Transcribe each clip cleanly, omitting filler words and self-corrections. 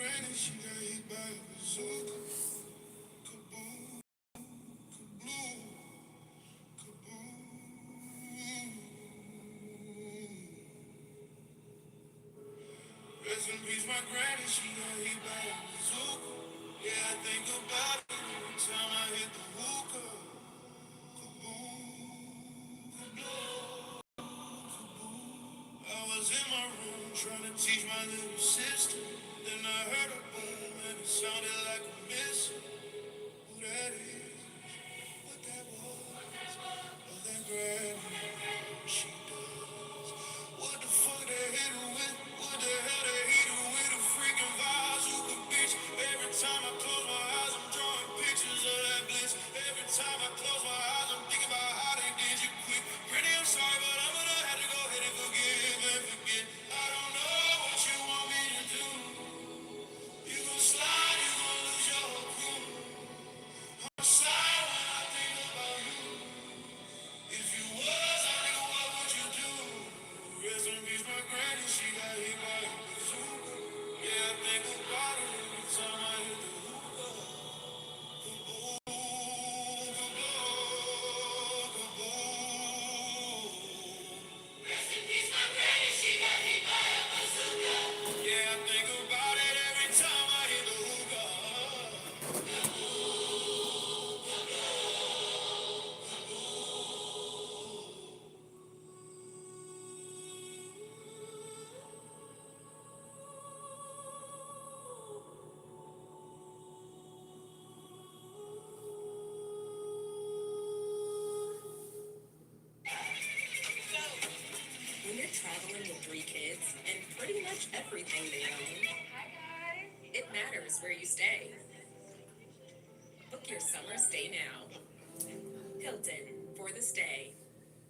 granny, she got hit by a bazooka. Kaboom, kaboom, kaboom. Rest in peace, my granny, she got hit by a bazooka. Yeah, I think about it every time I hit the hookah. Kaboom, kaboom. I was in my room trying to teach my little sister. Then I heard a boom and it sounded like a missile. Who that is? What that was? Oh, that granny, she does. What the fuck they hit her with? What the hell they hit her with? A freaking Bazooka bitch. Every time I close my eyes, I'm drawing pictures of that bliss. Every time I close my eyes, I'm thinking about how they did you quick. Granny, I'm sorry, but I'm gonna have to go ahead and forgive and forget. I don't know what you want me to do. You gon' slide, you gon' lose your whole crew. I'm sorry when I think about you. If you was, I nigga, what would you do? Rest in peace, my granny, she got hit by a bazooka. Yeah, I think about it every time I hit the hookah. Kaboom, kaboom, kaboom. Rest in peace, my granny, she got hit by a bazooka. Yeah, I think about it every time I hit the hookah. When you're traveling with three kids and pretty much everything they own, it matters where you stay. Book your summer stay now. Hilton for the stay.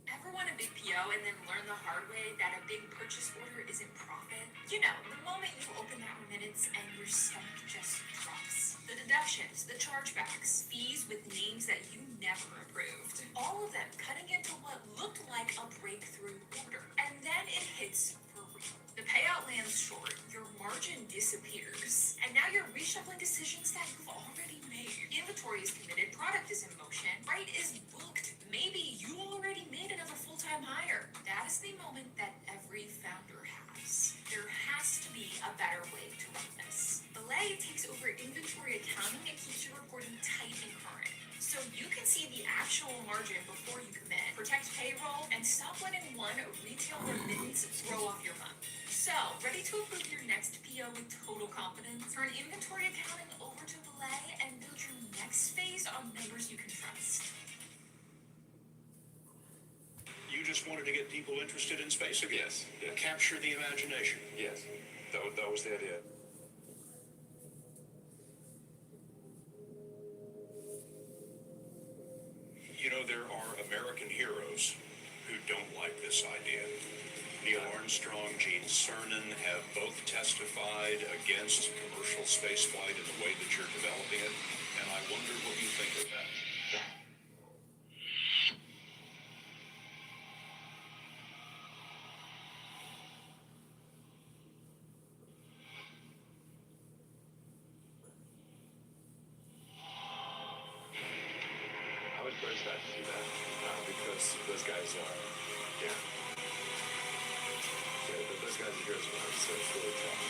Ever want a big PO and then learn the hard way that a big purchase order isn't profit? You know, the moment you open that remittance and your stomach just drops. The deductions, the chargebacks, fees with names that you never approved. All of them cutting into what looked like a breakthrough order. And then it hits for real. The payout lands short, your margin disappears, and now you're reshuffling decisions that you've already made. Inventory is committed, product is in motion, freight is booked. Maybe you already made another full-time hire. That is the moment that every founder has. There has to be a better way to run this. Belay takes over inventory accounting and keeps your reporting tight and current. So you can see the actual margin before you commit, protect payroll, and stop letting one retail remittance throw off your month. So, ready to approve your next PO with total confidence? Turn inventory accounting over to Belay and build your next phase on numbers you can trust. You just wanted to get people interested in space again. Yes. Yes. Capture the imagination. Yes. That was the idea. You know, there are American heroes who don't like this idea. Neil Armstrong, Gene Cernan have both testified against commercial spaceflight in the way that you're developing it, and I wonder what you think of that. I was very sad to see that because those guys are, yeah, those guys are heroes of mine, so it's really tough.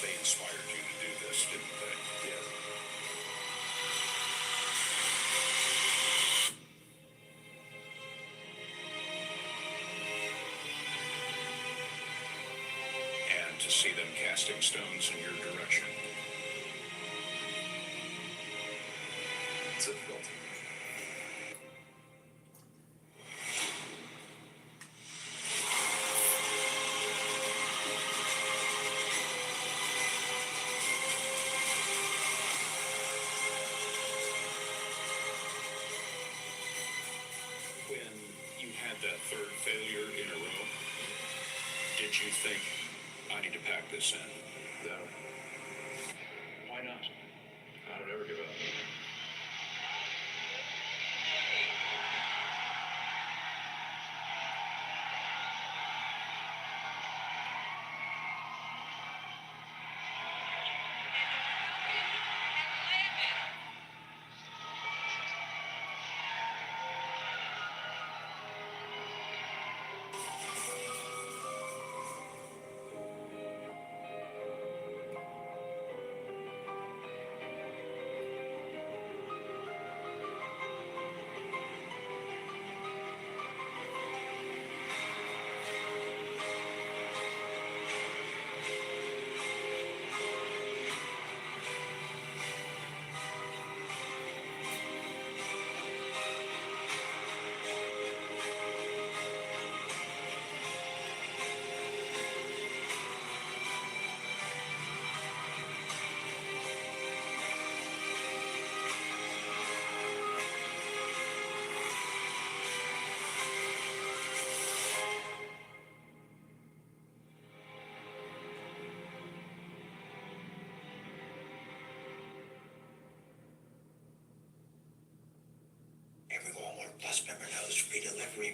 They inspired you to do this, didn't they? Yes. And to see them casting stones in your direction. It's difficult. When you had that third failure in a row, did you think, I need to pack this in? No, Why not? I don't ever give up.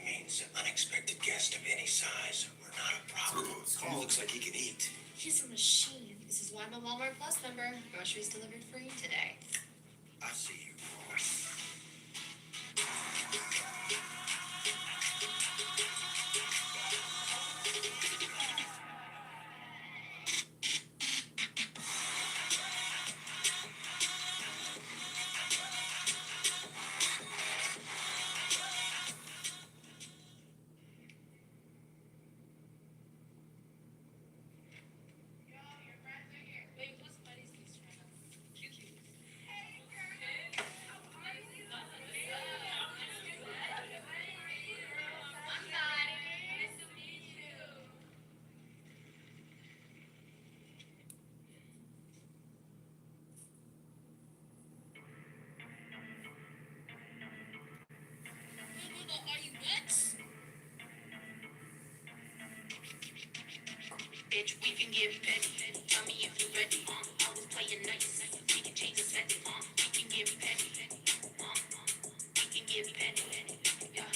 means unexpected guest of any size were not a problem. Carl looks like he can eat. He's a machine. This is why I'm a Walmart Plus member. Groceries delivered free today. I see you. Wait, whose buddies these friends? Are you nuts? Bitch, we can get petty. Tell me if you ready. I was playing nice. We can change the setting. We can get petty. We can get petty. Yeah.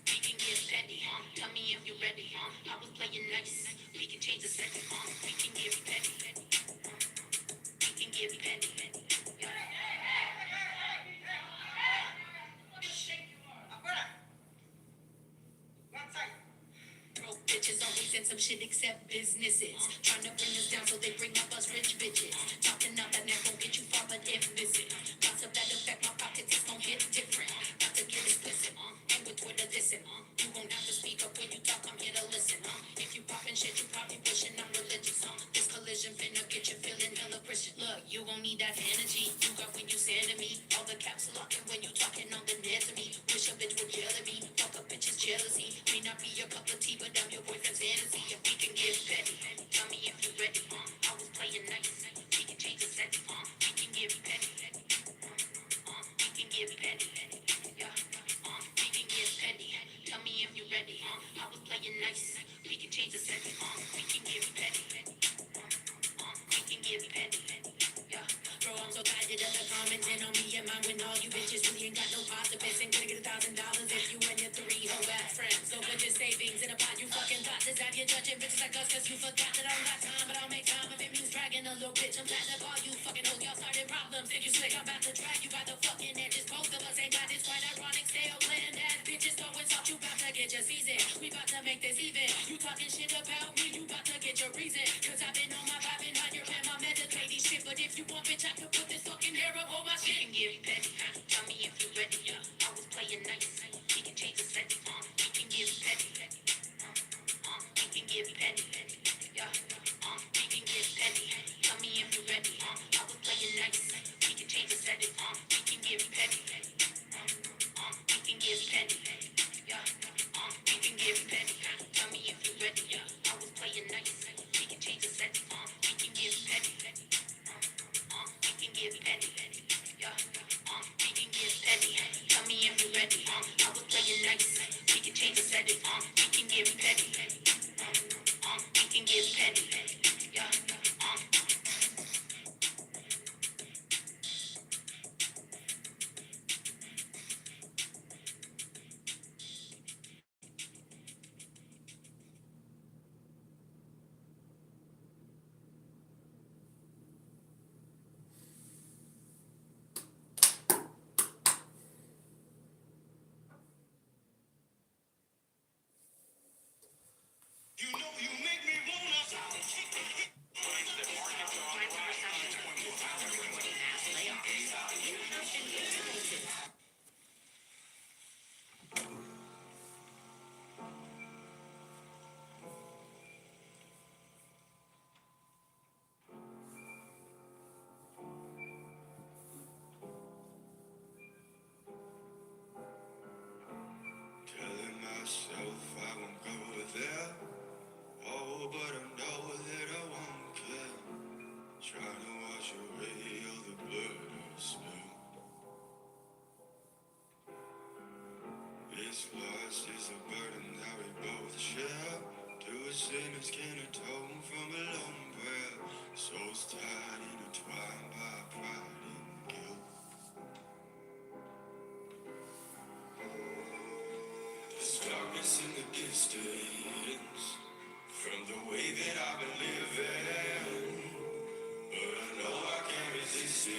We can get petty. Tell me if you ready. I was playing nice. We can change the setting. We can get petty. We can get petty. Yeah. Broke bitches always in some shit except businesses. Trying to bring us down so they bring up us rich bitches. Talking out that neck won't get you far, but if visit. Gossip that affect my pockets, it's gon' hit different. About to get explicit, and with Twitter listen. You won't have to speak up when you talk, I'm here to listen. If you poppin' shit, you probably wishing I'm religious. This collision finna get you feeling hella Christian. Look, you gon' need that energy you got when you say to me. All the caps locking when you talking on the net to me. Wish a bitch would yell at me. Fuck a bitch's jealousy. May not be your cup of tea, but I'm your boyfriend's fantasy. If we can get petty, tell me if you ready. I was playing nice. We can change the setting. We can get petty. We can get petty. Yeah. We can get petty. Tell me if you ready. I was playing nice. We can change the setting. We can get petty. We can get petty. Yeah. Bro, I'm so tired of the commenting on me and mine when all you bitches really ain't got no positives and gonna get $1,000 if you and your 3 whole ass friends. So put your savings in a pot, you fucking thought this out here judging bitches like us, cause you forgot that I don't got time, but I'll make time if it means dragging a little bitch. I'm glad that all you fucking hoes, y'all started problems. If you slick, I'm about to drag you by the fucking edges. Both of us ain't got this quite ironic, stale bland ass bitches throwing salt, you about to get your season. We about to make this even. You talking shit about me, you about to get your reason. Cause I've been on my vibe and on your and my meditating shit. But if you want, bitch, I can put this fucking hair up on my shit and get petty. Tell me if you ready. I was playing nice. We can change the setting. We can get petty. We can get petty. Yeah. We can get petty. Tell me if you ready. I was playing nice. We can change the setting. We can get petty. We can get petty. Yeah. We can get petty. Tell me if you ready. I was playing nice. We can change the setting. We can get petty. We can get petty. Yeah. We can get petty. Tell me if you ready. I was playing nice. We can change the setting. We can get petty. We can get petty. Yeah. You know you make me wanna. Telling myself I won't go there. Oh, but I know that I won't care. Trying to wash away all the blood I spilled. This loss is a burden that we both share. Two sinners can atone from a lone prayer. Souls tied, intertwined by pride and guilt. The the way that I've been living, but I know I can't resist it.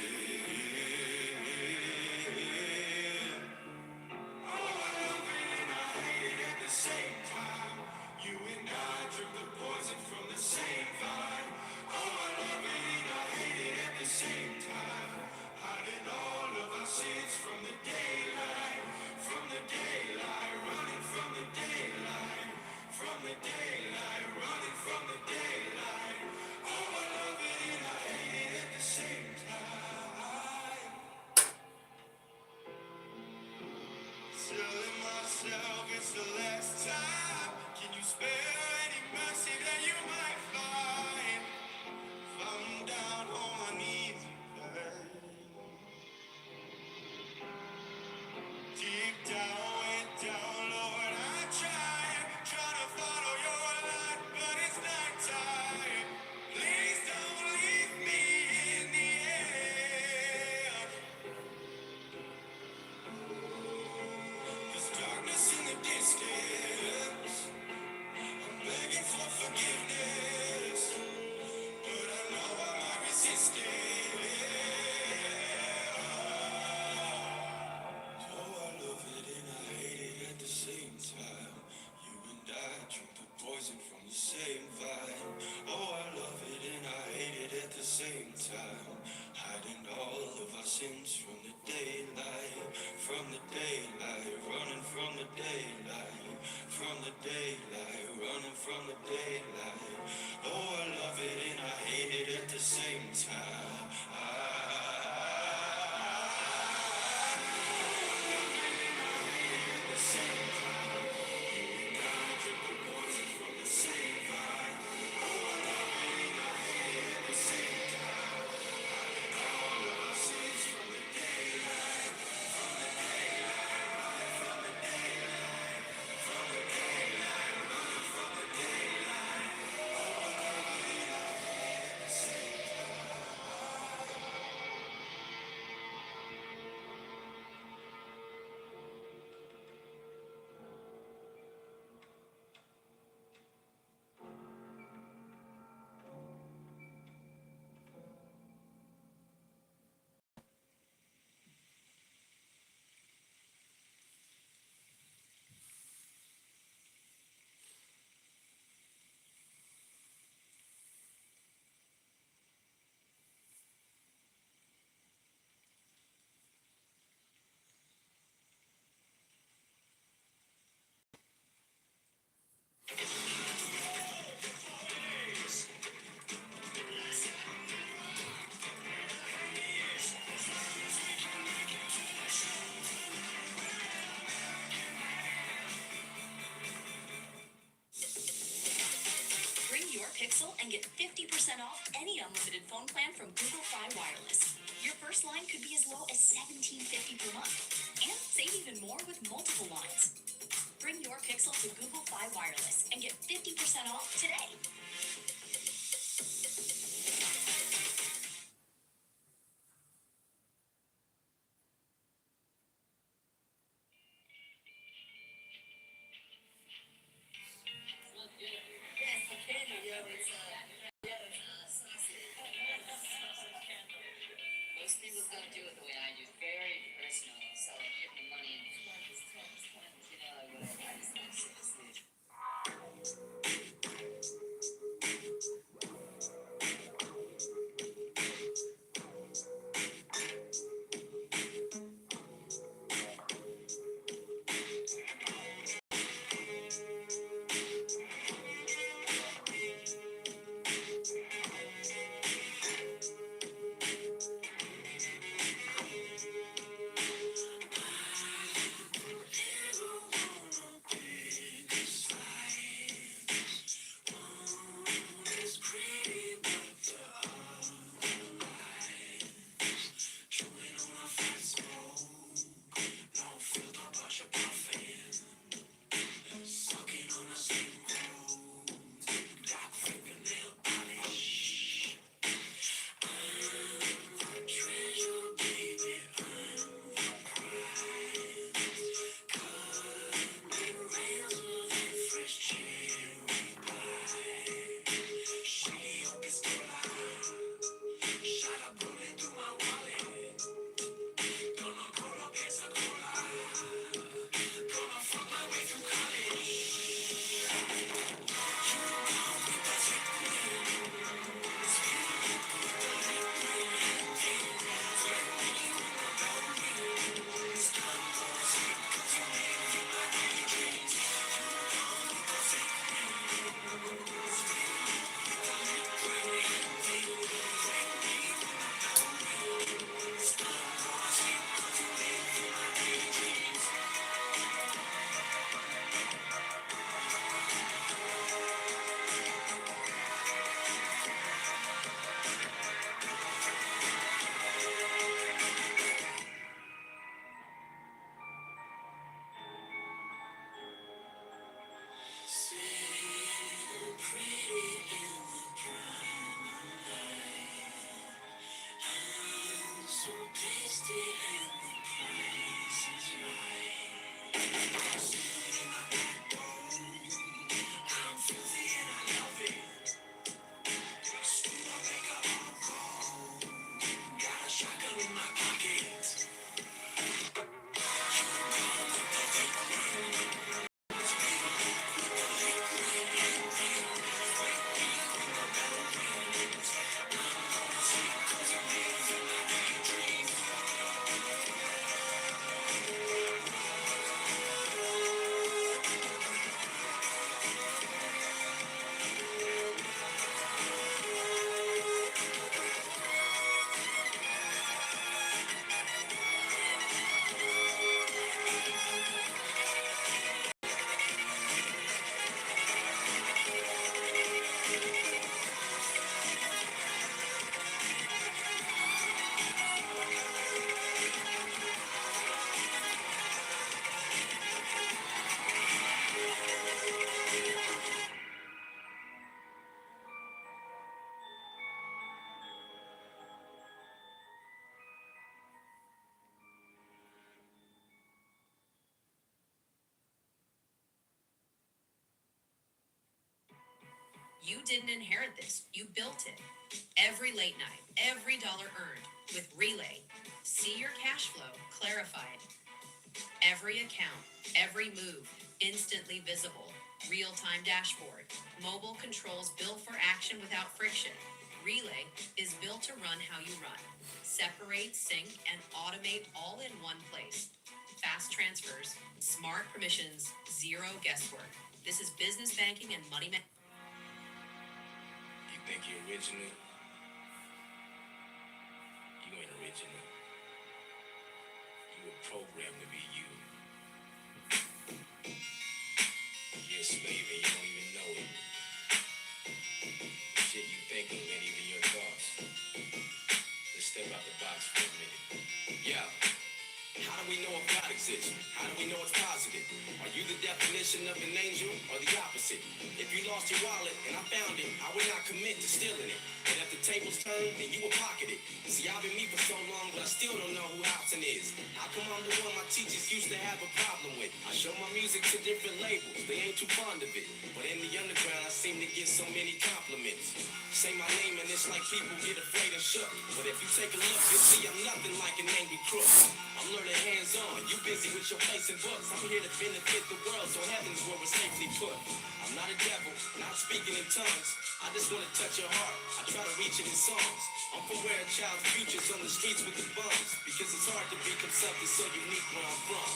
Oh, I love it and I hate it at the same time. You and I drink the poison from the same vine. Oh, I love it and I hate it at the same time. Hiding all of our sins from the daylight, running from the daylight, running from the daylight. Oh, I love it and I hate it at the same time. Telling myself it's the last time. Can you spare any mercy that you might find? If I'm down on my knees again. Deep down, way down, Lord, I try to follow your light, but it's nighttime. Please don't leave me in the air. There's darkness in the distance. I'm begging for forgiveness, but I know I might resist it. Oh, I love it and I hate it at the same time. You and I drink the poison from the same vine. Oh, I love it and I hate it at the same time. Hiding all of our sins from the daylight, running from the daylight, running from the daylight. Oh, I love it and I hate it at the same time. Bring your Pixel and get 50% off any unlimited phone plan from Google Fi Wireless. Your first line could be as low as $17.50 per month. And save even more with multiple lines. Bring your Pixel to Google Fi Wireless and get 50% off today. Most people don't do it the way I do. Very personal. So give me money and twins, you know, like whatever. I just don't seriously. You didn't inherit this, you built it. Every late night, every dollar earned with Relay. See your cash flow clarified. Every account, every move, instantly visible. Real-time dashboard. Mobile controls built for action without friction. Relay is built to run how you run. Separate, sync, and automate all in one place. Fast transfers, smart permissions, zero guesswork. This is business banking and money management. You think you're original? You ain't original. You were programmed to be you. You're a slave and you don't even know it. The shit you thinking ain't even your thoughts. Let's step out the box for a minute. Yeah. How do we know if God exists? How do we know it's positive? Are you the definition of an angel or the opposite? If you lost your wallet and I found it, I would not commit to stealing it. And if the tables turn, then you will pocket it. See, I've been me for so long, but I still don't know who Hobson is. How come I'm the one my teachers used to have a problem with? I show my music to different labels, they ain't too fond of it. But in the underground, I seem to get so many compliments. Say my name and it's like people get afraid and shook. But if you take a look, you'll see I'm nothing like an angry crook. I'm learning hands-on, you busy with your place and books. I'm here to benefit the world, so heaven's where we're safely put. I'm not a devil, not speaking in tongues. I just want to touch your heart, I try to reach it in songs. I'm from where a child's future's on the streets with the bums. Because it's hard to become something so unique where I'm from.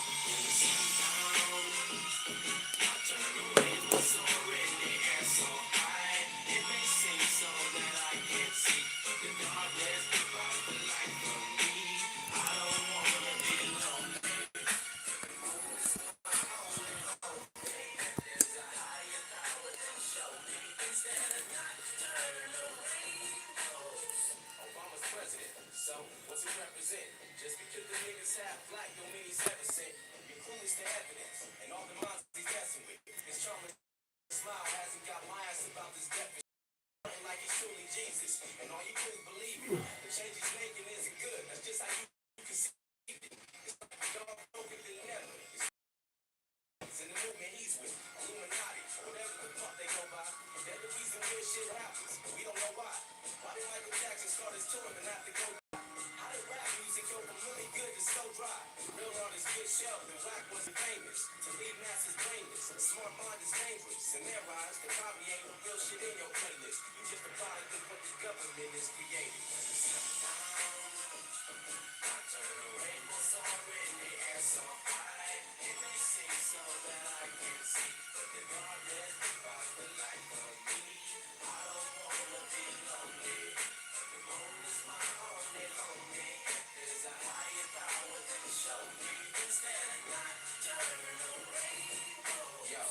I turn away the sorrow in the air so high. It may seem so that I can't see, but the darkness provides the light for me. I don't wanna be alone. Obama's president, so what's he represent? Just because the niggas half black don't mean he's ever sent. Be clueless to evidence, and all the minds he's messing with. His charming smile hasn't got my ass about this death. Like he's truly Jesus, and all you really believe it. The change he's making isn't good, that's just how you can see it. It's like a dog broken than never. It's in the movement he's with, Illuminati, whatever the fuck they go by. They're the reason weird shit happens, but we don't know why. Why did Michael Jackson start his tour and have to go? How did rap music go from really good to so dry? Real artists get shelved and whack wasn't famous. To lead masses brainless, a smart mind is dangerous. In their eyes, there probably ain't no real shit in your playlist. You just a product of what the government is creating. I turn the rainbow somewhere in the air so high. It may seem so that I can't see, but the darkness provides the light for me. I don't wanna be lonely, but the moon is my only homie. There's a higher power that show me instead of not turning the rainbow. Yo,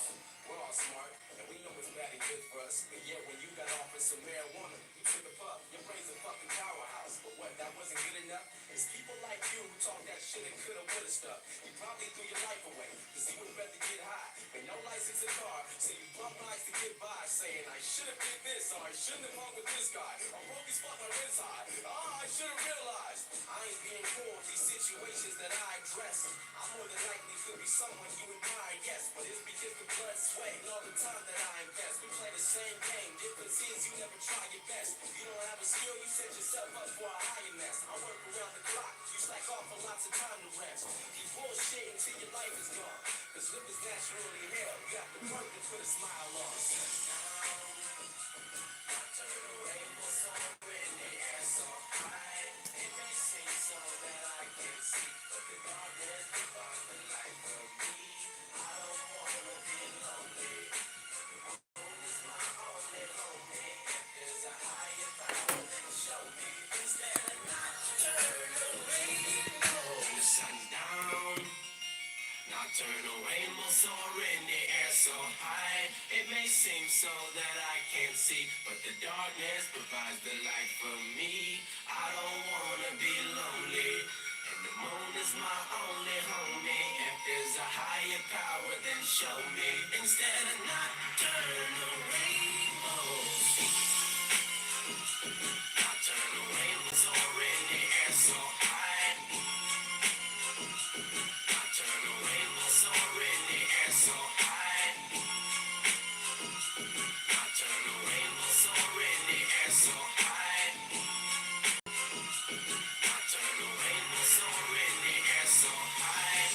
we're all smart, and we know it's bad and good for us. But yet when you got offered some marijuana, you took a puff. Your brain's a fucking powerhouse. But what, that wasn't good enough? It's people like you who talk that shit and coulda, woulda stuff. You probably threw your life away, cause you would rather get high. But no license in car, so you bump nights to get by, saying I should've did this, or I shouldn't have hung with this guy. I'm broke as fuck, my rent's high. I should've realized I ain't being cool with these situations that I address. I more than likely could be someone you admire, yes, but it's because the blood, sweat, and all the time that I invest. We play the same game, difference is you never try your best. You don't have a skill, you set yourself up for a higher mess. I work around the clock, you slack off for lots of time to rest. Keep bullshitting till your life is gone, cause living's naturally hell. You got the work to put a smile on. Turn the rainbow somewhere in the air so high. It may seem so that I can't see, but the darkness defines the light for me. I don't wanna be lonely. Moon is my only homie. If there's a higher power, then show me. Instead of not turn the rainbow. When the sun's down, nocturnal rainbow soar in the air so high. It may seem so that I can't see, but the darkness provides the light for me. I don't wanna be lonely, and the moon is my only homie. If there's a higher power, then show me. Instead of nocturnal rainbows, nocturnal rainbows soar in the air so high. Nocturnal rainbows soar in the air so high. Nocturnal rainbows soar in the air so high. Nocturnal rainbows soar in the air so high.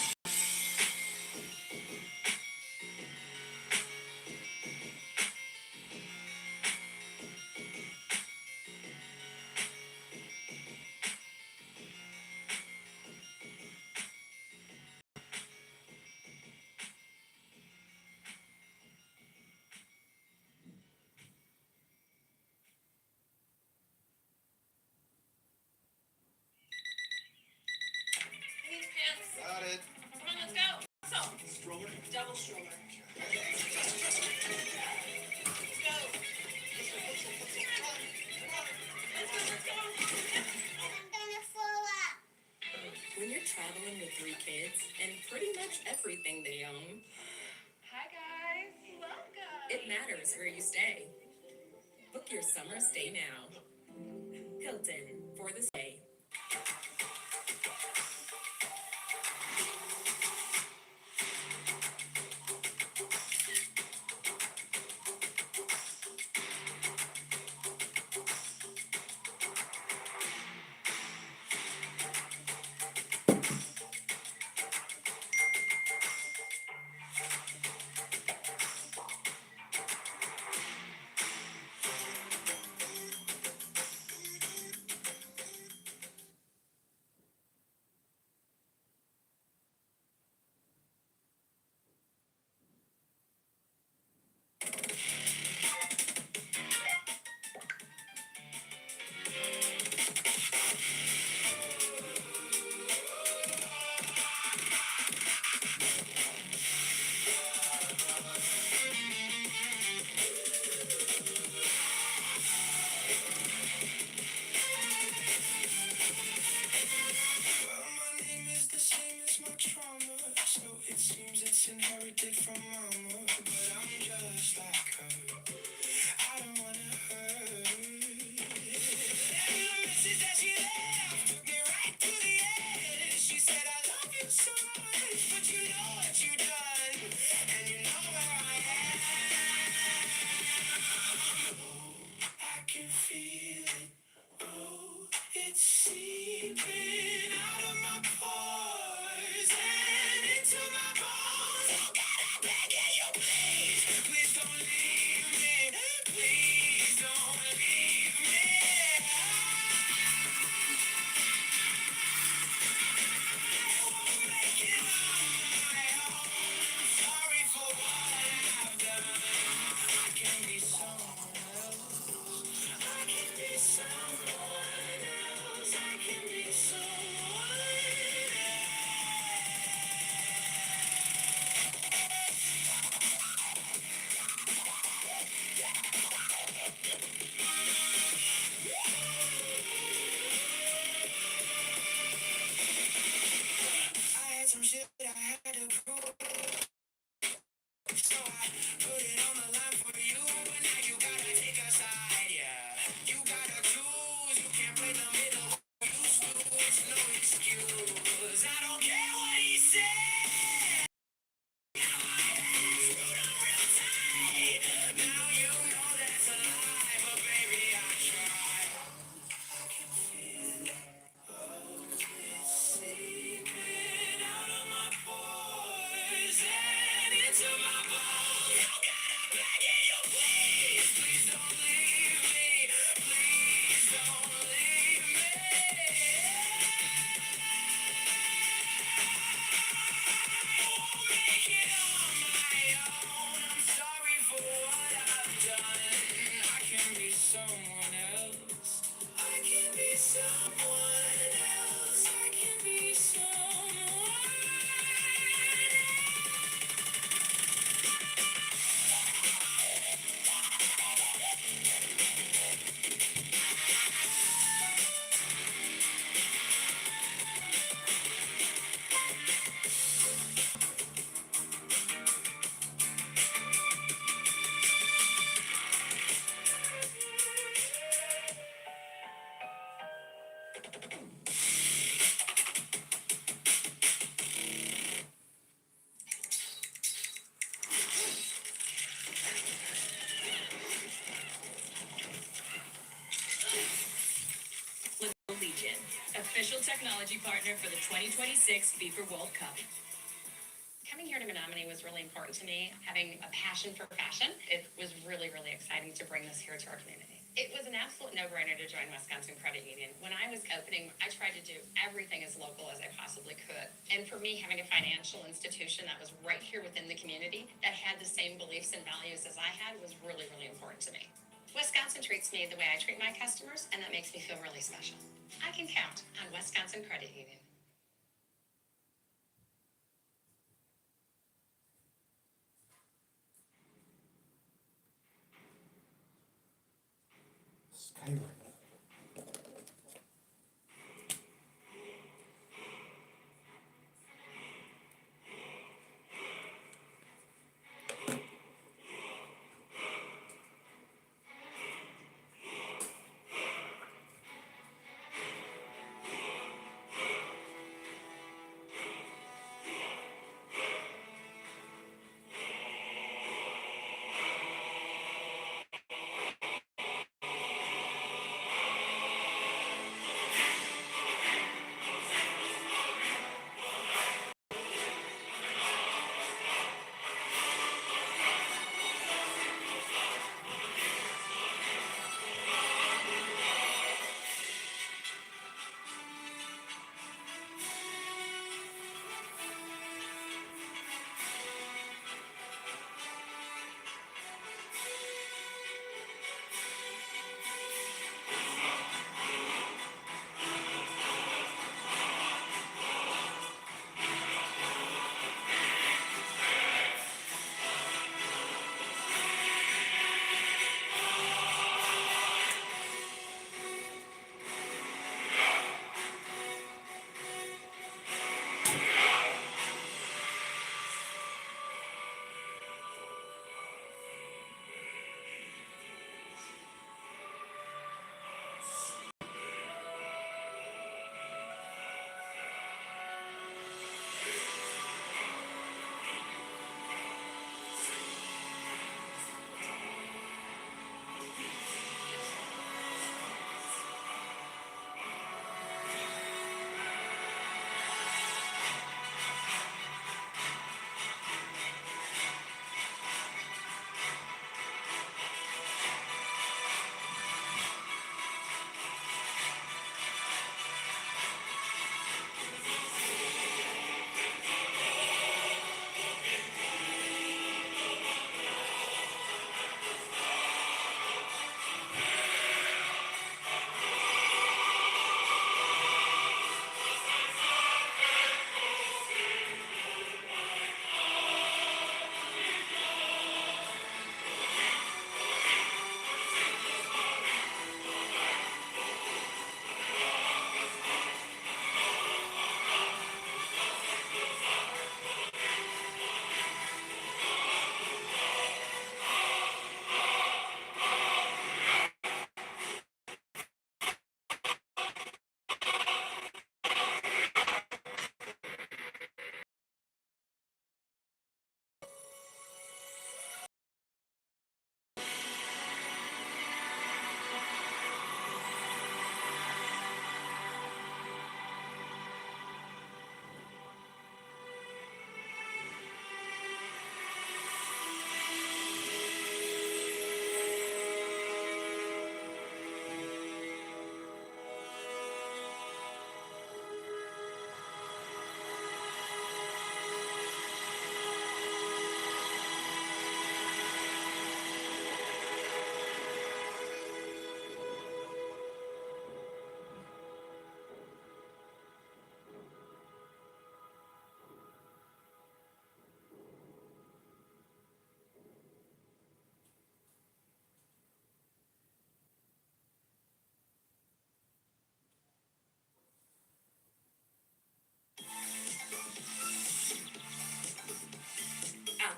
These pants. Got it. Come on, let's go. So, stroller? Double stroller. Let's go. When you're traveling with 3 kids and pretty much everything they own, hi guys, welcome. It matters where you stay. Book your summer stay now. Hilton for the stay. some shit I had to prove. So I put it on the line for you, but now you gotta take a side, yeah. You gotta choose, you can't play the middle. You snooze, no excuse. I don't care what he said. Screwed up real tight. Now you know that's a lie, but baby I tried. I can feel it seeping out of my pores and into my bones. You gotta beg it, you please, please don't leave me. Please don't leave me. Make it on my own. I'm sorry for what I've done. I can be someone else. I can be someone else. I can be someone. Legion, official technology partner for the 2026 FIFA World Cup. Coming here to Menominee was really important to me. Having a passion for fashion, it was really, really exciting to bring this here to our community. It was an absolute no-brainer to join Wisconsin Credit Union. When I was opening, I tried to do everything as local as I possibly could. And for me, having a financial institution that was right here within the community that had the same beliefs and values as I had was really, really important to me. Wisconsin treats me the way I treat my customers, and that makes me feel really special. I can count on Wisconsin Credit Union. Skyward.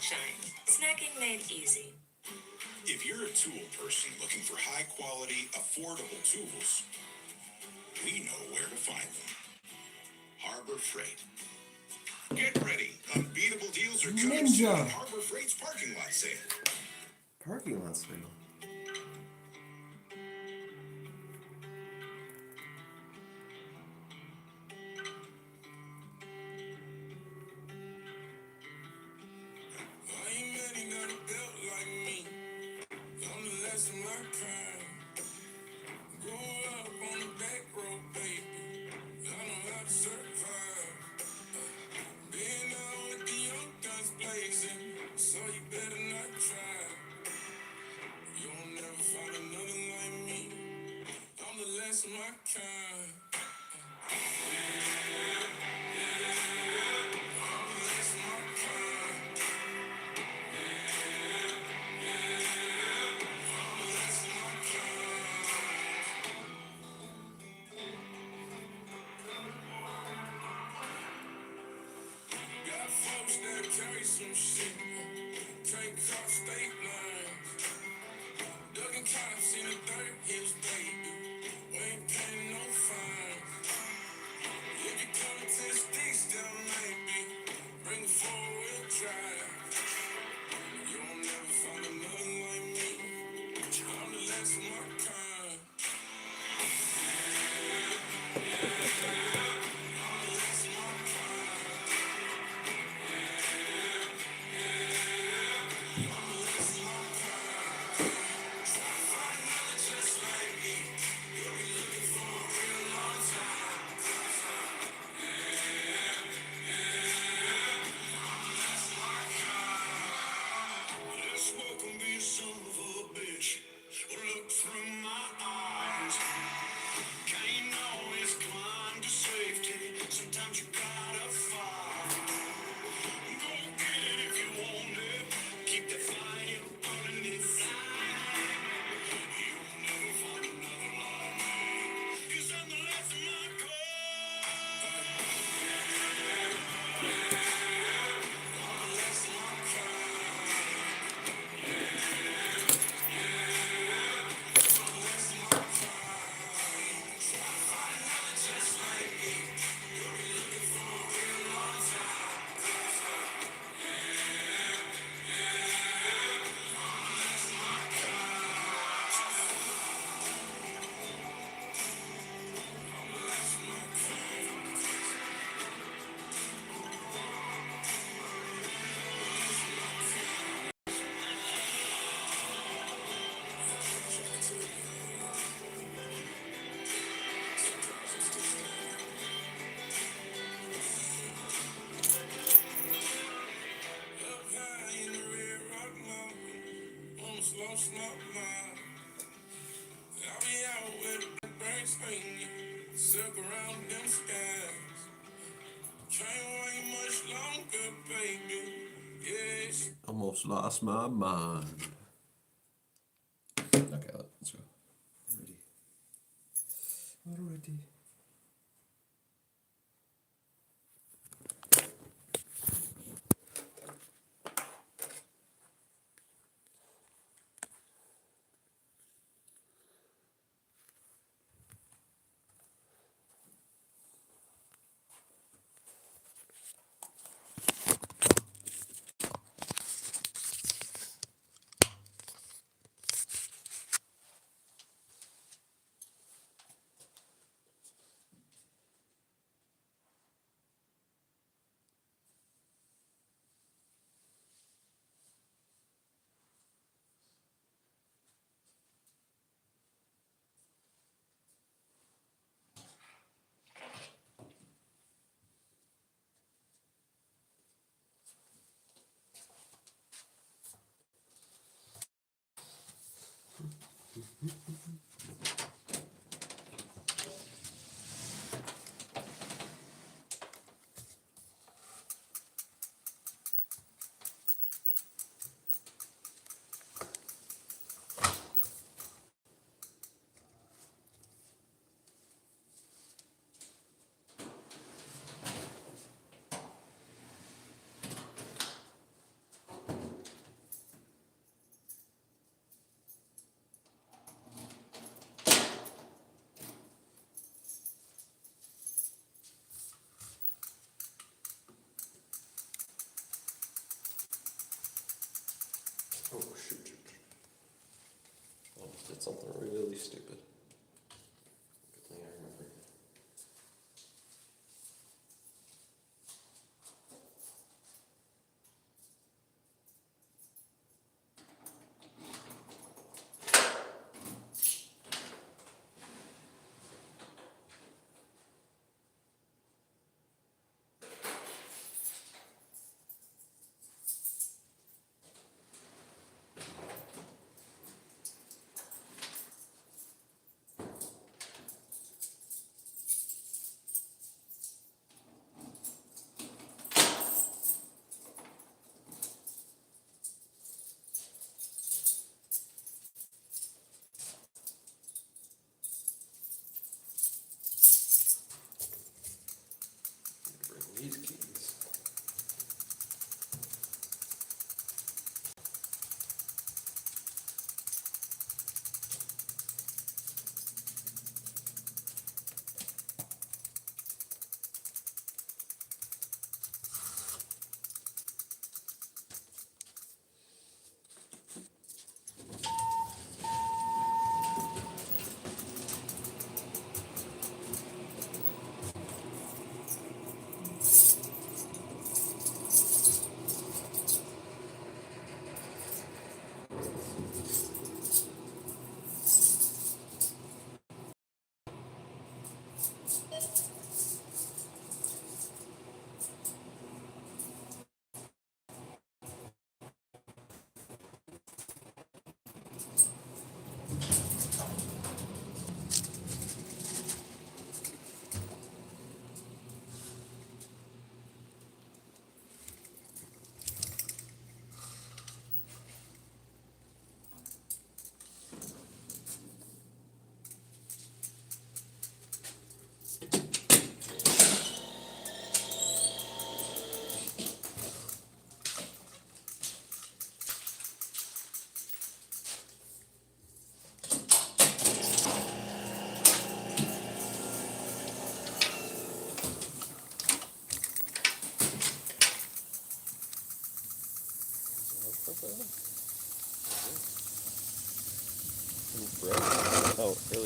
sunshine. Snacking made easy. If you're a tool person looking for high-quality, affordable tools, we know where to find them. Harbor Freight. Get ready. Unbeatable deals are coming soon Ninja. in Harbor Freight's parking lot sale. Parking lot sale. I ain't many got a belt like me. I'm the last of my kind. Grew up on the back road, baby. I know how to survive. Been out with the young guns blazing, so you better not try. You'll never find another like me. I'm the last of my kind. Got folks that carry some shit. Can't cross state lines. Ducking cops in the dirt hills, baby. We ain't paying no fines. If you come to the sticks, down maybe. Bring a four-wheel drive. You'll never find another like me. I'm the last of my kind. Let's welcome be a son of a bitch. Look through my eyes. Can't always climb to safety. Sometimes you gotta fight. Go get it if you want it. Keep the fire burning inside. You'll never find another like me. 'Cause I'm the last of my kind. Up high in the red rock mountain. Almost lost my mind. I'll be out with the birds hanging. Circle around them skies. Can't wait much longer, baby. Yes. Almost lost my mind. Okay, let's go. Ready. Already.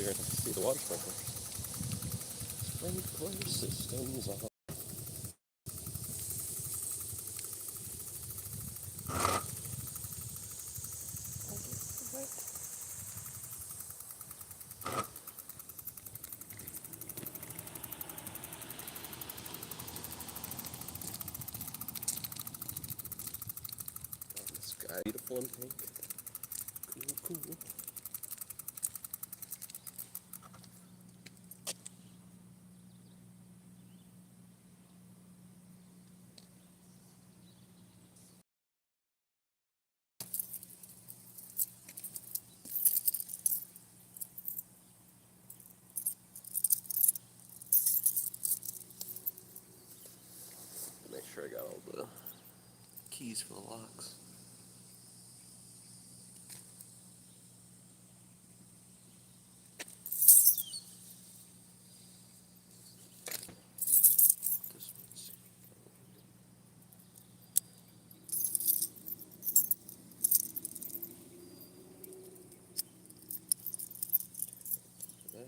earlier to see the water sprinklers. Sprinkler systems on. The sky beautiful and pink. Cool, cool. Make sure I got all the keys for the locks. This one's there.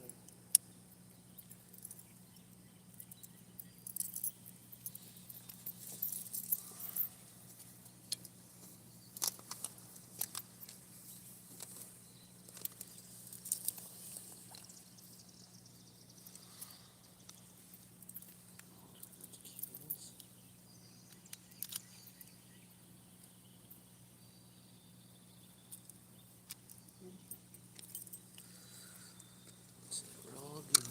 We're all good.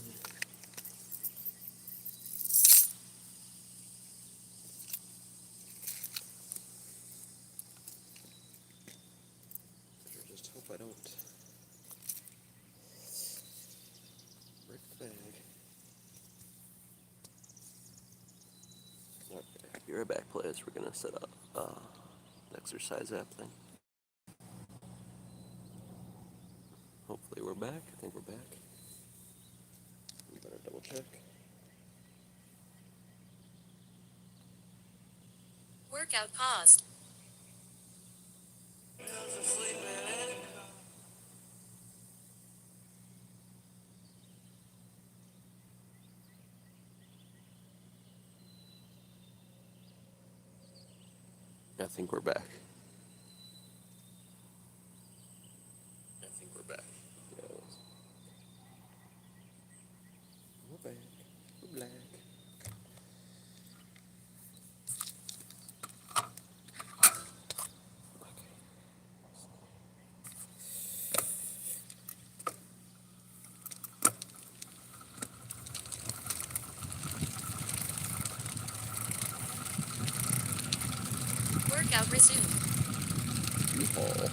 Better just hope I don't break the bag. Okay, be right back, players. We're gonna set up an exercise app thing. Hopefully we're back. I think we're back. We better double check. Workout paused. I think we're back. I think we're back. Yes. We're back. We're black. Workout resumed. U-Haul.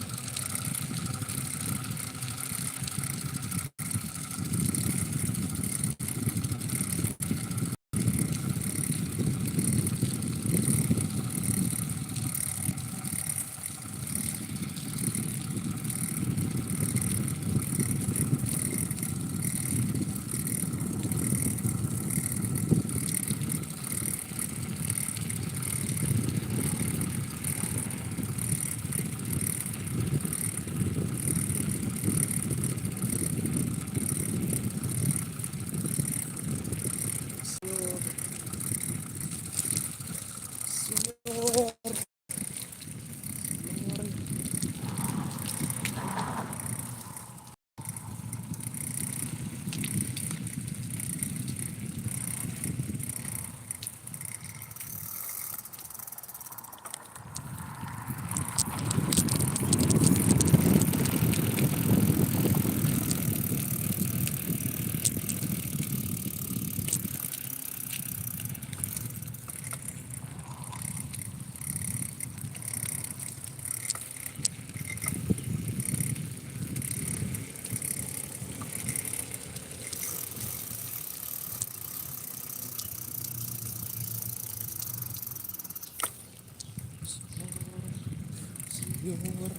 Señor,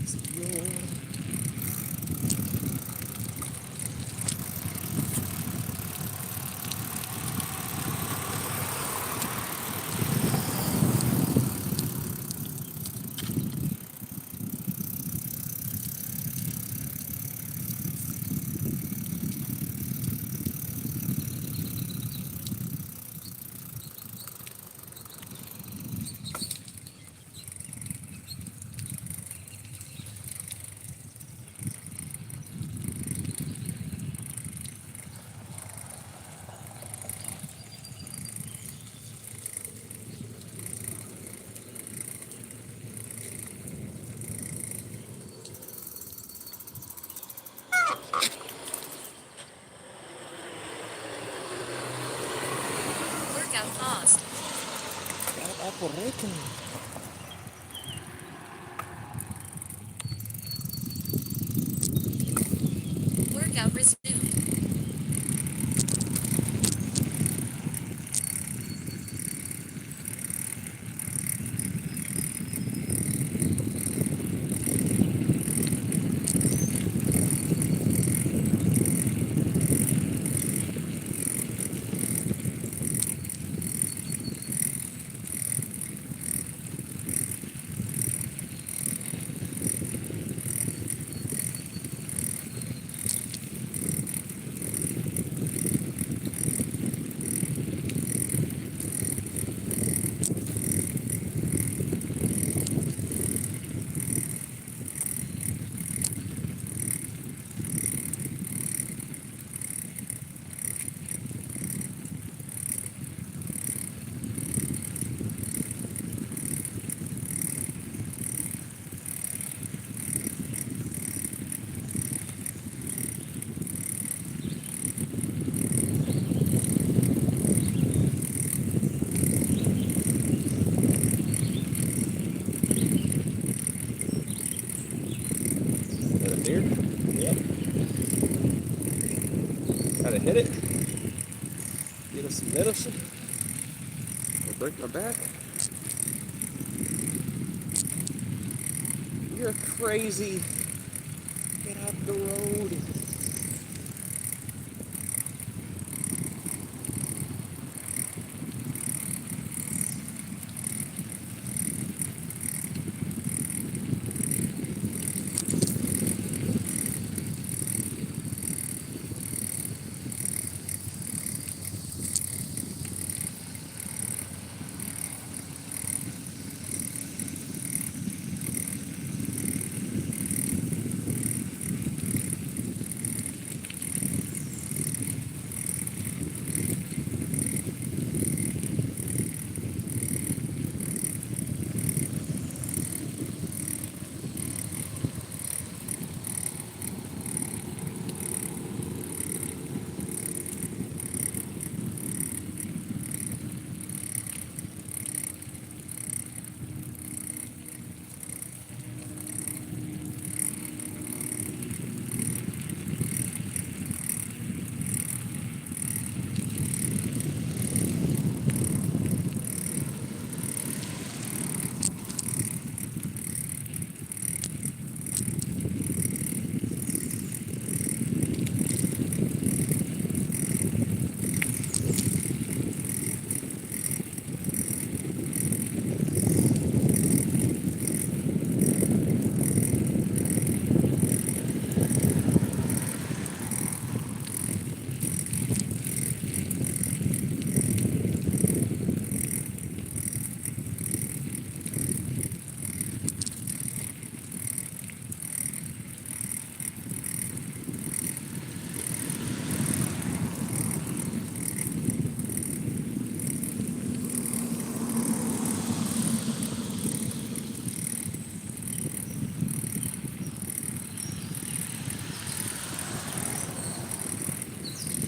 señor. Workout resumed. Got a deer? Yep. Gotta hit it. Get us some medicine. I'll break my back. You're crazy. Get out the road.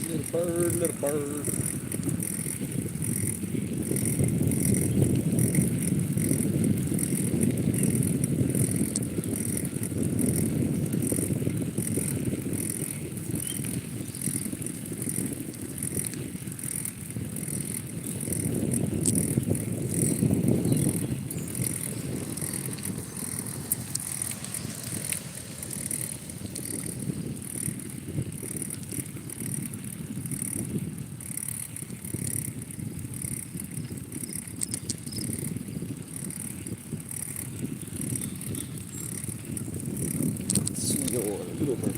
Little bird, little bird. See you on little bird.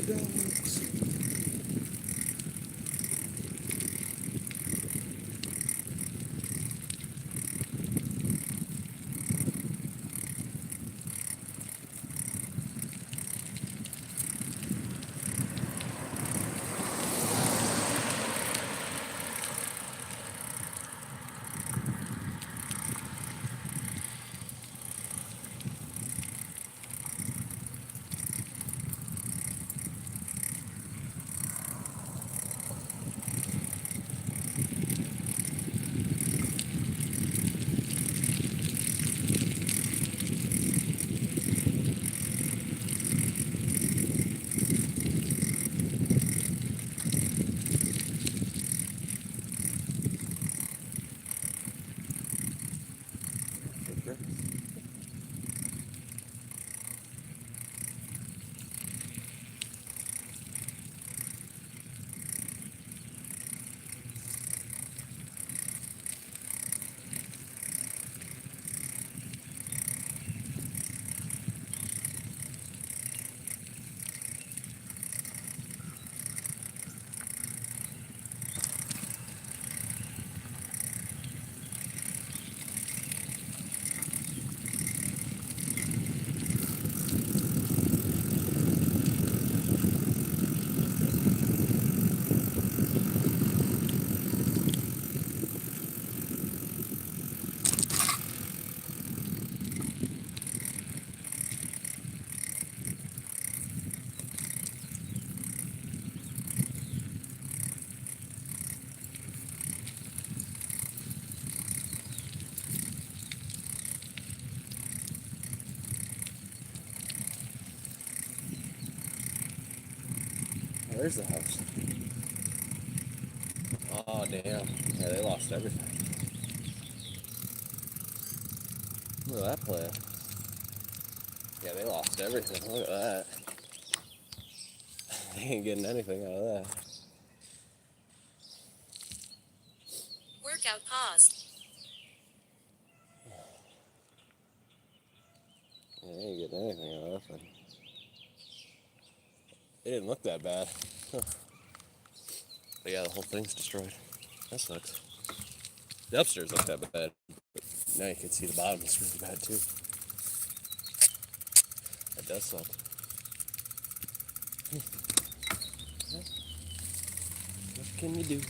the dogs. Where's the house? Oh, damn. Yeah, they lost everything. Look at that play. Yeah, they lost everything. Look at that. They ain't getting anything out of that. Workout paused. Yeah, they ain't getting anything out of that thing. It didn't look that bad. Huh. But yeah, the whole thing's destroyed. That sucks. The upstairs looked that bad, but now you can see the bottom is really bad too. That does suck. What can you do?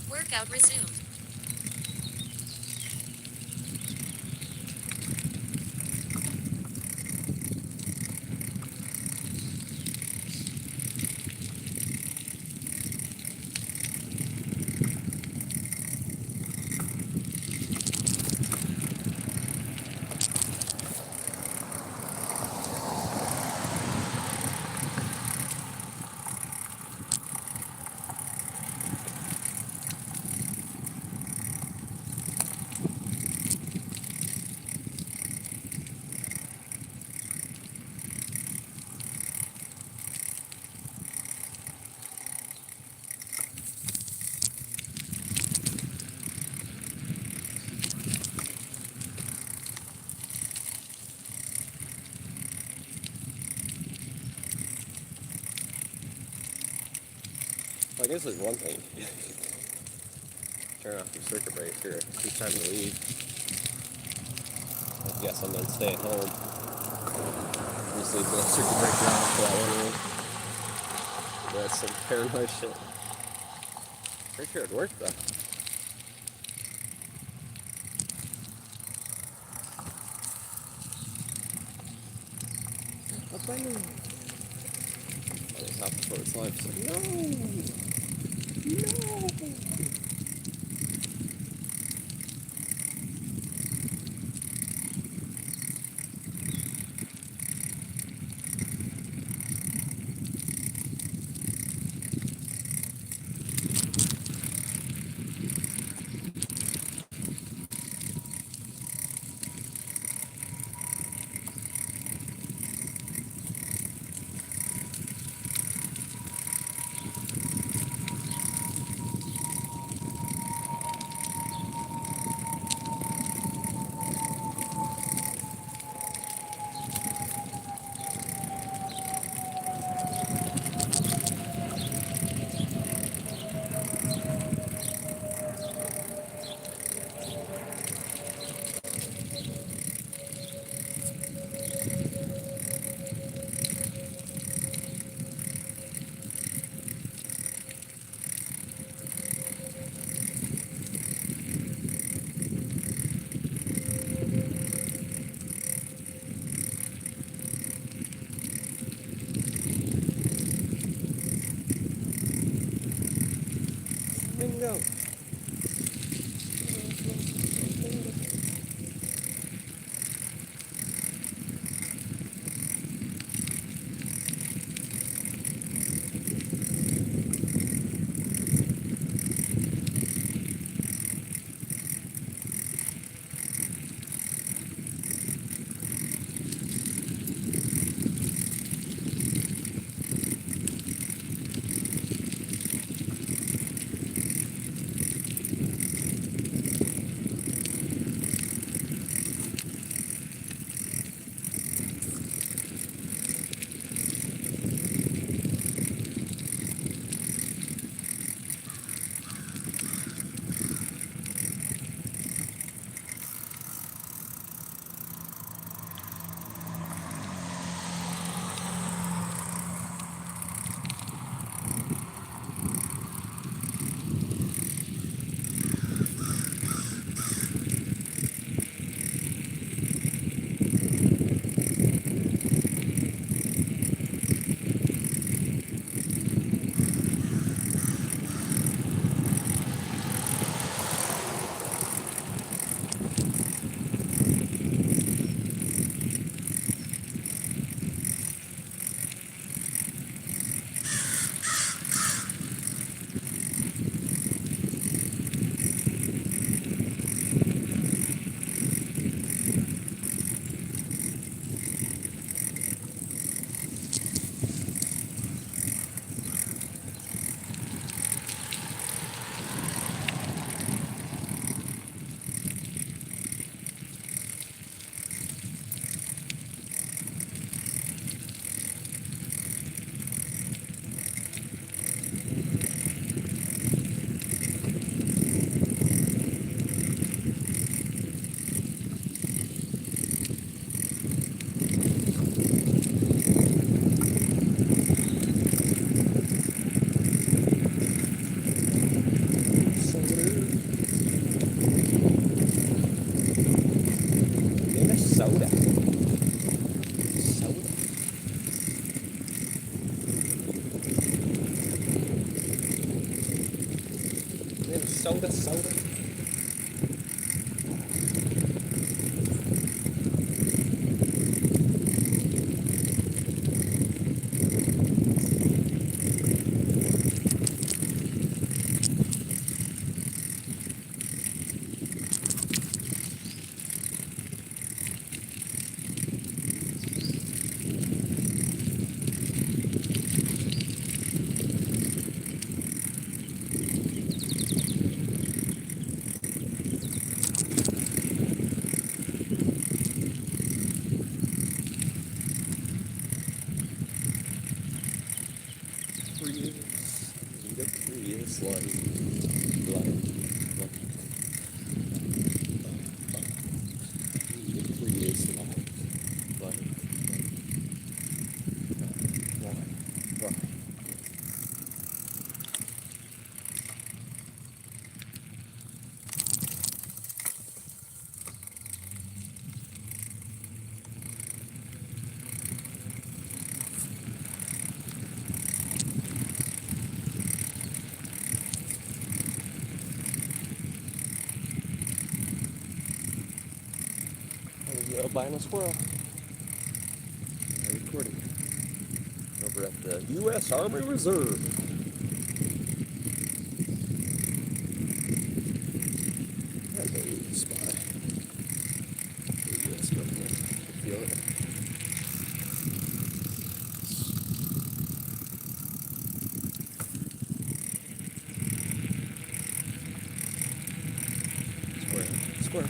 Workout resumed. Well, I guess there's one thing. Turn off your circuit breaker. It's time to leave. I guess I'm gonna stay at home. Just leave the circuit breaker off for that one room. That's some paranoid shit. Pretty sure it worked though. Up by me. I think half before its life. So, no! No! Bingo. Soda. Soda. Soda. Prius, like, albino squirrel. Recording over at the U.S. Army Reserve. That's a really spy. The U.S. government. I feel it. Square.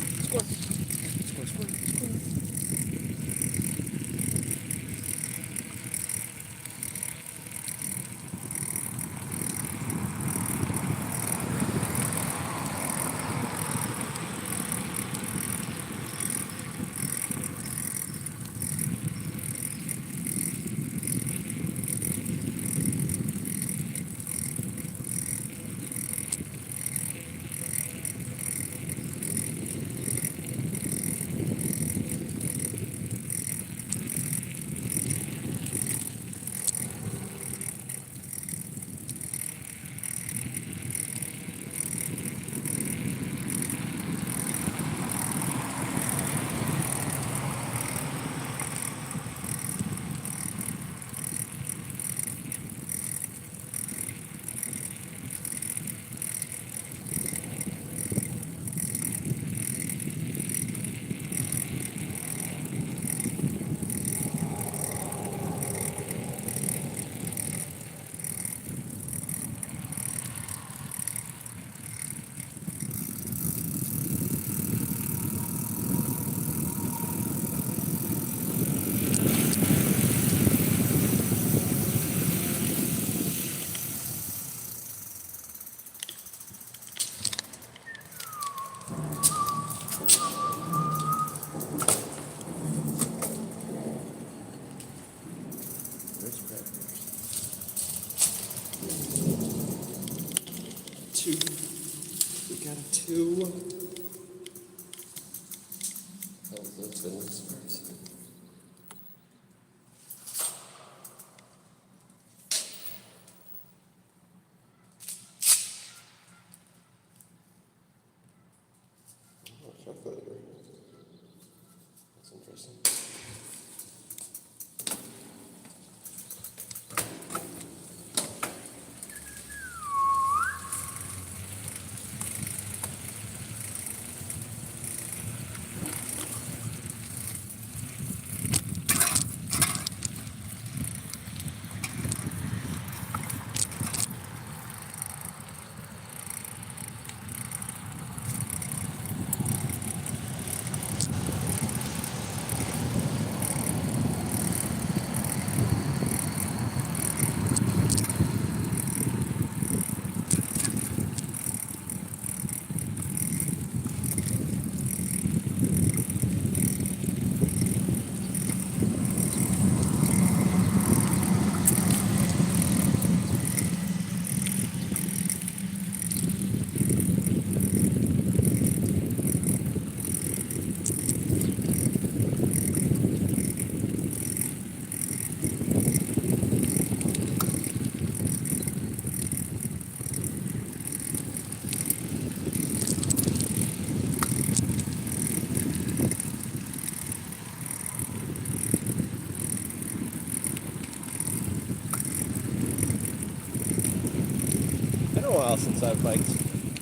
Been a while since I've biked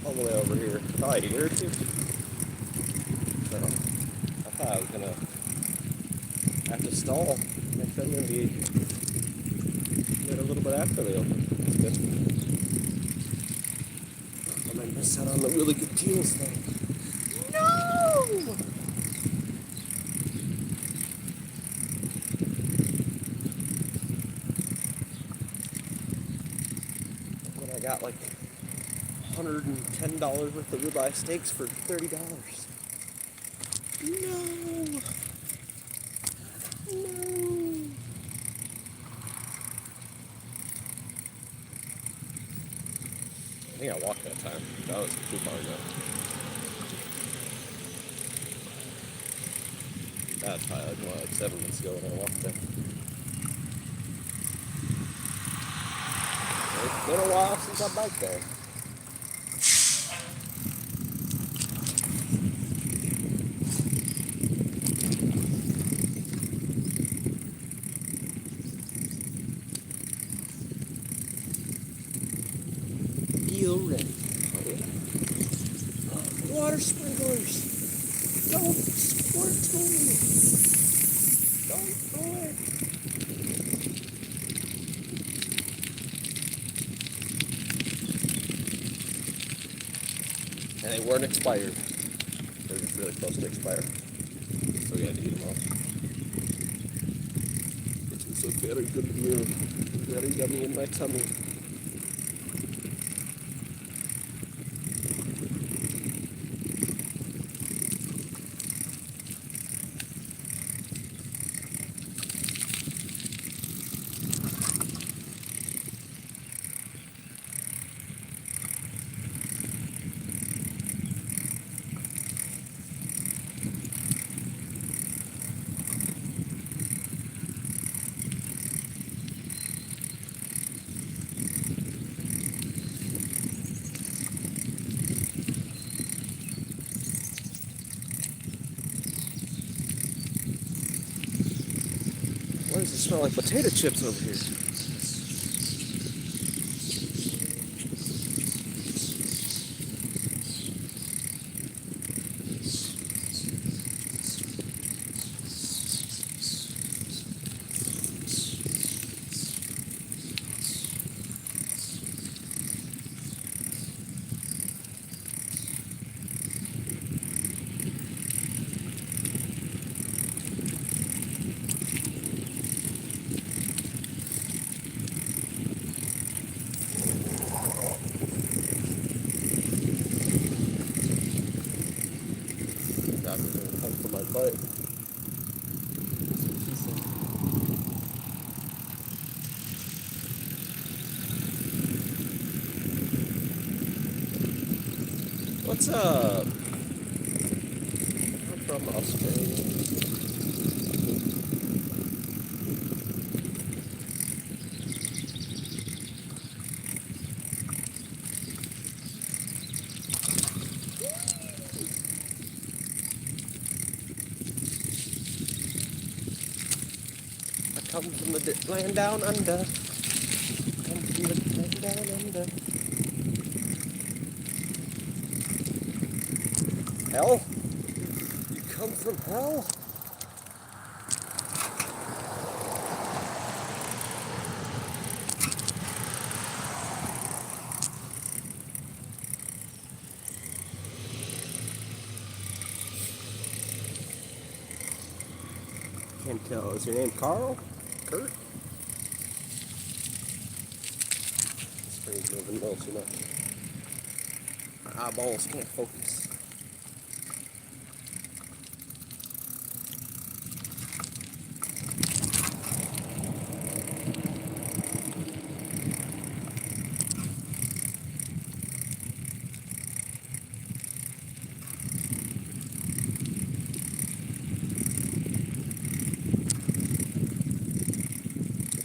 all the way over here. Probably a year or two. So I thought I was gonna have to stall. Next I'm gonna be a little bit after they open. That's good. I might miss out on the really good deals though. No! When I got like $110 worth of ribeye steaks for $30. No! No! I think I walked that time. That was too far ago. That's probably like, more like 7 months ago when I walked there. It's been a while since I biked there. Deal ready. Oh yeah. Water sprinklers. Don't squirt to me. Don't go away. And they weren't expired. They're just really close to expire. So we had to eat them all. Which is a very good meal. Very yummy in my tummy. Why does it smell like potato chips over here? Doctor's gonna come for my butt. What's up? I'm from Australia. come from the land down under. Come from the land down under. Hell? You come from hell? Can't tell. Is your name Carl? Kurt? Screen's moving a little too much. My eyeballs can't focus.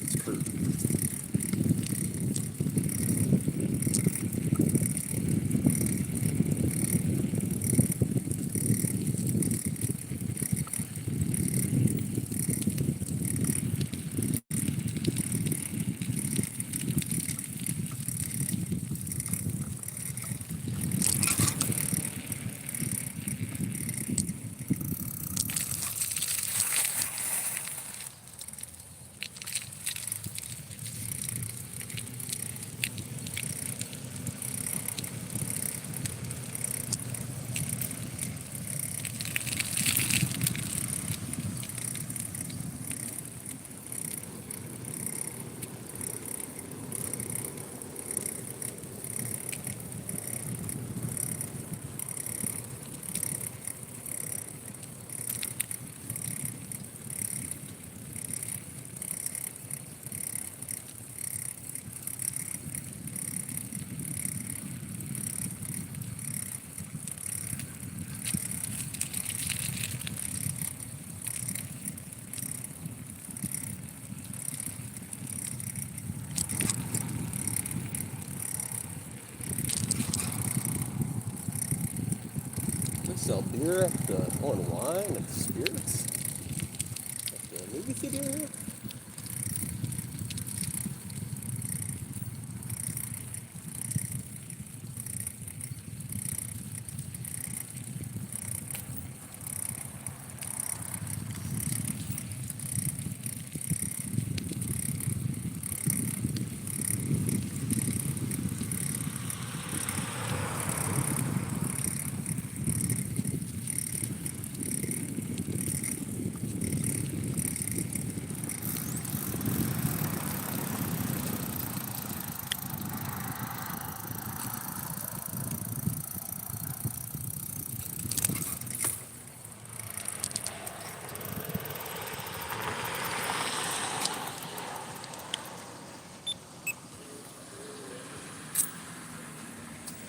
It's Kurt. We sell beer at the wine and spirits at the movie theater here.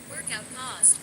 Workout paused.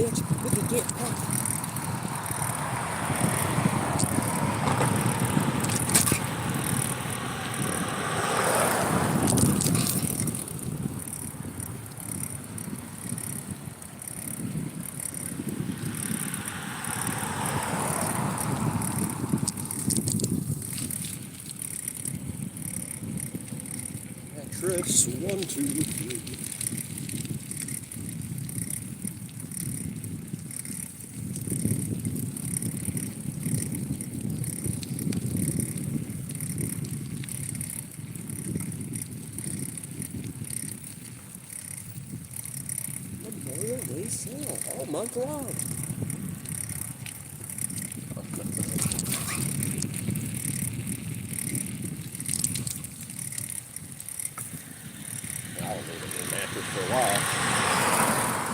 bitch. We can get pumped. Actress 1, 2, 3. Memorial Day sale all month long. I'll need a new mattress for a while.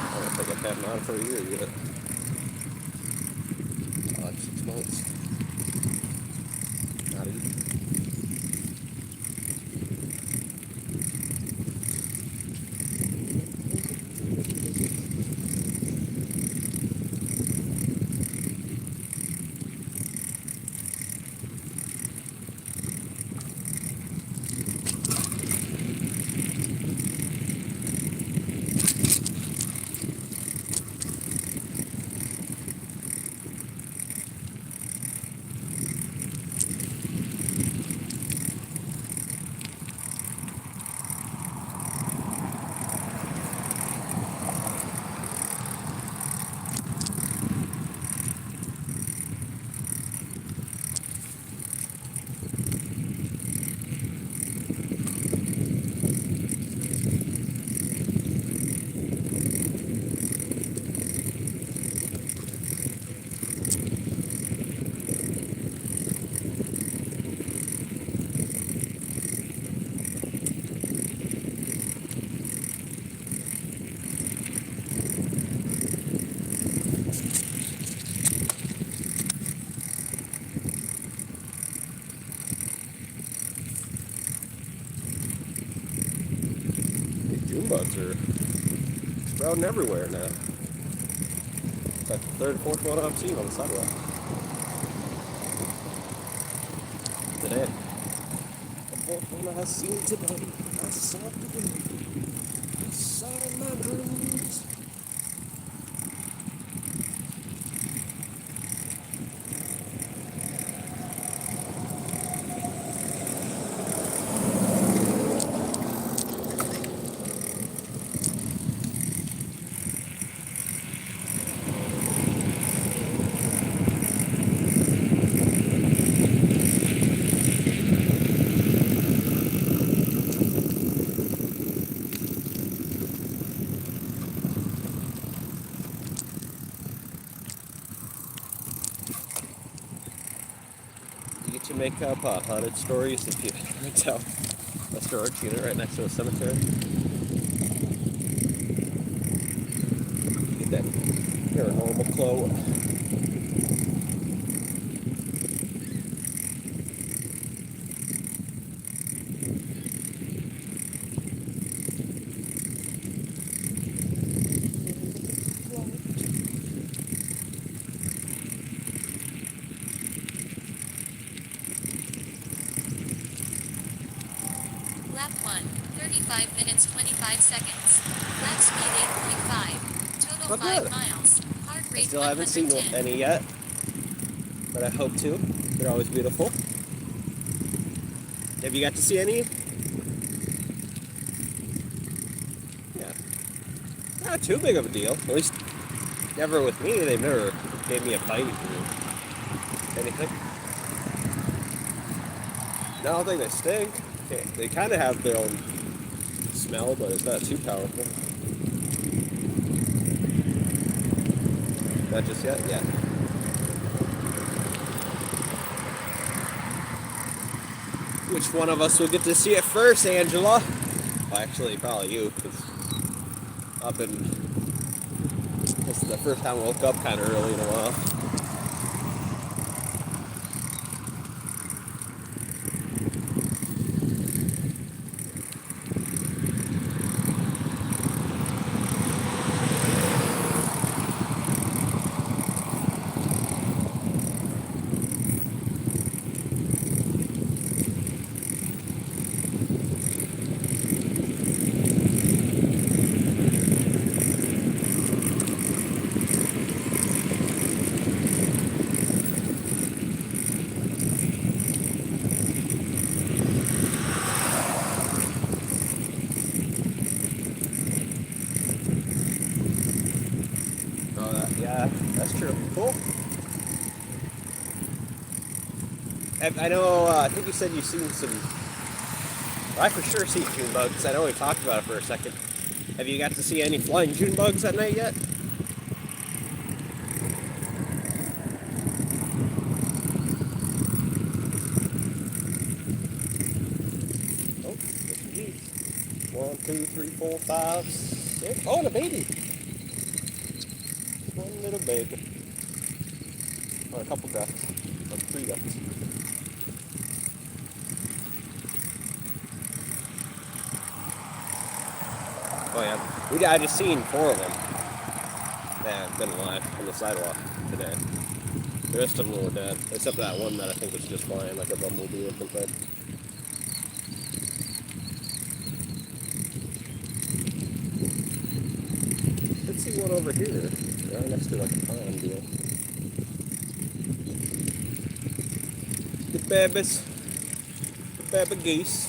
I don't think I've had mine for a year yet. Like 6 months. Not even. June bugs are sprouting everywhere now. It's like the third or fourth one I've seen on the sidewalk today. The fourth one I've seen today. I saw it today. I saw it in my dreams. You get to make up haunted stories if you tell a storage unit right next to a cemetery. Get that paranormal glow. Lap 1, 35 minutes 25 seconds. Lap speed 8.5. Total Not 5 bad. miles. Heart I rate still haven't seen 110. any yet, but I hope to. They're always beautiful. Have you got to see any? Yeah. Not too big of a deal. At least never with me. They've never gave me a bite or anything. I don't think they stink. They kind of have their own smell, but it's not too powerful. Not just yet? Yeah. Which one of us will get to see it first, Angela? Well, actually, probably you, because I've been... This is the first time I woke up kind of early in a while. Yeah, that's true. Cool. I know, I think you said you've seen some. Well, I for sure seen June bugs. I know we talked about it for a second. Have you got to see any flying June bugs at night yet? Oh, there's some geese. 1, 2, 3, 4, 5, 6. Oh, and a baby. One little baby. Or a couple ducks. Or 3 ducks. Oh yeah, I just seen 4 of them that have been alive on the sidewalk today. The rest of them were dead, except that one that I think was just flying like a bumblebee or something. Let's see one over here, right next to like a pond deal. The babies, the baby geese.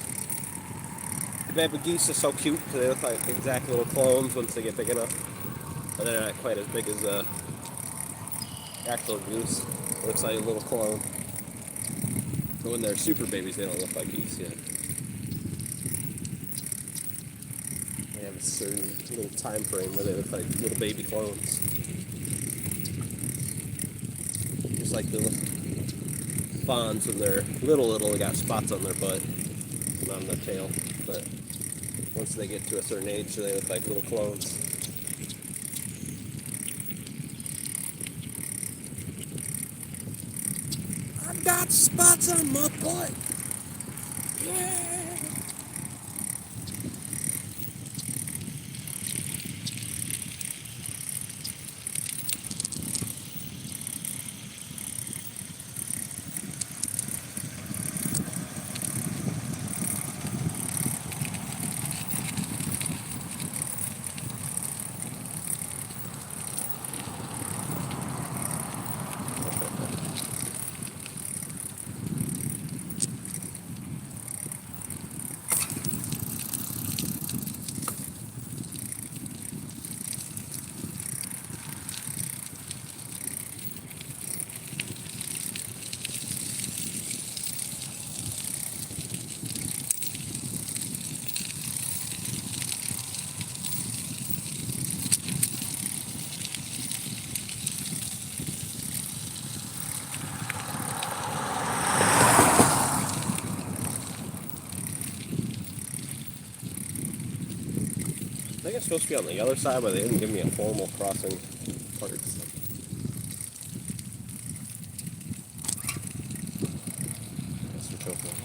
The baby geese are so cute. They look like exact little clones once they get big enough. But they're not quite as big as the actual goose. It looks like a little clone. But when they're super babies, they don't look like geese yet. They have a certain little time frame where they look like little baby clones. Just like the fawns when they're little, they got spots on their butt, not on their tail. But once they get to a certain age, they look like little clones. I got spots on my butt. Yeah. I think it's supposed to be on the other side, but they didn't give me a formal crossing part. That's some chocolate.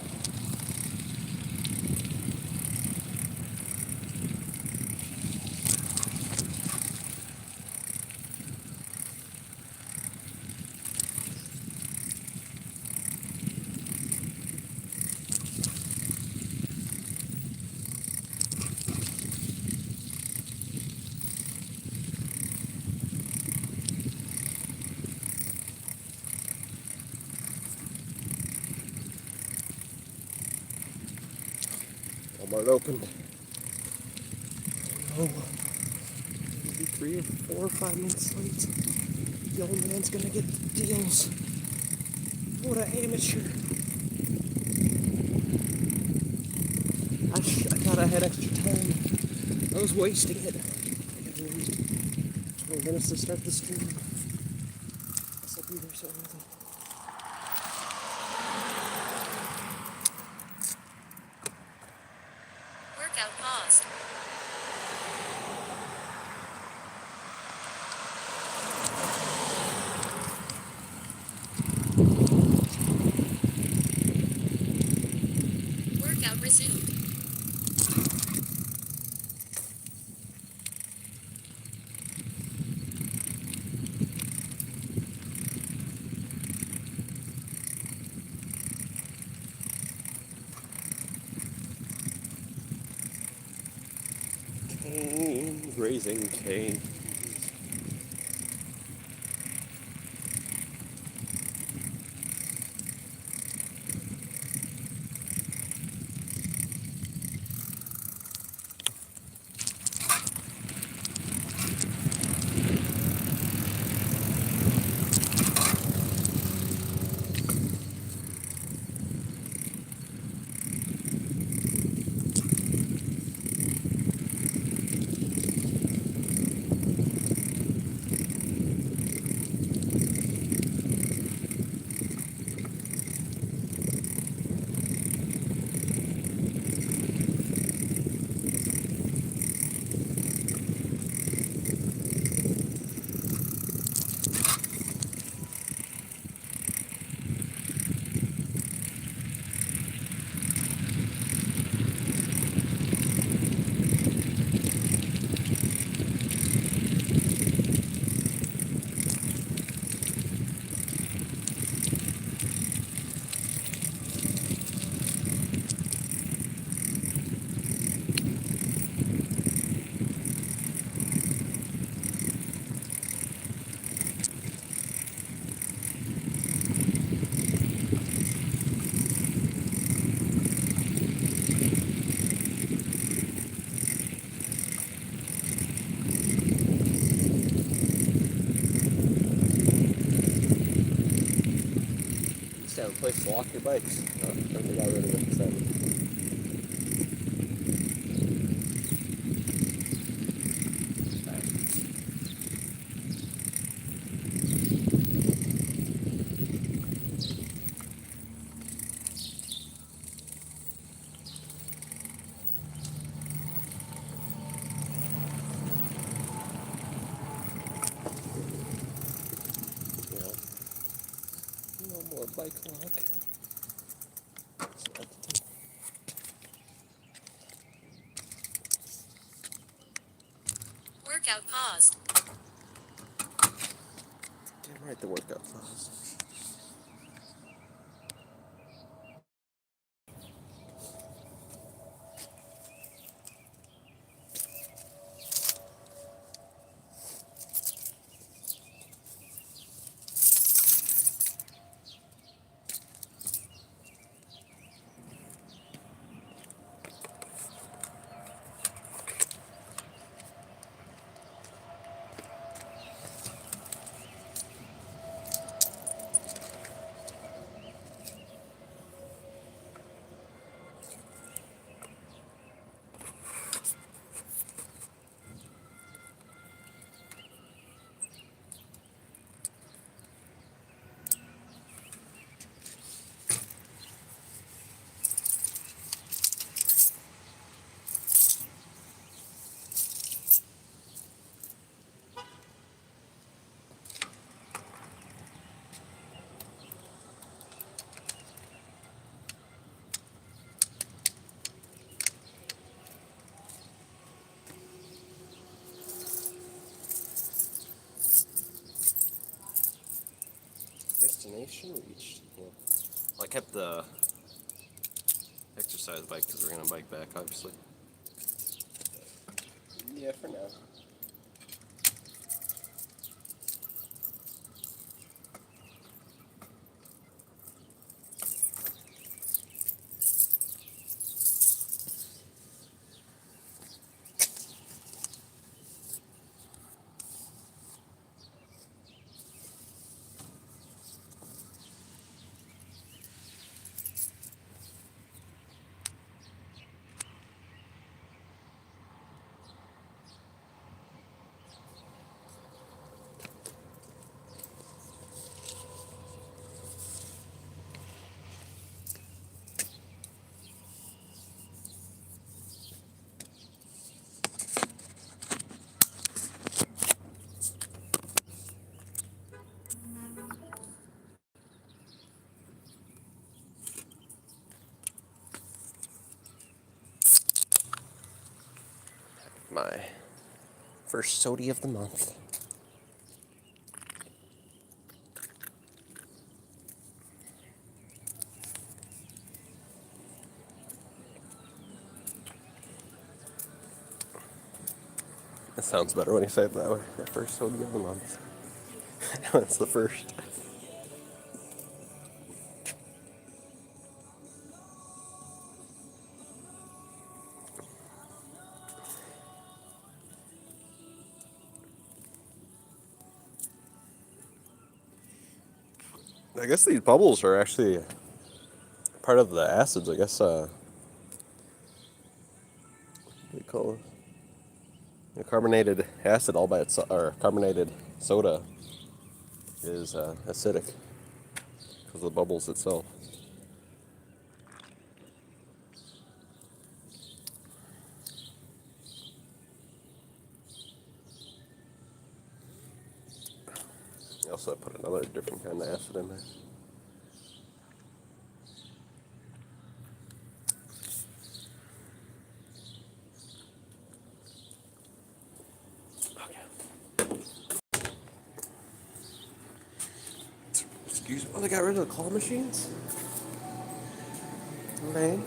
Walmart opened. Oh, maybe 3 or 4 or 5 minutes late. The old man's gonna get the deals. What an amateur. I thought I had extra time. I was wasting it. I gotta wait 20 minutes to start the stream. Guess I'll be there so early. Workout paused. Workout resumed. Cane, raising cane. place to lock your bikes. They got rid of it, sadly. No more bike lock. Workout paused. Damn right, the workout paused. Destination reached. Yeah. Well, I kept the exercise bike because we're gonna bike back, obviously. Yeah, for now. My first sody of the month. It sounds better when you say it that way. My first sody of the month. That's the first. I guess these bubbles are actually part of the acids. I guess, what do you call it? The carbonated acid all by itself, or carbonated soda is acidic because of the bubbles itself. I also put another different kind of acid in there. Excuse me. Oh, they got rid of the claw machines? Man.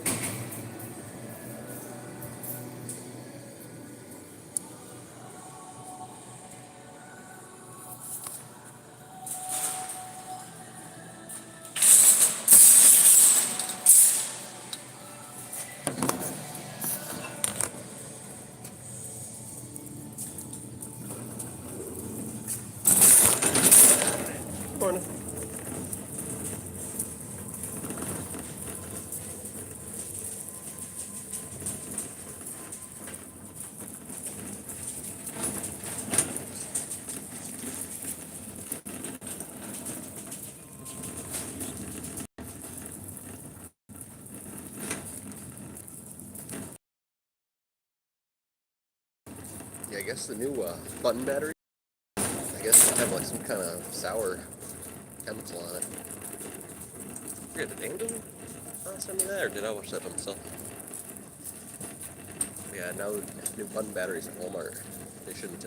Morning. Yeah, I guess the new button battery, I guess it have like some kind of sour chemical on it. I forget, did Angel send me that, or did I watch that myself? Yeah, now new button batteries at Walmart, they shouldn't,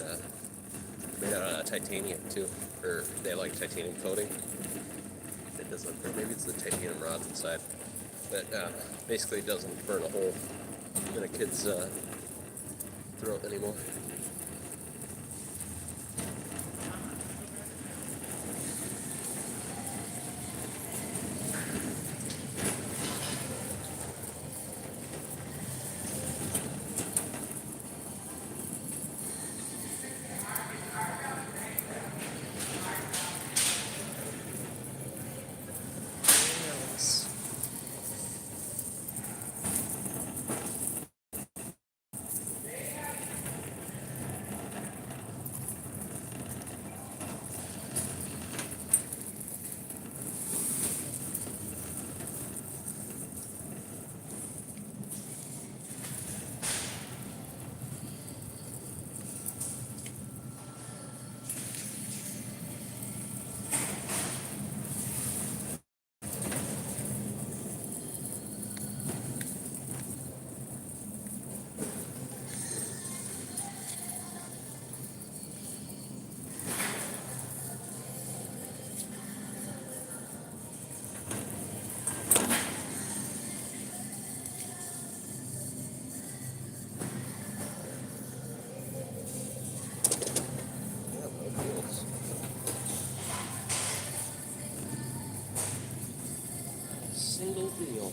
made out of titanium too, or they have like titanium coating. It doesn't, or maybe it's the titanium rods inside, but basically it doesn't burn a hole in a kid's throat anymore. Yeah, no deals. Single deal.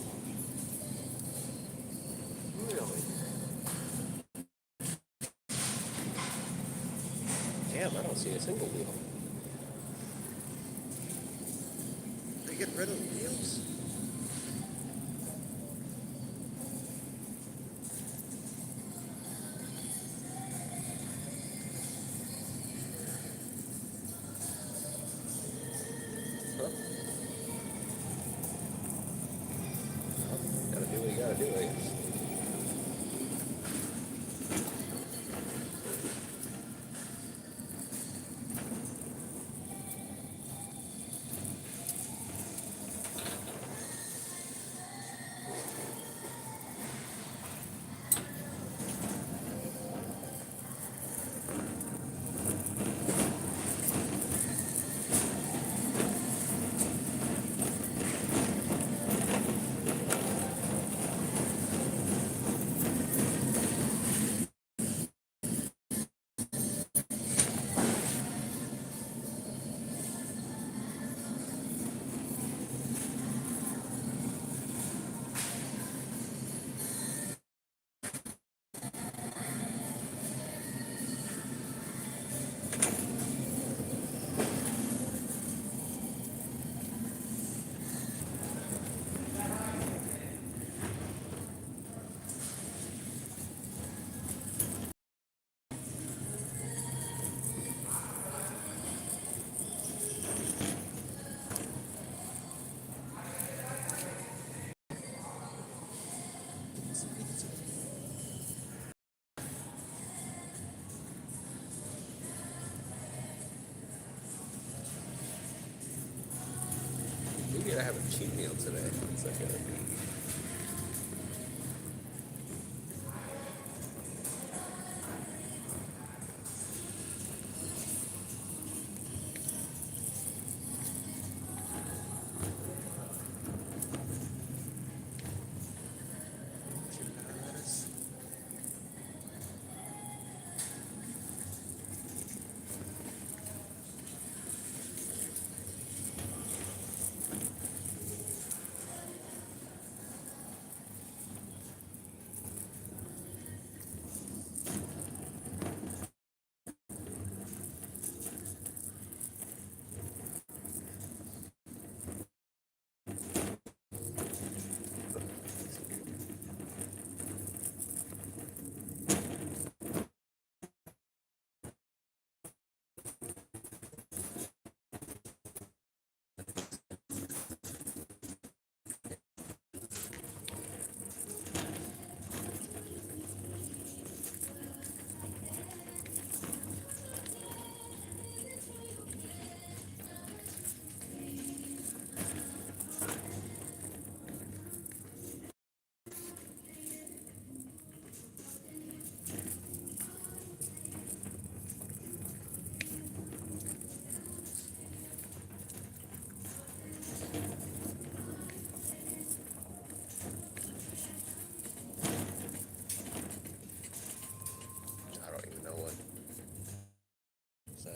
Really? Damn, I don't see a single deal. They get rid of the deals? Huh? Gotta do what you gotta do, I guess. Maybe I have a cheat meal today. What's that gonna be?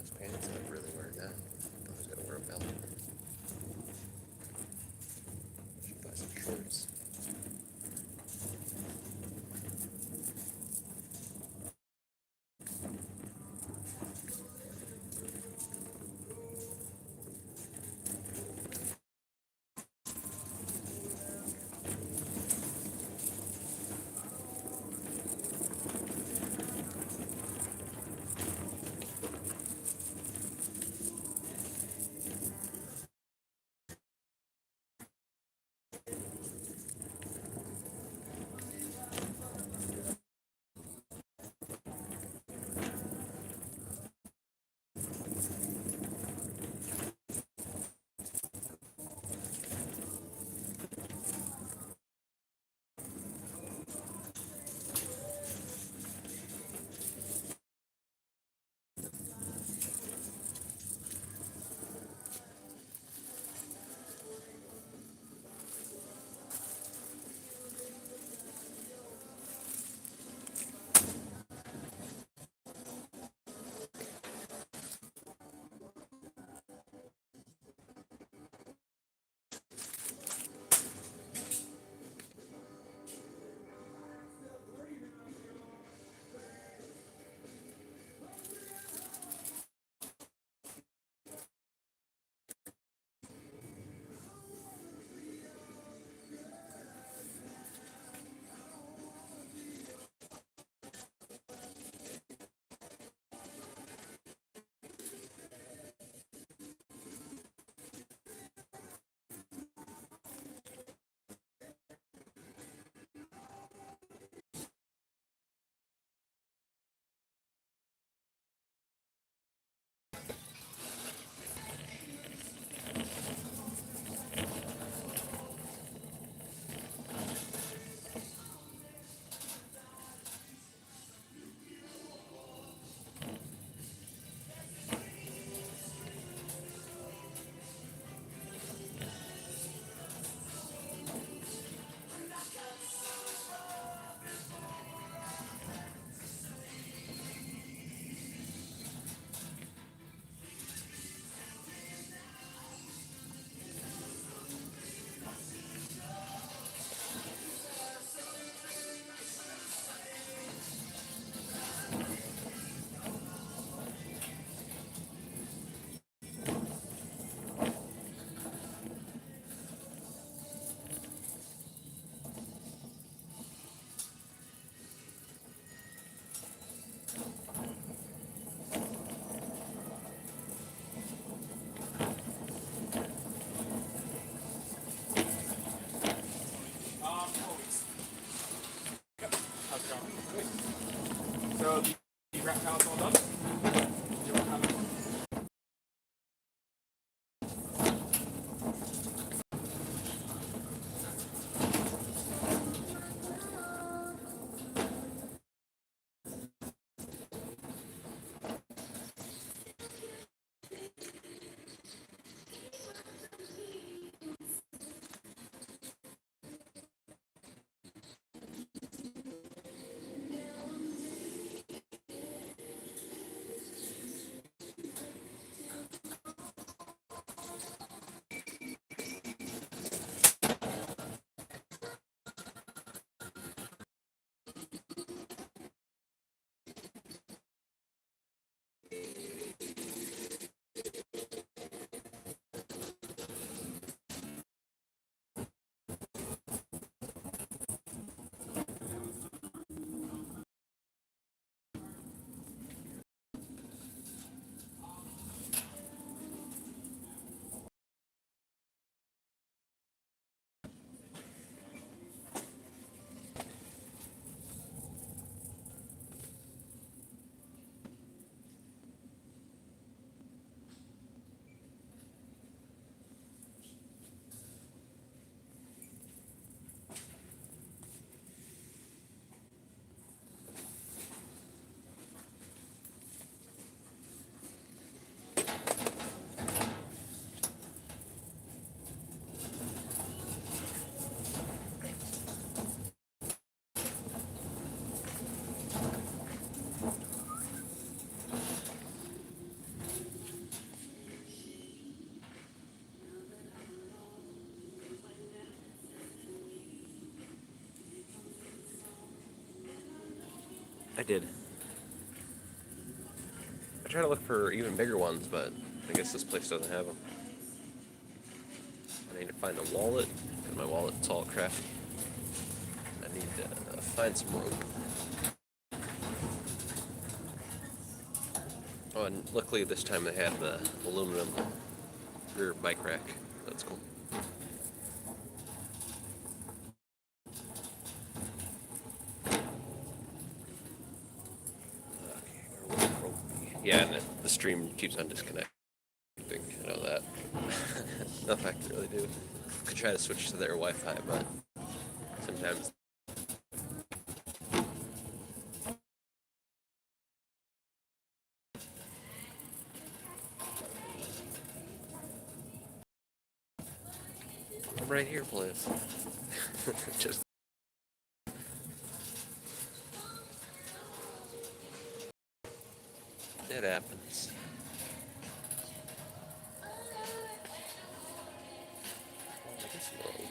Those pants look really wearing down. I was gonna wear a belt. Should buy some shorts. How's it going? So the wrap pallets all done? You want to have it? I did. I try to look for even bigger ones, but I guess this place doesn't have them. I need to find a wallet, because my wallet's all crap. I need to find some rope. Oh, and luckily this time they had the aluminum rear bike rack. That's cool. Okay, where would the rope be? Yeah, and the stream keeps on disconnecting. I know that. Nothing I can really do. Could try to switch to their Wi-Fi, but sometimes. I'm right here, please. Just. It happens. I guess a little.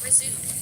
Resume.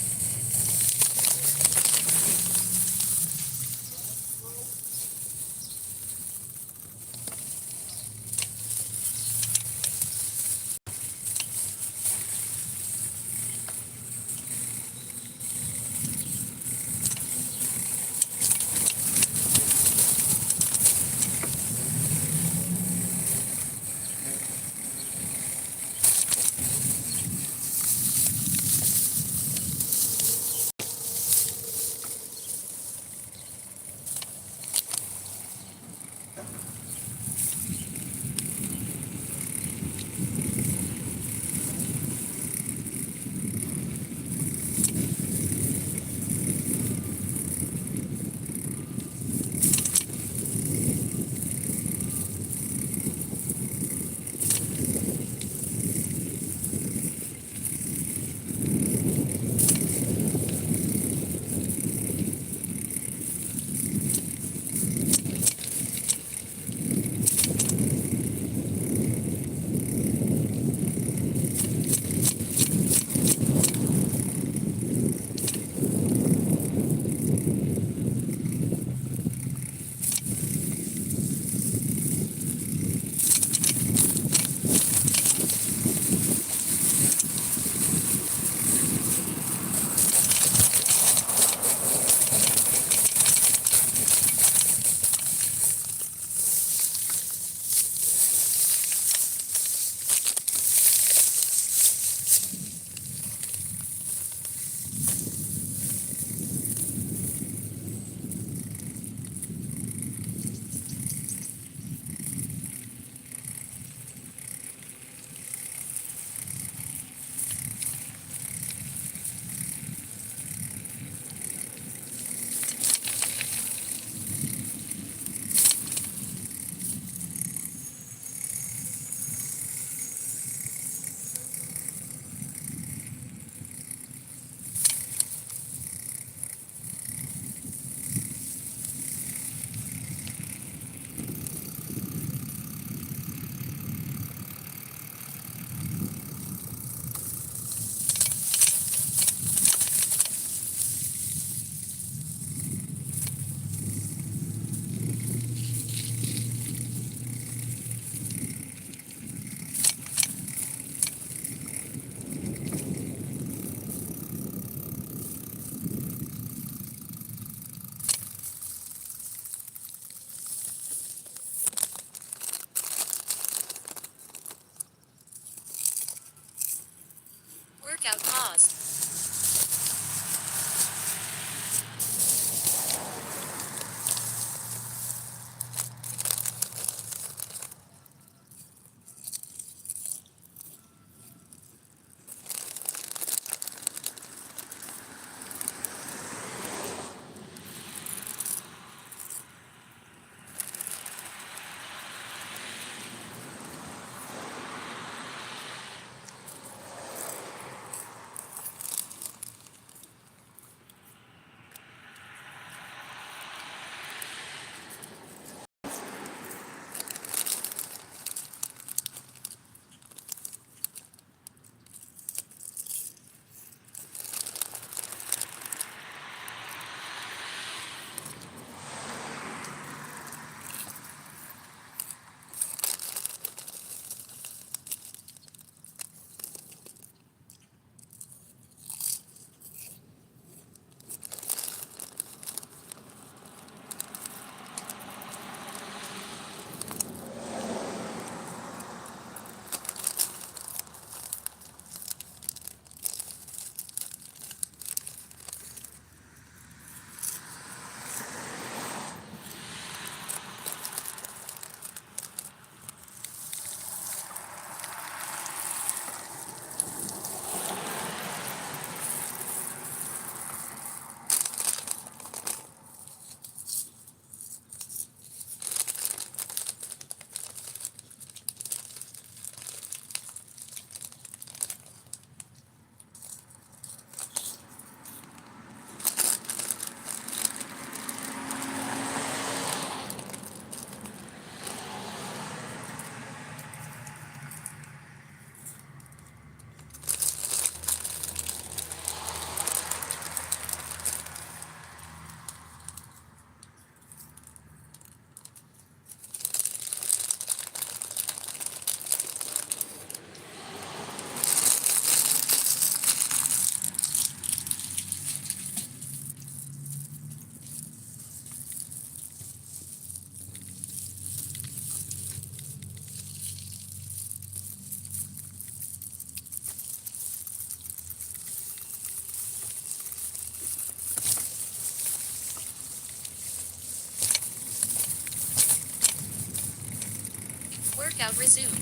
Workout pause. Workout resumed.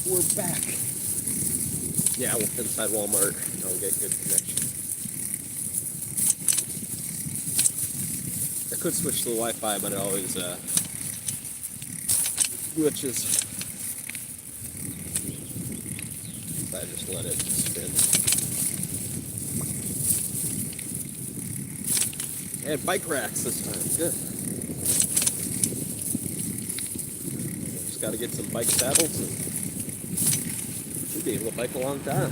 We're back. Yeah, we're inside Walmart. I'll get good connection. I could switch to the Wi-Fi, but it always glitches. So I just let it spin. And bike racks this time. Good. Just got to get some bike saddles and should be able to bike a long time.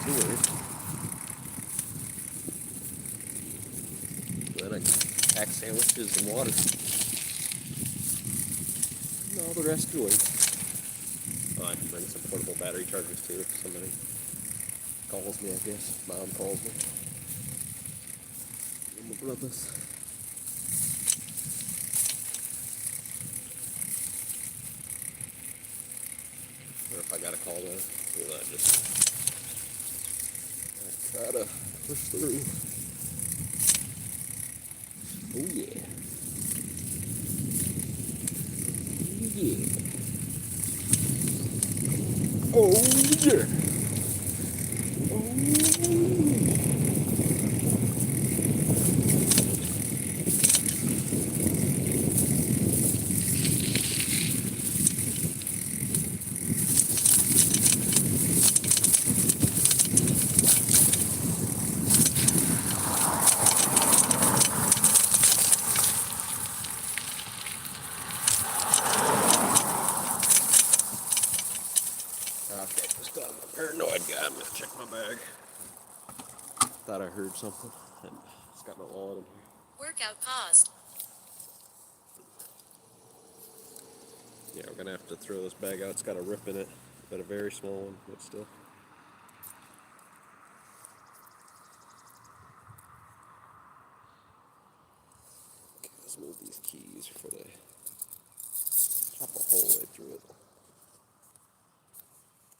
Too worried. Then I can pack sandwiches and water. And all the rest can wait. Oh, I can bring some portable battery chargers too if somebody calls me, I guess. Mom calls me. And my brothers. Or if I got a call then, we'll just try to push through. Oh yeah. Oh yeah. Oh yeah. Okay, just got my paranoid guy. I'm gonna check my bag. Thought I heard something. And it's got my wallet in here. Workout paused. Yeah, we're gonna have to throw this bag out. It's got a rip in it, but a very small one, but still. Okay, let's move these keys before they chop a hole right through it.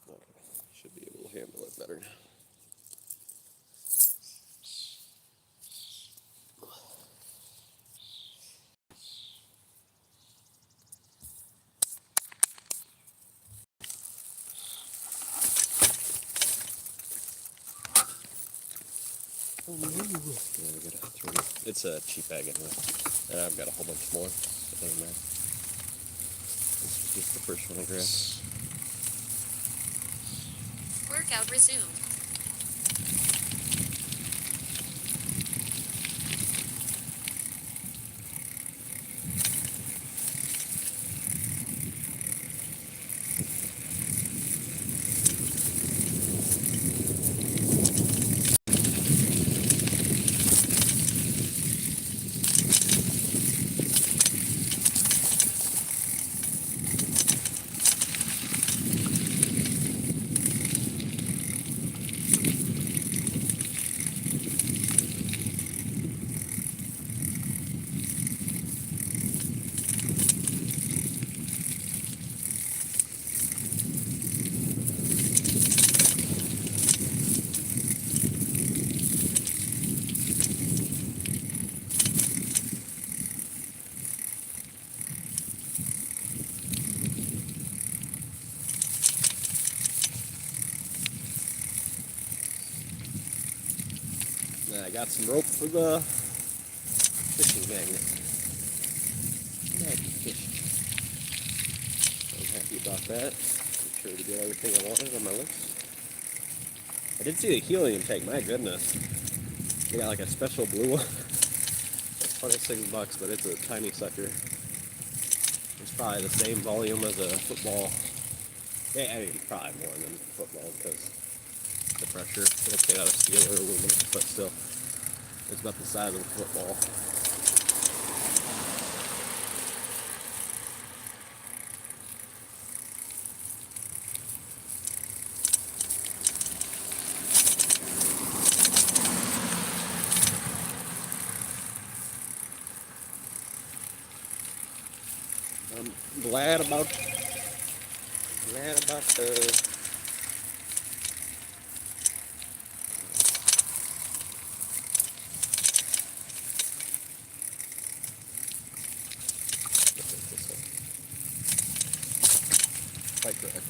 Okay, should be able to handle it better now. Oh no! Yeah, we gotta throw it. It's a cheap bag anyway. And I've got a whole bunch more. So it doesn't matter. This is just the first one I grabbed. Workout resumed. got some rope for the fishing magnet. Magnet fish. I'm happy about that. I'm sure to get everything I wanted on my list. I did see the helium tank, my goodness. They got like a special blue one. It's $26, but it's a tiny sucker. It's probably the same volume as a football. Yeah, I mean, probably more than football because the pressure. It's made out of steel or aluminum, but still, it's about the size of a football. I'm glad about the bike rack.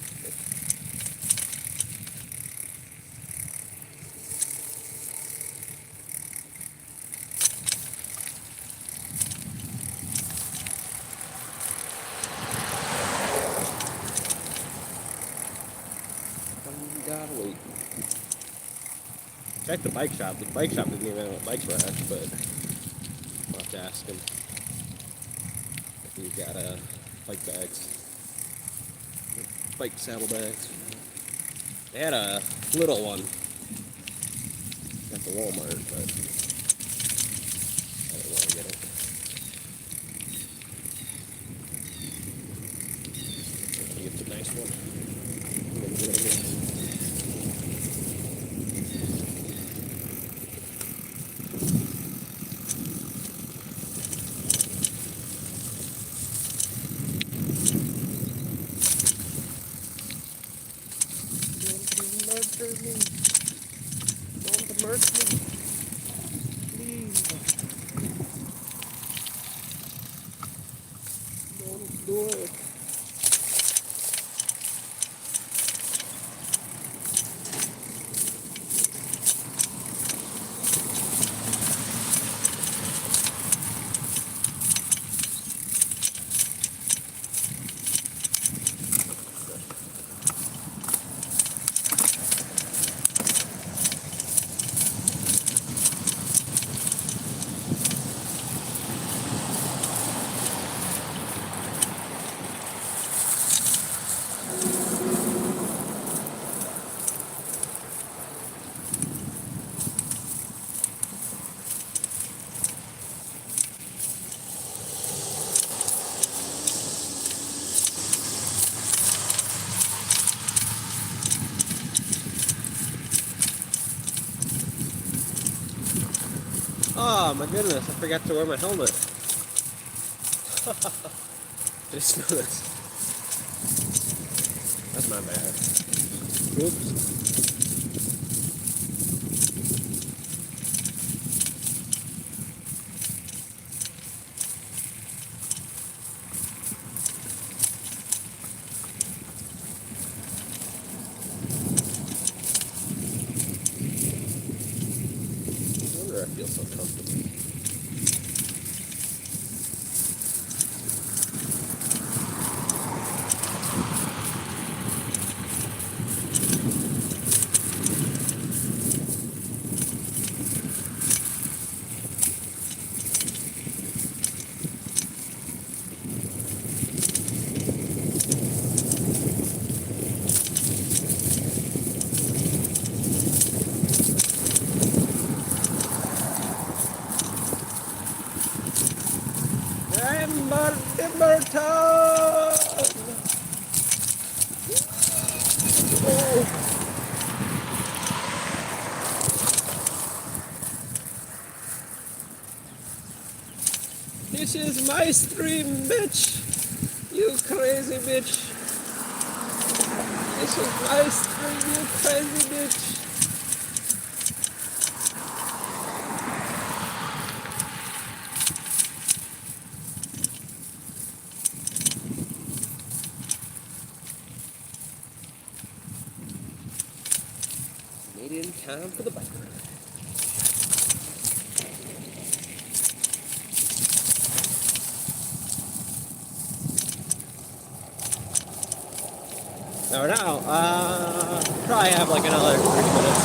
Gotta wait. Check the bike shop. The bike shop didn't even have a bike rack, but I'll have to ask him if he's got bike bags, bike saddlebags. They had a little one at the Walmart, but I didn't want to get it. I think it's a nice one. I'm gonna get it here. Don't murder me. Don't murder me. Please. Don't do it. Oh my goodness, I forgot to wear my helmet. Just noticed. That's my bad. Oops. No wonder I feel so comfortable. Timberton! Oh. This is my stream, bitch! You crazy bitch! This is my stream, you crazy bitch! Canadian time for the bike ride. Or now, probably have like another 30 minutes.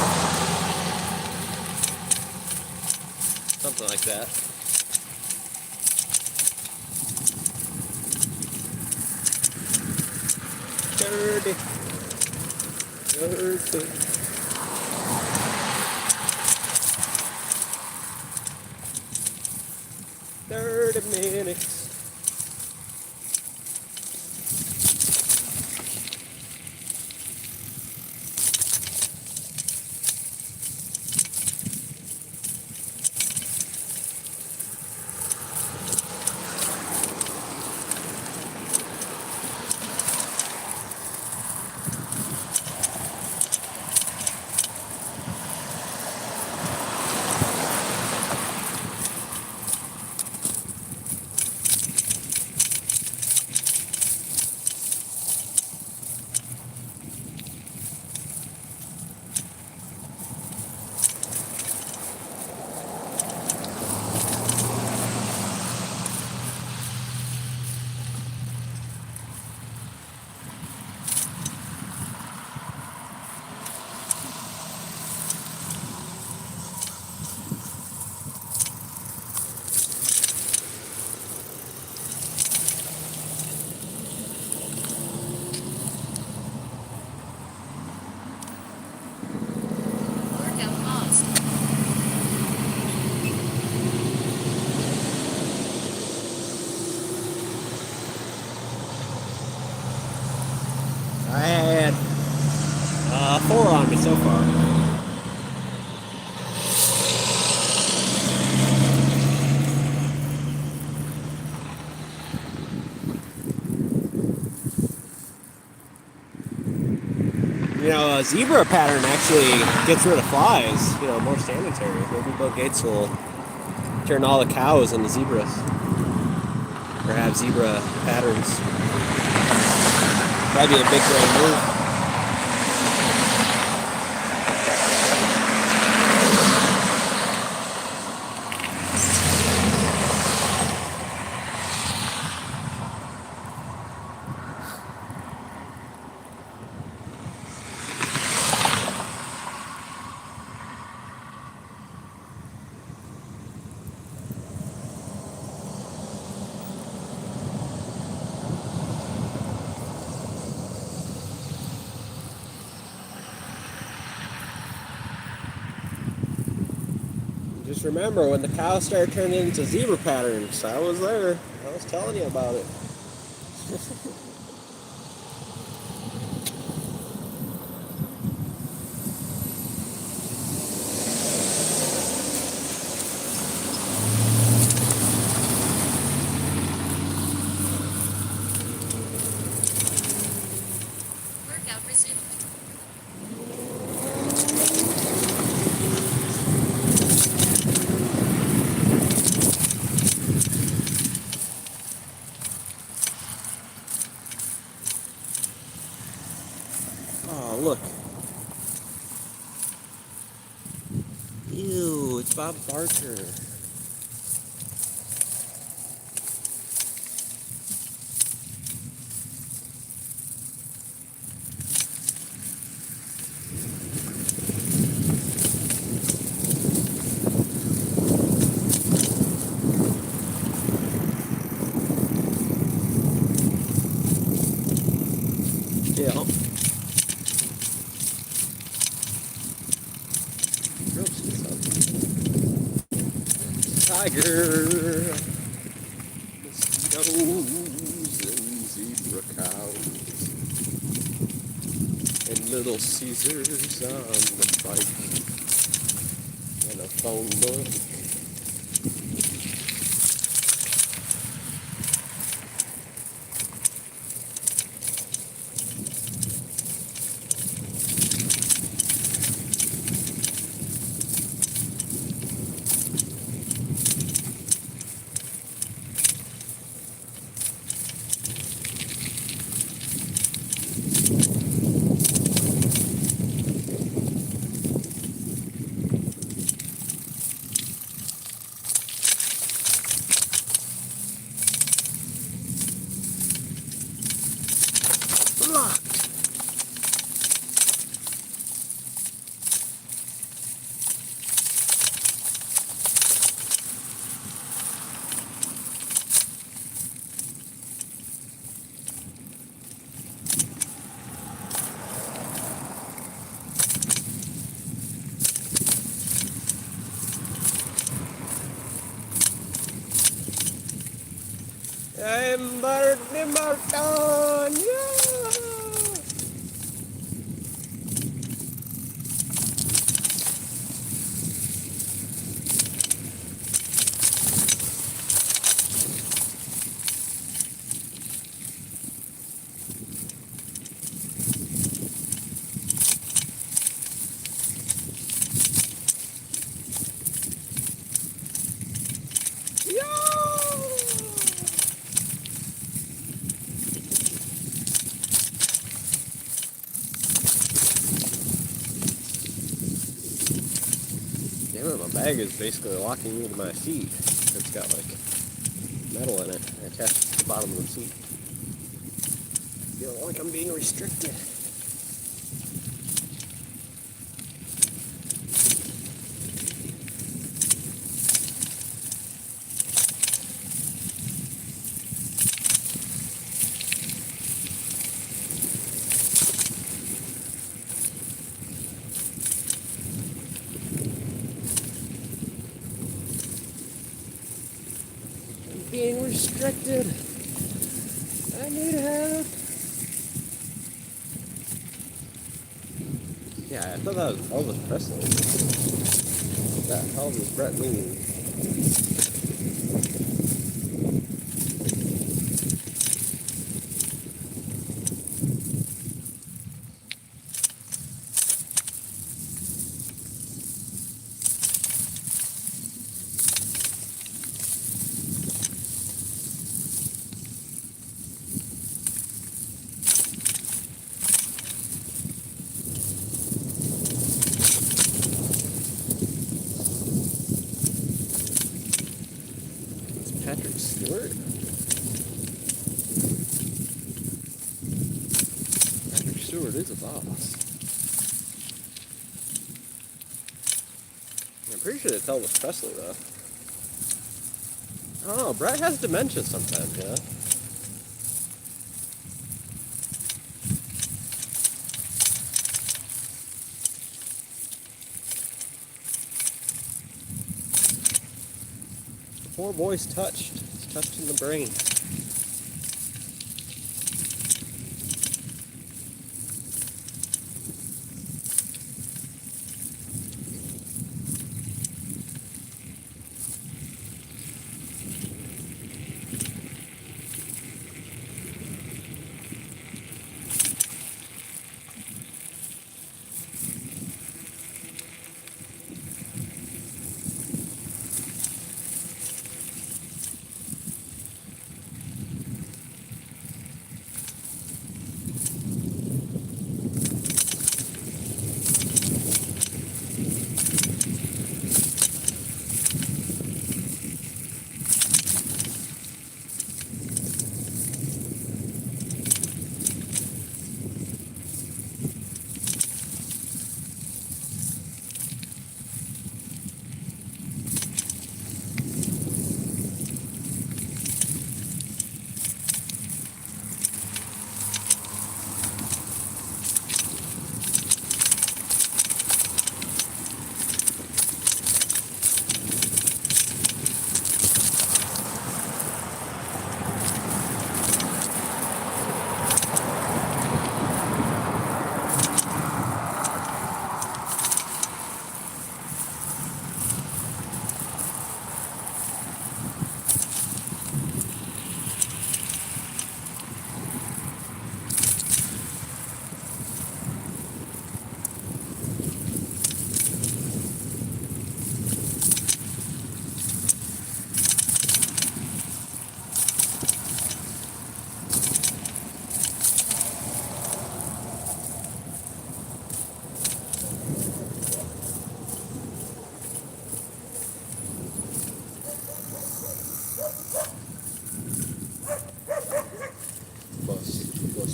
Something like that. Dirty. 30 minutes. Workout paused. I had 4 on me so far. You know, a zebra pattern actually gets rid of flies, you know, more sanitary. Maybe Bill Gates will turn all the cows into zebras. Or have zebra patterns. That'd be a big grand move. Just remember, when the cows started turning into zebra patterns, I was there. I was telling you about it. Workout resumed. Oh, look. Ew, it's Bob Barker. Yeah. Tiger. Mosquitoes and zebra cows. And Little Caesars on the bike. And a phone book. I'm Bernie Martin! Yeah! Damn it, my bag is basically locking me to my seat. It's got like metal in it attached to the bottom of the seat. I feel like I'm being restricted. Being restricted. I need help. Yeah, I thought that was Elvis Presley. What the hell does Brett mean? It's Patrick Stewart. Patrick Stewart is a boss. I'm pretty sure it's Elvis Presley, though. I don't know, Brett has dementia sometimes, you know? The poor boy's touched. He's touched in the brain.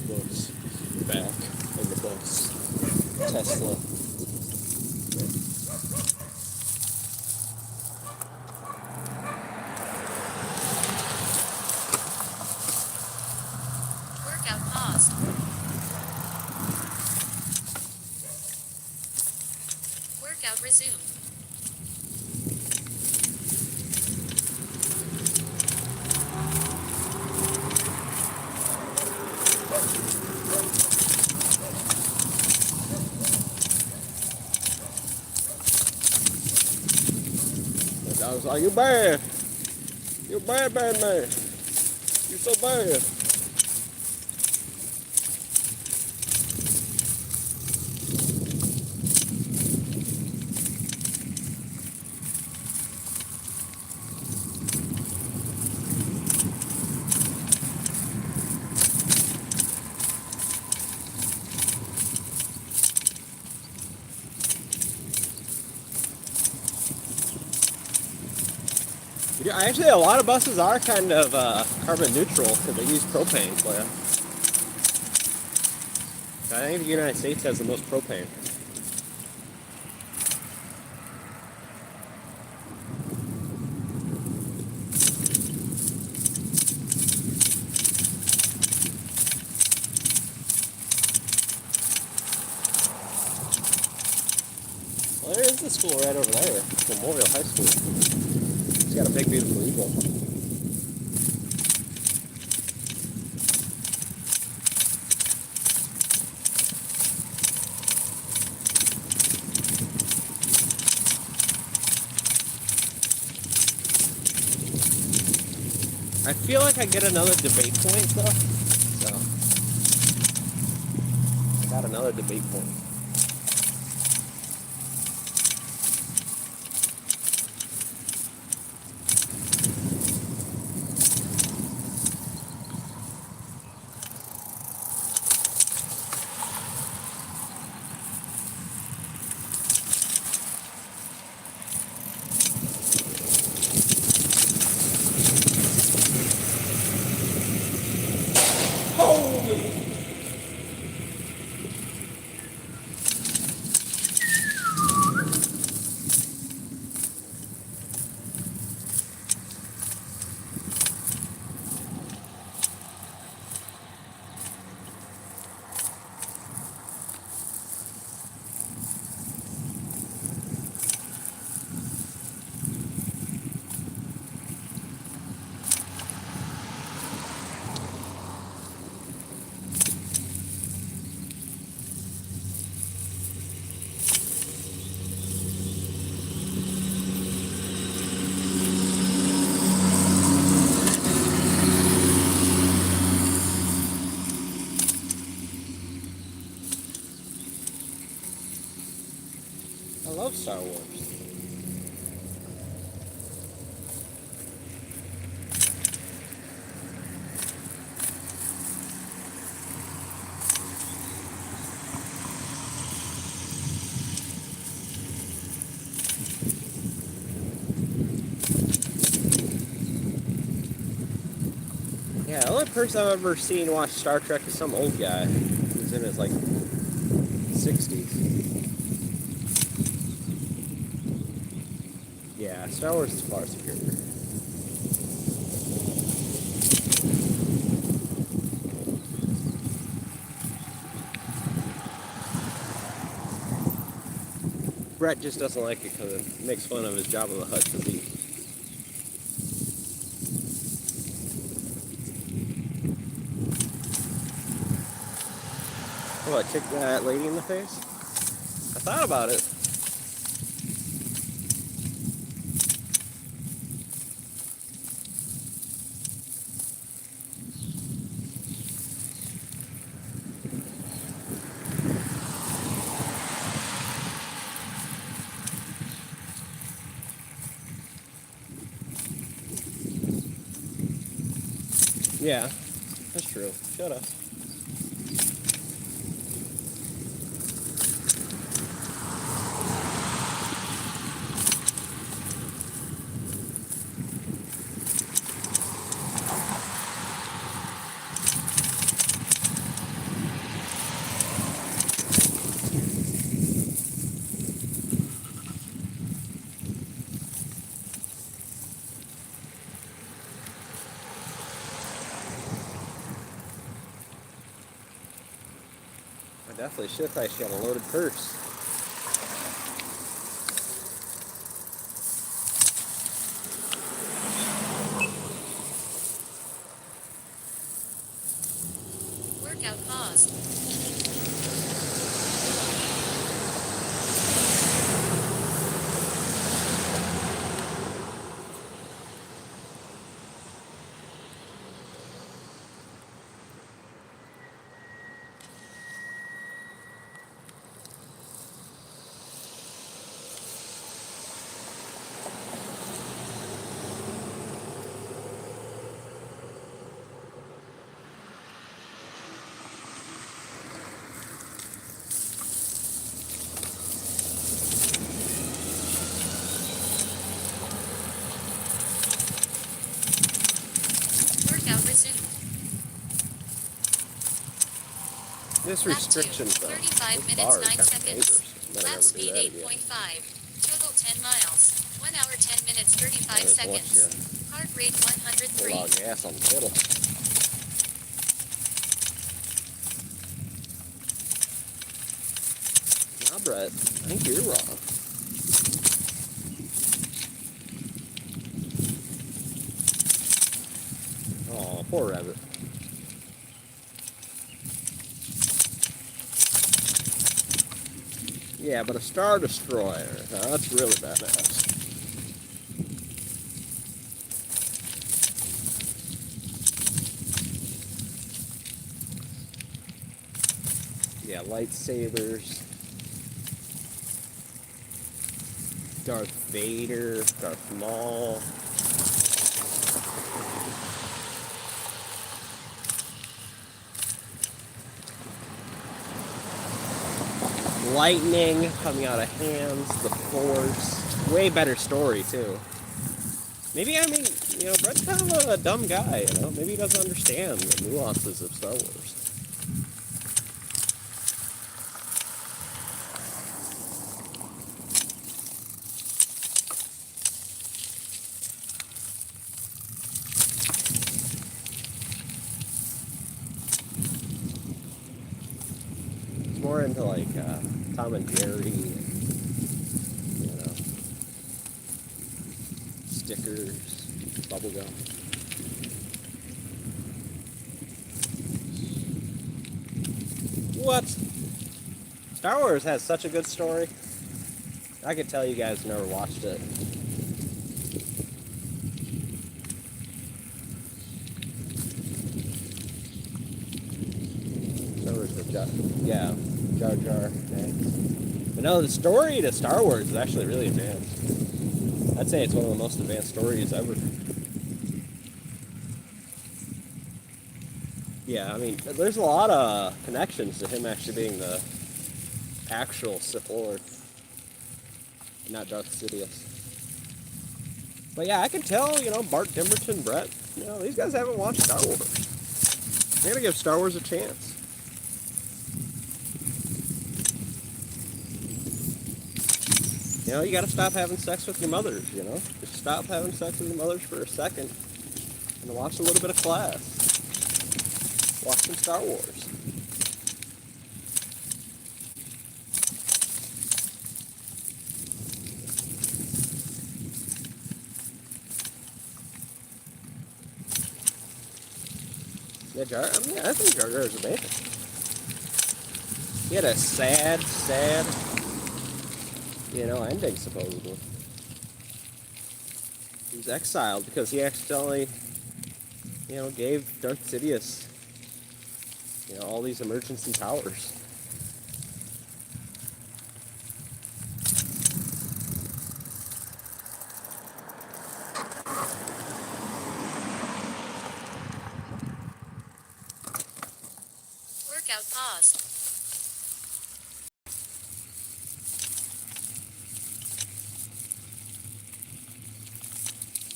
Bus. Back in the bus. Tesla. Workout paused. Workout resumed. was like, "You bad. You're bad, bad man. You're so bad." Yeah, actually, a lot of buses are kind of carbon neutral because they use propane. So I think the United States has the most propane. Well, there is the school right over there, Memorial High School. It's got a big, beautiful eagle. I feel like I get another debate point though. So I got another debate point. I love Star Wars. Yeah, the only person I've ever seen watch Star Trek is some old guy who's in his like 60s. Yeah, Star Wars is far superior. Brett just doesn't like it because it makes fun of his Jabba the Hutt physique. Oh, I kicked that lady in the face? I thought about it. Yeah, that's true. Shut up. I definitely should have thought she had a loaded purse. Workout paused. This Lap 2, restriction though. 35 This minutes, bar 9 is kind of seconds. dangerous. Better Lap never do speed that again. 8.5. Total 10 miles. 1 hour 10 minutes 35 Once seconds. you Heart rate pull 103. out gas on the pedal. Nah, Brett, I think you're wrong. Oh, poor rabbit. Yeah, but a Star Destroyer, that's really badass. Yeah, lightsabers. Darth Vader, Darth Maul. Lightning coming out of hands, the Force. Way better story, too. Maybe, I mean, you know, Brett's kind of a dumb guy, you know? Maybe he doesn't understand the nuances of Star Wars. He's more into, like, Tom and Jerry and, you know, stickers, bubblegum. What? Star Wars has such a good story. I could tell you guys never watched it. Star Wars with Jar Jar. Thanks. But no, the story to Star Wars is actually really advanced. I'd say it's one of the most advanced stories ever. Yeah, I mean, there's a lot of connections to him actually being the actual Sith Lord, not Darth Sidious. But yeah, I can tell, you know, Bart Dimberton, Brett, you know, these guys haven't watched Star Wars. They're gonna give Star Wars a chance. You know, you gotta stop having sex with your mothers, you know? Just stop having sex with your mothers for a second and watch a little bit of class. Watch some Star Wars. Yeah, I think Jar Jar is amazing. He had a sad, you know, ending, supposedly. He was exiled because he accidentally, you know, gave Darth Sidious, you know, all these emergency powers. Workout paused.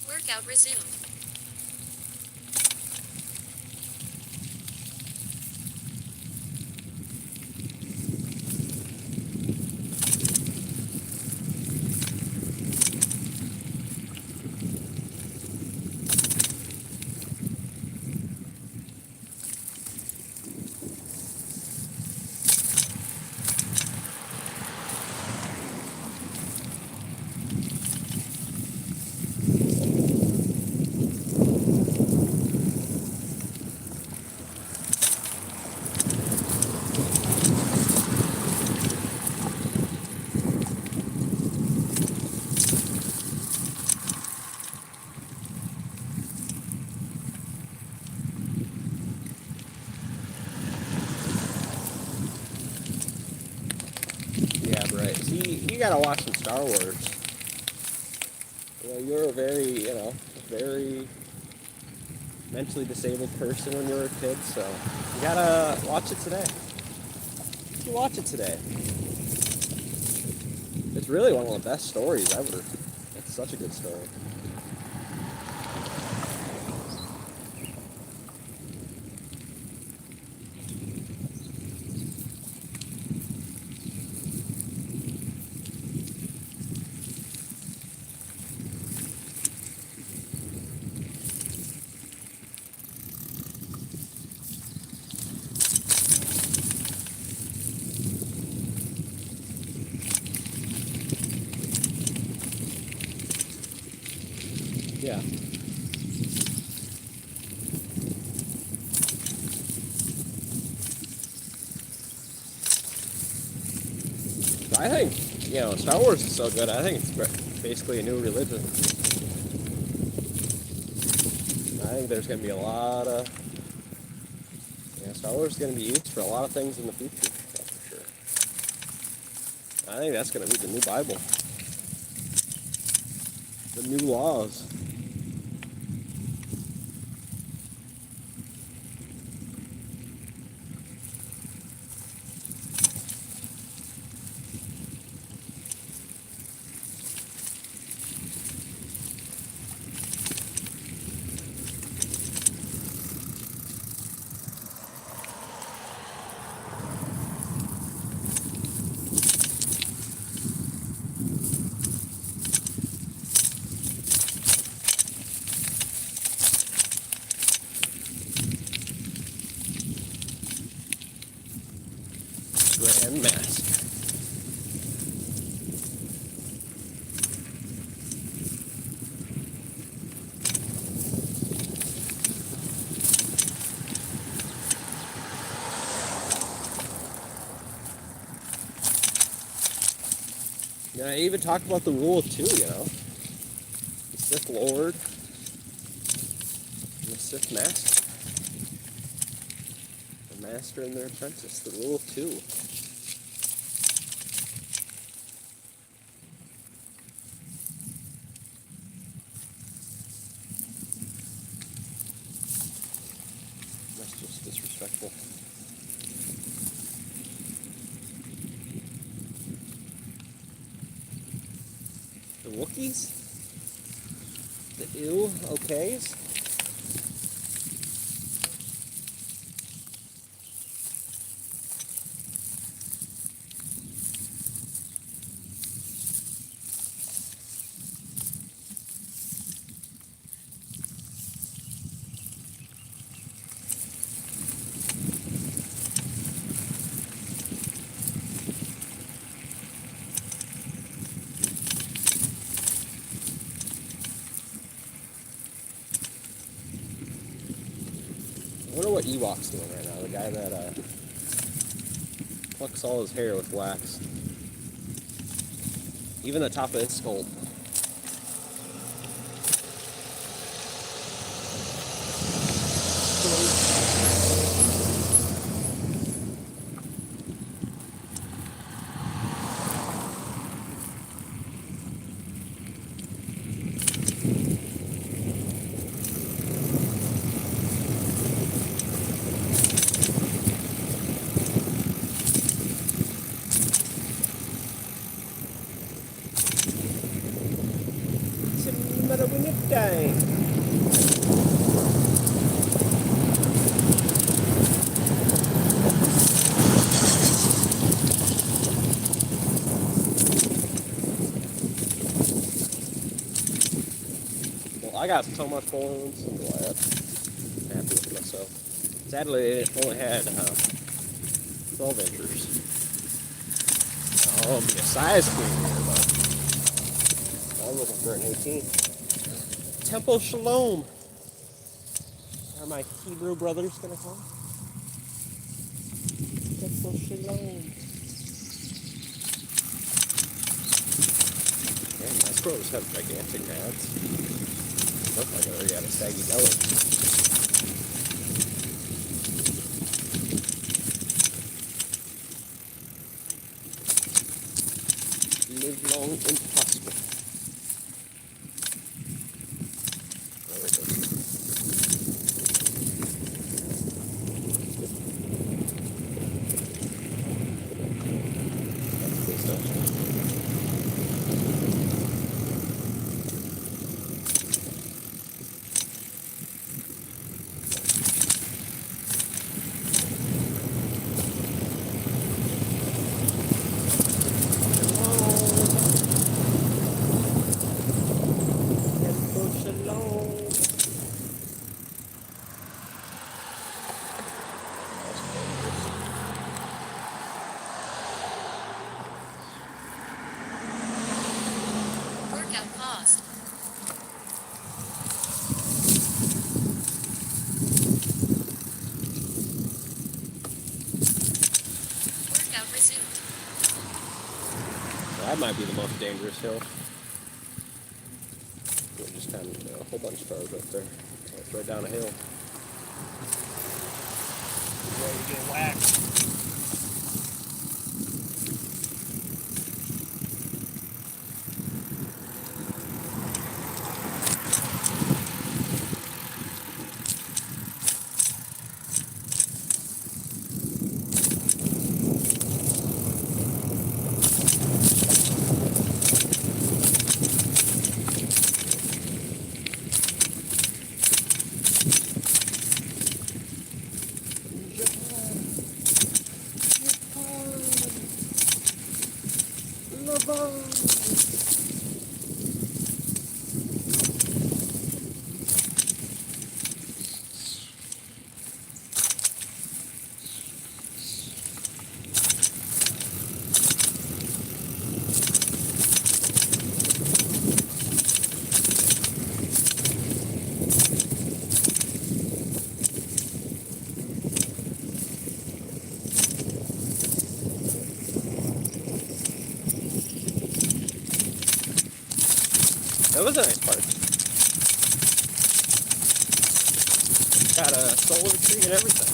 Workout resumed. Yeah, right. See, you gotta watch some Star Wars. You know, you're a very mentally disabled person when you were a kid, so you gotta watch it today. You watch it today. It's really one of the best stories ever. It's such a good story. I think, Star Wars is so good. I think it's basically a new religion. I think there's going to be a lot of, Star Wars is going to be used for a lot of things in the future, that's for sure. I think that's going to be the new Bible, the new laws. Grand Master. I even talk about the rule of two, The Sith Lord and the Sith Master. The Master and their apprentice, the rule of two. That's just disrespectful. The Wookiees? The ew okays? I wonder what Ewok's doing right now. The guy that plucks all his hair with wax. Even the top of his skull. Well, I got so much balloons. I'm glad. I'm happy with myself. Sadly, it only had 12 inches. I'll be a size queen here, but I'm looking for an 18. Temple Shalom. Are my Hebrew brothers gonna come? Temple Shalom. Man, my squirrels have gigantic nads. Look like I already got a saggy belly. Live long and prosper. There we go. That's good stuff. That might be the most dangerous hill. We're just kind of a whole bunch of cars up there. It's right down a hill. Ready to get whacked. That was a nice park. Got a solar tree and everything.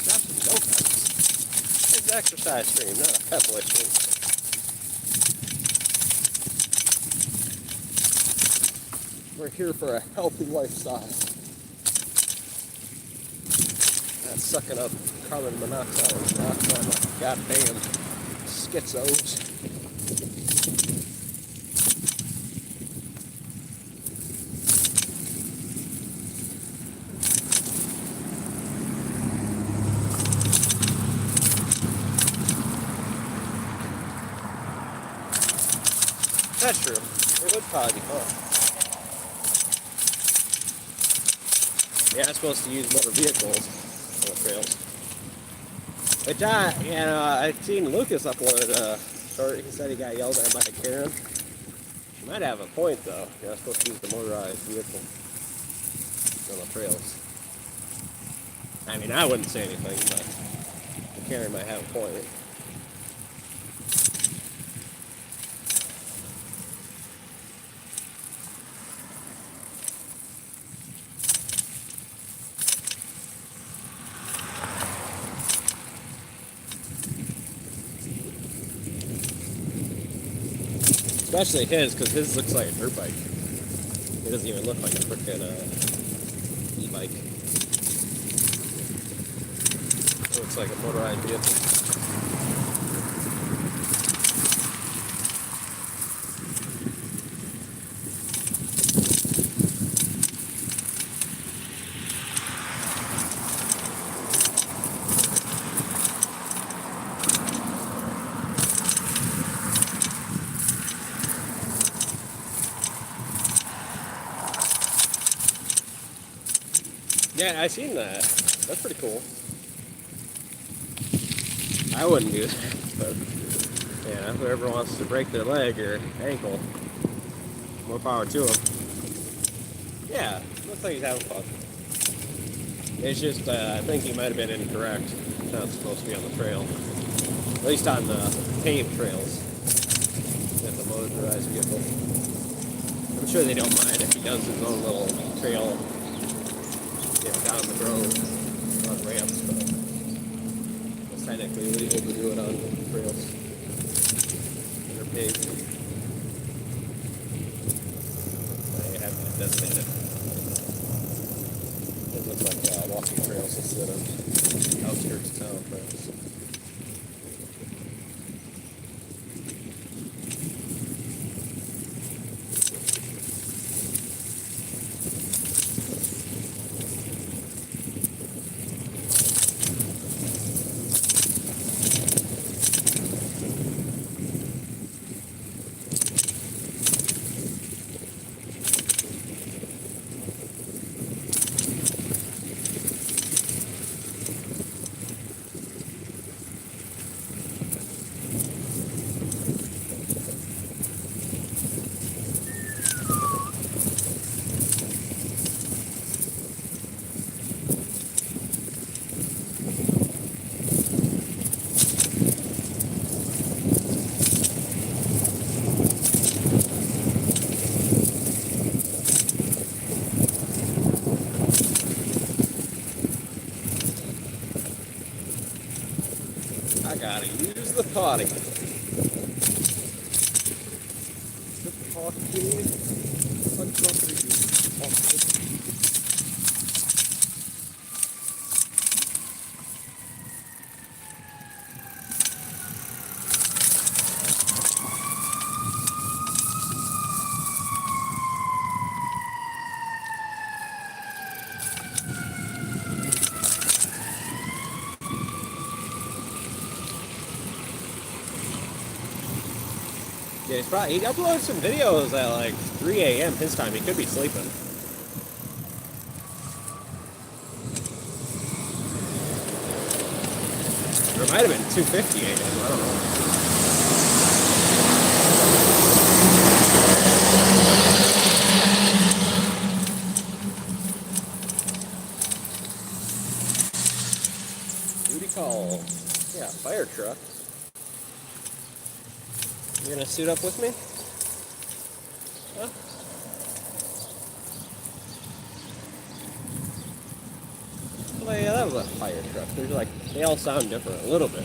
Got some go-karts. It's an exercise stream, not a pep boy stream. We're here for a healthy lifestyle. Not sucking up carbon monoxide and dioxide like goddamn schizos. That's true. It would probably be fun. Yeah, I'm supposed to use motor vehicles on the trails. Which I'd seen Lucas upload a short. He said he got yelled at by a Karen. She might have a point though. You're not supposed to use the motorized vehicle on the trails. I mean, I wouldn't say anything, but the Karen might have a point. Especially his, because his looks like a dirt bike. It doesn't even look like a freaking e-bike. It looks like a motorized vehicle. Yeah, I seen that. That's pretty cool. I wouldn't do that, but yeah, whoever wants to break their leg or ankle, more power to them. Yeah, looks like he's having fun. It's just, I think he might have been incorrect. It's not supposed to be on the trail. At least on the paved trails. With the motorized vehicle. I'm sure they don't mind if he does his own little trail, down the road on ramps, but it's technically illegal to do it on trails that are paved. They have it designated. It looks like walking trails instead of outskirts of town trails. gotta use the potty. The potty. Yeah, he uploaded some videos at like 3 a.m. his time. He could be sleeping. Or it might have been 2:50 a.m. I don't know. Duty call. Yeah, fire truck. You gonna suit up with me? Huh? Well, yeah, that was a fire truck. There's like, they all sound different a little bit.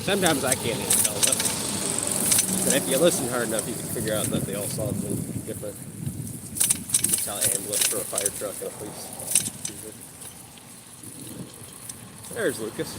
Sometimes I can't even tell them. But if you listen hard enough, you can figure out that they all sound different. You can tell ambulance for a fire truck and a police cruiser. There's Lucas.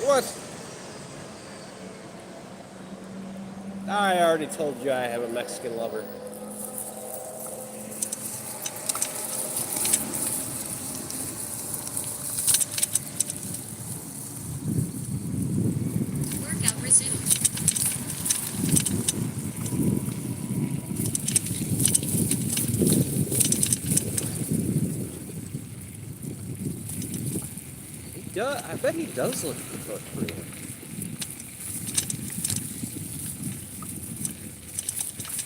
What? I already told you I have a Mexican lover. Workout resumed. I bet he does look pretty.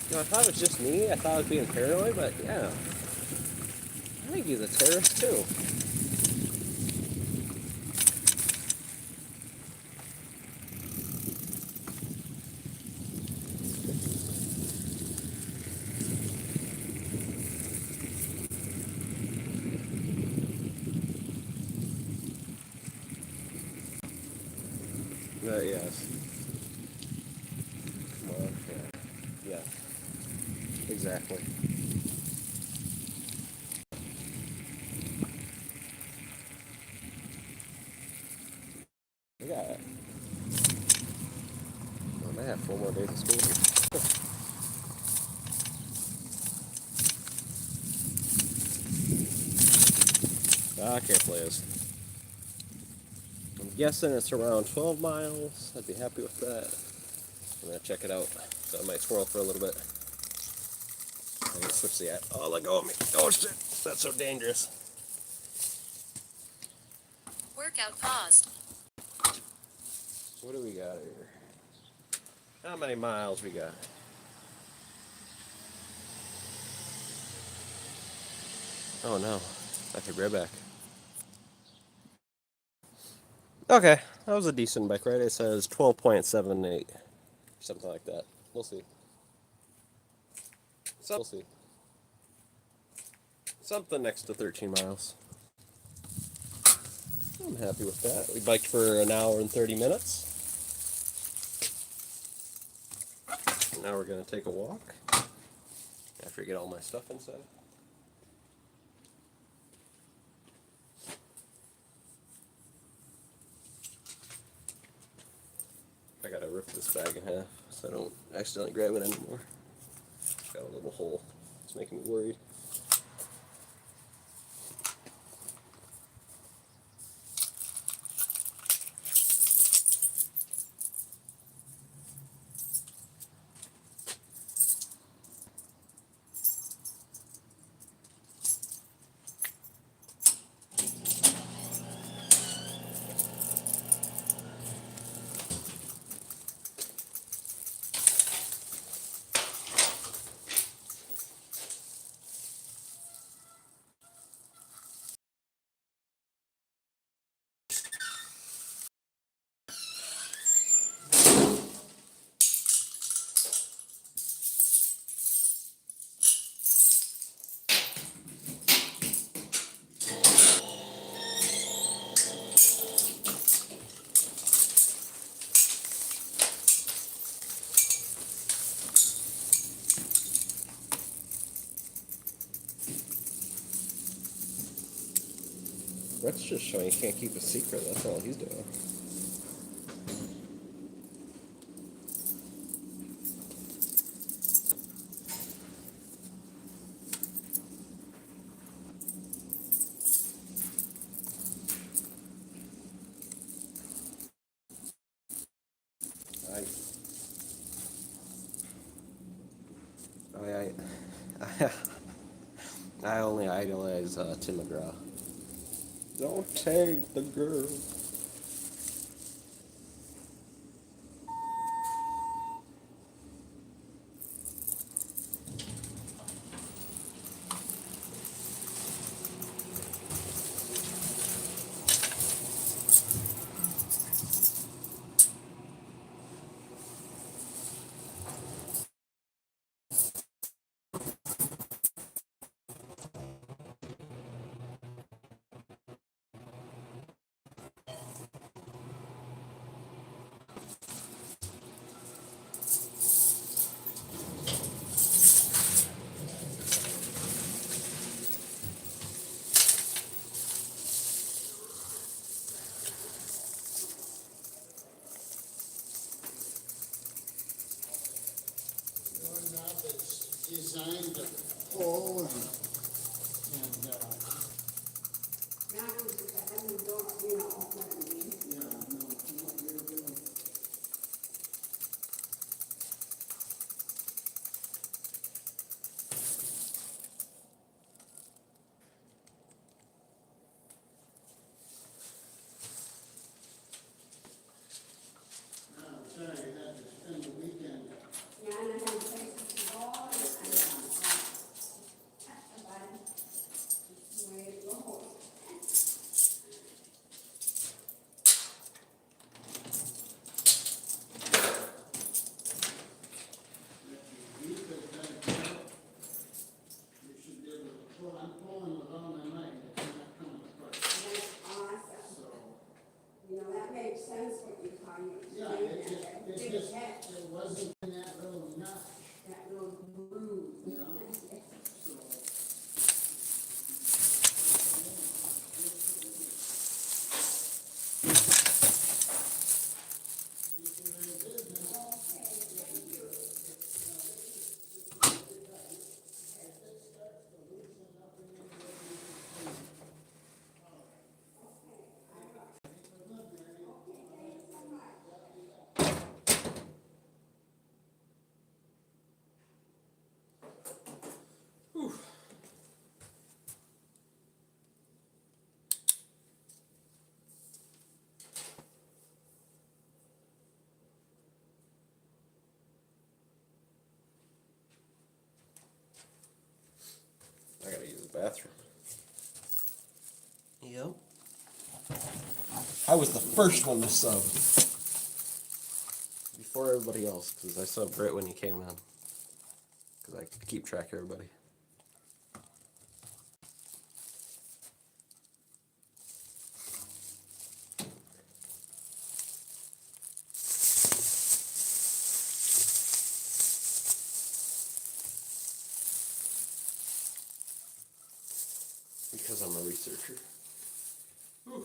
You know, I thought it was just me. I thought I was being paranoid, but yeah. I think he's a terrorist too. Yes. Come on, yeah. Yeah. Exactly. We got. I might have 4 more days of school. Okay, please. I'm guessing it's around 12 miles. I'd be happy with that. I'm gonna check it out. So I might swirl for a little bit. I can switch the app. Oh, let go of me. Oh shit, that's so dangerous. Workout paused. What do we got here? How many miles we got? Oh no, I could rear back. Okay, that was a decent bike ride. It says 12.78, something like that. We'll see. So we'll see. Something next to 13 miles. I'm happy with that. We biked for an hour and 30 minutes. Now we're going to take a walk after I get all my stuff inside. I gotta rip this bag in half so I don't accidentally grab it anymore. Got a little hole. It's making me worried. Brett's just showing he can't keep a secret. That's all he's doing. I I only idolize Tim McGraw. Don't take the girl. Designed to pull and I gotta use the bathroom. Yep. I was the first one to sub. Before everybody else, because I subbed right when he came in. Because because I keep track of everybody. Because I'm a researcher. Whew.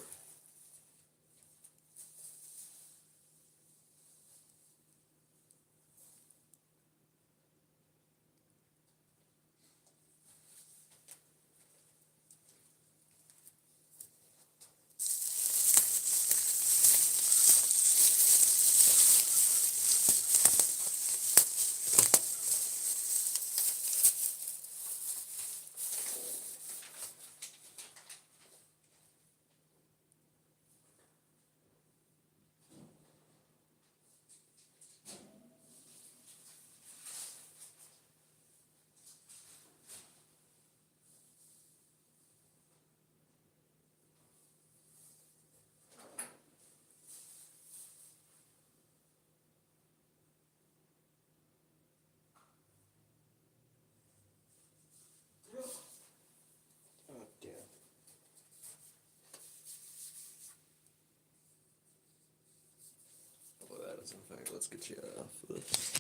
Oh, damn. Well, that is in fact, let's get you off this.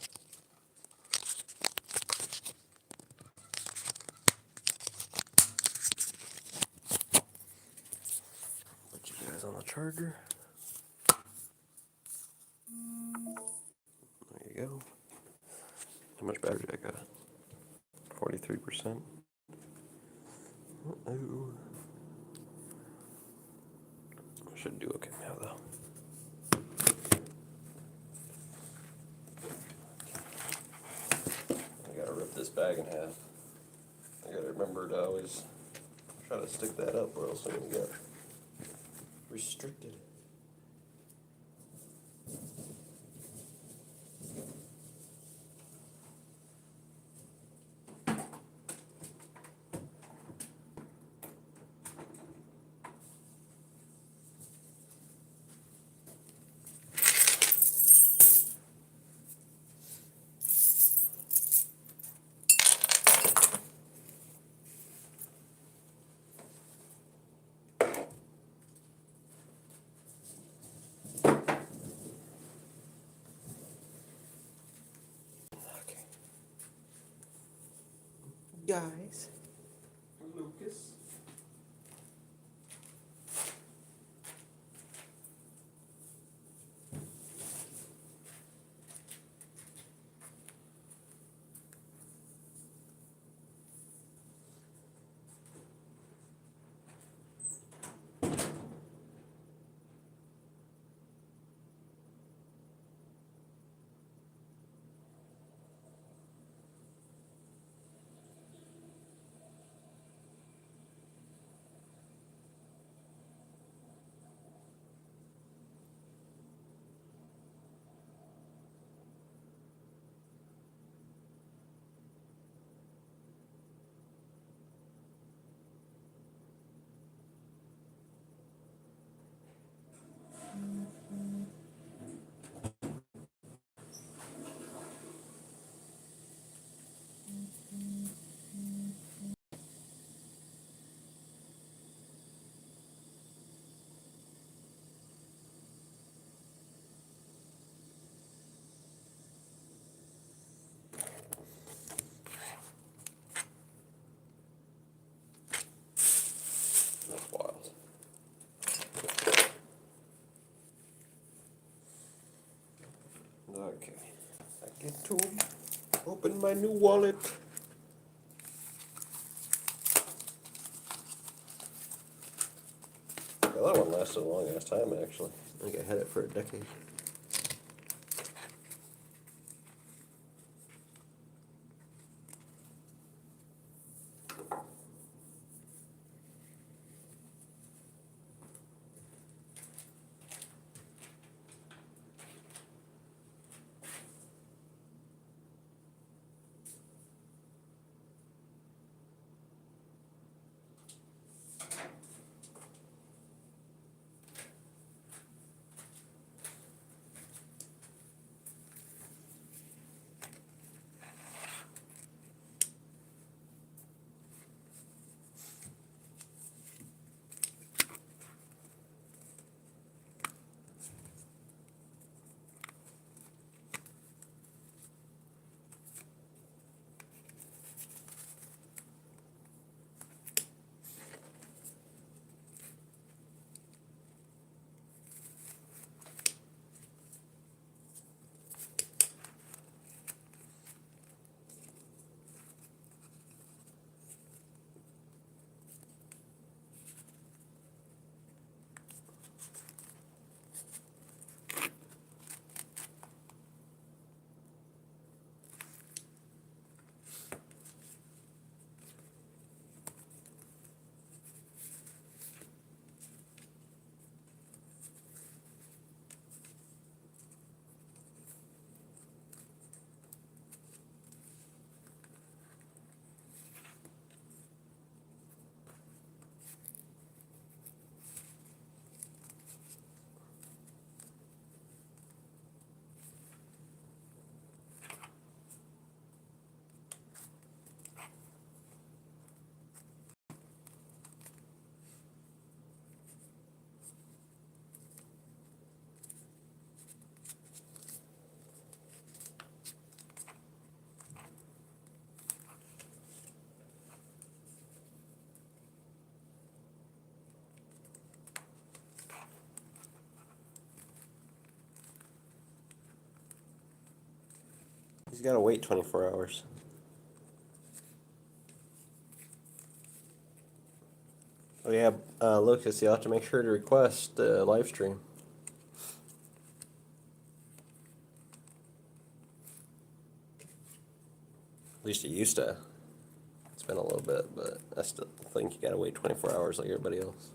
Put you guys on the charger. There you go. How much battery I got? 43%. Oh. Should do okay now though. I gotta rip this bag in half. I gotta remember to always try to stick that up or else I'm gonna get restricted. Okay. Guys. Lucas. That's wild. Okay. I get to open my new wallet. Well, that one lasted a long ass time actually. I think I had it for a decade. He's got to wait 24 hours. Oh yeah, Lucas, you'll have to make sure to request a live stream. At least it used to. It's been a little bit, but I still think you gotta wait 24 hours like everybody else.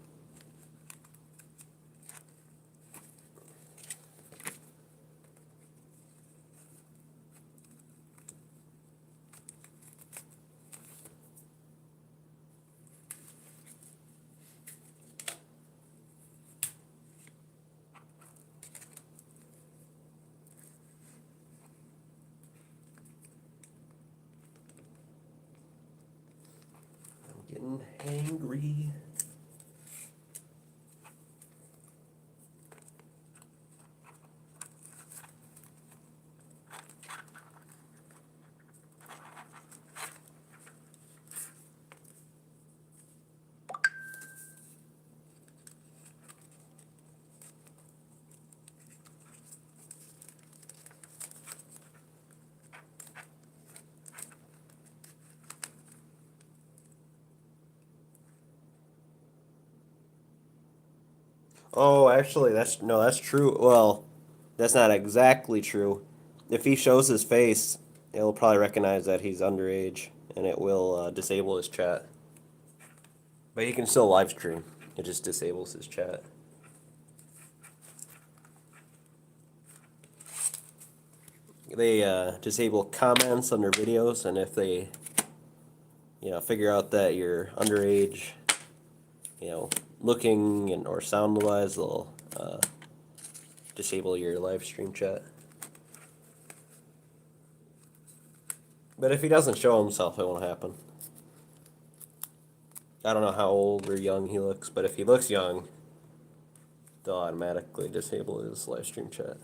I'm getting hangry. Oh, actually, that's true. Well, that's not exactly true. If he shows his face, it'll probably recognize that he's underage, and it will disable his chat. But he can still live stream. It just disables his chat. They disable comments under videos, and if they, figure out that you're underage, looking and or sound wise, they'll disable your live stream chat. But if he doesn't show himself, it won't happen. I don't know how old or young he looks, but if he looks young, they'll automatically disable his live stream chat.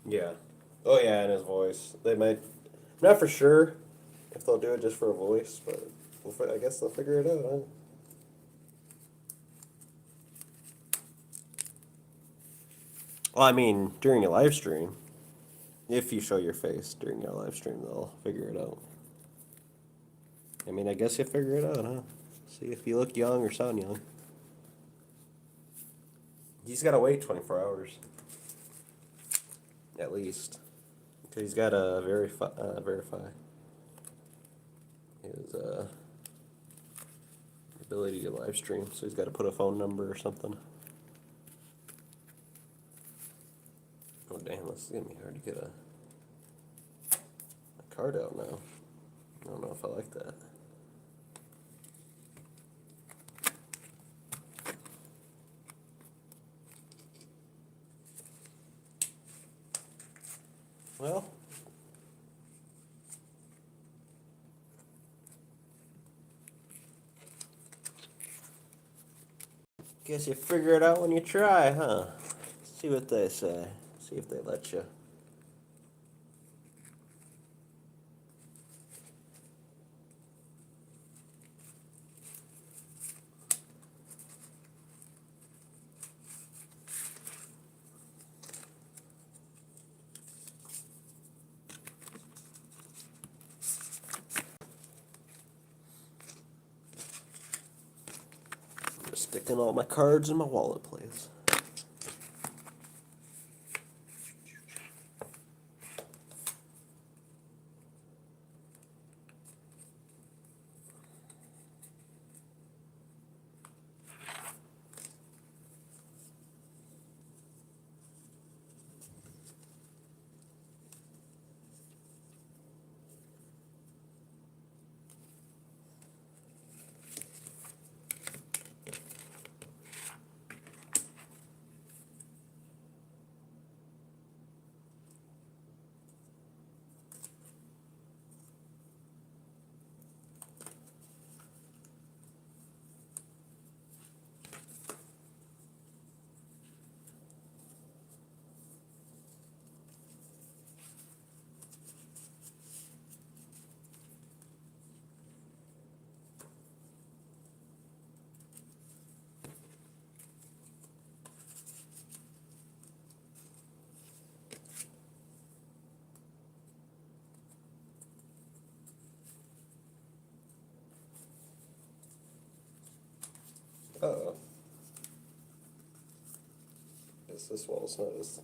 Yeah. Oh yeah, and his voice. They might. Not for sure if they'll do it just for a voice, but I guess they'll figure it out, huh? Well, I mean, during a live stream, if you show your face during your live stream, they'll figure it out. I mean, I guess you figure it out, huh? See if you look young or sound young. He's got to wait 24 hours. At least. Because he's got to verify his ability to live stream. So he's got to put a phone number or something. Oh, damn, this is going to be hard to get a card out now. I don't know if I like that. Well, guess you figure it out when you try, huh? See what they say. See if they let you. I'm just sticking all my cards in my wallet, please. focus this well. It's not as.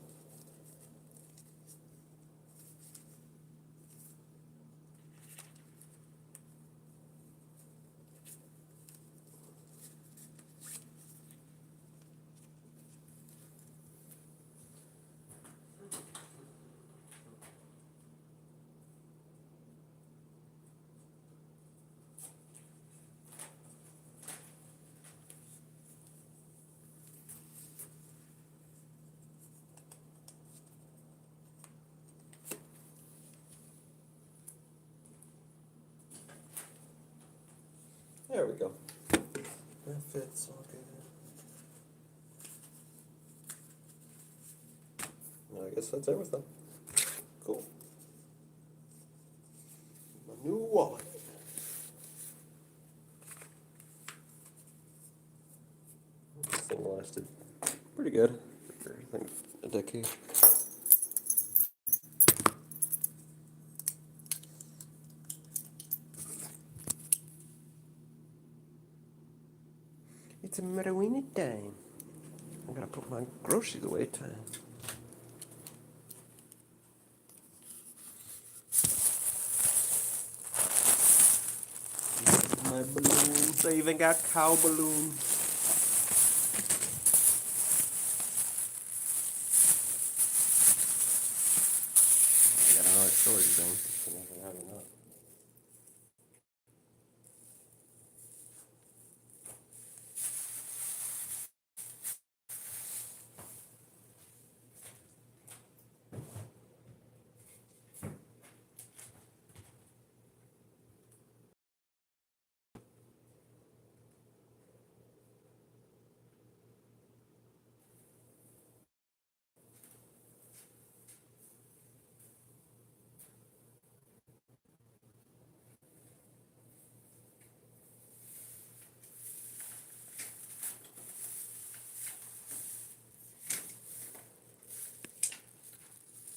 There we go. That fits all good. I guess that's everything. Cool. My new wallet. This thing lasted pretty good for, I think, a decade. It's a Marowini time. I gotta put my groceries away time. My balloons. I even got cow balloons. I got another storage thing. I never have enough.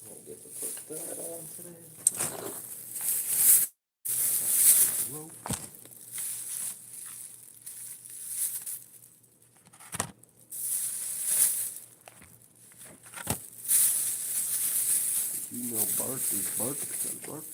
I get to put that on today. Rope. You know bark is bark because bark.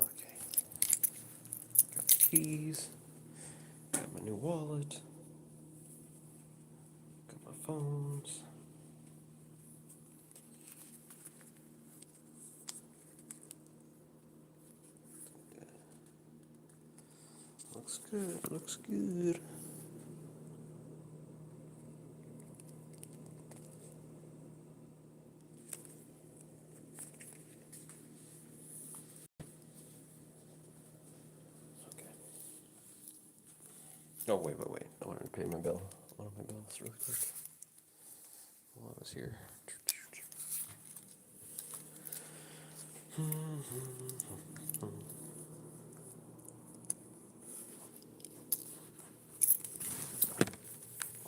Okay. Got the keys. Got my new wallet. Got my phones. Looks good. Looks good. Okay. Oh, wait. I wanted to pay my bill. One of my bills real quick. While I was here.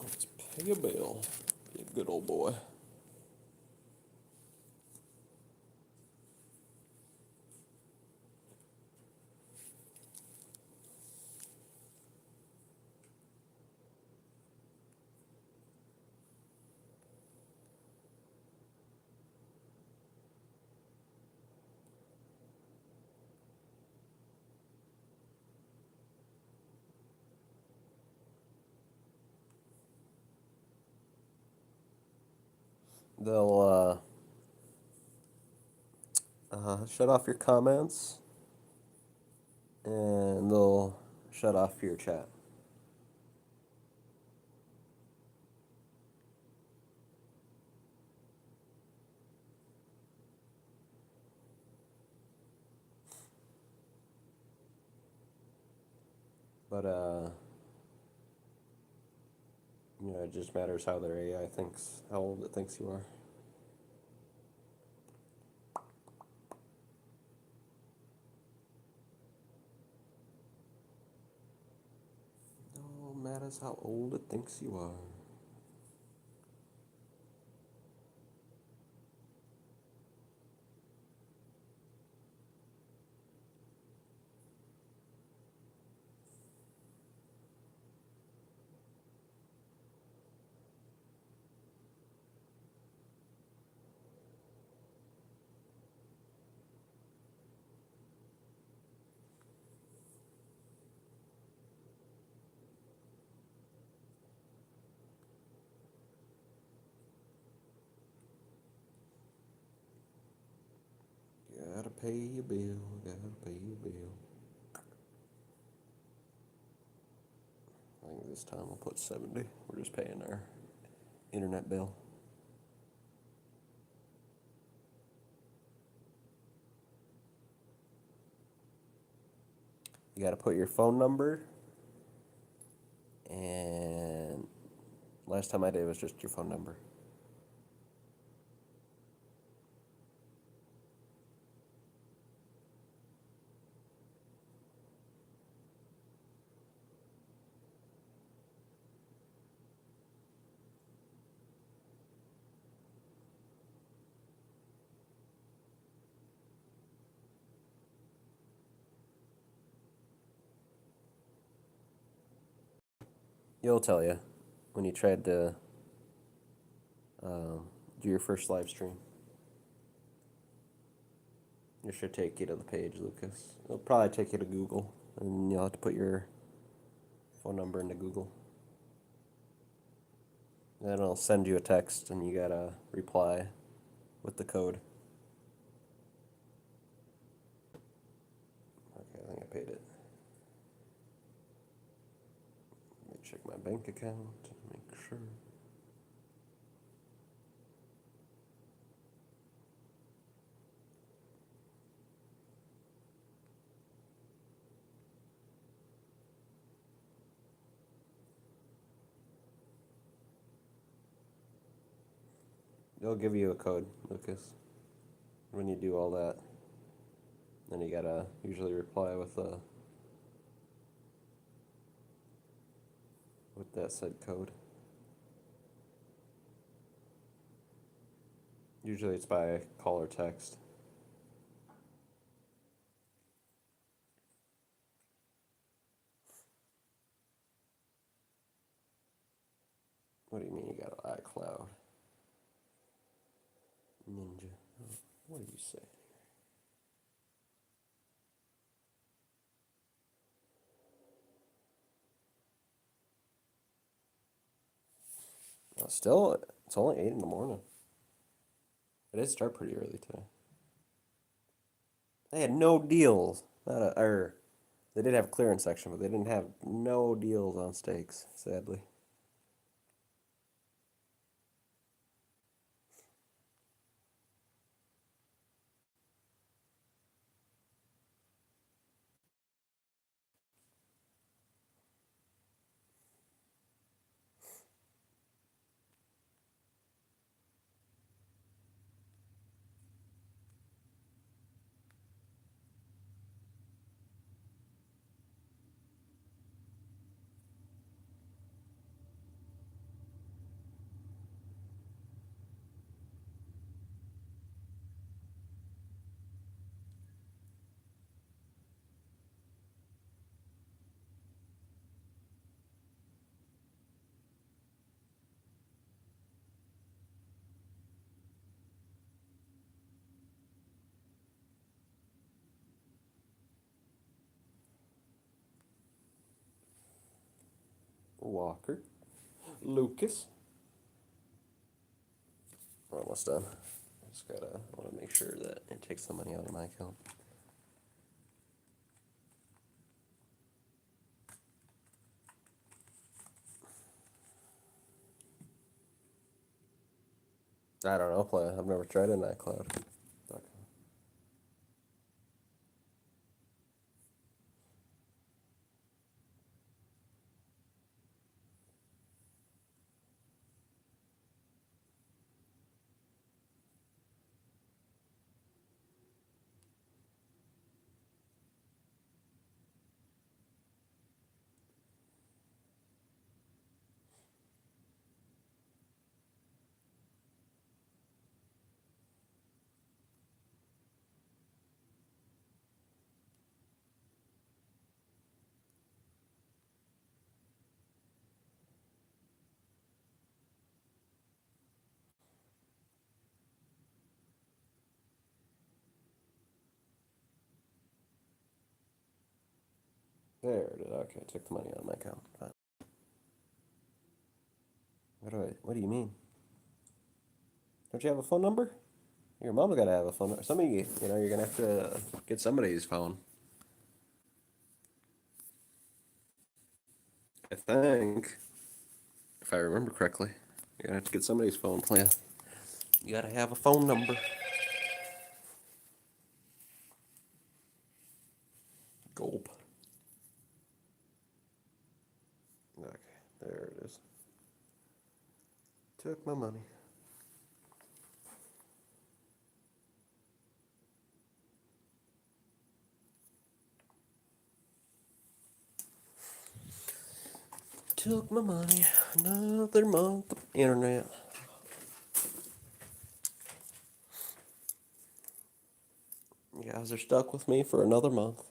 Let's pay a bill. Be a good old boy. They'll shut off your comments, and they'll shut off your chat. But it just matters how their AI thinks, how old it thinks you are. No matters how old it thinks you are. Gotta pay your bill, gotta pay your bill. I think this time we'll put 70. We're just paying our internet bill. You gotta put your phone number, and last time I did was just your phone number. You'll tell you when you tried to do your first live stream. It should take you to the page, Lucas. It'll probably take you to Google, and you'll have to put your phone number into Google. Then it'll send you a text, and you gotta reply with the code. Okay, I think I paid it. Let me check my bank account and make sure. They'll give you a code, Lucas, when you do all that. Then you gotta usually reply with that said code. Usually it's by call or text. What do you mean you got iCloud? Ninja. Oh, what do you say? Still, it's only 8 in the morning. It did start pretty early today. They had no deals. They did have a clearance section, but they didn't have no deals on steaks, sadly. Walker. Lucas. We're almost done. Just gotta want to make sure that it takes the money out of my account. I don't know, Play. I've never tried an iCloud. There it is. Okay, I took the money out of my account. Fine. What do you mean? Don't you have a phone number? Your mom's gotta have a phone number. Some of you, you're gonna have to get somebody's phone. I think, if I remember correctly, you're gonna have to get somebody's phone plan. You gotta have a phone number. Gulp. Okay, there it is. Took my money. Took my money. Another month of internet. You guys are stuck with me for another month.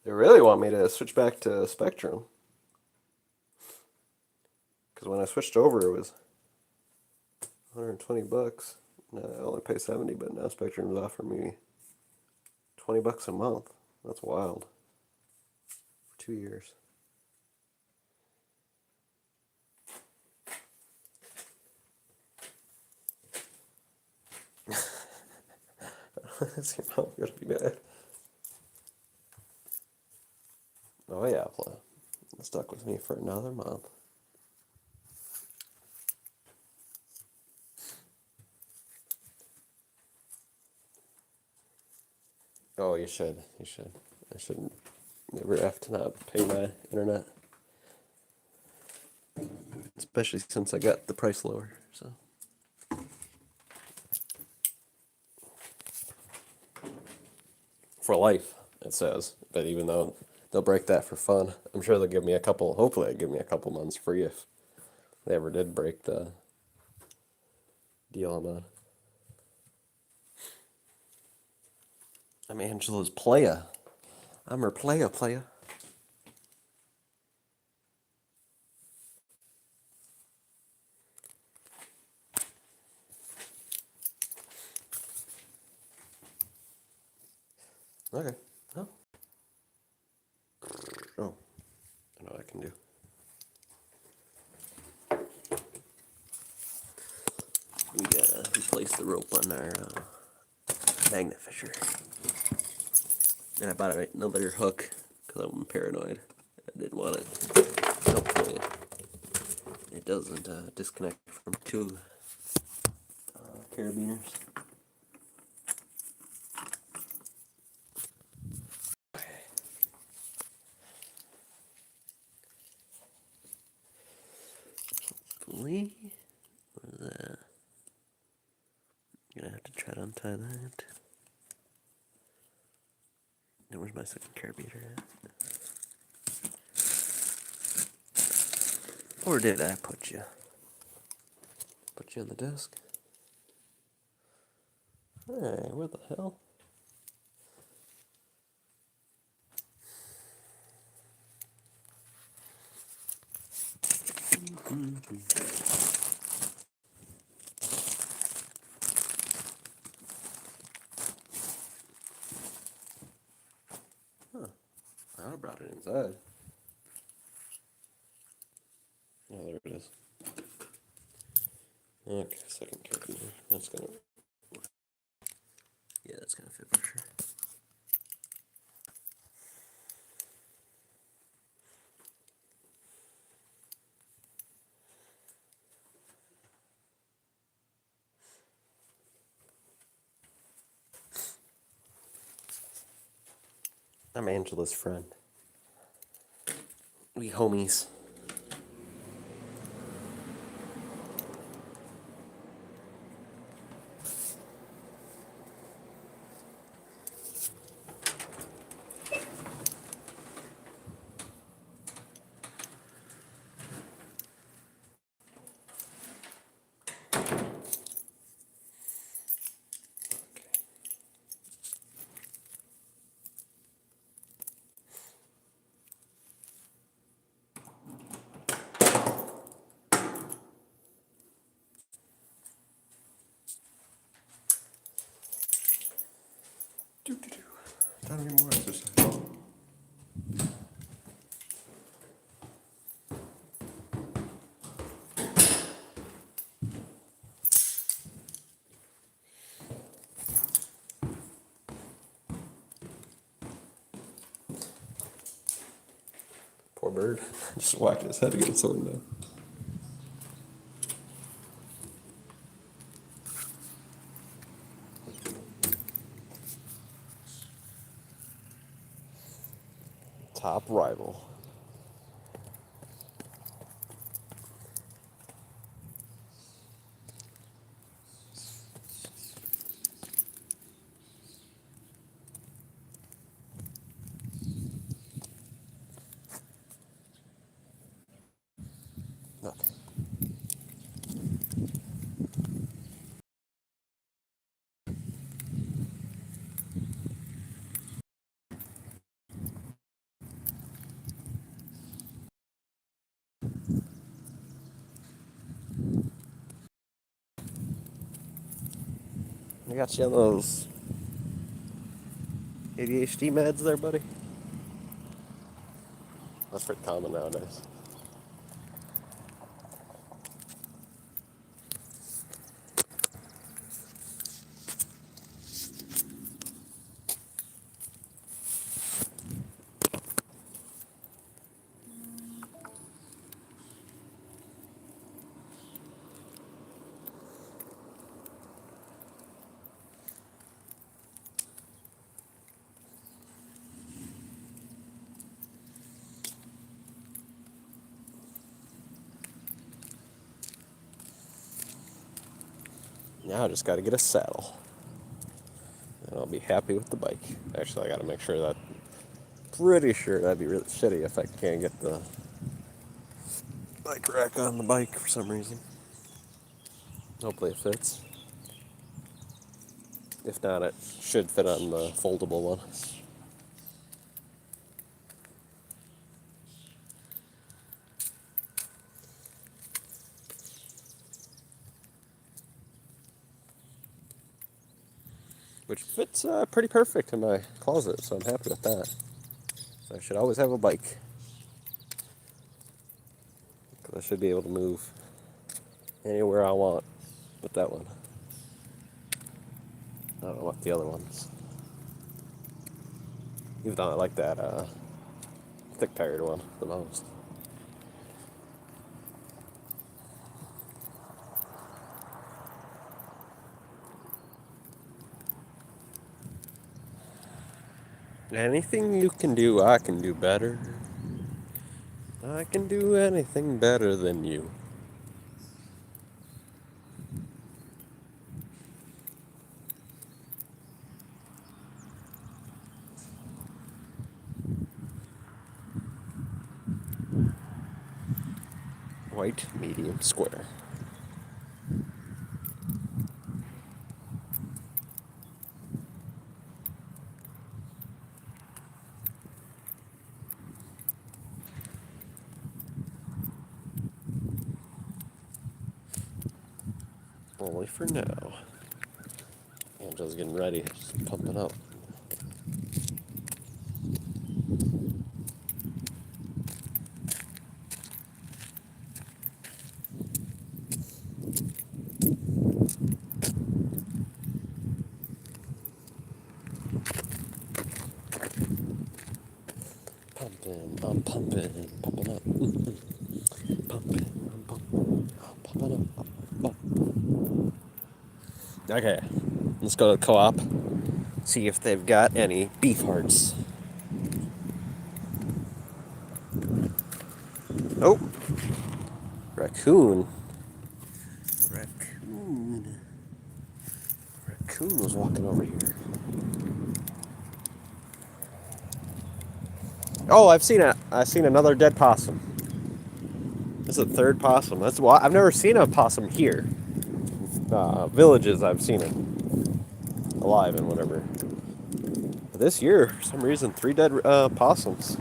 They really want me to switch back to Spectrum. Because when I switched over, it was $120. No, I only pay 70, but now Spectrum's offering me $20 a month. That's wild. For 2 years. Is your mom gonna be mad? Oh yeah, Flo. Stuck with me for another month. Oh, you should. You should. I shouldn't never have to not pay my internet. Especially since I got the price lower, so. For life, it says. But even though they'll break that for fun, I'm sure they'll give me hopefully they'll give me a couple months free if they ever did break the deal I'm on. I'm Angela's playa. I'm her playa. Okay. Oh. Oh. I know what I can do. We gotta replace the rope on our magnet fisher. And I bought another hook because I'm paranoid. I didn't want it. Hopefully it doesn't disconnect from two carabiners. Hopefully, what is that? Gonna have to try to untie that. And where's my second carabiner at? Or did I put you? Put you on the desk? Hey, where the hell? Huh. I brought it inside. Okay, second carabiner. That's gonna. Yeah, that's gonna fit for sure. I'm Angela's friend. We homies. Time to get more exercise. Poor bird. Just whacked his head against the window. Top rival. Okay. I got you on those ADHD meds there, buddy. That's pretty common nowadays. Now I just got to get a saddle. And I'll be happy with the bike. Actually, I got to make sure that. Pretty sure that'd be really shitty if I can't get the bike rack on the bike for some reason. Hopefully it fits. If not, it should fit on the foldable one. Which fits pretty perfect in my closet, so I'm happy with that. So I should always have a bike. Because I should be able to move anywhere I want with that one. I don't know about the other ones. Even though I like that thick tired one the most. Anything you can do, I can do better. I can do anything better than you. White, medium, square. Only for now. Angela's getting ready, just pumping up. pumping, pumping up, pumping up. Okay, let's go to the co-op. See if they've got any beef hearts. Oh, raccoon. Raccoon was walking over here. Oh, I've seen another dead possum. This is the third possum. That's why I've never seen a possum here. Villages, I've seen it alive and whatever. But this year, for some reason, 3 dead possums,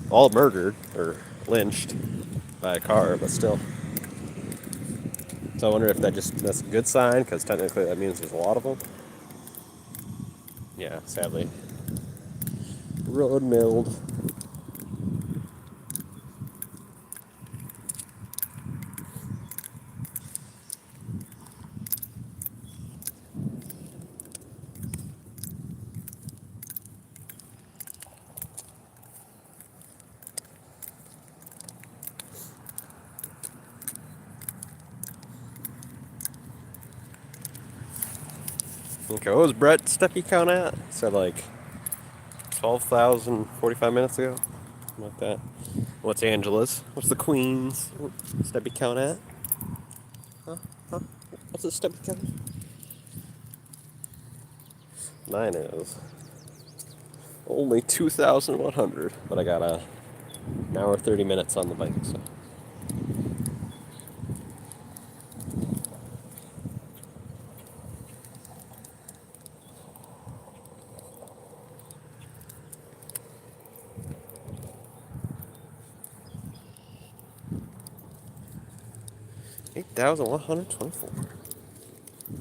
all murdered or lynched by a car, but still. So I wonder if that's a good sign, because technically that means there's a lot of them. Yeah, sadly. Road milled. 'Kay, what was Brett's steppy count at? Said like 12,000 45 minutes ago. Something like that. What's Angela's? What's the Queen's steppy count at? What's the steppy count? Mine is only 2,100, but I got an hour 30 minutes on the bike, so. $8,124.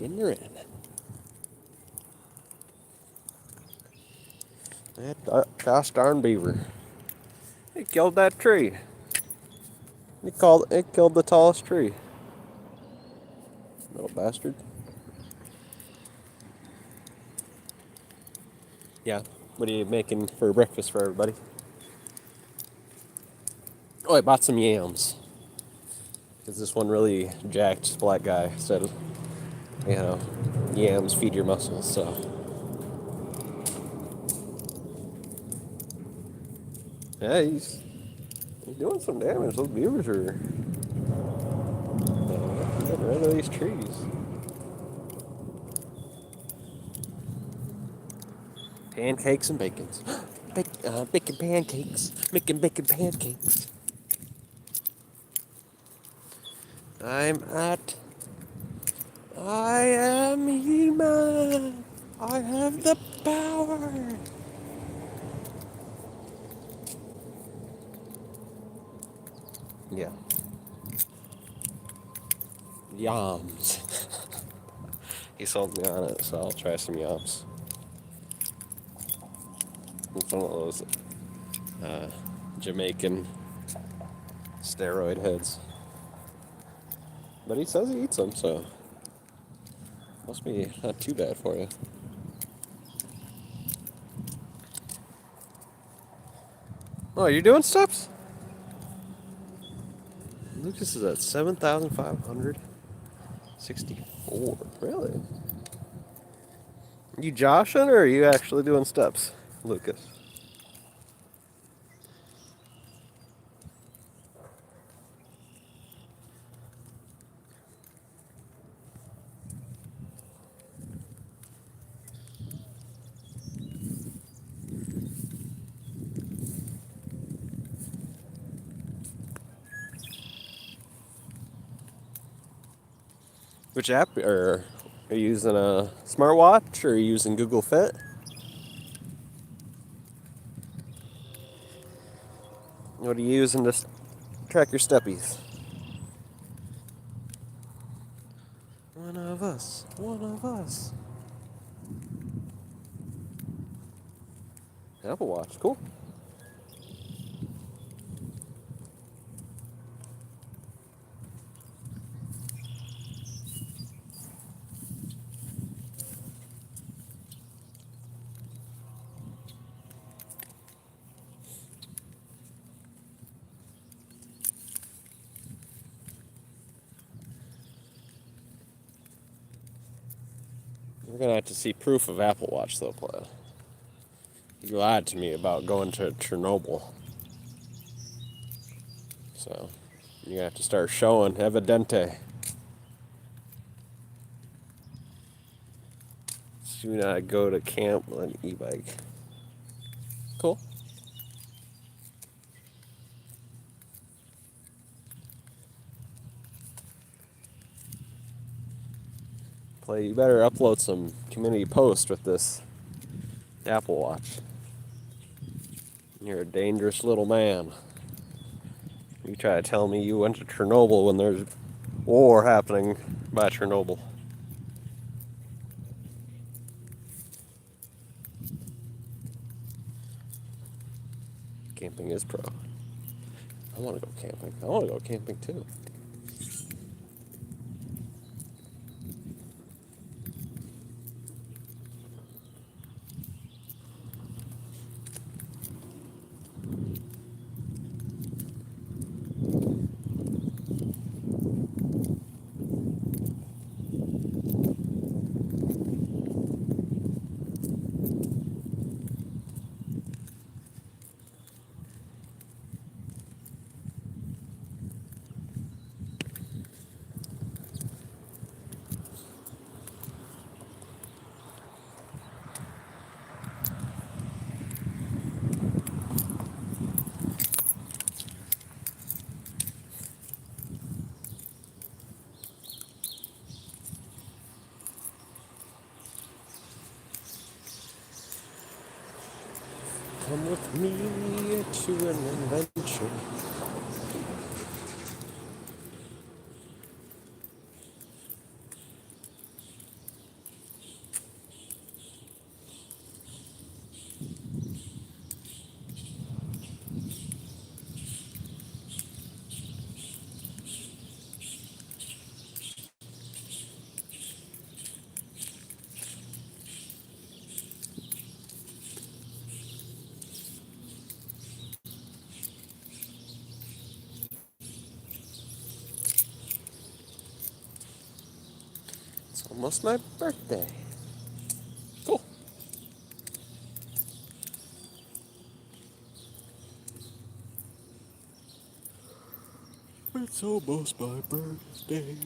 In your in. That gosh darn beaver. It killed that tree. It killed the tallest tree. Little bastard. Yeah. What are you making for breakfast for everybody? Oh, I bought some yams. Because this one really jacked black guy said, yams feed your muscles, so. Yeah, he's doing some damage. Those beavers are getting rid of these trees. Pancakes and bacons. Bacon pancakes. Making bacon pancakes. I am He-Man. I have the power. Yeah. Yams. He sold me on it, so I'll try some yams. It's one of those Jamaican steroid heads. But he says he eats them, so must be not too bad for you. Oh, you're doing steps? Lucas is at 7,564. Really? You joshing or are you actually doing steps, Lucas? Which app are you using? A smartwatch or are you using Google Fit? What are you using to track your steppies? One of us. One of us. Apple Watch. Cool. We're gonna have to see proof of Apple Watch though, Plaid. You lied to me about going to Chernobyl. So you're gonna have to start showing evidente. Do not go to camp on an e-bike. Cool. Play, you better upload some community post with this Apple Watch. You're a dangerous little man. You try to tell me you went to Chernobyl when there's war happening by Chernobyl. Camping is pro. I want to go camping. I want to go camping too. Come with me to an adventure. It's almost my birthday. Cool. It's almost my birthday.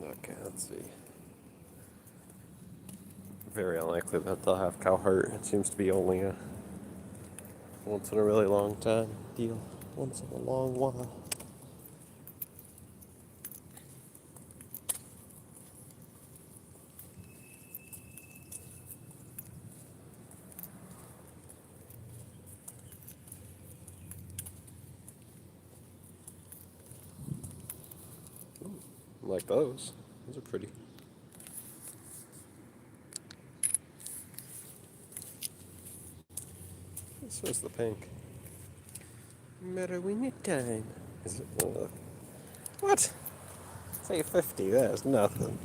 Okay, let's see. Very unlikely that they'll have Cowheart. It seems to be only a once in a really long time deal. Once in a long while. Ooh, I like those. Those are pretty. This was the pink. Marawini time. Is it? What? Say 50. That's nothing.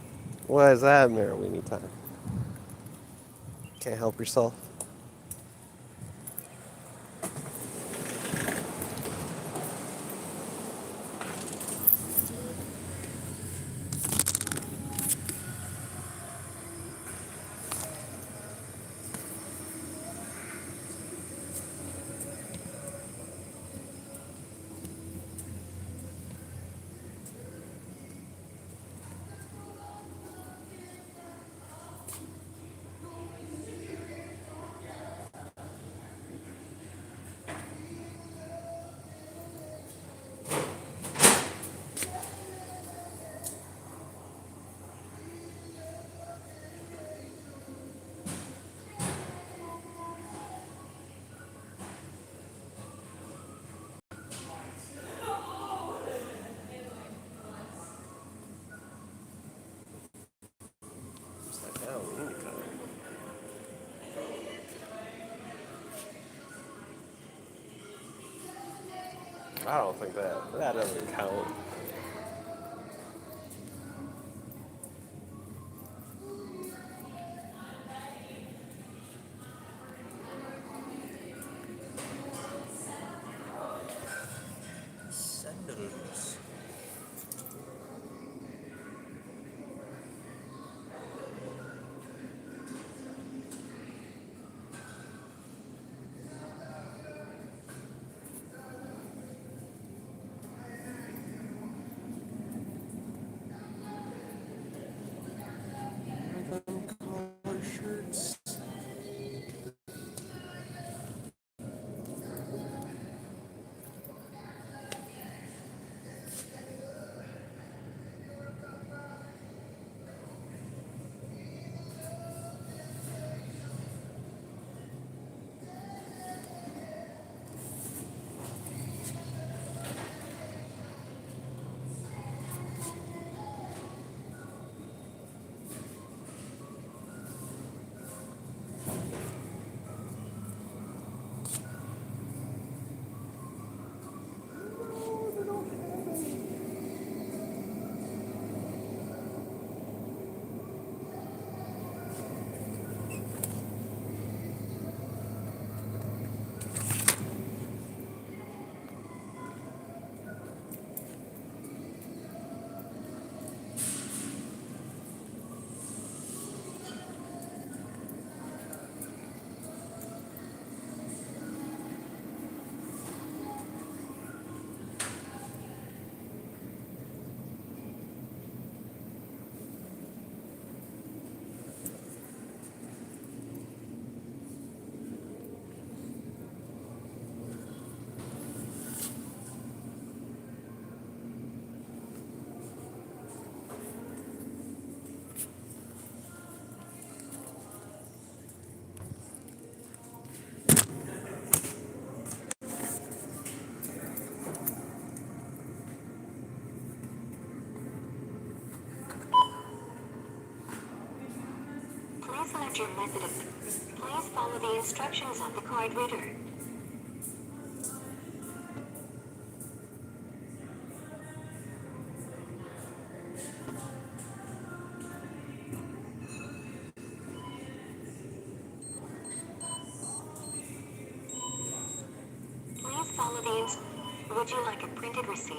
Why is that Marawini time? Can't help yourself. I don't think that doesn't count. Sandals. Collar shirts. Please select your method of. Please follow the instructions on the card reader. Please follow the Would you like a printed receipt?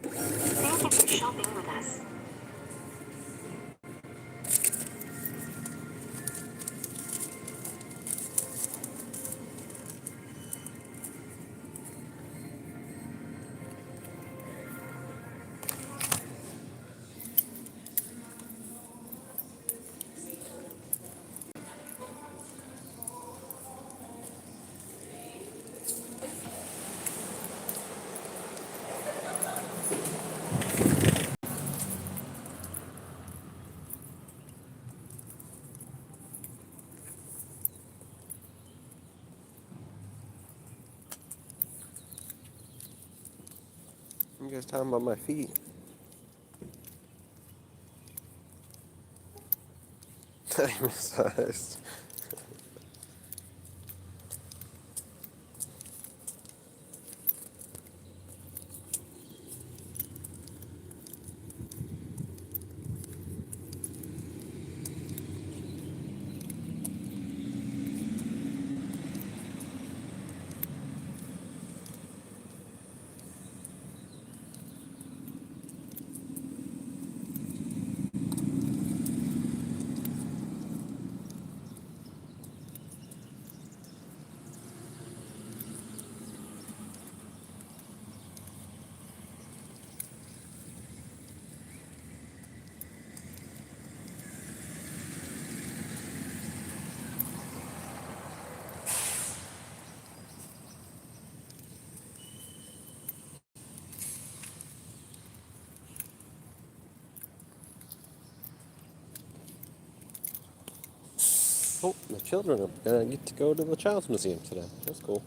Thank you for shopping with us. You guys talking about my feet? I'm sized. Oh, the children are gonna get to go to the Child's Museum today. That's cool.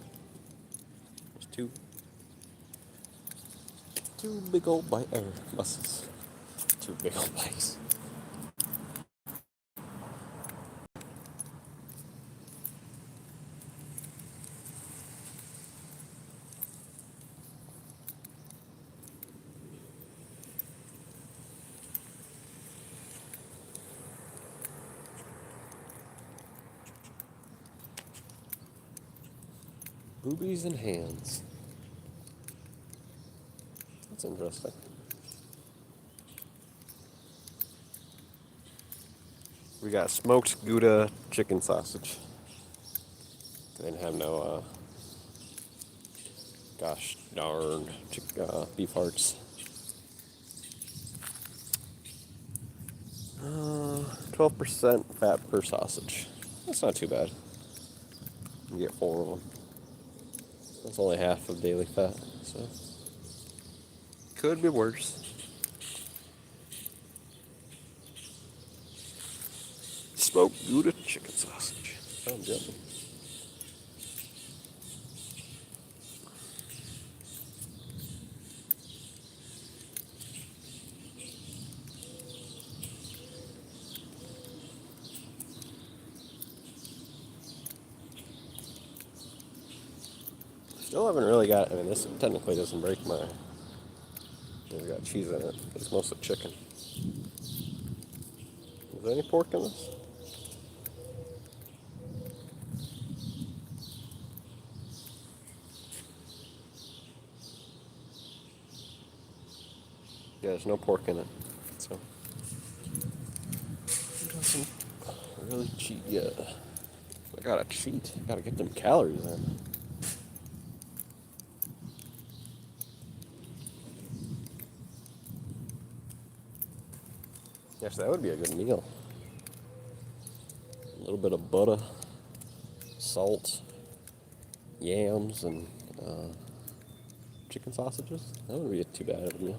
There's two big old buses. Two big old bikes. Boobies and hands. That's interesting. We got smoked Gouda chicken sausage. They didn't have no, gosh darn, beef hearts. 12% fat per sausage. That's not too bad. You get 4 of them. That's only half of daily fat, so could be worse. Smoked Gouda chicken sausage. Sounds yummy. Still haven't really got. I mean, this technically doesn't break my. It's got cheese in it. It's mostly chicken. Is there any pork in this? Yeah, there's no pork in it. So it doesn't really cheat yet. I gotta cheat. I gotta get them calories in. Yes, that would be a good meal. A little bit of butter, salt, yams, and chicken sausages. That wouldn't be too bad of a meal.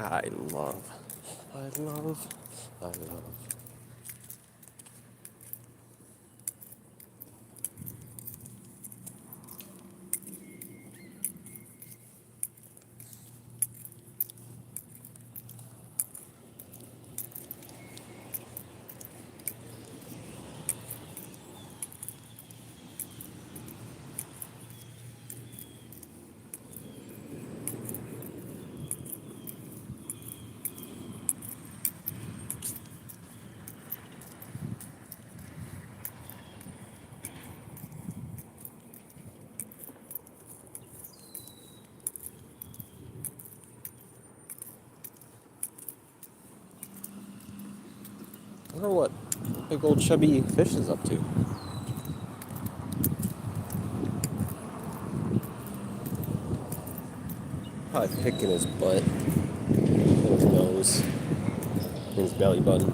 I love. I love. I love. I wonder what big old chubby fish is up to. Probably picking his butt, and his nose, and his belly button.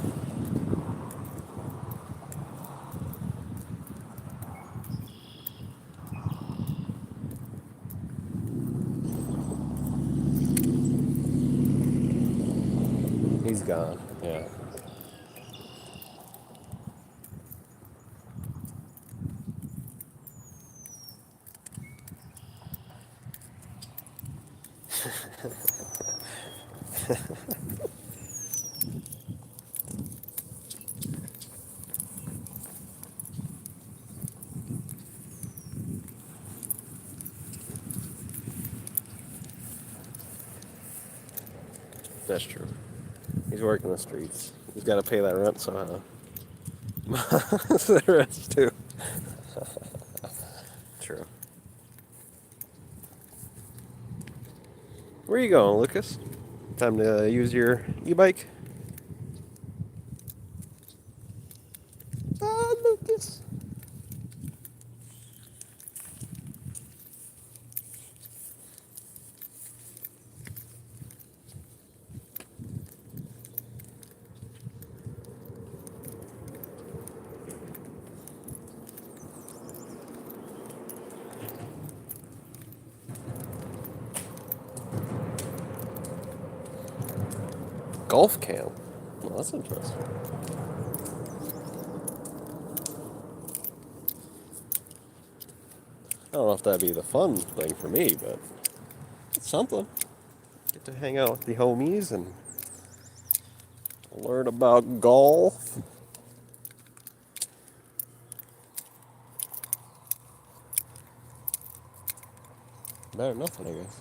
He's gone. Yeah. That's true. He's working the streets. He's got to pay that rent somehow. The rest too. True. Where you going, Lucas? Time to use your e-bike? Lucas. golf cam. Well, that's interesting. I don't know if that'd be the fun thing for me, but it's something. Get to hang out with the homies and learn about golf. Better than nothing, I guess.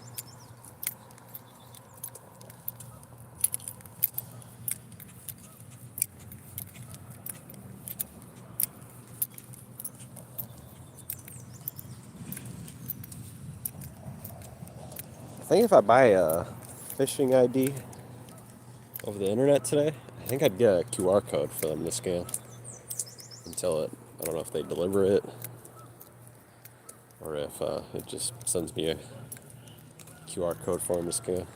I think if I buy a fishing ID over the internet today, I think I'd get a QR code for them to scan until it, I don't know if they deliver it or if it just sends me a QR code for them to scan.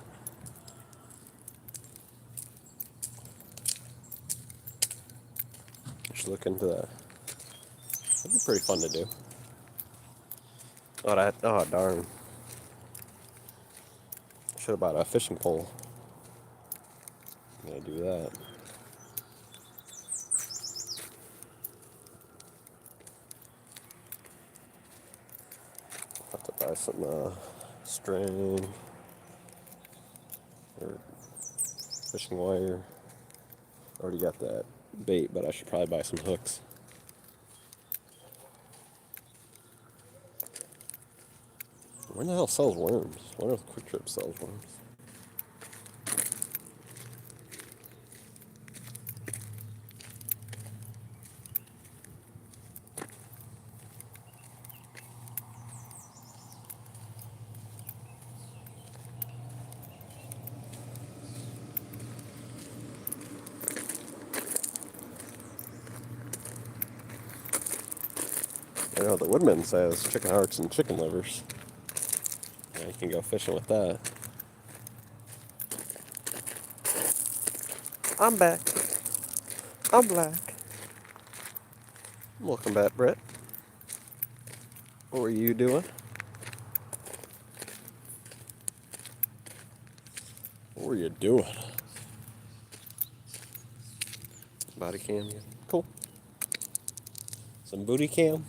I should look into that. That'd be pretty fun to do. Oh darn. Should have bought a fishing pole. I'm gonna do that. Have to buy some string or fishing wire. Already got that bait, but I should probably buy some hooks. Where the hell sells worms? I wonder if Quick Trip sells worms. I know the Woodman says chicken hearts and chicken livers. Yeah, you can go fishing with that. I'm back. I'm black. Welcome back, Brett. What were you doing? What were you doing? Body cam, yeah. Cool. Some booty cam.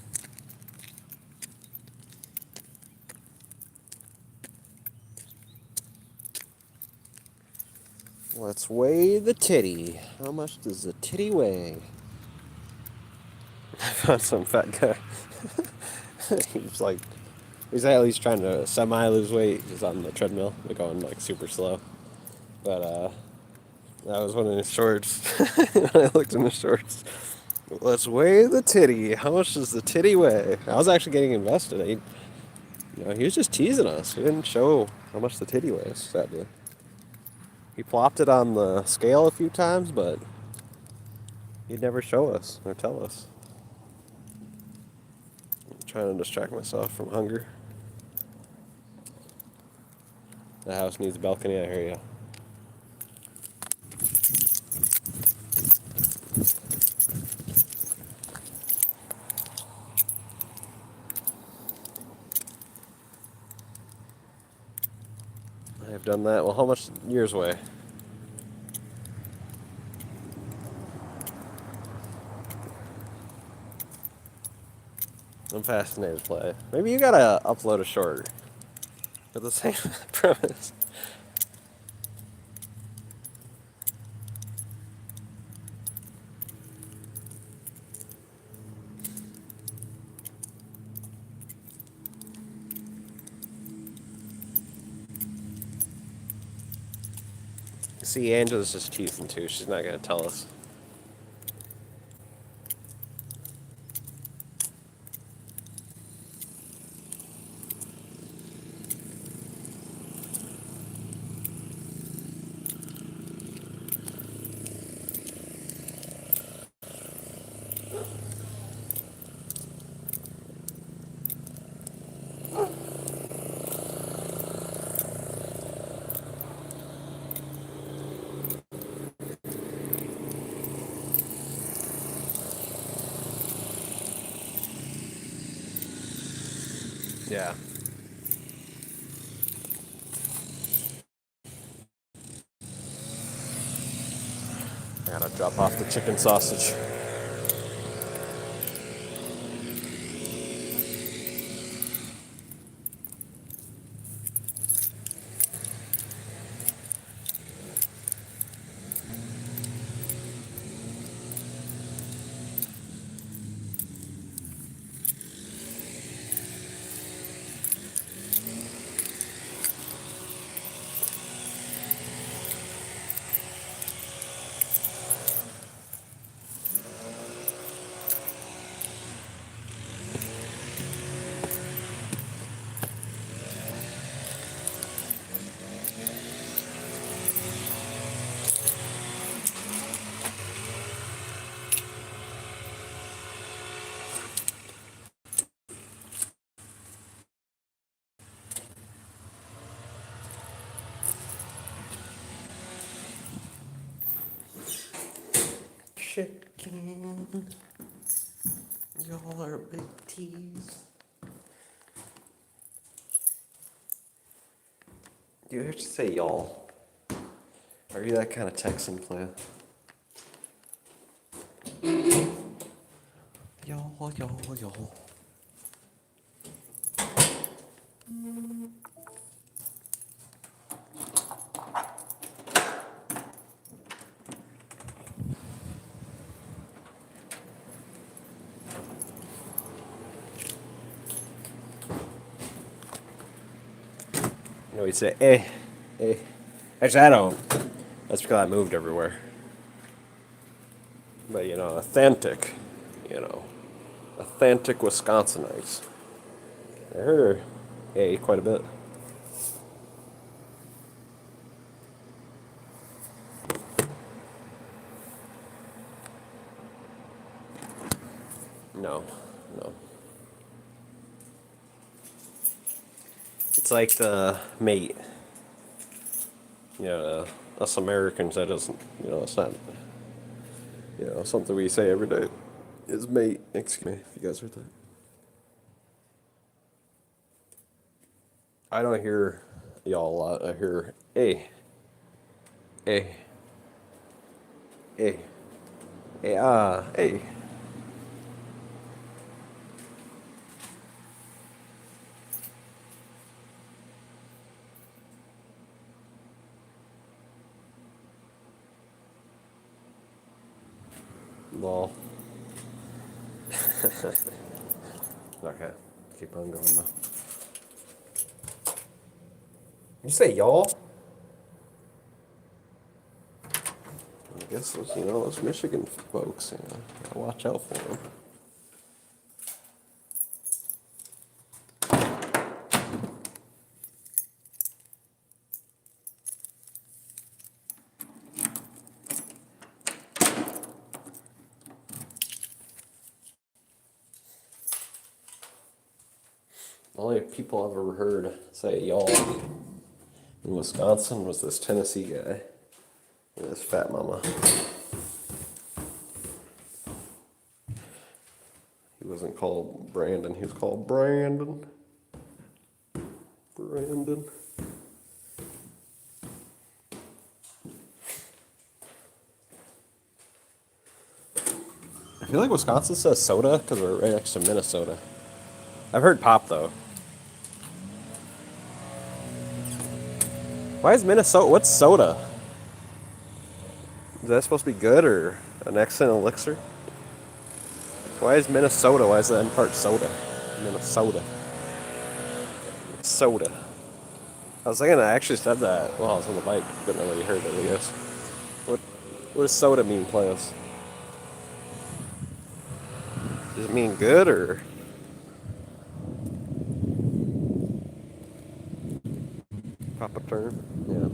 Let's weigh the titty. How much does the titty weigh? I found some fat guy. He's like, he's at least trying to semi lose weight. He's on the treadmill. They're going like super slow. But that was one of his shorts. When I looked in the shorts. Let's weigh the titty. How much does the titty weigh? I was actually getting invested. He was just teasing us. He didn't show how much the titty weighs, sadly. He plopped it on the scale a few times, but he'd never show us or tell us. I'm trying to distract myself from hunger. The house needs a balcony, I hear you. I have done that. Well, how much yours weigh? I'm fascinated to play. Maybe you gotta upload a short with the same premise. See, Angela's just teasing too. She's not gonna tell us. Yeah. I gotta drop off the chicken sausage. Chicken. Y'all are big teas. Do you have to say y'all? Are you that kind of Texan player? Y'all, y'all, y'all. You know, you say, eh. Actually, I don't. That's because I moved everywhere. But, you know, authentic, you know, authentic Wisconsinites. I heard her, quite a bit. No, no. It's like the mate. You know, us Americans, that doesn't, you know, it's not, you know, something we say every day. Is mate. Excuse me if you guys heard that. I don't hear y'all a lot. I hear eh, eh, eh. Lol. Okay, keep on going though. You say y'all? I guess those, you know, those Michigan folks, you know, gotta watch out for them. The only people I've ever heard say y'all in Wisconsin was this Tennessee guy and his fat mama. He wasn't called Brandon, he was called Brandon. Brandon. I feel like Wisconsin says soda because we're right next to Minnesota. I've heard pop though. Why is Minnesota? What's soda? Is that supposed to be good or an excellent elixir? Why is Minnesota? Why is the end part soda? Minnesota. Soda. I was thinking I actually said that while I was on the bike, but nobody heard it, I guess. What does soda mean, players? Does it mean good or? Proper term? Yeah.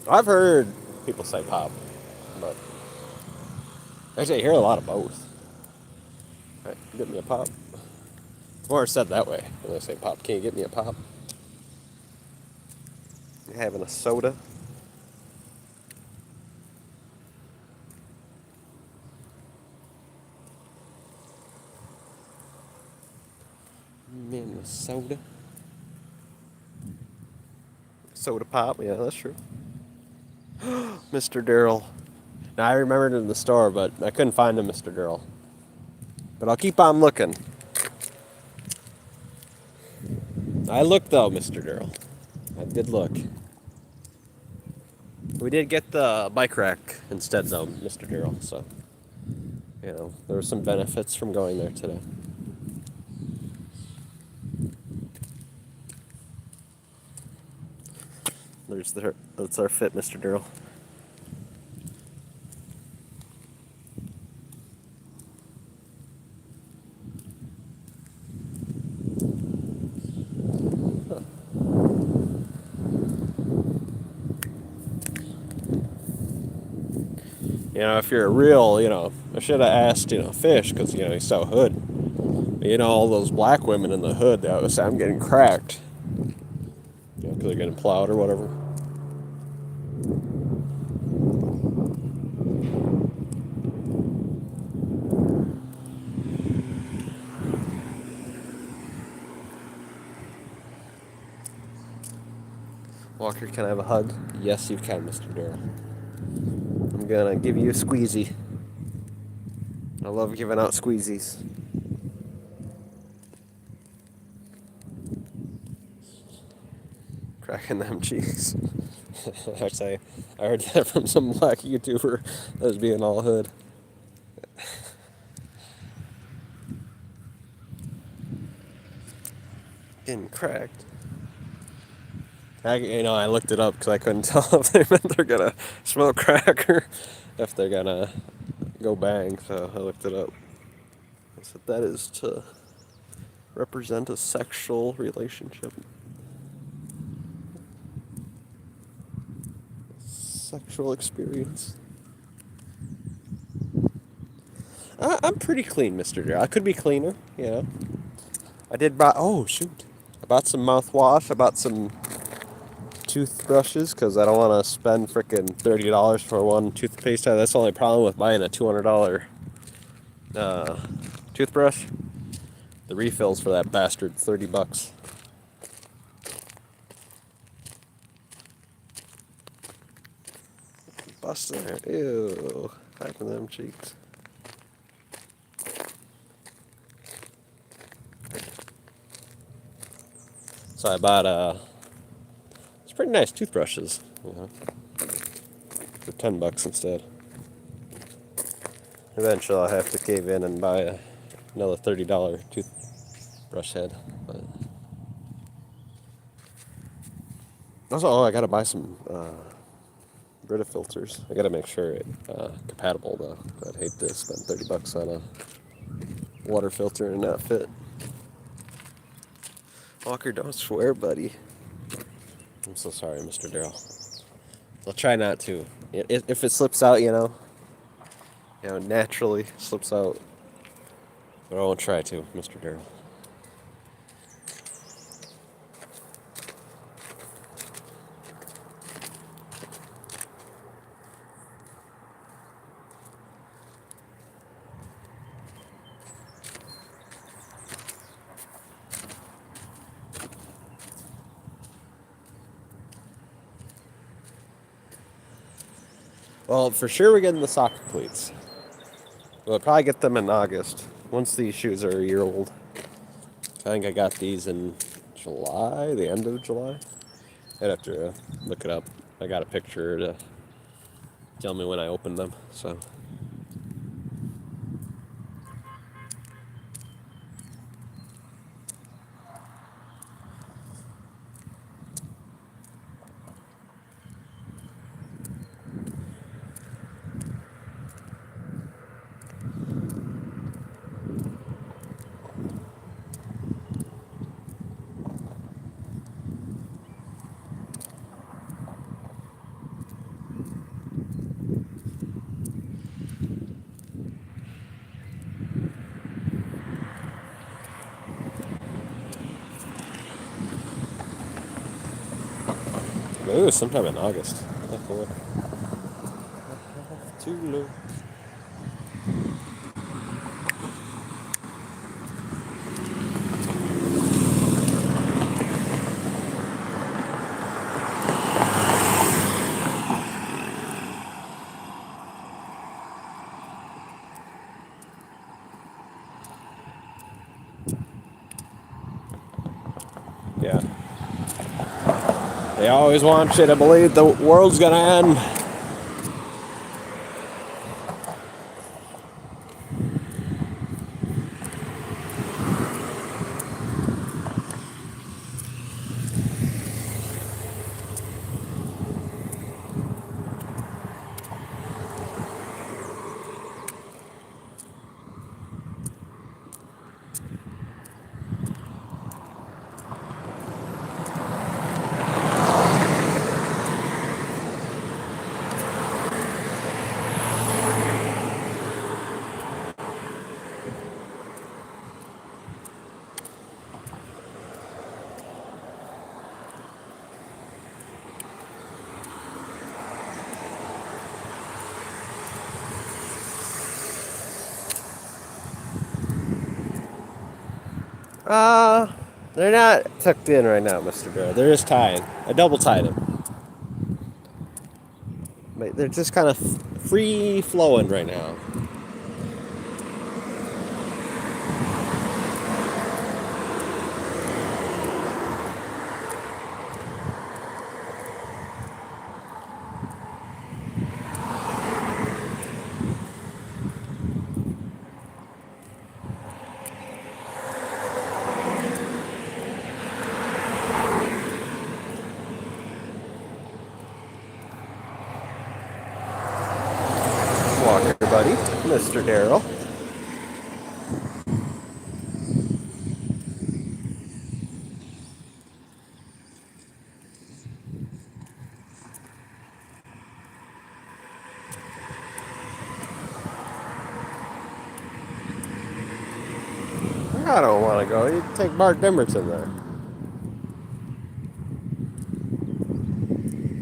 I've heard people say pop, but Actually, I hear a lot of both. All right, get me a pop. It's more said that way when they say pop. Can you get me a pop? You having a soda? Man, a soda? Soda pop? Yeah, that's true. Mr. Darrell. Now, I remembered it in the store, but I couldn't find him, Mr. Darrell. But I'll keep on looking. I looked, though, Mr. Darrell. I did look. We did get the bike rack instead, though, Mr. Darrell, so, you know, there were some benefits from going there today. That's our fit, Mr. Darrell. You know, if you're a real, I should have asked, Fish, because, he's so hood. All those black women in the hood, they always say, I'm getting cracked. Because they're getting plowed or whatever. Walker, can I have a hug? Yes, you can, Mr. Darrell. I'm gonna give you a squeezy. I love giving out squeezies. Cracking them cheeks. Actually, I heard that from some black YouTuber that was being all hood. Getting cracked. I looked it up because I couldn't tell if they meant they're gonna smoke crack or if they're gonna go bang. So I looked it up. I said that is to represent a sexual relationship. Sexual experience. I'm pretty clean, Mr. Darrell. I could be cleaner, I did buy. Oh shoot! I bought some mouthwash. I bought some toothbrushes because I don't want to spend frickin' $30 for one toothpaste. That's the only problem with buying a $200 toothbrush. The refills for that bastard, $30. Busting there. Ew. Cracking them cheeks. So I bought it's pretty nice toothbrushes, for $10 instead. Eventually I'll have to cave in and buy another $30 toothbrush head. But also, I gotta buy some Brita filters. I gotta make sure it's compatible though. I'd hate to spend $30 on a water filter and not fit. Walker, don't swear, buddy. I'm so sorry, Mr. Darrell. I'll try not to. If it slips out, naturally slips out. But I won't try to, Mr. Darrell. Well, for sure we're getting the soccer cleats. We'll probably get them in August, once these shoes are a year old. I think I got these in July, the end of July. I'd have to look it up. I got a picture to tell me when I opened them, so. Maybe it was sometime in August. Too low. Yeah. They always want you to believe the world's gonna end. They're not tucked in right now, Mr. Bear. They're just tied. I double tied them. But they're just kind of free flowing right now. Walker, buddy. Mr. Darrell. I don't want to go. You take Mark Dimmerton there.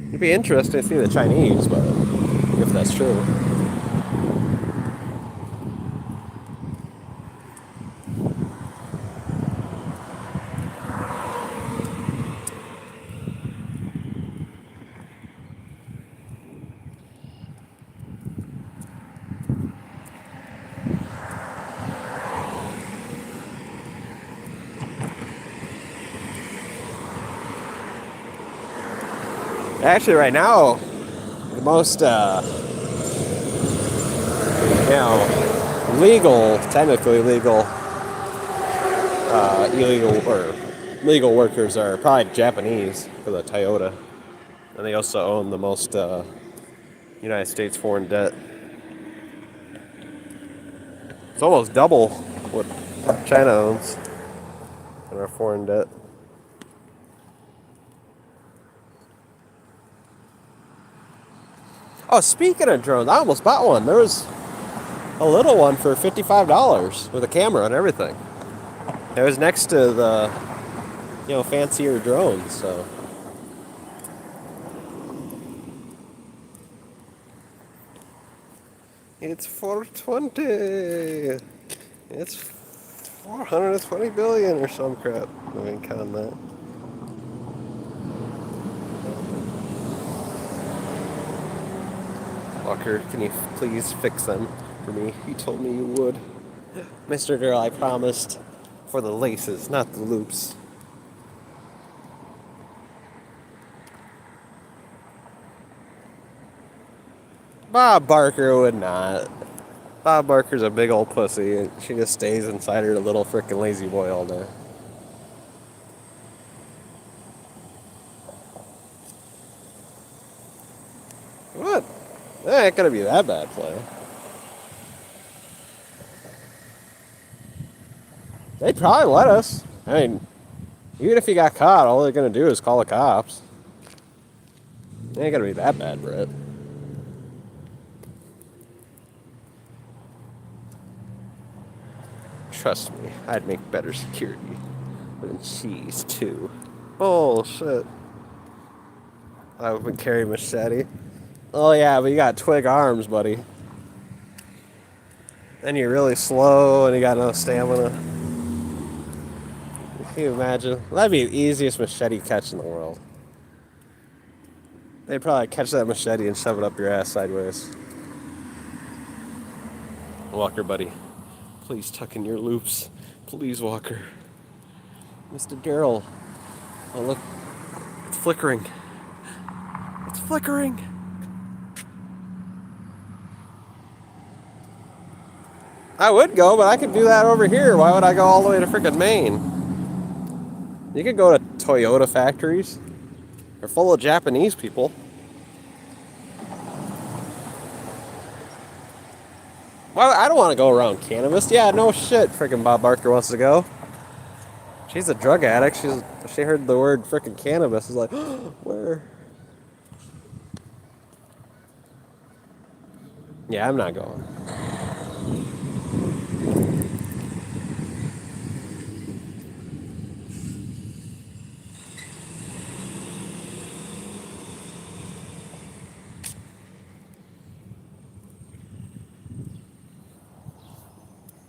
It'd be interesting to see the Chinese, but if that's true. Actually, right now, the most, legal, technically legal, illegal or legal workers are probably Japanese for the Toyota, and they also own the most United States foreign debt. It's almost double what China owns in our foreign debt. Oh, speaking of drones, I almost bought one. There was a little one for $55 with a camera and everything. It was next to the, fancier drones, so. It's 420. It's 420 billion or some crap. I ain't counting that. Walker, can you please fix them for me? You told me you would. Mr. Girl, I promised. For the laces, not the loops. Bob Barker would not. Bob Barker's a big old pussy, and she just stays inside her little frickin' lazy boy all day. What? It ain't gonna be that bad play. They'd probably let us. I mean, even if you got caught, all they're gonna do is call the cops. It ain't gonna be that bad, Brett. Trust me, I'd make better security. But in cheese, too. Oh, shit. I would carry machete. Oh yeah, but you got twig arms, buddy. And you're really slow, and you got no stamina. Can you imagine? That'd be the easiest machete catch in the world. They'd probably catch that machete and shove it up your ass sideways. Walker, buddy, please tuck in your loops. Please, Walker. Mr. Daryl. Oh, look. It's flickering. It's flickering. I would go, but I could do that over here. Why would I go all the way to freaking Maine? You could go to Toyota factories. They're full of Japanese people. Well, I don't want to go around cannabis. Yeah, no shit. Freaking Bob Barker wants to go. She's a drug addict. She heard the word freaking cannabis. Is like, where? Yeah, I'm not going.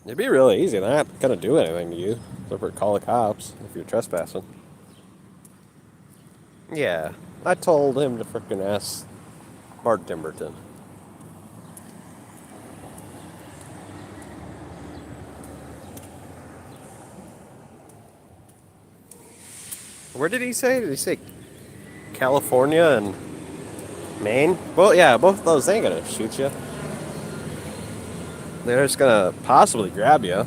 It'd be really easy. They're not gonna do anything to you. Except for call the cops if you're trespassing. Yeah, I told him to freaking ask Bart Timberton. Where did he say? Did he say California and Maine? Well, yeah, both of those ain't gonna shoot you. They're just gonna possibly grab you.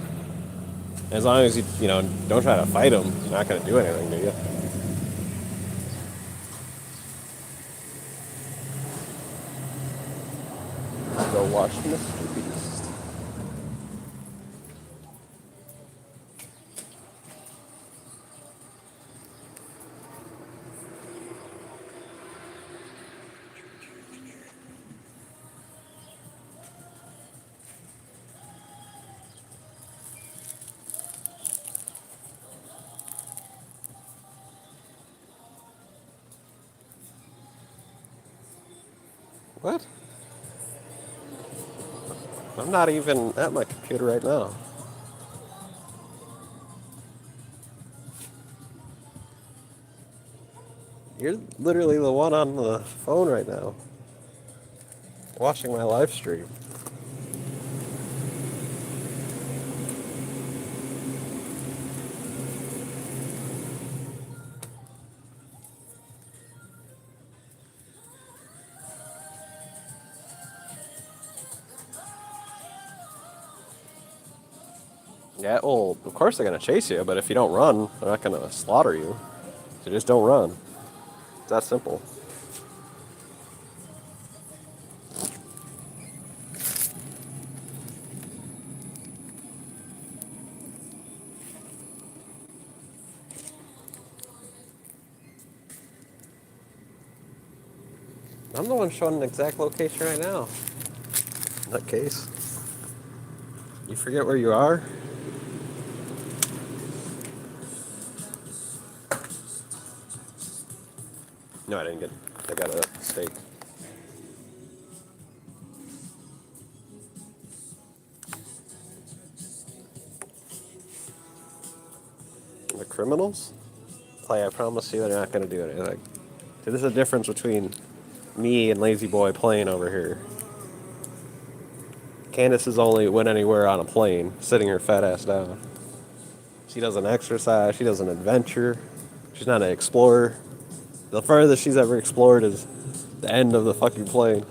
As long as you don't try to fight them, they're not gonna do anything to you. Go watch Mr. Beast. What? I'm not even at my computer right now. You're literally the one on the phone right now, watching my live stream. Yeah, well, of course they're gonna chase you, but if you don't run, they're not gonna slaughter you. So just don't run. It's that simple. I'm the one showing an exact location right now. In that case. You forget where you are? No, I didn't get. I got a steak. The criminals? Clay, I promise you they're not gonna do anything. See, there's a difference between me and Lazy Boy playing over here. Candace is only went anywhere on a plane, sitting her fat ass down. She doesn't exercise. She doesn't adventure. She's not an explorer. The furthest she's ever explored is the end of the fucking plane.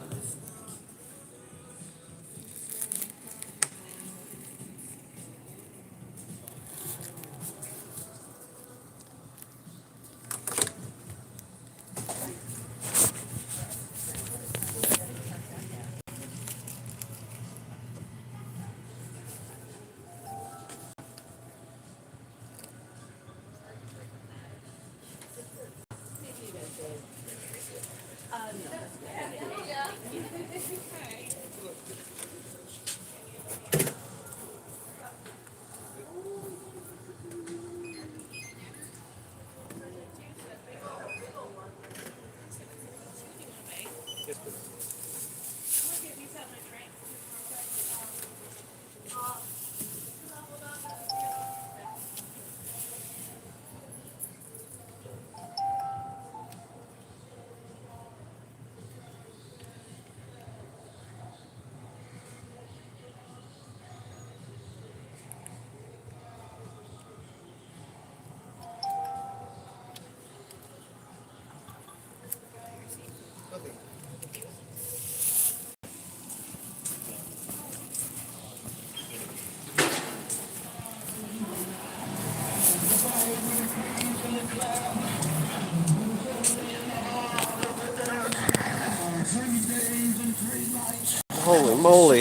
Holy moly.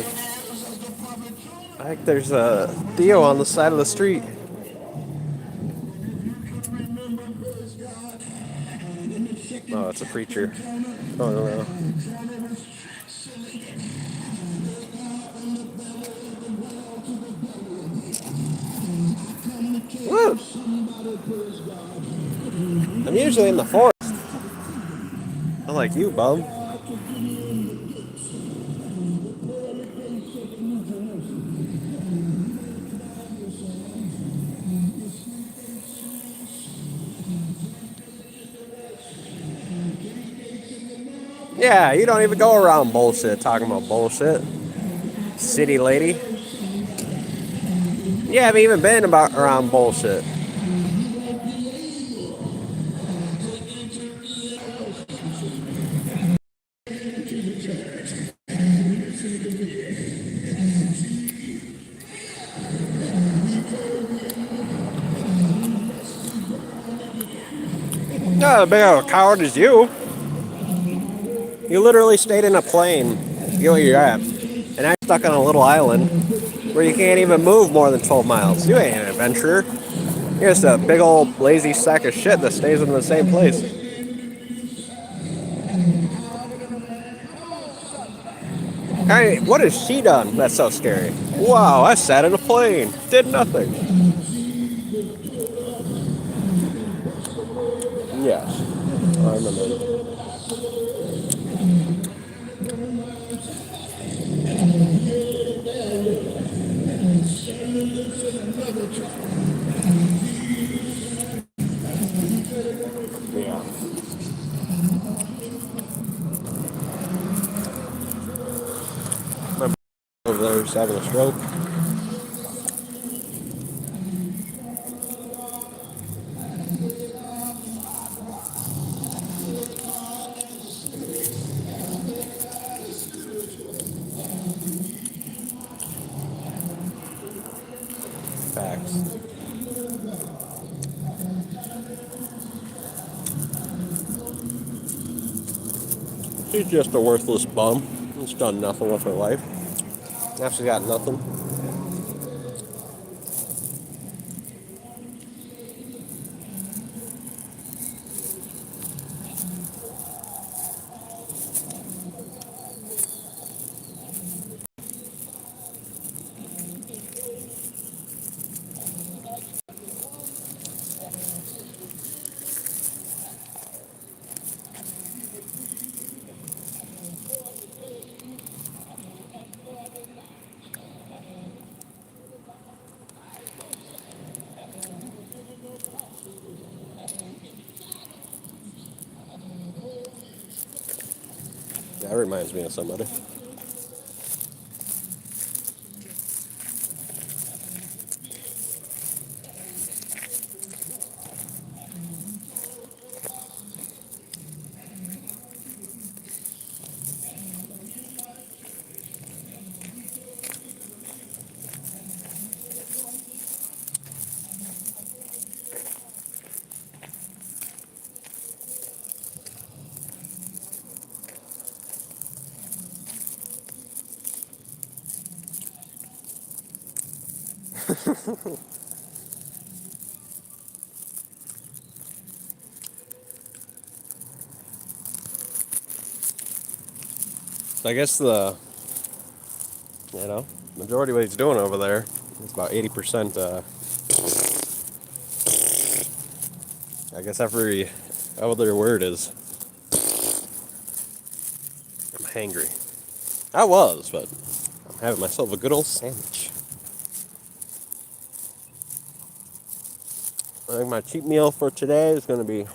I think there's a Theo on the side of the street. Oh, it's a preacher. Oh, no. Woo! I'm usually in the forest. I'm like you, bum. Yeah, you don't even go around bullshit talking about bullshit. City lady. You haven't even been around bullshit. Not as big of a coward as you. You literally stayed in a plane. You know where you're at. And I'm stuck on a little island where you can't even move more than 12 miles. You ain't an adventurer. You're just a big old lazy sack of shit that stays in the same place. Hey, what has she done that's so scary? Wow, I sat in a plane. Did nothing. Yes. I remember. Yeah. My over there is having a stroke. Facts. She's just a worthless bum. She's done nothing with her life. Now she's got nothing. That reminds me of somebody. So I guess majority of what he's doing over there is about 80%. I guess every other word is I'm hangry. I was, but I'm having myself a good old sandwich. I think my cheat meal for today is going to be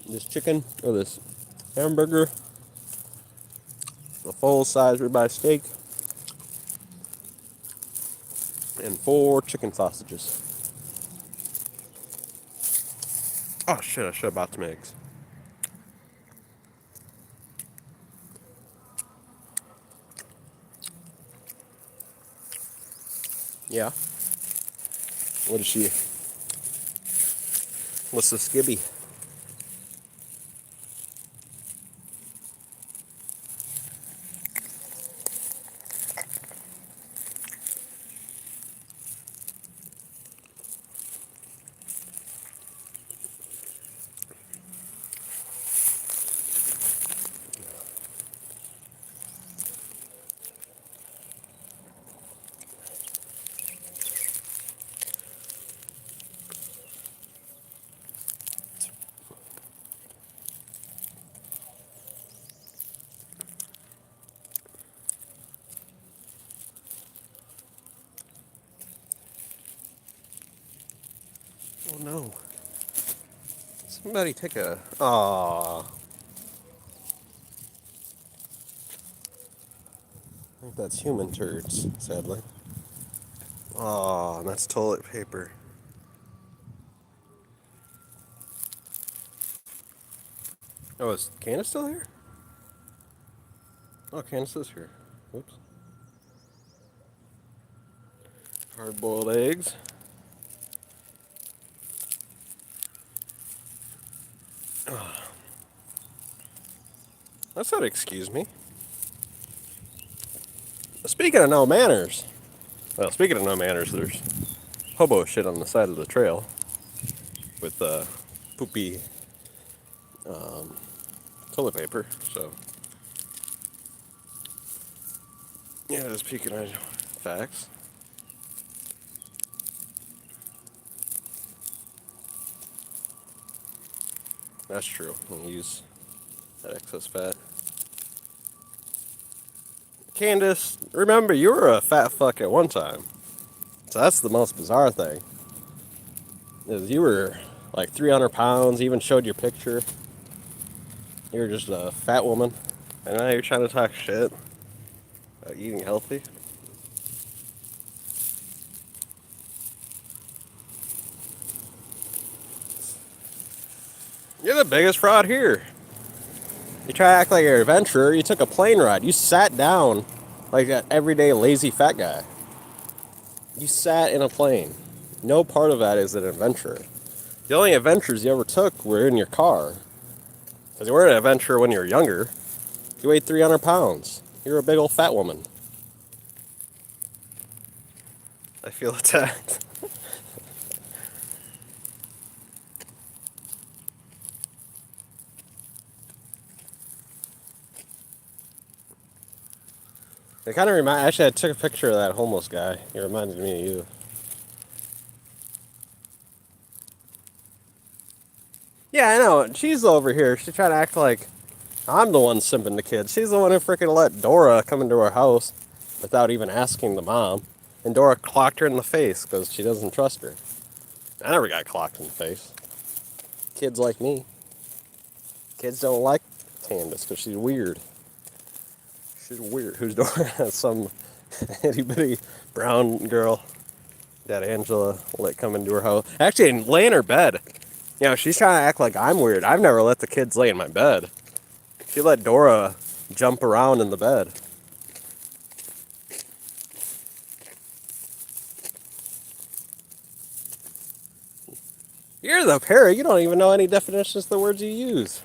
this chicken or this hamburger, a full-size ribeye steak, and 4 chicken sausages. Oh shit! I should have bought some eggs. Yeah. What is she? What's the skibby? no. Somebody take a... Aw. I think that's human turds, sadly. Aw, and that's toilet paper. Oh, is Candace still here? Oh, Candace is here. Whoops. Hard-boiled eggs. That's not excuse me. Speaking of no manners. Well, speaking of no manners, there's hobo shit on the side of the trail with poopy toilet paper. So, yeah, just speaking of facts. That's true. We'll use that excess fat. Candace, remember you were a fat fuck at one time. So that's the most bizarre thing. Is you were like 300 pounds, even showed your picture. You were just a fat woman. And now you're trying to talk shit about eating healthy. You're the biggest fraud here. You try to act like you're an adventurer. You took a plane ride. You sat down like that everyday lazy fat guy. You sat in a plane. No part of that is an adventure. The only adventures you ever took were in your car. Because you weren't an adventurer when you were younger. You weighed 300 pounds. You're a big old fat woman. I feel attacked. It kind of actually, I took a picture of that homeless guy. He reminded me of you. Yeah, I know. She's over here. She's trying to act like I'm the one simping the kids. She's the one who freaking let Dora come into her house without even asking the mom. And Dora clocked her in the face because she doesn't trust her. I never got clocked in the face. Kids like me. Kids don't like Candace because she's weird. She's weird. Who's Dora? Some itty bitty brown girl that Angela let come into her house. Actually, lay in her bed. You know, she's trying to act like I'm weird. I've never let the kids lay in my bed. She let Dora jump around in the bed. You're the parrot. You don't even know any definitions of the words you use.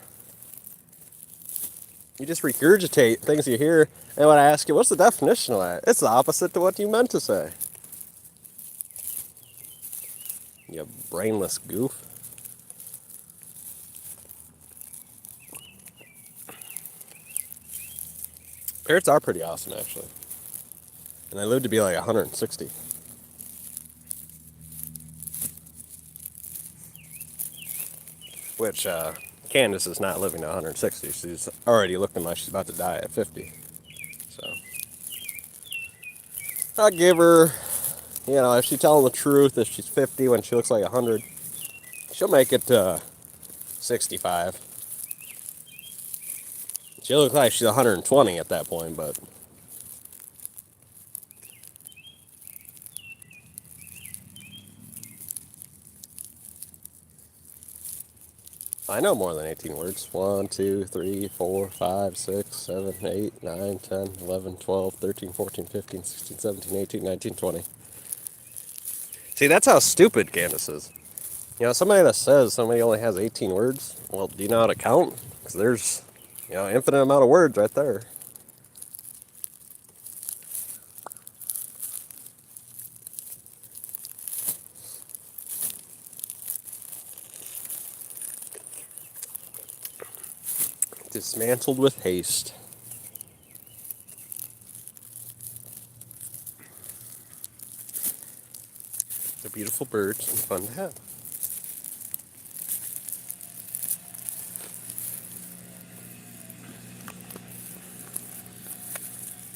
You just regurgitate things you hear. And when I ask you, what's the definition of that? It's the opposite to what you meant to say. You brainless goof. Parrots are pretty awesome, actually. And they live to be like 160. Which, Candace is not living to 160. She's already looking like she's about to die at 50. So, I'll give her, you know, if she's telling the truth, if she's 50 when she looks like 100, she'll make it to 65. She'll look like she's 120 at that point, but I know more than 18 words. 1, 2, 3, 4, 5, 6, 7, 8, 9, 10, 11, 12, 13, 14, 15, 16, 17, 18, 19, 20. See, that's how stupid Candace is. You know, somebody that says somebody only has 18 words, well, do you know how to count? Because there's, you know, infinite amount of words right there. Dismantled with haste. They're beautiful birds and fun to have.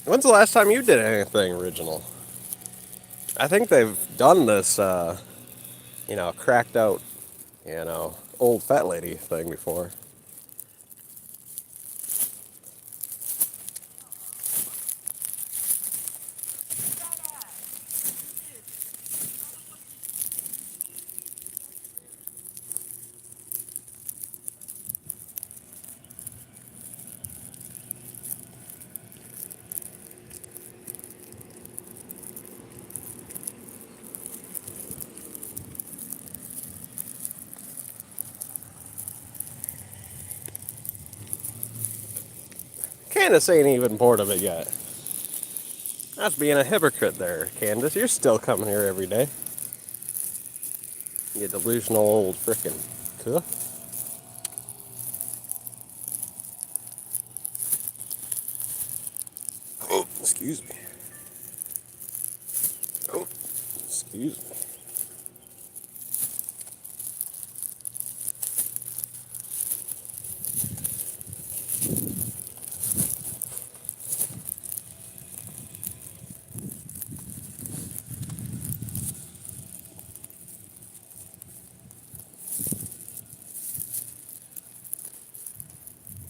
When's the last time you did anything original? I think they've done this, you know, cracked out you know, old fat lady thing before. Candace ain't even bored of it yet. That's being a hypocrite there, Candace. You're still coming here every day. You delusional old frickin' cuh. Oh, excuse me. Oh, excuse me.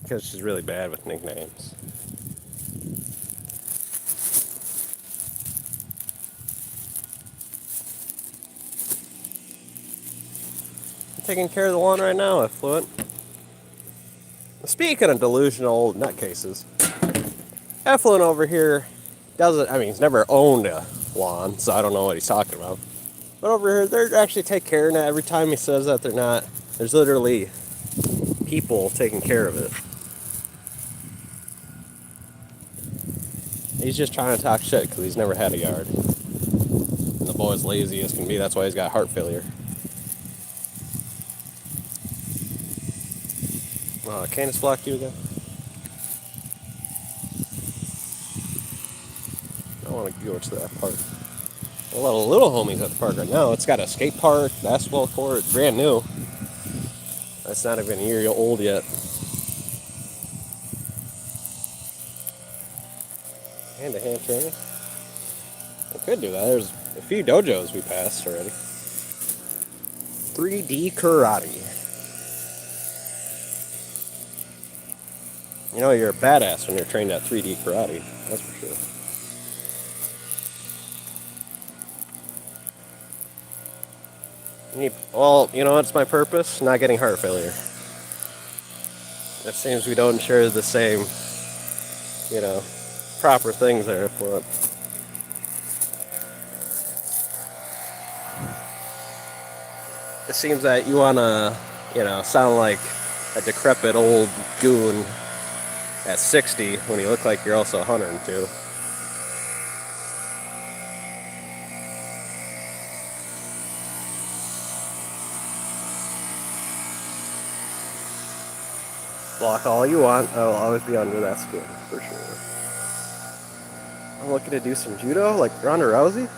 Because she's really bad with nicknames. I'm taking care of the lawn right now, Effluent. Speaking of delusional old nutcases, Effluent over here doesn't, I mean, he's never owned a lawn, so I don't know what he's talking about. But over here, they're actually take care of it. Every time he says that they're not, there's literally people taking care of it. He's just trying to talk shit because he's never had a yard. And the boy's lazy as can be, that's why he's got heart failure. Candace blocked you again? I want to go to that park. A lot of little homies at the park right now. It's got a skate park, basketball court, brand new. That's not even a year old yet. Hand-to-hand training. I could do that. There's a few dojos we passed already. 3D karate. You know, you're a badass when you're trained at 3D karate. That's for sure. Well, you know what's my purpose? Not getting heart failure. It seems we don't share the same, you know, proper things there for it. It seems that you want to, you know, sound like a decrepit old goon at 60 when you look like you're also 102. Block all you want. I will always be under that skin, for sure. I'm looking to do some judo, like Ronda Rousey.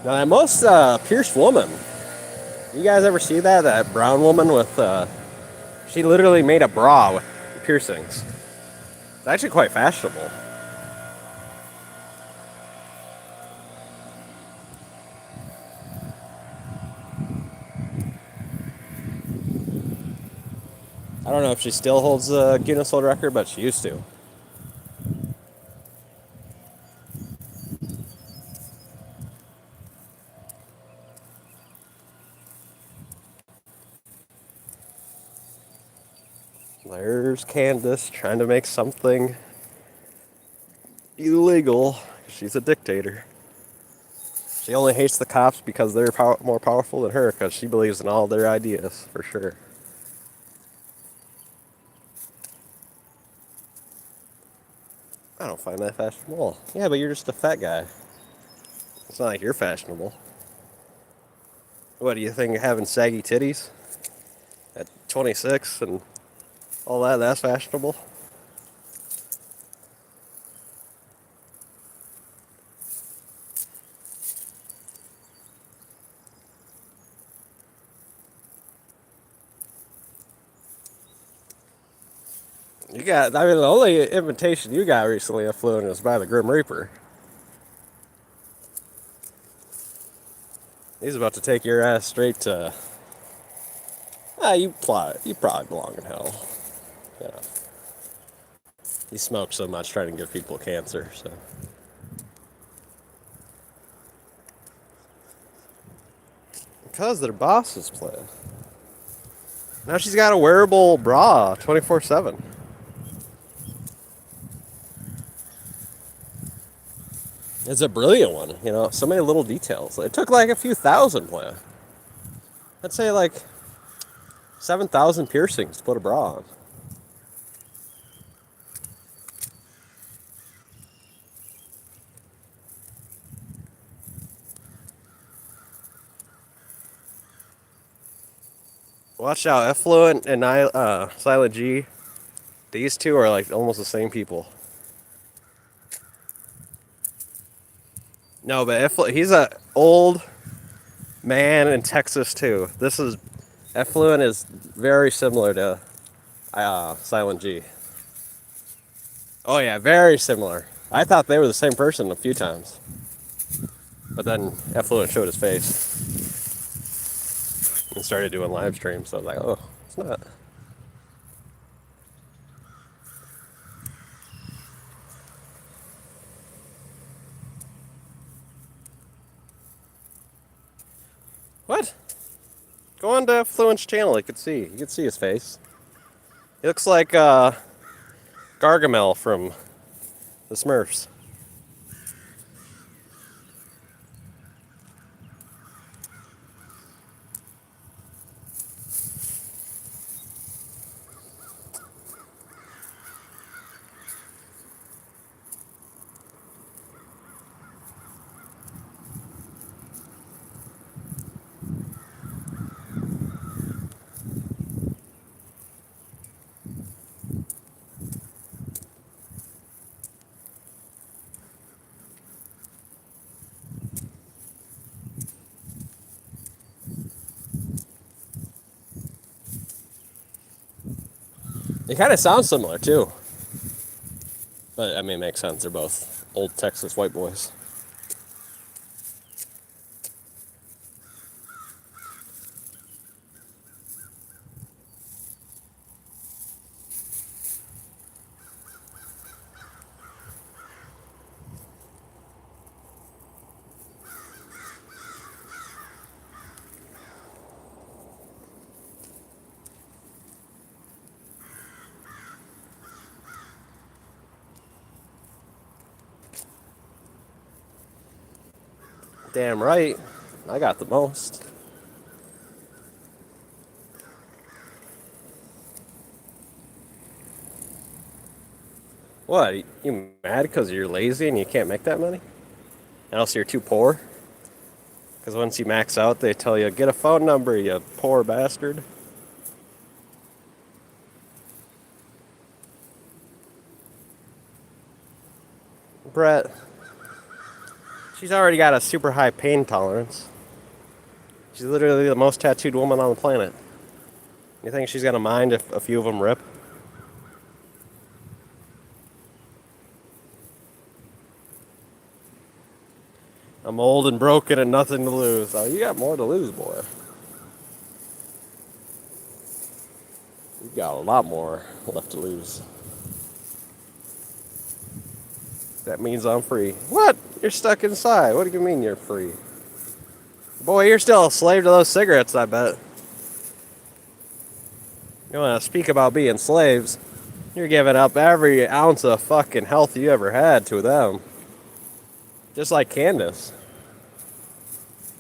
Now, that most pierced woman. You guys ever see that? That brown woman with, she literally made a bra with piercings. It's actually quite fashionable. I don't know if she still holds the Guinness World Record, but she used to. There's Candace trying to make something illegal. She's a dictator. She only hates the cops because they're more powerful than her, because she believes in all their ideas, for sure. I don't find that fashionable. Yeah, but you're just a fat guy. It's not like you're fashionable. What do you think of having saggy titties at 26 and all that? That's fashionable. You got, I mean, the only invitation you got recently affluent was by the Grim Reaper. He's about to take your ass straight to. You probably belong in hell. Yeah. He smokes so much trying to give people cancer, so. Because their bosses play. Now she's got a wearable bra 24/7. It's a brilliant one, you know, so many little details. It took like a few thousand play. I'd say like 7,000 piercings to put a bra on. Watch out, Effluent and Silent G. These two are like almost the same people. No, but he's a old man in Texas too. Effluent is very similar to Silent G. Oh yeah, very similar. I thought they were the same person a few times, but then Effluent showed his face and started doing live streams. So I was like, oh, it's not. What? Go on to Effluent's channel. You could see his face. He looks like Gargamel from the Smurfs. They kind of sound similar too. But I mean, it makes sense. They're both old Texas white boys. Damn right. I got the most. What? You mad because you're lazy and you can't make that money? And also you're too poor? Because once you max out, they tell you, get a phone number, you poor bastard. Brett, she's already got a super high pain tolerance. She's literally the most tattooed woman on the planet. You think she's gonna mind if a few of them rip? I'm old and broken and nothing to lose. Oh, you got more to lose, boy. You got a lot more left to lose. That means I'm free. What? You're stuck inside. What do you mean you're free? Boy, you're still a slave to those cigarettes, I bet. You want to speak about being slaves? You're giving up every ounce of fucking health you ever had to them. Just like Candace.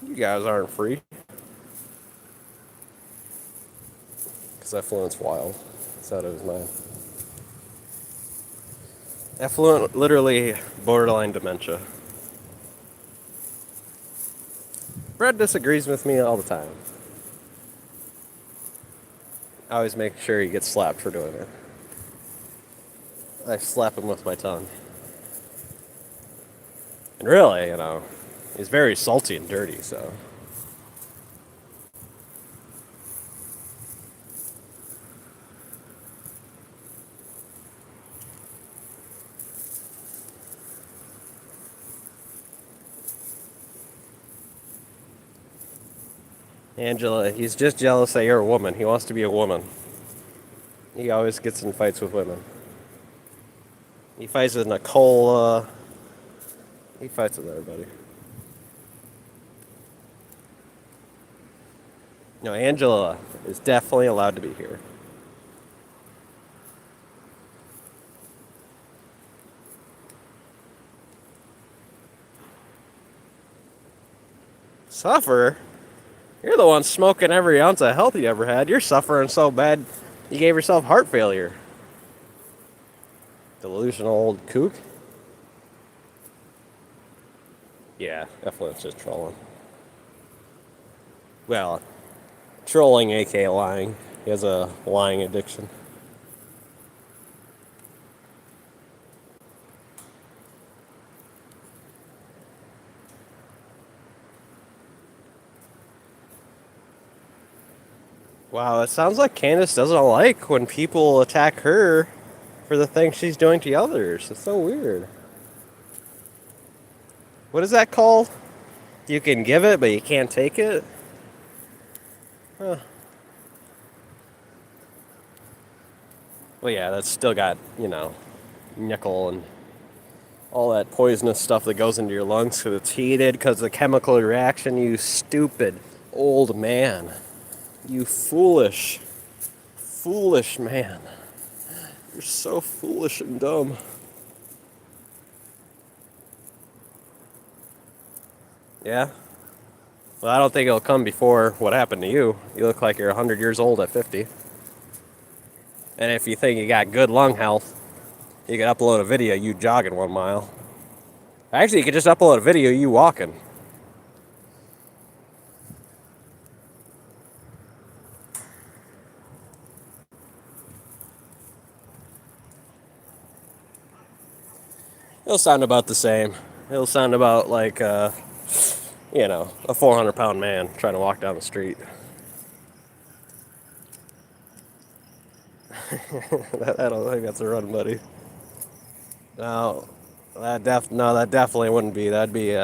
You guys aren't free. Because Effluent's wild. It's out of his mind. Effluent, literally borderline dementia. Brett disagrees with me all the time. I always make sure he gets slapped for doing it. I slap him with my tongue. And really, you know, he's very salty and dirty, so. Angela, he's just jealous that you're a woman. He wants to be a woman. He always gets in fights with women. He fights with Nicole. He fights with everybody. No, Angela is definitely allowed to be here. Suffer? You're the one smoking every ounce of health you ever had. You're suffering so bad you gave yourself heart failure. Delusional old kook. Yeah, definitely just trolling. Well, trolling, aka lying. He has a lying addiction. Wow, it sounds like Candace doesn't like when people attack her for the things she's doing to others. It's so weird. What is that called? You can give it, but you can't take it? Huh. Well, yeah, that's still got, nickel and all that poisonous stuff that goes into your lungs because it's heated because of the chemical reaction, you stupid old man. You foolish, foolish man. You're so foolish and dumb. Yeah? Well, I don't think it'll come before what happened to you. You look like you're 100 years old at 50. And if you think you got good lung health, you can upload a video you jogging 1 mile. Actually, you could just upload a video you walking. It'll sound about the same. It'll sound about like, a 400-pound man trying to walk down the street. I don't think that's a run, buddy. No, that definitely wouldn't be. That'd be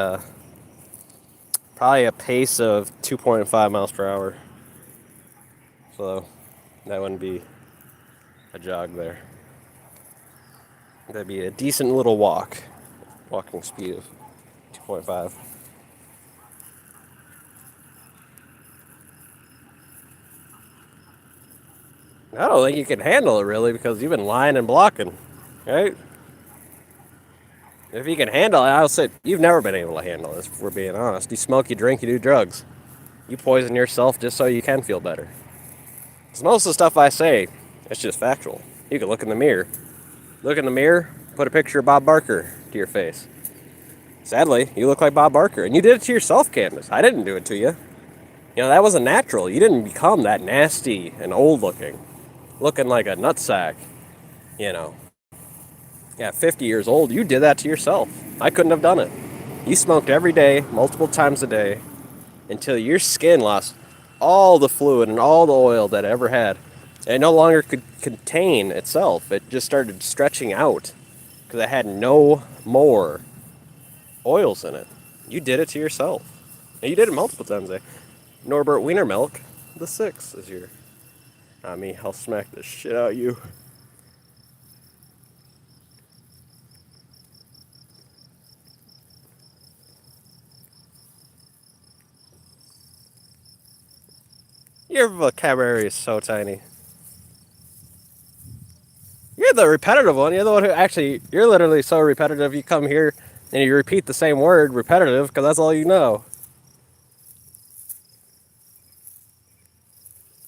probably a pace of 2.5 miles per hour. So that wouldn't be a jog there. That'd be a decent little walk. Walking speed of 2.5. I don't think you can handle it really because you've been lying and blocking, right? If you can handle it, I'll say you've never been able to handle this, if we're being honest. You smoke, you drink, you do drugs. You poison yourself just so you can feel better. Because most of the stuff I say, it's just factual. You can look in the mirror. Look in the mirror, put a picture of Bob Barker to your face. Sadly, you look like Bob Barker. And you did it to yourself, Candace. I didn't do it to you. That wasn't natural. You didn't become that nasty and old looking. Looking like a nutsack. Yeah, 50 years old, you did that to yourself. I couldn't have done it. You smoked every day, multiple times a day, until your skin lost all the fluid and all the oil that it ever had. And it no longer could contain itself. It just started stretching out because it had no more oils in it. You did it to yourself. And you did it multiple times a day. Norbert Wienermilk, the 6th is here. Not me, I'll smack the shit out of you. Your vocabulary is so tiny. You're the repetitive one. You're the one who actually, you're literally so repetitive. You come here and you repeat the same word, repetitive, because that's all you know.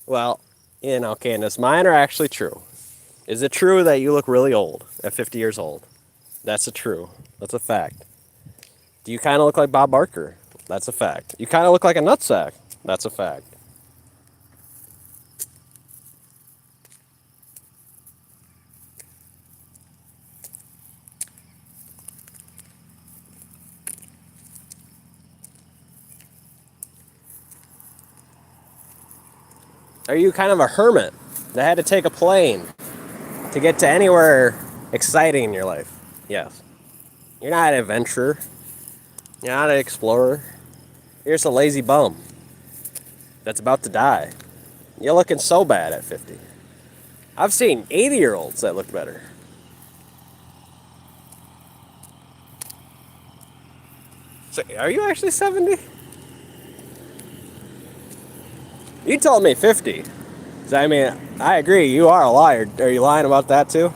Well, Candace, mine are actually true. Is it true that you look really old at 50 years old? That's a true. That's a fact. Do you kind of look like Bob Barker? That's a fact. You kind of look like a nutsack? That's a fact. Are you kind of a hermit that had to take a plane to get to anywhere exciting in your life? Yes. You're not an adventurer. You're not an explorer. You're just a lazy bum. that's about to die. You're looking so bad at 50. I've seen 80-year-olds that look better. So, are you actually 70? You told me 50. So, I mean, I agree, you are a liar. Are you lying about that too?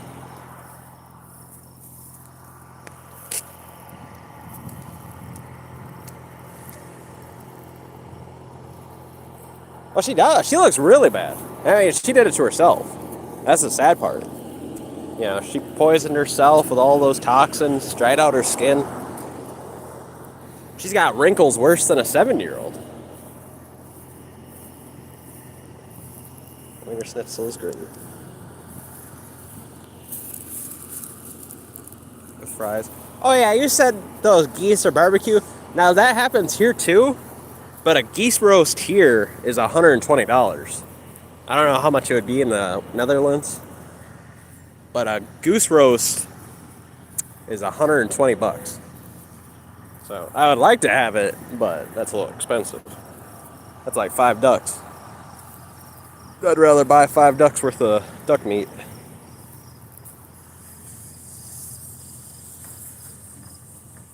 Well, she does. She looks really bad. I mean, she did it to herself. That's the sad part. You know, she poisoned herself with all those toxins, dried out her skin. She's got wrinkles worse than a 7-year-old. Wiener Schnitzel is great. With fries. Oh yeah, you said those geese are barbecue. Now that happens here too, but a geese roast here is $120. I don't know how much it would be in the Netherlands, but a goose roast is 120 bucks. So I would like to have it, but that's a little expensive. That's like 5 ducks. I'd rather buy 5 ducks worth of duck meat.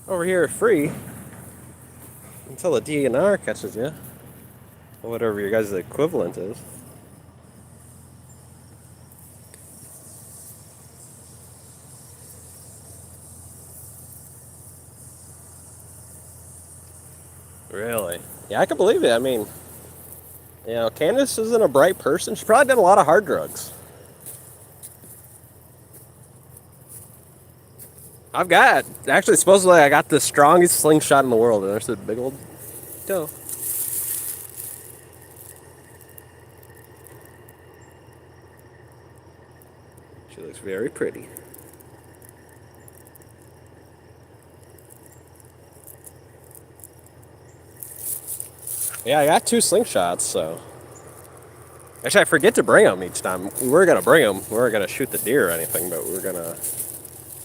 Over here, free until the DNR catches you, or whatever your guys' equivalent is. Really? Yeah, I can believe it. I mean, you know, Candace isn't a bright person. She's probably done a lot of hard drugs. Actually, supposedly, I got the strongest slingshot in the world, and there's a big old toe. She looks very pretty. Yeah, I got 2 slingshots, so. Actually, I forget to bring them each time. We were going to bring them. We weren't going to shoot the deer or anything, but we were going to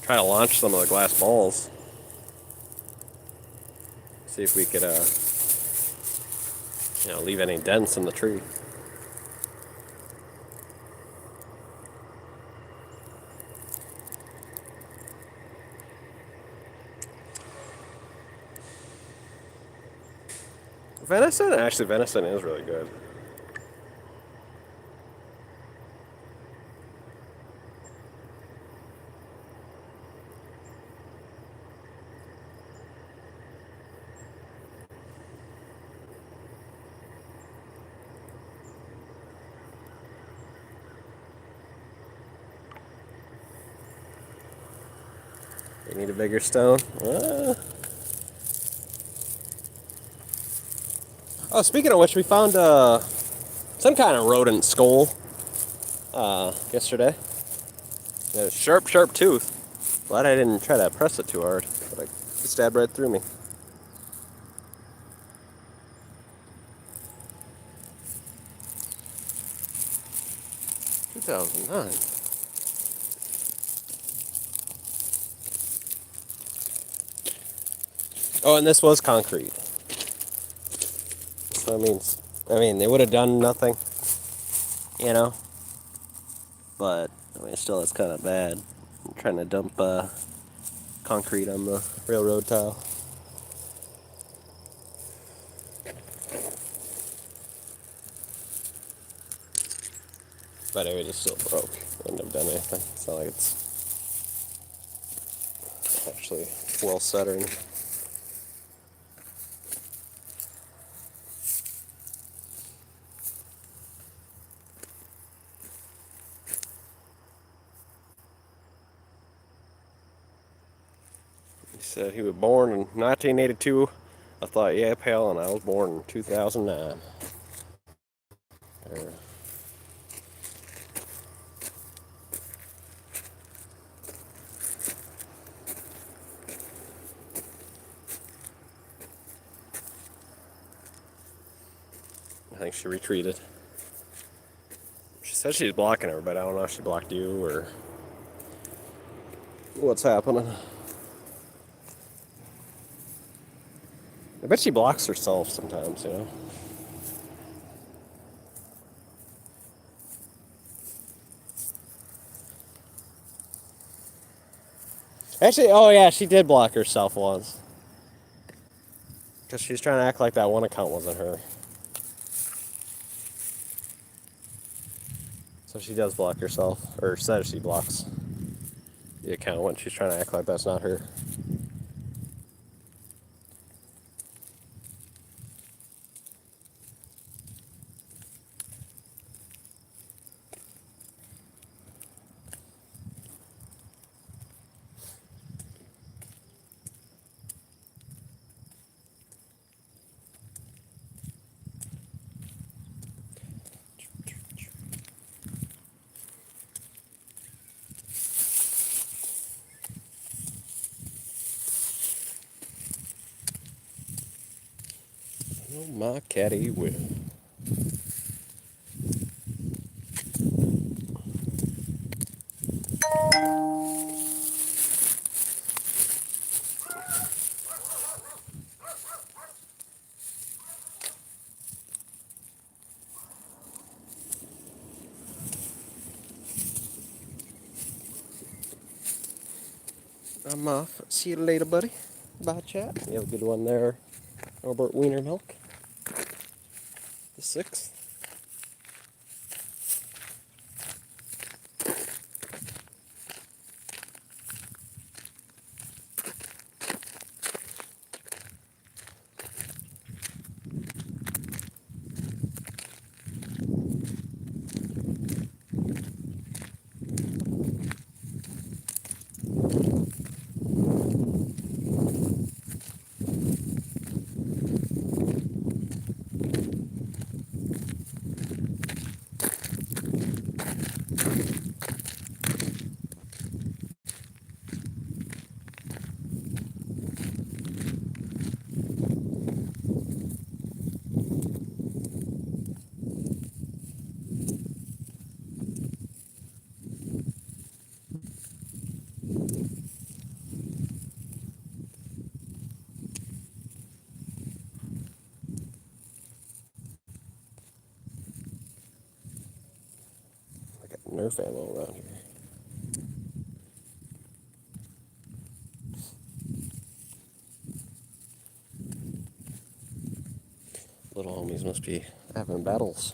try to launch some of the glass balls. See if we could, leave any dents in the tree. Venison? Actually, venison is really good. You need a bigger stone? Oh, speaking of which, we found some kind of rodent skull yesterday. It had a sharp, sharp tooth. Glad I didn't try to press it too hard. But it stabbed right through me. 2009. Oh, and this was concrete. So I mean, they would have done nothing, you know. But I mean, still, it's kind of bad. I'm trying to dump concrete on the railroad tile. But it was still broke. Wouldn't have done anything. It's not like it's actually well set or anything. He said he was born in 1982. I thought, yeah, pal, and I was born in 2009. I think she retreated. She said she's blocking everybody. I don't know if she blocked you or what's happening. I bet she blocks herself sometimes, you know. Actually, oh yeah, she did block herself once. Because she was trying to act like that one account wasn't her. So she does block herself, or says she blocks the account when she's trying to act like that's not her. Oh, my catty will. I'm off. See you later, buddy. Bye, chat. You have a good one there, Robert Wiener Milk. The 6th. I got Nerf ammo around here. Little homies must be having battles.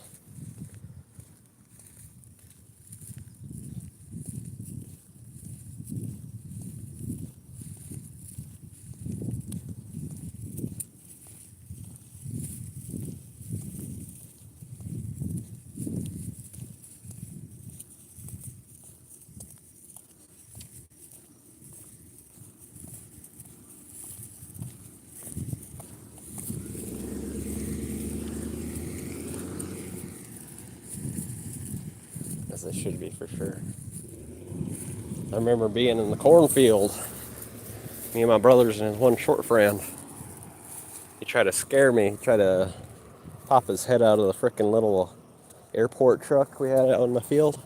As they should be, for sure. I remember being in the cornfield. Me and my brothers and his one short friend. He tried to scare me. He tried to pop his head out of the frickin' little airport truck we had out in the field.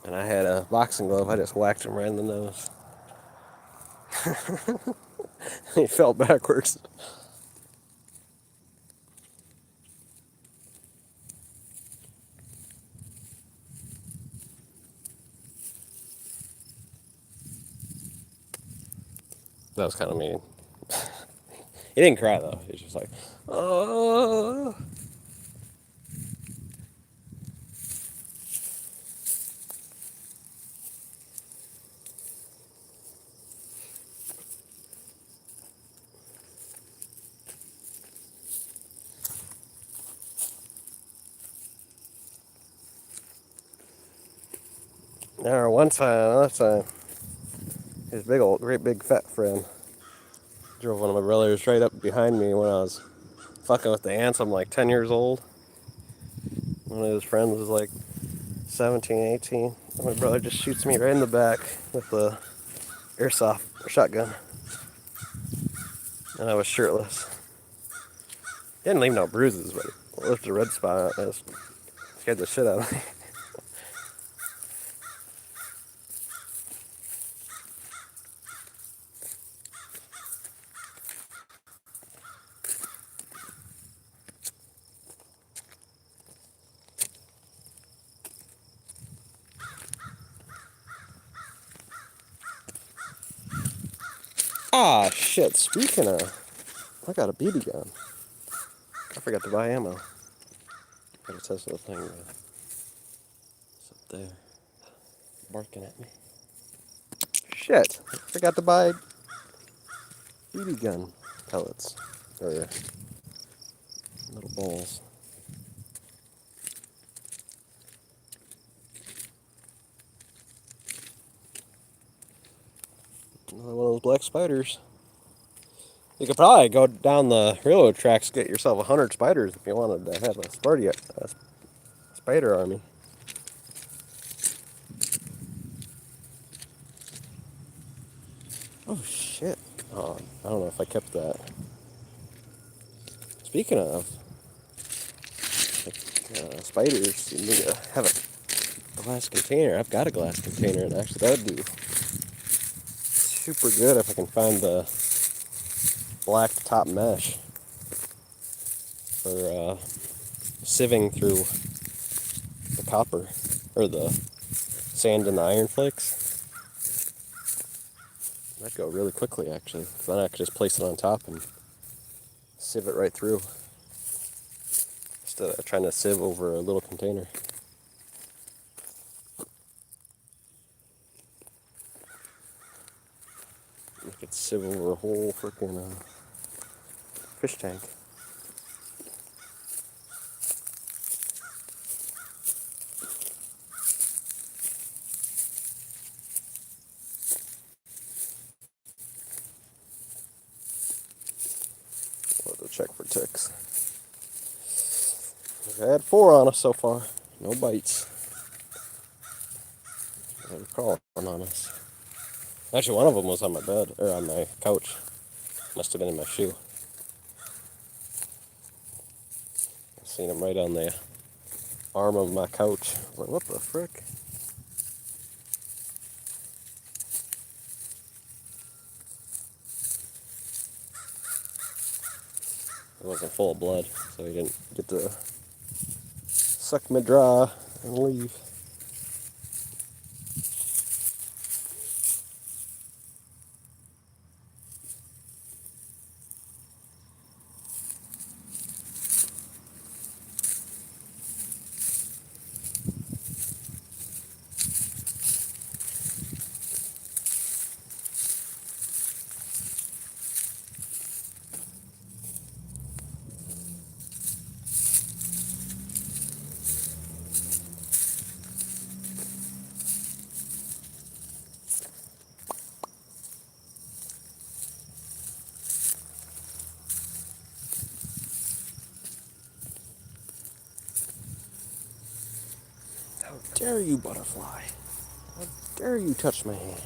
And I had a boxing glove. I just whacked him right in the nose. He fell backwards. That was kind of mean. He didn't cry though. He was just like, oh. Now, one time, another time, his big old, great big fat friend drove one of my brothers right up behind me when I was fucking with the ants. I'm like 10 years old. One of his friends was like 17, 18. And my brother just shoots me right in the back with the airsoft shotgun. And I was shirtless. Didn't leave no bruises, but it left a red spot. That scared the shit out of me. Ah, shit. Speaking of, I got a BB gun. I forgot to buy ammo. Gotta test the thing. It's up there. Barking at me. Shit. I forgot to buy BB gun pellets. Or little balls. Another one of those black spiders. You could probably go down the railroad tracks, get yourself 100 spiders if you wanted to have a spider army. Oh shit! Oh, I don't know if I kept that. Speaking of spiders, you need to have a glass container. I've got a glass container, and actually that would be super good if I can find the black top mesh for sieving through the copper or the sand and the iron flakes. That'd go really quickly, actually. Then I could just place it on top and sieve it right through instead of trying to sieve over a little container. I could sieve over a whole freaking fish tank. Let's check for ticks. We've had 4 on us so far. No bites. They're crawling on us. Actually, one of them was on my bed, or on my couch. Must have been in my shoe. I seen him right on the arm of my couch. I'm like, what the frick? It wasn't full of blood, so he didn't get to suck me dry and leave. How dare you, butterfly? How dare you touch my hand?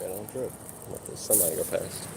Right on trip. Let the semi go past.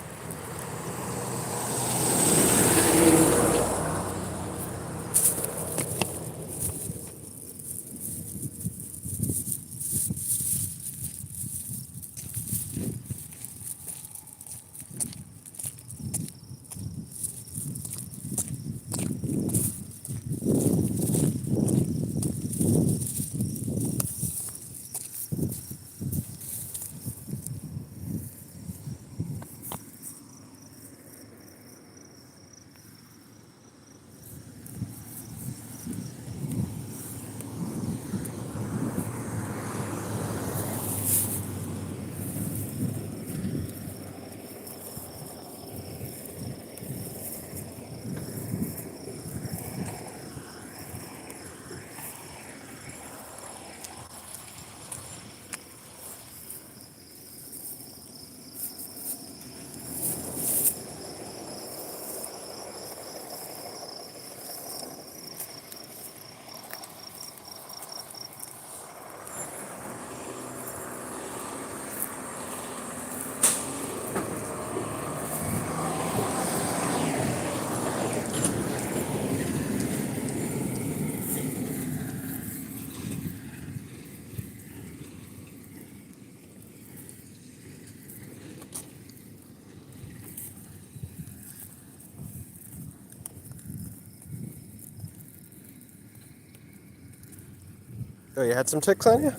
Oh, you had some ticks on you?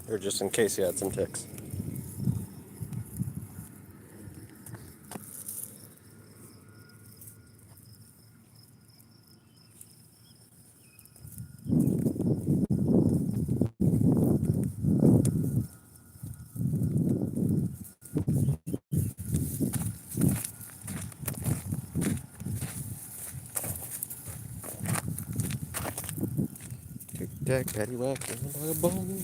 Or just in case you had some ticks? Tick tack, paddywhack, and a bone.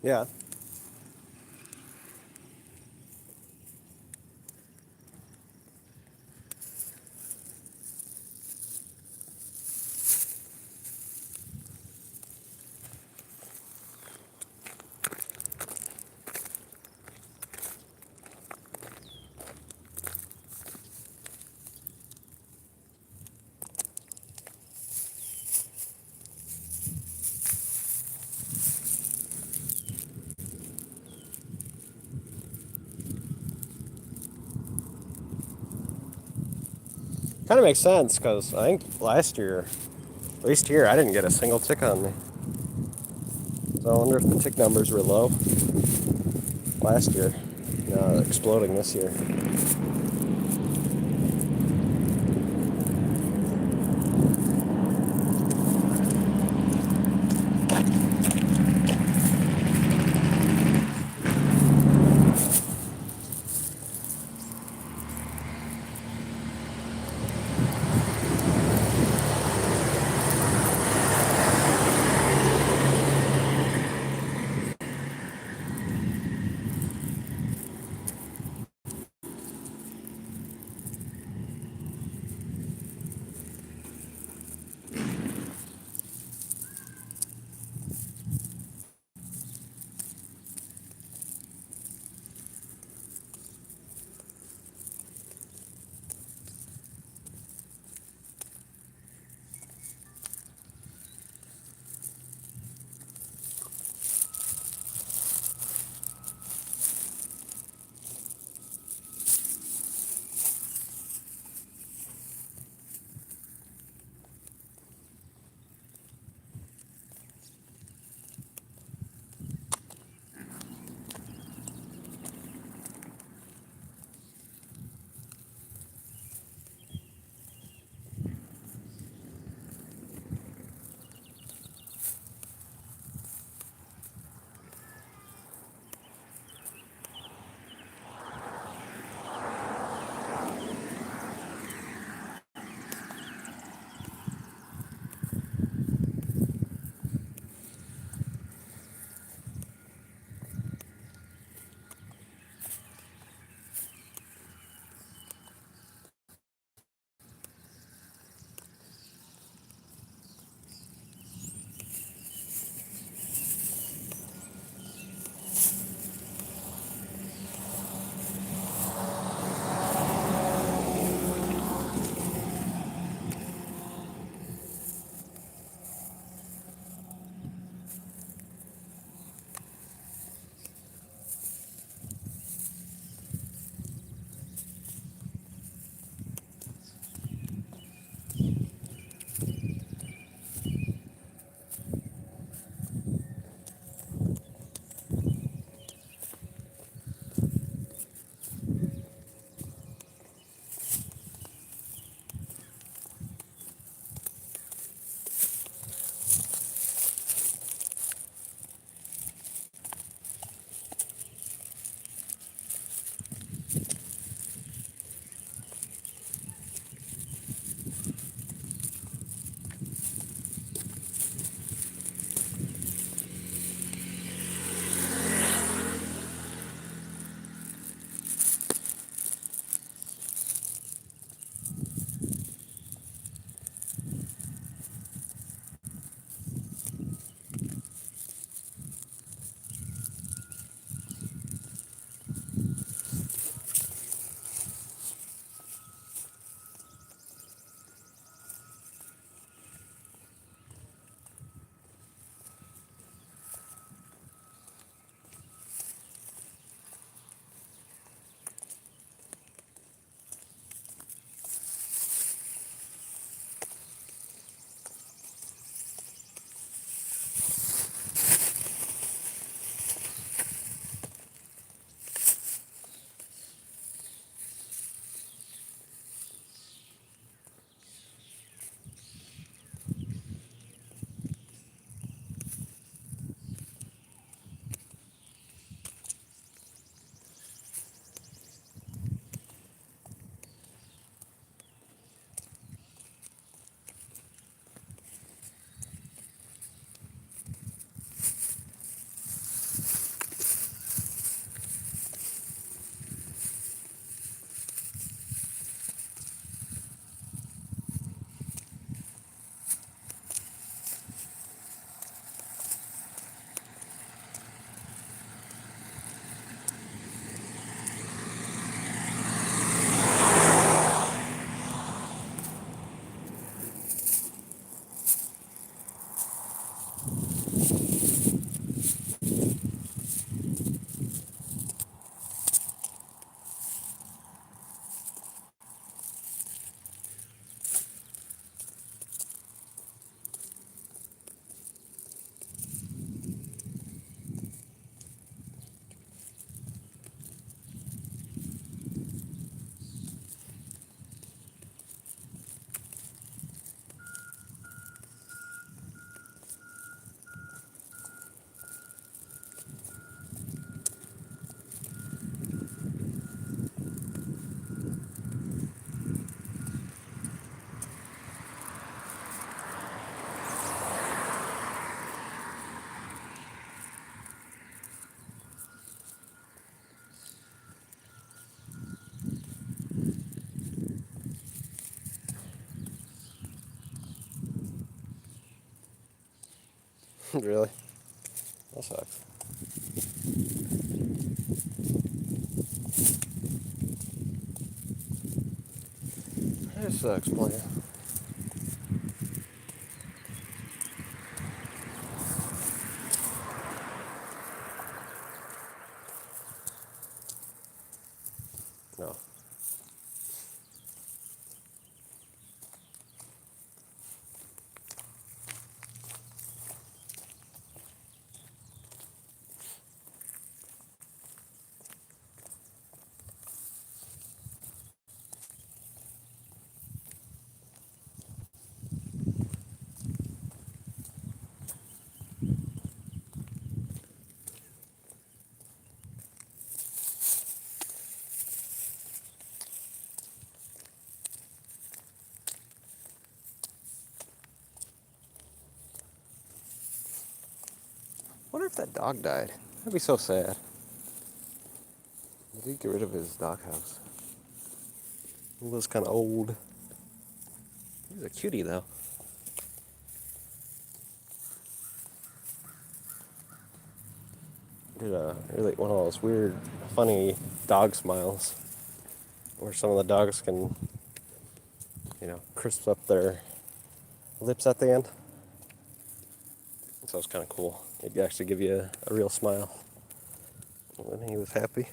Yeah. Kind of makes sense because I think last year, at least here, I didn't get a single tick on me. So I wonder if the tick numbers were low last year, exploding this year. Really? That sucks. That sucks, player. No. Wonder if that dog died. That'd be so sad. He did get rid of his doghouse. He was kind of old. He was a cutie though. Did a really one of those weird, funny dog smiles, where some of the dogs can, crisp up their lips at the end. So it's kind of cool. It'd actually give you a real smile when he was happy.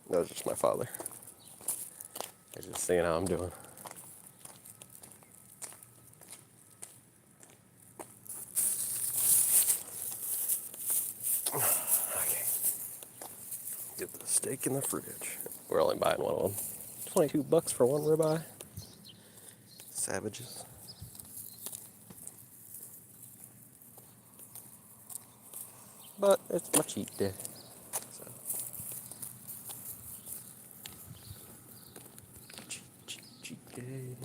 That was just my father. He's just seeing how I'm doing. Okay. Get the steak in the fridge. We're only buying one of them. $22 for one ribeye. Savages. But it's my cheat day. So. Cheat day.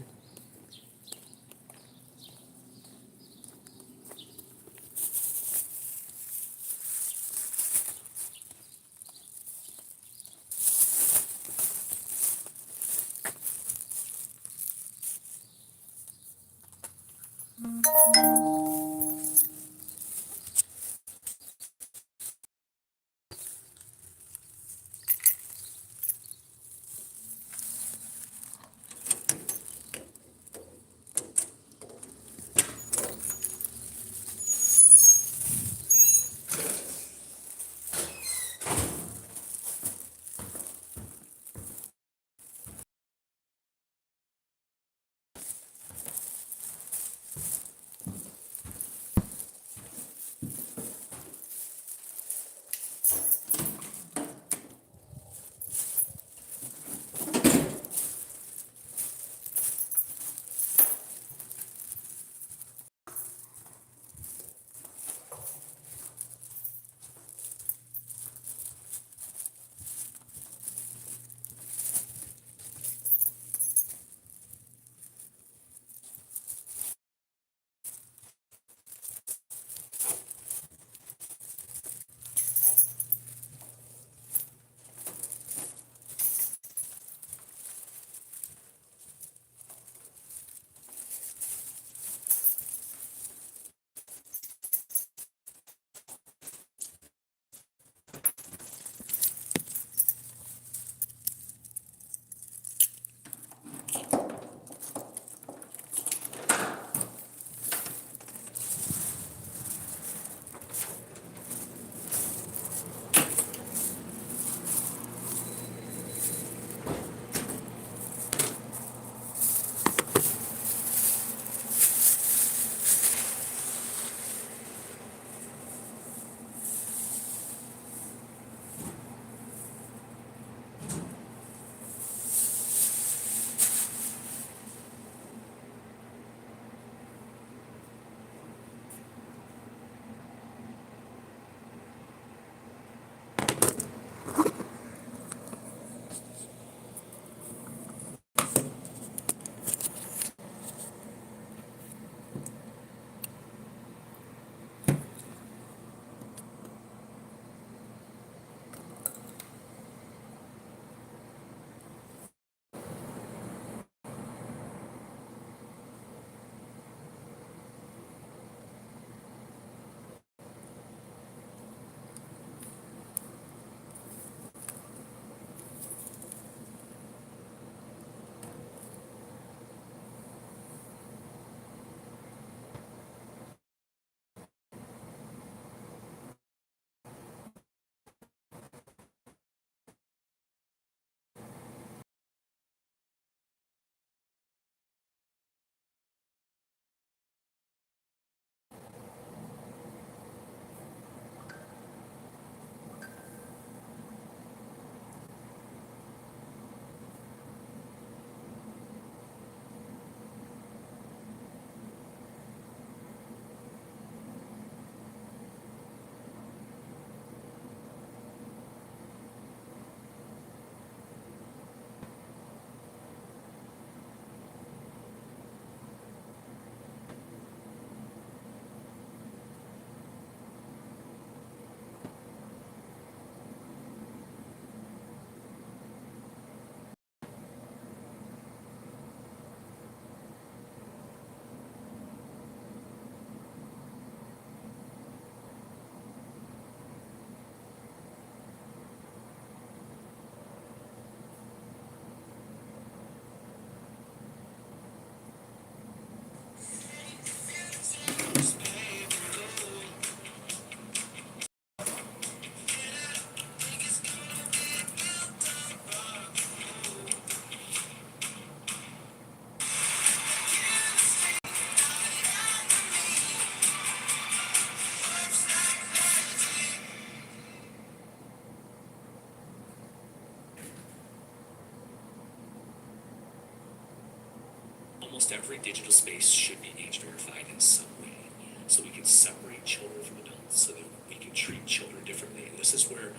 almost every digital space should be age verified in some way, so we can separate children from adults, so that we can treat children differently. And this is where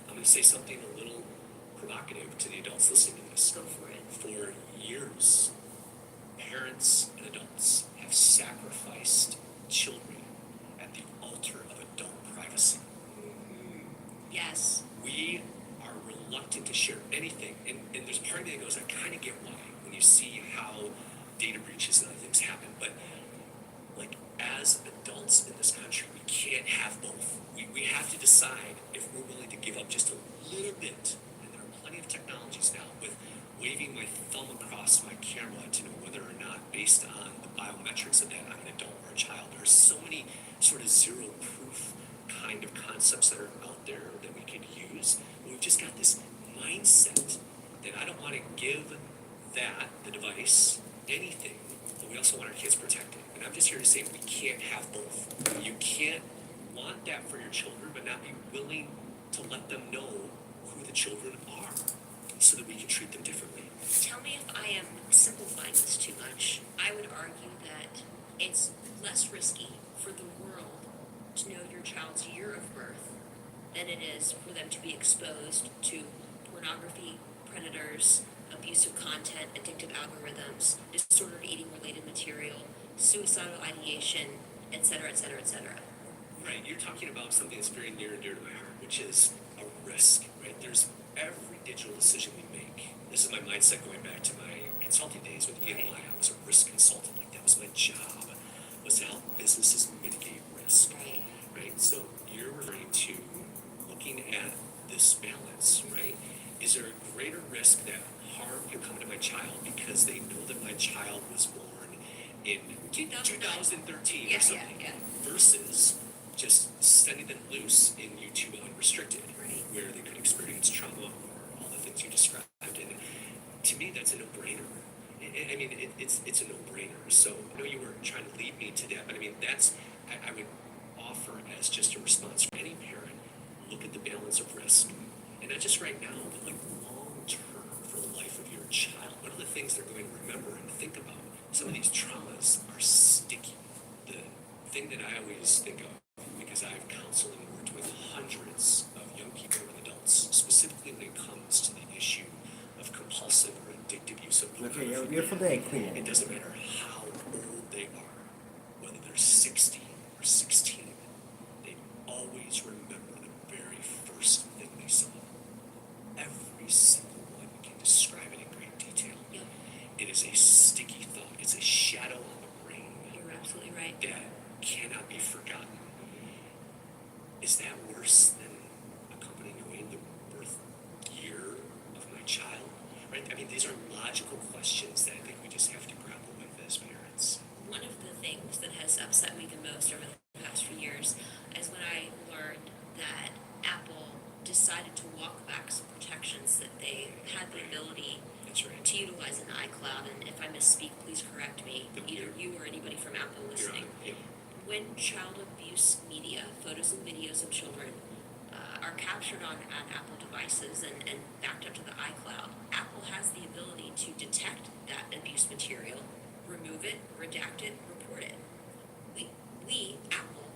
I'm going to say something a little provocative to the adults listening to this. Go for it. For years, parents and adults have sacrificed children at the altar of adult privacy. Yes. We are reluctant to share anything, and there's part of me that goes, I kind of get why, when you see how data breaches and other things happen, but like, as adults in this country, we can't have both. We have to decide if we're willing to give up just a little bit, and there are plenty of technologies now with waving my thumb across my camera to know whether or not, based on the biometrics of that, I'm an adult or a child. There are so many sort of zero proof kind of concepts that are out there that we can use. We've just got this mindset that I don't want to give the device, anything, but we also want our kids protected. And I'm just here to say we can't have both. You can't want that for your children, but not be willing to let them know who the children are, so that we can treat them differently. Tell me if I am simplifying this too much. I would argue that it's less risky for the world to know your child's year of birth than it is for them to be exposed to pornography, predators, abusive content, addictive algorithms, disordered eating related material, suicidal ideation, etc., etc., etc. Right, you're talking about something that's very near and dear to my heart, which is a risk, right? There's every digital decision we make. This is my mindset going back to my consulting days with EY. I was a risk consultant, like that was my job, was to help businesses mitigate risk, right? So you're referring to looking at this balance, right? Is there a greater risk that harm can come to my child because they know that my child was born in 2013 or something, versus just sending them loose in YouTube unrestricted, where they could experience trauma or all the things you described? And to me, that's a no-brainer. I mean, it's a no-brainer. So I know you were trying to lead me to that, but I mean, I would offer as just a response for any parent, look at the balance of risk. And not just right now, but like long-term for the life of your child. What are the things they're going to remember and think about? Some of these traumas are sticky. The thing that I always think of, because I've counseled and worked with hundreds of young people and adults, specifically when it comes to the issue of compulsive or addictive use of pornography. Okay, you have a beautiful day, Queen. It doesn't matter how old they are, whether they're 60 or 16, they always remember the very first thing they saw. Every single one can describe it in great detail. Yep. It is a sticky thought. It's a shadow on the brain. You're absolutely right. That cannot be forgotten. Is that worse than accompanying away the birth year of my child? Right? I mean, these are logical questions that I think we just have to grapple with as parents. One of the things that has upset me the most over the past few years is when I learned that Apple decided to walk back some protections that they had the ability to utilize in iCloud. And if I misspeak, please correct me, either you or anybody from Apple listening. When child abuse media, photos and videos of children, are captured on Apple devices and backed up to the iCloud, Apple has the ability to detect that abuse material, remove it, redact it, report it. We, Apple,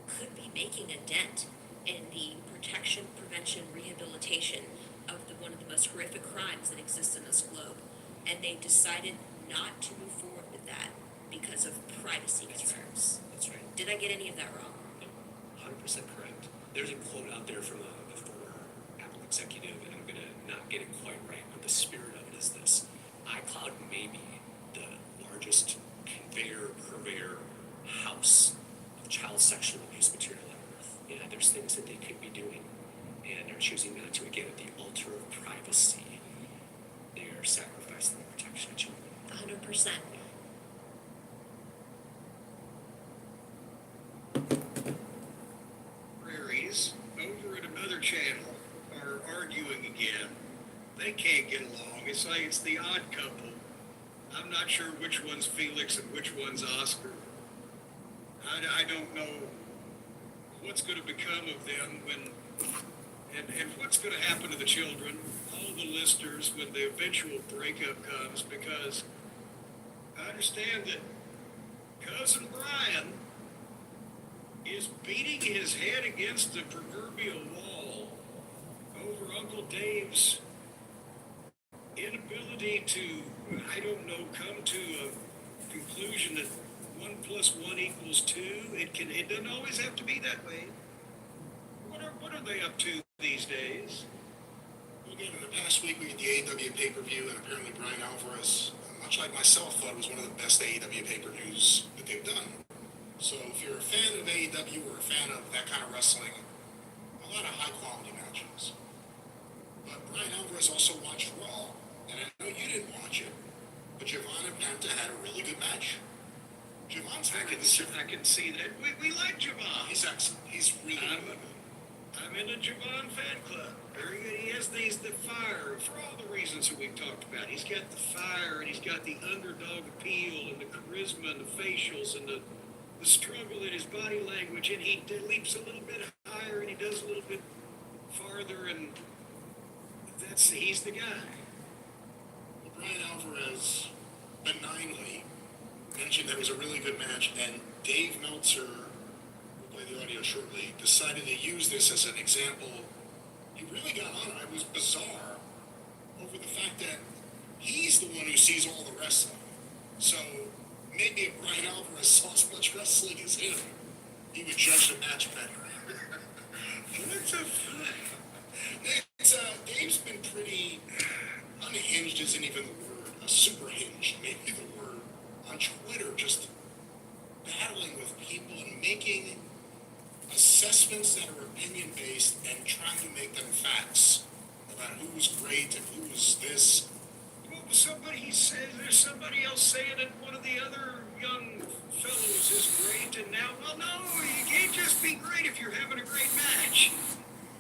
could be making a dent in the protection, prevention, rehabilitation of one of the most horrific crimes that exists in this globe. And they've decided not to move forward with that because of privacy concerns. That's right. Did I get any of that wrong? 100% correct. There's a quote out there from a former Apple executive, and I'm going to not get it quite right, but the spirit of it is this. iCloud may be the largest purveyor house of child sexual abuse material on earth. Yeah, there's things that they could be doing, and they're choosing not to. Again, at the altar of privacy, they are sacrificing the protection of children. 100%. Prairies over at another channel are arguing again. They can't get along. It's like it's the odd couple. I'm not sure which one's Felix and which one's Oscar. I don't know what's going to become of them and what's going to happen to the children, all the listeners, when the eventual breakup comes, because I understand that Cousin Brian is beating his head against the proverbial wall over Uncle Dave's inability to, I don't know, come to a conclusion that 1 + 1 = 2. It doesn't always have to be that way. What are they up to these days? Well, again, in the past week, we had the AEW pay-per-view, and apparently Brian Alvarez, much like myself, thought it was one of the best AEW pay-per-views that they've done. So if you're a fan of AEW or a fan of that kind of wrestling, a lot of high-quality matches. But Brian Alvarez also watched Raw, and I know you didn't watch it, but Javon and Penta had a really good match. Javon's I can see that. We like Javon. He's excellent. He's really good. I'm in the Javon fan club. Very good. He has the fire for all the reasons that we've talked about. He's got the fire, and he's got the underdog appeal, and the charisma, and the facials, and the struggle in his body language, and he leaps a little bit higher, and he does a little bit farther, and he's the guy. Well, Brian Alvarez benignly mentioned that it was a really good match, and Dave Meltzer, we'll play the audio shortly, decided to use this as an example. He really got on it. It was bizarre over the fact that he's the one who sees all the wrestling. So maybe if Brian Alvarez saw as much wrestling as him, he would judge the match better. Dave's been pretty unhinged, isn't even the word. Super hinged, maybe the word. On Twitter, just battling with people and making assessments that are opinion-based and trying to make them facts about who was great and who was this. What was somebody said? There's somebody else saying that one of the other young fellows is great, and now, well, no, you can't just be great if you're having a great match.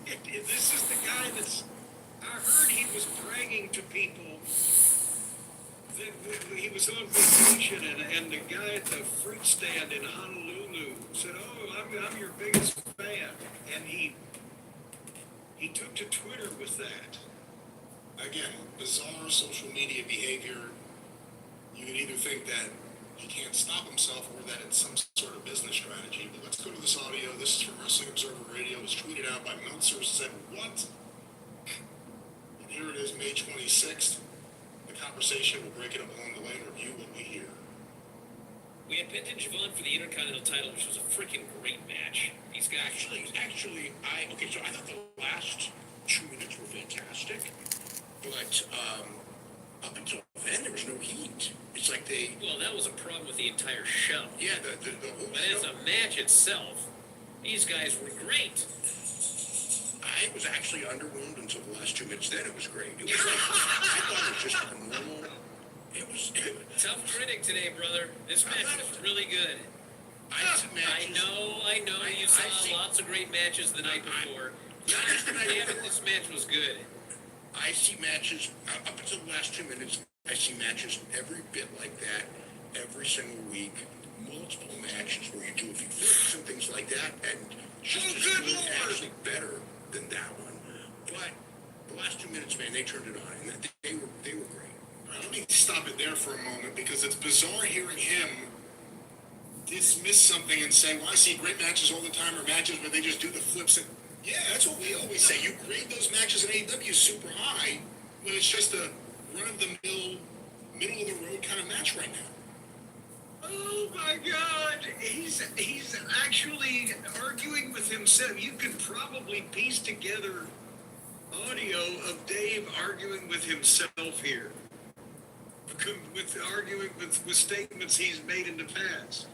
This is the guy that's. I heard he was bragging to people that he was on vacation, and the guy at the fruit stand in Honolulu said, "Oh, I'm your biggest fan," and he took to Twitter with that. Again, bizarre social media behavior. You could either think that he can't stop himself or that it's some sort of business strategy. But let's go to this audio. This is from Wrestling Observer Radio. It was tweeted out by Meltzer. Said, what? And here it is, May 26th. The conversation, we'll break it up along the way and review what we hear. We had Penta and Javon for the Intercontinental title, which was a freaking great match. These guys... Actually, so I thought the last 2 minutes were fantastic. But up until then, there was no heat. It's like they... Well, that was a problem with the entire show. Yeah, the whole But as a match itself, these guys were great. I was actually underwhelmed until the last 2 minutes. Then it was great. It was like, I thought it was just a normal... It was... Tough critic today, brother. This match was really good. I know. You saw lots of great matches the night before. Damn it, this match was good. I see matches, up until the last 2 minutes, I see matches every bit like that, every single week. Multiple matches where you do a few flips and things like that, and just as good, actually better than that one. But the last 2 minutes, man, they turned it on, and they were great. Let me stop it there for a moment, because it's bizarre hearing him dismiss something and say, well, I see great matches all the time, or matches where they just do the flips. And yeah, that's what we always say. You grade those matches in AEW super high when it's just a run-of-the-mill, middle-of-the-road kind of match right now. Oh my God! He's actually arguing with himself. You could probably piece together audio of Dave arguing with himself here, arguing with statements he's made in the past.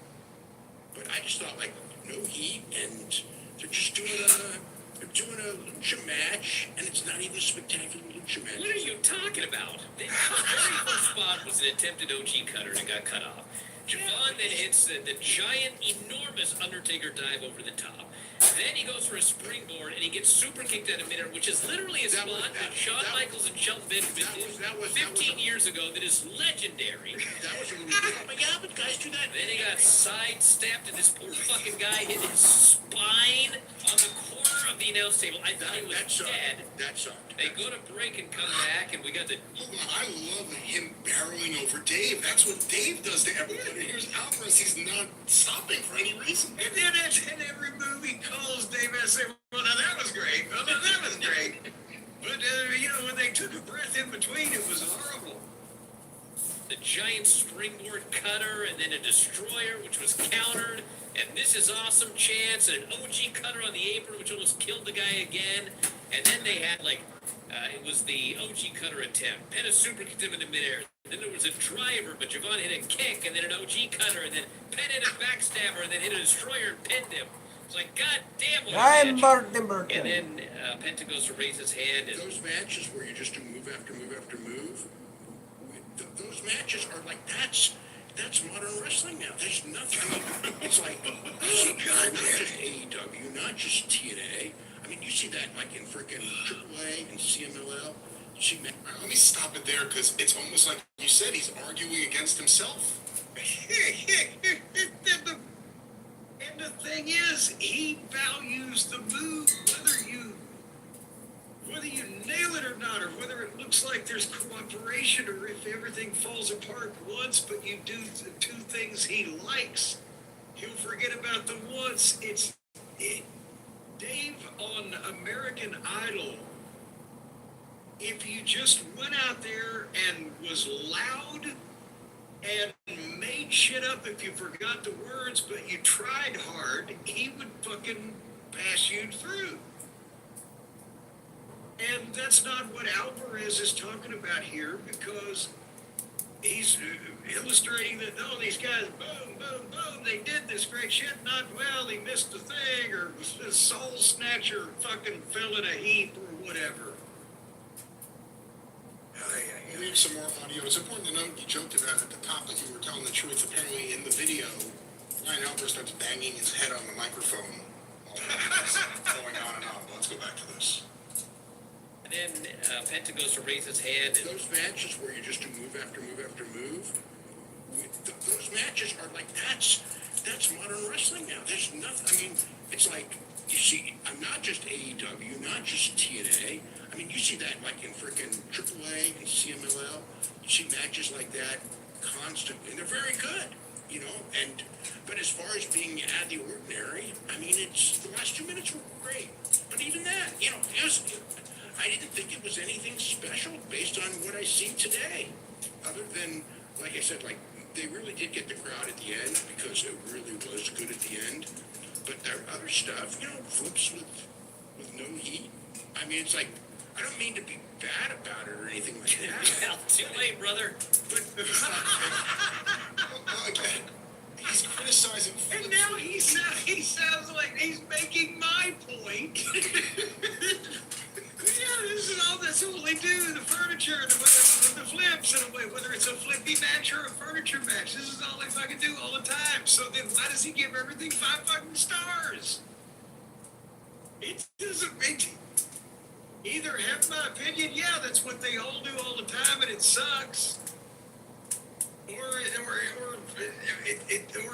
But I just thought, like, no heat, and they're just doing a lucha match, and it's not even a spectacular lucha match. What are you talking about? The very first spot was an attempted OG cutter and it got cut off. Javon then hits the giant, enormous Undertaker dive over the top. Then he goes for a springboard and he gets super kicked out of midair, which is literally a spot that Shawn Michaels and Shelton Benjamin did 15 years ago that is legendary. That was a little bit. Yeah, but guys do that. Then he got sidestepped and this poor fucking guy hit his spine on the corner of the announce table. I thought he was dead. That sucked. They go to break and come back, and we got the. Hold on, I love him barreling over Dave. That's what Dave does to everybody. Here's Alvarez. He's not stopping for any reason. And then in every movie calls Dave and say, well, now that was great. Well, now that was great. But, when they took a breath in between, it was horrible. The giant springboard cutter, and then a destroyer, which was countered. And this is awesome chance, and an OG cutter on the apron, which almost killed the guy again. And then they had, it was the OG cutter attempt. Penta super kicked him into midair. Then there was a driver, but Javon hit a kick, and then an OG cutter, and then Penta hit a backstabber, and then hit a destroyer and pinned him. It's like, God damn, what a match. And then Penta goes to raise his hand. And those matches where you just do move after move after move, those matches are like, that's modern wrestling now. There's nothing. It's like, oh, God, not just AEW, not just TNA. I mean, you see that like in freaking AAA and CMLL. Let me stop it there because it's almost like you said he's arguing against himself. And the thing is, he values the move, whether you nail it or not, or whether it looks like there's cooperation, or if everything falls apart once, but you do the two things he likes. He'll forget about the once. Dave on American Idol, if you just went out there and was loud and made shit up if you forgot the words, but you tried hard, he would fucking pass you through. And that's not what Alvarez is talking about here, because he's illustrating that, no, these guys, boom, boom, boom, they did this great shit, not well, he missed the thing, or the soul snatcher fucking fell in a heap, or whatever. We'll leave some more audio. It's important to note, you joked about at the top that you were telling the truth. Apparently in the video, Ryan Alvarez starts banging his head on the microphone while going on and on. Let's go back to this. And then Penta goes to raise his hand. And those matches where you just do move after move after move, those matches are like, that's modern wrestling now. There's nothing. I mean, it's like, you see, I'm not just AEW, not just TNA. I mean, you see that like in freaking AAA and CMLL. You see matches like that constantly, and they're very good, but as far as being out of the ordinary, I mean, it's the last 2 minutes were great. But even that, I didn't think it was anything special based on what I see today. Other than, like I said, like they really did get the crowd at the end because it really was good at the end. But their other stuff, flips with no heat. I mean, it's like, I don't mean to be bad about it or anything like that. Well, too late, brother. But again, he's criticizing. And now he sounds like he's making my point. Yeah, that's all they do. The furniture, the flips, and whether it's a flippy match or a furniture match, this is all they fucking do all the time. So then why does he give everything 5 fucking stars? It doesn't make... Either have my opinion, yeah, that's what they all do all the time, and it sucks. Or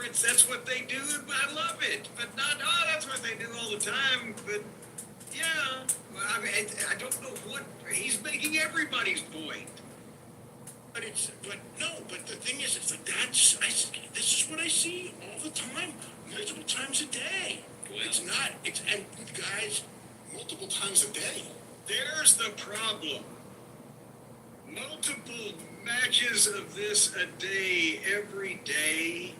it's that's what they do, and I love it. But not, that's what they do all the time. But yeah, I mean, I don't know what he's making everybody's point. But the thing is, it's like this is what I see all the time, multiple times a day. And guys, multiple times a day. There's the problem. Multiple matches of this a day, every day.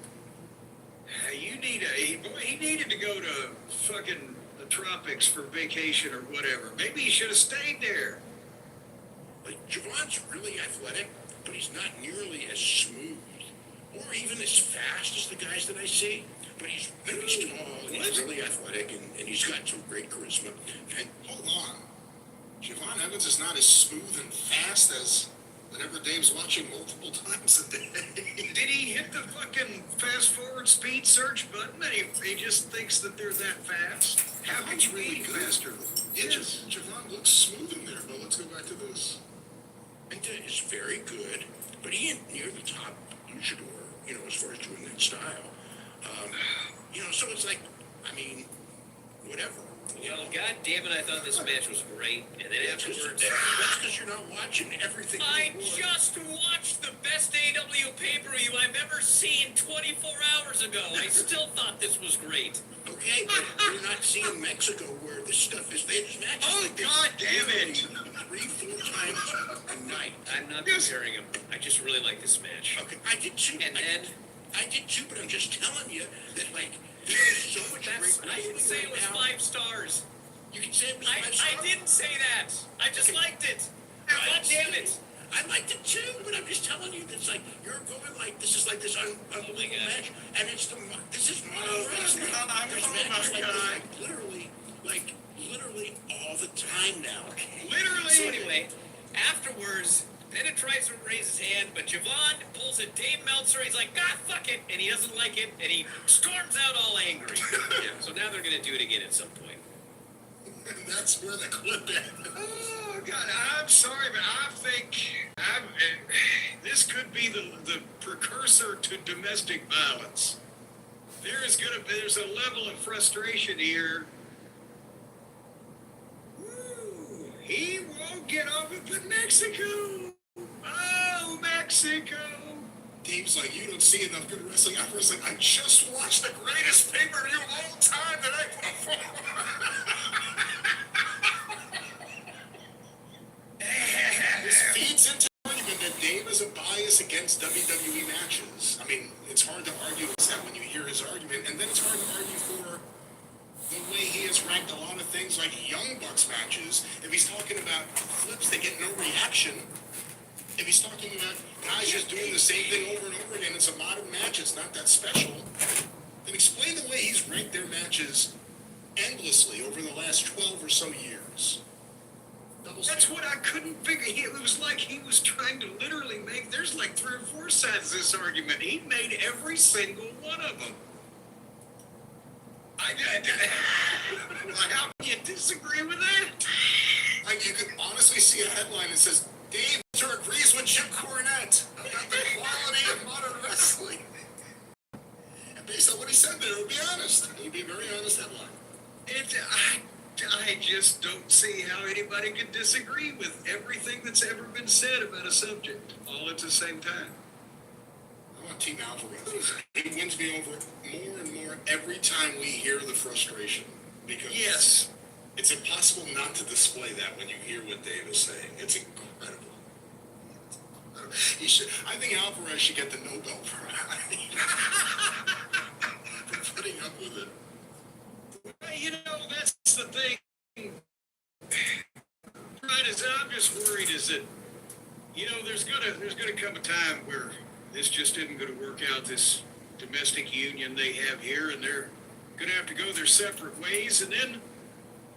He needed to go to fucking the tropics for vacation or whatever. Maybe he should have stayed there. Like, Javon's really athletic, but he's not nearly as smooth or even as fast as the guys that I see. But he's tall and he's really athletic and he's got some great charisma. And hold on. Javon Evans is not as smooth and fast as whatever Dave's watching multiple times a day. Did he hit the fucking fast forward speed search button and he just thinks that they're that fast? Happy's really good. Faster. Yeah, Javon looks smooth in there, but let's go back to this. Benta is very good, but he ain't near the top luchador, as far as doing that style. So it's like, I mean, whatever. Well, God damn it, I thought this match was great. And then afterwards... That's because you're not watching everything. I just watched the best AW pay-per-view I've ever seen 24 hours ago. I still thought this was great. Okay, but you're not seeing Mexico where this stuff is. They just matches. Oh, like this God damn it! 3-4 times a night. I'm not comparing them. I just really like this match. Okay, I did too. And then... I did too, but I'm just telling you that, there's so much great I didn't say it was 5 stars. You can say it was 5 stars. I didn't say that. I just liked it. God damn it. I liked it too, but I'm just telling you, it's you're going this is this unbelievable match, and this is modern wrestling. There's matches literally all the time now. Literally. So anyway, afterwards, Bennett tries to raise his hand, but Javon pulls a Dave Meltzer. He's like, God, fuck it. And he doesn't like it, and he storms out all angry. So now they're going to do it again at some point. And that's where the clip ends. Oh, God, I'm sorry, but I think this could be the precursor to domestic violence. There's a level of frustration here. Ooh, he won't get over to Mexico. Oh, Mexico. Dave's like, you don't see enough good wrestling. I was like, I just watched the greatest pay-per-view of all time that I put This feeds into the argument that Dave has a bias against WWE matches. I mean, it's hard to argue against that when you hear his argument, and then it's hard to argue for the way he has ranked a lot of things like Young Bucks matches. If he's talking about flips that get no reaction, if he's talking about guys just doing the same thing over and over again, it's a modern match, it's not that special, then explain the way he's ranked their matches endlessly over the last 12 or so years. That's what I couldn't figure. It was like he was trying to literally there's 3 or 4 sides to this argument. He made every single one of them. How can you disagree with that? You could honestly see a headline that says, Dave agrees with Jim Cornette about the quality of modern wrestling. And based on what he said there, it would be honest. It would be a very honest headline. I just don't see how anybody could disagree with everything that's ever been said about a subject, all at the same time. I want Team Alvarez. He wins me over more and more every time we hear the frustration. Because yes, it's impossible not to display that when you hear what Dave is saying. It's incredible. I think Alvarez should get the Nobel Prize for putting up with it. That's the thing. Right, I'm just worried is that, there's gonna come a time where this just isn't gonna work out, this domestic union they have here, and they're gonna have to go their separate ways, and then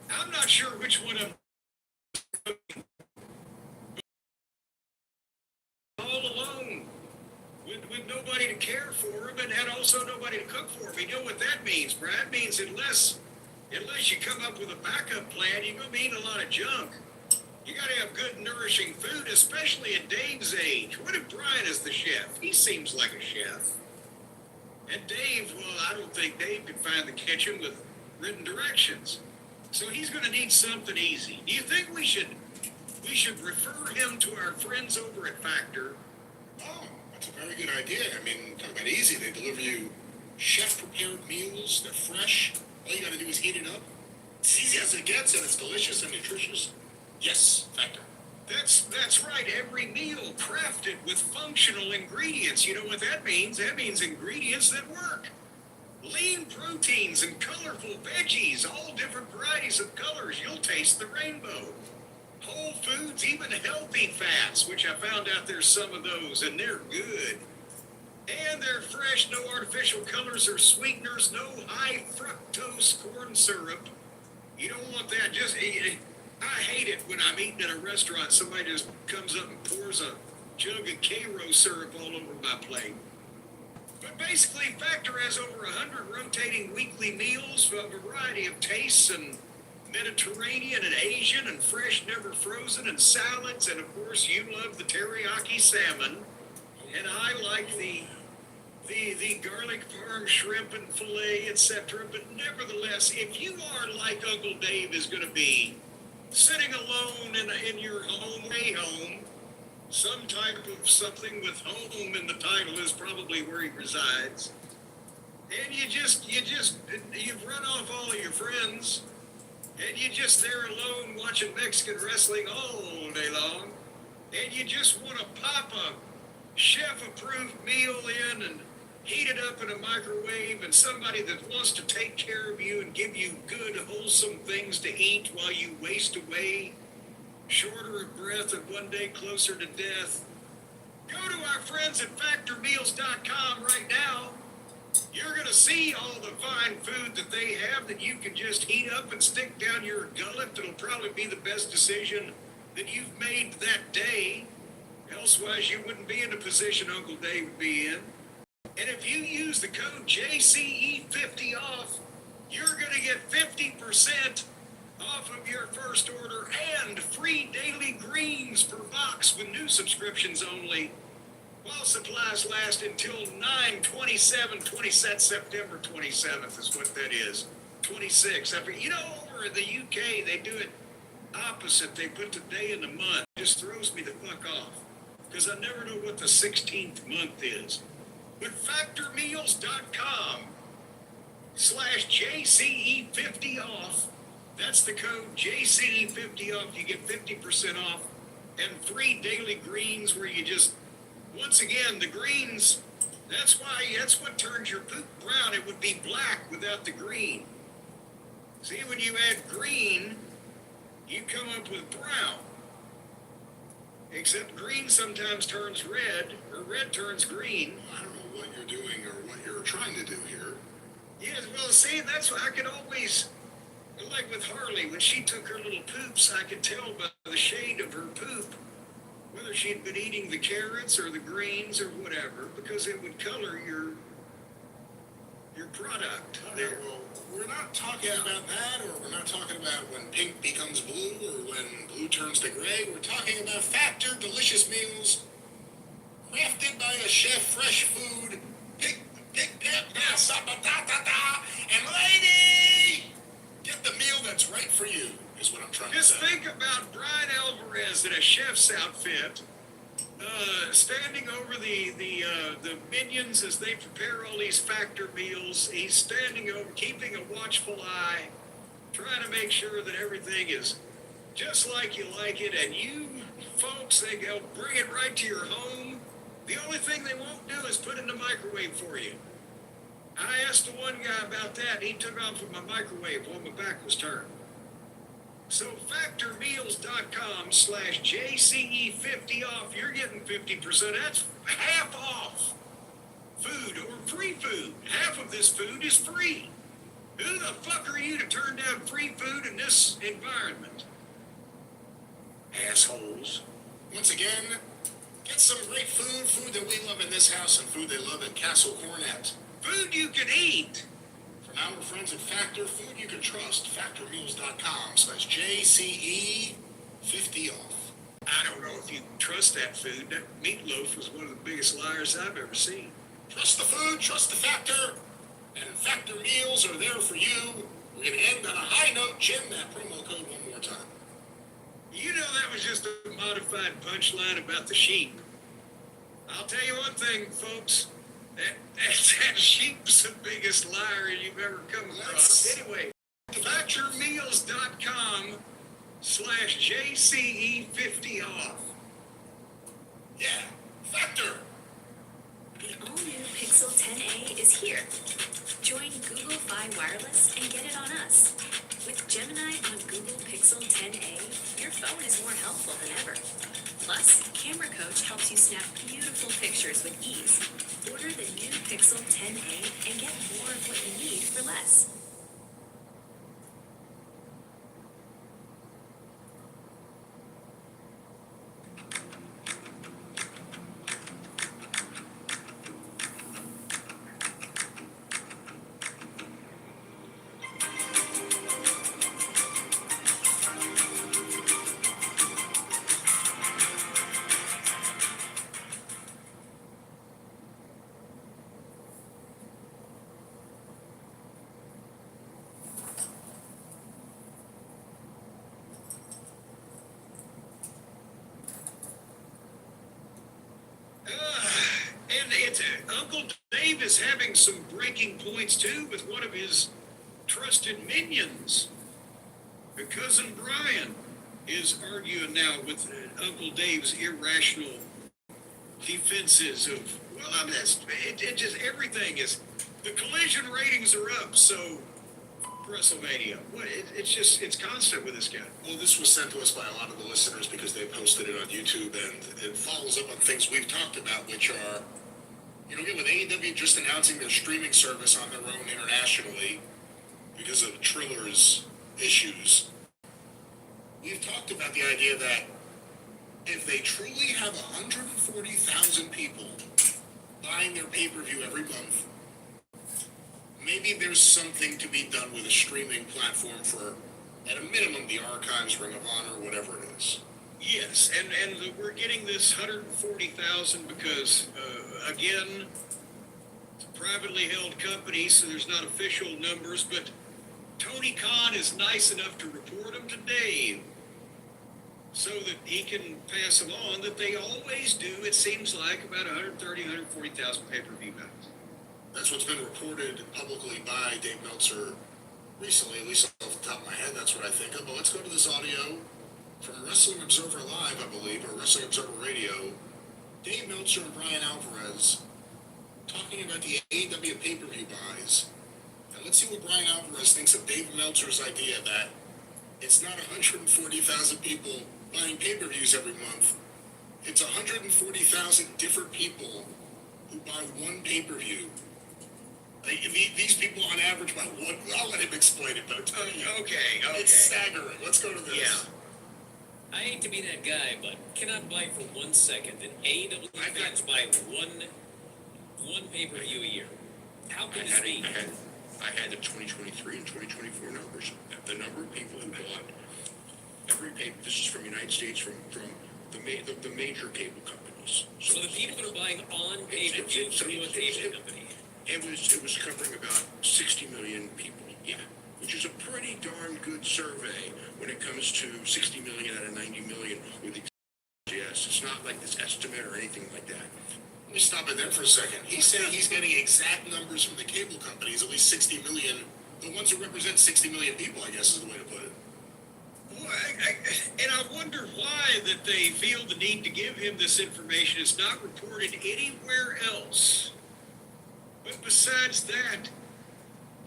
I'm not sure which one of them all alone with nobody to care for him and also nobody to cook for him. You know what that means, Brad? It means unless you come up with a backup plan, you're going to be eating a lot of junk. You got to have good, nourishing food, especially at Dave's age. What if Brian is the chef? He seems like a chef. And Dave, well, I don't think Dave could find the kitchen with written directions. So he's going to need something easy. Do you think we should refer him to our friends over at Factor? Oh, that's a very good idea. I mean, talk about easy. They deliver you chef-prepared meals. They're fresh. All you got to do is heat it up. It's easy as it gets, and it's delicious and nutritious. Yes, Factor. That's right. Every meal crafted with functional ingredients. You know what that means? That means ingredients that work. Lean proteins and colorful veggies, all different varieties of colors. You'll taste the rainbow. Whole foods, even healthy fats, which I found out there's some of those, and they're good. And they're fresh, no artificial colors or sweeteners, no high fructose corn syrup. You don't want that. I hate it when I'm eating at a restaurant, somebody just comes up and pours a jug of Karo syrup all over my plate. But basically, Factor has over 100 rotating weekly meals for a variety of tastes and Mediterranean and Asian and fresh, never frozen, and salads. And of course, you love the teriyaki salmon. And I like the garlic parm shrimp and filet, etc. But nevertheless, if you are like Uncle Dave is going to be, sitting alone in your home, a home, some type of something with home in the title is probably where he resides, and you've run off all of your friends, and you're just there alone watching Mexican wrestling all day long, and you just want to pop a chef-approved meal in and heat it up in a microwave, and somebody that wants to take care of you and give you good, wholesome things to eat while you waste away, shorter of breath and one day closer to death. Go to our friends at factormeals.com right now. You're going to see all the fine food that they have that you can just heat up and stick down your gullet. That'll probably be the best decision that you've made that day. Elsewise, you wouldn't be in the position Uncle Dave would be in. And if you use the code JCE50 off, you're going to get 50% off of your first order and free daily greens per box with new subscriptions only, while supplies last until 9/27, September 27th is what that is. 26. You know, over in the UK, they do it opposite. They put the day in the month. It just throws me the fuck off, because I never know what the 16th month is. But factormeals.com /JCE50 off. That's the code JCE50 off. You get 50% off and free daily greens where you just, once again, the greens, that's what turns your poop brown. It would be black without the green. See, when you add green, you come up with brown. Except green sometimes turns red, or red turns green. I don't know what you're doing or what you're trying to do here. Yes, well, see, that's what I could always, like with Harley, when she took her little poops, I could tell by the shade of her poop whether she'd been eating the carrots or the greens or whatever, because it would color your product there. Well, we're not talking about that, or we're not talking about when pink becomes blue or when blue turns to gray. We're talking about Factor delicious meals crafted by a chef, fresh food, pick, and lady, get the meal that's right for you, is what I'm trying to say. Just think about Brian Alvarez in a chef's outfit, standing over the minions as they prepare all these Factor meals. He's standing over, keeping a watchful eye, trying to make sure that everything is just like you like it. And you folks, they go bring it right to your home. The only thing they won't do is put it in the microwave for you. I asked the one guy about that. He took off with my microwave while my back was turned. So factormeals.com /JCE50 off. You're getting 50%. That's half off food or free food. Half of this food is free. Who the fuck are you to turn down free food in this environment? Assholes. Once again, get some great food that we love in this house and food they love in Castle Cornet. Food you can eat. From our friends at Factor, food you can trust. Factormeals.com /JCE50 off. I don't know if you can trust that food. That meatloaf was one of the biggest liars I've ever seen. Trust the food, trust the Factor, and Factor meals are there for you. We're going to end on a high note. Jim, that promo code one more time. You know, that was just a modified punchline about the sheep. I'll tell you one thing, folks. That sheep's the biggest liar you've ever come across. Anyway, factormeals.com /JCE50 off. Yeah, Factor. The all-new Pixel 10a is here. Join Google Fi Wireless and get it on us. With Gemini on Google Pixel 10a, your phone is more helpful than ever. Plus, Camera Coach helps you snap beautiful pictures with ease. Order the new Pixel 10a and get more of what you need for less. it's Uncle Dave is having some breaking points too with one of his trusted minions. Cousin Brian is arguing now with Uncle Dave's irrational defenses of, well, I mean, it just, everything is, the collision ratings are up, so WrestleMania. It's constant with this guy. Well, this was sent to us by a lot of the listeners because they posted it on YouTube, and it follows up on things we've talked about, which are, again, with AEW just announcing their streaming service on their own internationally because of Triller's issues, we've talked about the idea that if they truly have 140,000 people buying their pay-per-view every month, maybe there's something to be done with a streaming platform for, at a minimum, the Archives, Ring of Honor, whatever it is. Yes, and we're getting this 140,000 because, again, it's a privately held company, so there's not official numbers, but Tony Khan is nice enough to report them to Dave so that he can pass them on, that they always do, it seems like, about 130, 140,000 pay-per-view buys. That's what's been reported publicly by Dave Meltzer recently, at least off the top of my head, that's what I think of. But let's go to this audio from Wrestling Observer Live, I believe, or Wrestling Observer Radio. Dave Meltzer and Brian Alvarez talking about the AEW pay-per-view buys. And let's see what Brian Alvarez thinks of Dave Meltzer's idea that it's not 140,000 people buying pay-per-views every month. It's 140,000 different people who buy one pay-per-view. These people on average buy one. I'll let him explain it, but I'm telling you, okay. It's staggering. Let's go to this. Yeah. I hate to be that guy, but cannot buy for 1 second that AEW fans buy one pay-per-view a year. How can this be? I had the 2023 and 2024 numbers. The number of people who bought every paper. This is from United States, from the major cable companies. So the people that are buying on pay-per-view through a cable company. It was covering about 60 million people. Yeah, which is a pretty darn good survey when it comes to 60 million out of 90 million with. Yes, it's not like this estimate or anything like that. Let me stop it there for a second. He's saying he's getting exact numbers from the cable companies, at least 60 million. The ones who represent 60 million people, I guess is the way to put it. Well, and I wonder why that they feel the need to give him this information. It's not reported anywhere else. But besides that,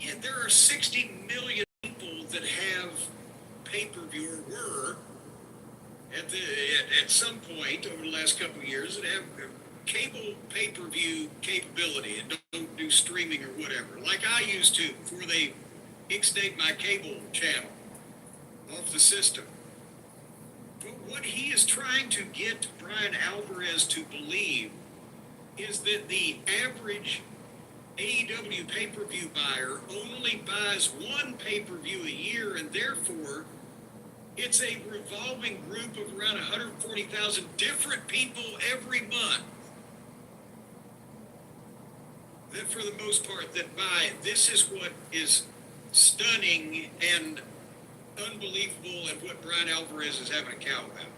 yeah, there are 60 million people that have pay-per-view or were at some point over the last couple of years that have cable pay-per-view capability and don't do streaming or whatever, like I used to before they ixnayed my cable channel off the system. But what he is trying to get Brian Alvarez to believe is that the average AEW pay-per-view buyer only buys one pay-per-view a year, and therefore it's a revolving group of around 140,000 different people every month that for the most part that buy. This is what is stunning and unbelievable and what Brian Alvarez is having a cow about.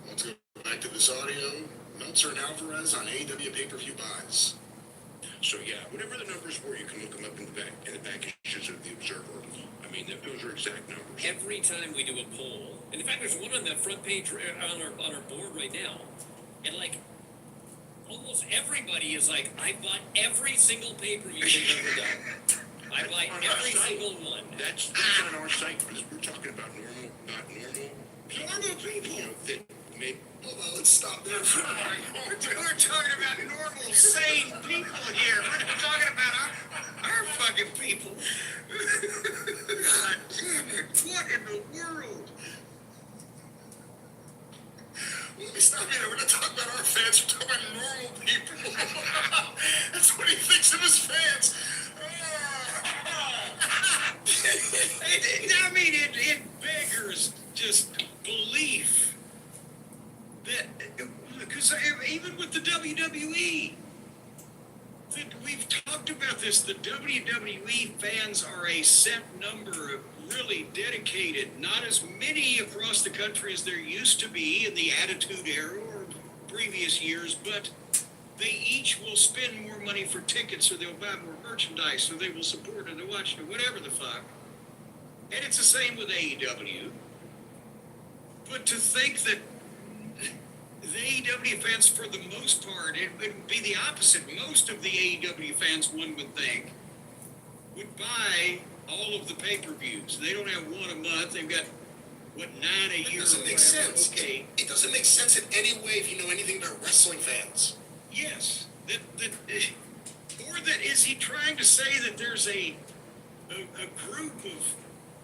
Let's go back to this audio. Meltzer and Alvarez on AEW pay-per-view buys. So yeah, whatever the numbers were, you can look them up in the back issues of the Observer. I mean, those are exact numbers. Every time we do a poll, and in fact, there's one on the front page on our board right now, and like almost everybody is like, I bought every single pay-per-view they've ever done. I buy every single one. That's on our site because we're talking about not normal people. That may. Hold on, let's stop there for a minute. We're talking about normal, sane people here. We're talking about our fucking people. God damn it. What in the world? Let me stop here. We're not talking about our fans. We're talking about normal people. That's what he thinks of his fans. I mean, it beggars just belief that, because even with the WWE, we've talked about this, the WWE fans are a set number of really dedicated, not as many across the country as there used to be in the Attitude Era or previous years, but they each will spend more money for tickets, or they'll buy more merchandise, or they will support it, or watch it, or whatever the fuck. And it's the same with AEW. But to think that the AEW fans, for the most part, it would be the opposite. Most of the AEW fans, one would think, would buy all of the pay-per-views. They don't have one a month. They've got, what, 9 a year? It doesn't make sense. Okay. It doesn't make sense in any way if you know anything about wrestling fans. Yes. Or that, is he trying to say that there's a group of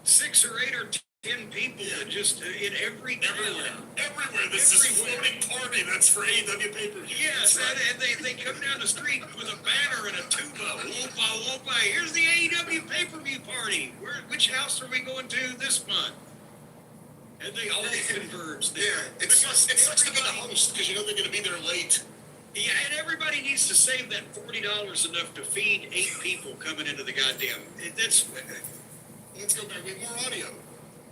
6 or 8 or 10 people that just in everywhere. There's this floating party that's for AEW pay-per-view. Yes, right. and they come down the street with a banner and a tuba. Whoop-a, whoop-a. Here's the AEW pay-per-view party. Which house are we going to this month? And they all converge there. Yeah, it sucks to be the host because you know they're going to be there late. Yeah, and everybody needs to save that $40 enough to feed 8 people coming into the goddamn. Let's go back. We have more audio.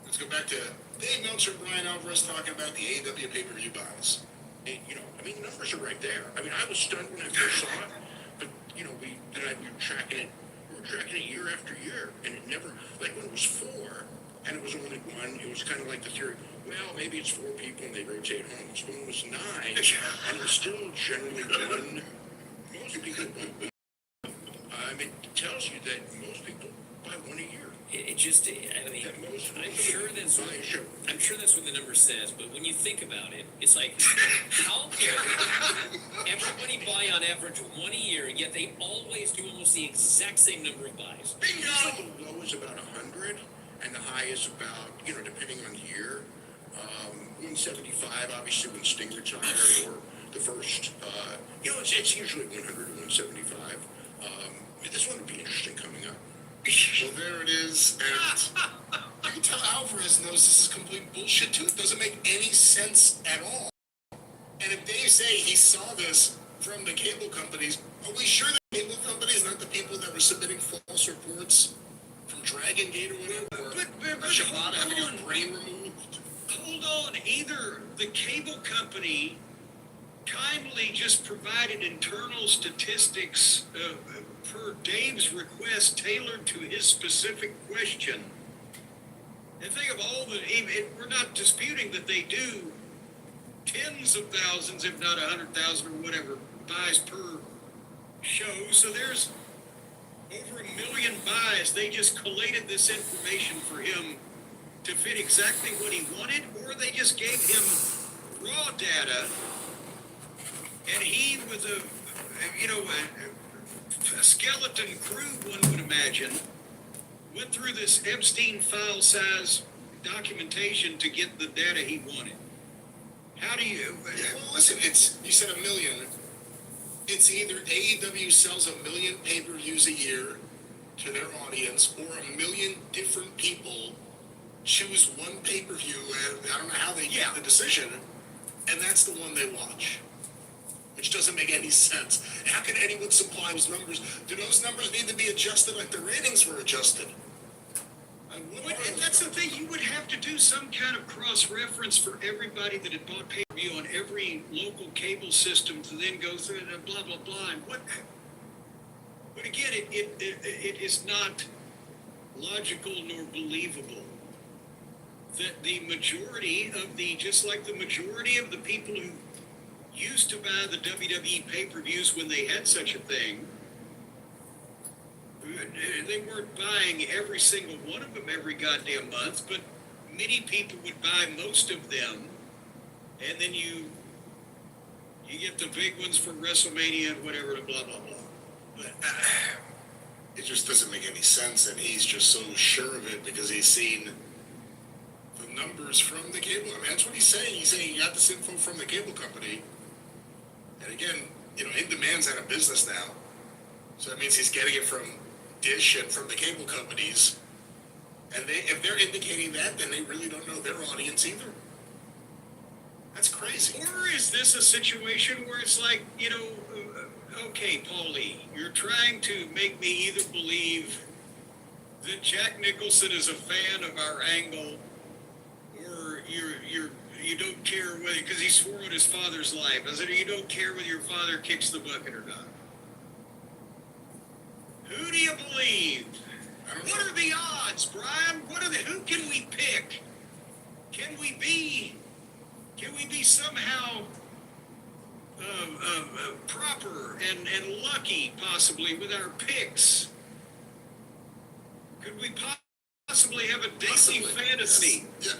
Let's go back to Dave Meltzer and Brian Alvarez talking about the AEW pay-per-view buys. And, the numbers are right there. I mean, I was stunned when I first saw it, but, we were tracking it. We were tracking it year after year, and it never, like when it was 4, and it was only 1, it was kind of like the theory, well, maybe it's 4 people and they rotate homes. When it was 9, and it was still generally 1, most people, it tells you that most people buy 1 a year. I'm sure that's what the number says, but when you think about it, it's like, how can everybody buy on average 1 a year, and yet they always do almost the exact same number of buys? Bingo! The low is about 100, and the high is about, depending on year, 175, obviously, when Sting retired, or the first, it's usually 100 to 175. This one would be interesting coming up. So there it is, and you can tell Alvarez knows this is complete bullshit too. It doesn't make any sense at all. And if they say he saw this from the cable companies, are we sure the cable companies, not the people that were submitting false reports from Dragon Gate or whatever, or Shibata having his brain removed? Hold on, either the cable company kindly just provided internal statistics per Dave's request tailored to his specific question. And think of all we're not disputing that they do tens of thousands, if not 100,000 or whatever, buys per show. So there's over 1 million buys. They just collated this information for him to fit exactly what he wanted, or they just gave him raw data, and he, with a skeleton crew, one would imagine, went through this Epstein file size documentation to get the data he wanted. How do you... Well, listen, you said 1 million. It's either AEW sells 1 million pay-per-views a year to their audience, or 1 million different people choose one pay-per-view, and I don't know how they get the decision, and that's the one they watch. Which doesn't make any sense. How can anyone supply those numbers? Do those numbers need to be adjusted like the ratings were adjusted? And that's the thing, you would have to do some kind of cross-reference for everybody that had bought pay-per-view on every local cable system to then go through it and blah, blah, blah. And but again, it is not logical nor believable that the majority of just like the majority of the people who used to buy the WWE pay-per-views when they had such a thing, they weren't buying every single one of them every goddamn month, but many people would buy most of them, and then you get the big ones for WrestleMania and whatever, and blah, blah, blah. But it just doesn't make any sense, and he's just so sure of it because he's seen the numbers from the cable. I mean, that's what he's saying. He's saying he got this info from the cable company. And again, In Demand's out of business now. So that means he's getting it from Dish and from the cable companies. And if they're indicating that, then they really don't know their audience either. That's crazy. Or is this a situation where it's like, okay, Paulie, you're trying to make me either believe that Jack Nicholson is a fan of our angle, or you're you don't care whether, because he swore on his father's life. I said, you don't care whether your father kicks the bucket or not. Who do you believe? What are the odds, Brian? Who can we pick? Can we be somehow proper and lucky, possibly, with our picks? Could we possibly have a daily fantasy? Yes.